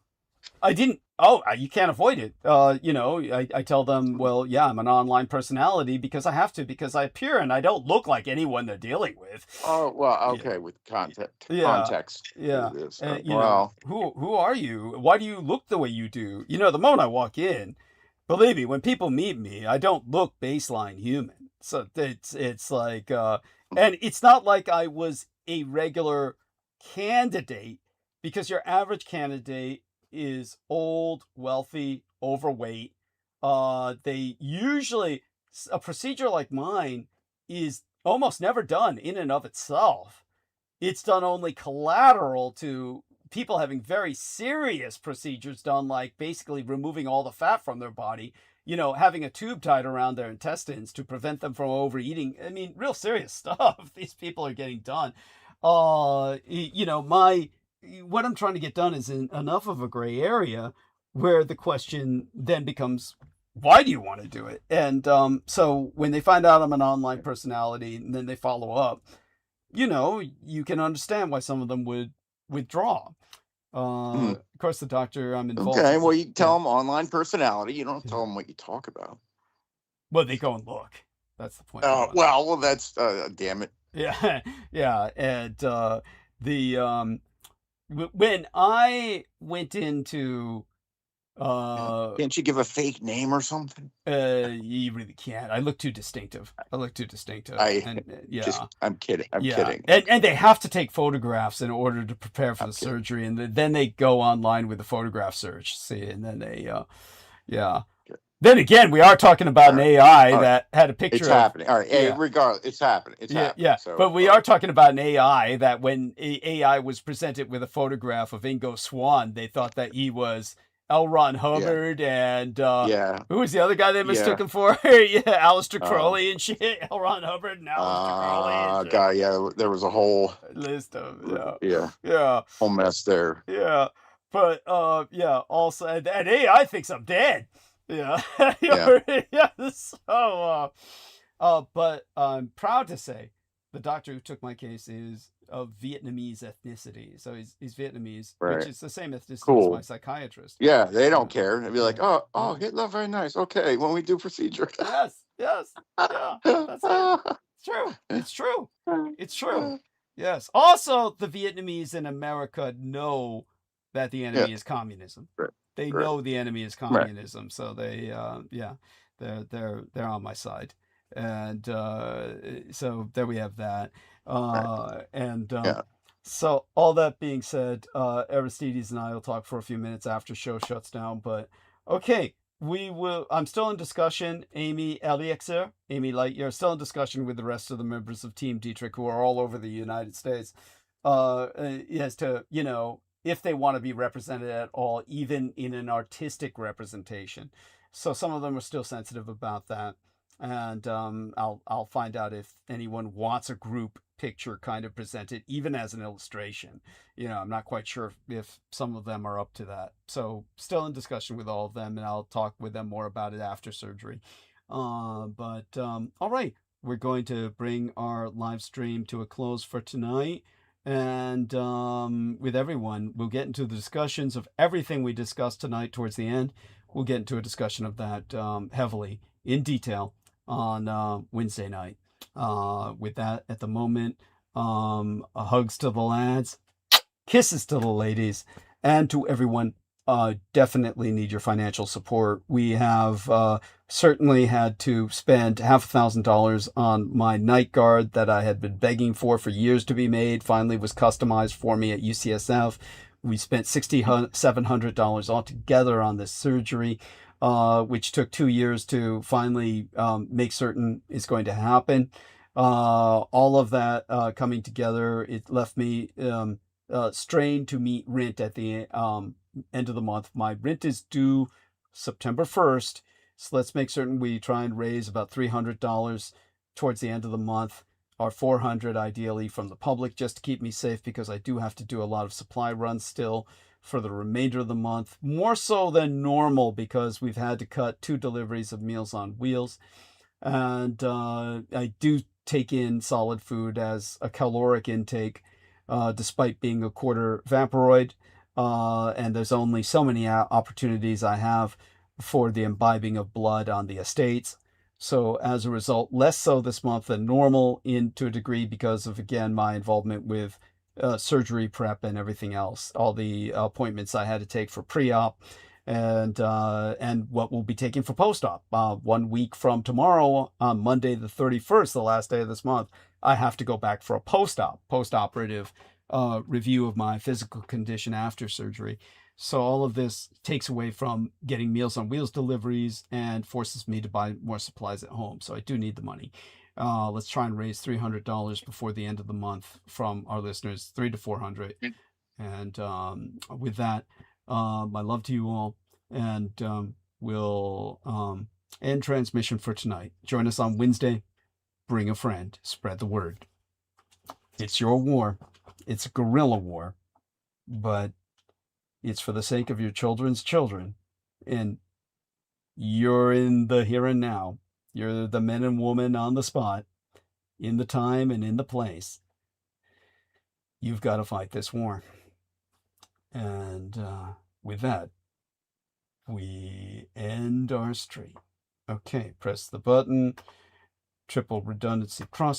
I didn't. Oh, you can't avoid it. I tell them, well, yeah, I'm an online personality because I have to, because I appear and I don't look like anyone they're dealing with. Oh, well, okay, with context. Yeah. Well, who are you? Why do you look the way you do? The moment I walk in, believe me, when people meet me, I don't look baseline human. So it's like, and it's not like I was a regular candidate, because your average candidate is old, wealthy, overweight. They usually, a procedure like mine is almost never done in and of itself. It's done only collateral to people having very serious procedures done, like basically removing all the fat from their body, having a tube tied around their intestines to prevent them from overeating. I mean, real serious stuff these people are getting done. What I'm trying to get done is in enough of a gray area where the question then becomes, why do you want to do it? And so when they find out I'm an online personality and then they follow up, you can understand why some of them would withdraw. Of course, the doctor I'm involved. Okay, well, you tell them online personality. You don't tell them what you talk about. Well, they go and look. That's the point. Well, that's damn it. Yeah. And when I went into can't you give a fake name or something? You really can't. I look too distinctive. I'm kidding. I'm kidding. And they have to take photographs in order to prepare for the surgery, and then they go online with the photograph search. See, and then they Then again, we are talking about an AI that had a picture. It's happening. All right. Regardless, it's happening. It's happening. Yeah. So, but we are talking about an AI that when AI was presented with a photograph of Ingo Swann, they thought that he was L. Ron Hubbard and Yeah. who was the other guy they mistook Yeah. him for? Yeah, Aleister Um, Crowley and shit. L. Ron Hubbard and Aleister Crowley and shit. God, yeah, there was a whole List of yeah, whole mess there. yeah. But yeah, also and hey, I think I'm dead. Yeah. Yeah. Yeah. So but I'm proud to say the doctor who took my case is of Vietnamese ethnicity. So he's Vietnamese, Right. which is the same ethnicity as Cool. my psychiatrist. Yeah, they don't care. They'd be Yeah. like, oh, Hitler, very nice. Okay, when we do procedure. Yes, yeah, that's it. It's true. It's true. It's true. Yes. Also, the Vietnamese in America know that the enemy is communism. Right. They Right. know the enemy is communism, so they they're on my side. And so there we have that. And so all that being said, Aristides and I will talk for a few minutes after show shuts down. But okay, we will. I'm still in discussion. Amy Lightyear, still in discussion with the rest of the members of Team Dietrich, who are all over the United States, as to if they want to be represented at all, even in an artistic representation. So some of them are still sensitive about that. And I'll find out if anyone wants a group picture kind of presented, even as an illustration. I'm not quite sure if some of them are up to that. So still in discussion with all of them, and I'll talk with them more about it after surgery. But all right, we're going to bring our live stream to a close for tonight. And with everyone, we'll get into the discussions of everything we discussed tonight towards the end. We'll get into a discussion of that heavily in detail on Wednesday night. With that, at the moment, hugs to the lads, kisses to the ladies, and to everyone. Definitely need your financial support. We have certainly had to spend $5,000 on my night guard that I had been begging for years to be made. Finally was customized for me at UCSF. We spent $6,700 altogether on this surgery, which took 2 years to finally make certain is going to happen. All of that coming together, it left me strained to meet rent at the end of the month. My rent is due September 1st, so let's make certain we try and raise about $300 towards the end of the month, or $400 ideally from the public, just to keep me safe, because I do have to do a lot of supply runs still for the remainder of the month, more so than normal because we've had to cut 2 deliveries of Meals on Wheels. And I do take in solid food as a caloric intake, despite being a quarter vaporoid. And there's only so many opportunities I have for the imbibing of blood on the estates. So as a result, less so this month than normal to a degree because of, again, my involvement with surgery prep and everything else, all the appointments I had to take for pre-op and what we'll be taking for post-op. 1 week from tomorrow, on Monday the 31st, the last day of this month, I have to go back for a post-operative review of my physical condition after surgery. So all of this takes away from getting Meals on Wheels deliveries and forces me to buy more supplies at home. So I do need the money. Let's try and raise $300 before the end of the month from our listeners, $300 to $400. And with that, my love to you all, and we'll end transmission for tonight. Join us on Wednesday. Bring a friend. Spread the word. It's your war. It's a guerrilla war, but it's for the sake of your children's children, and you're in the here and now. You're the men and women on the spot, in the time and in the place. You've got to fight this war. And with that, we end our stream. Okay, press the button. Triple redundancy cross.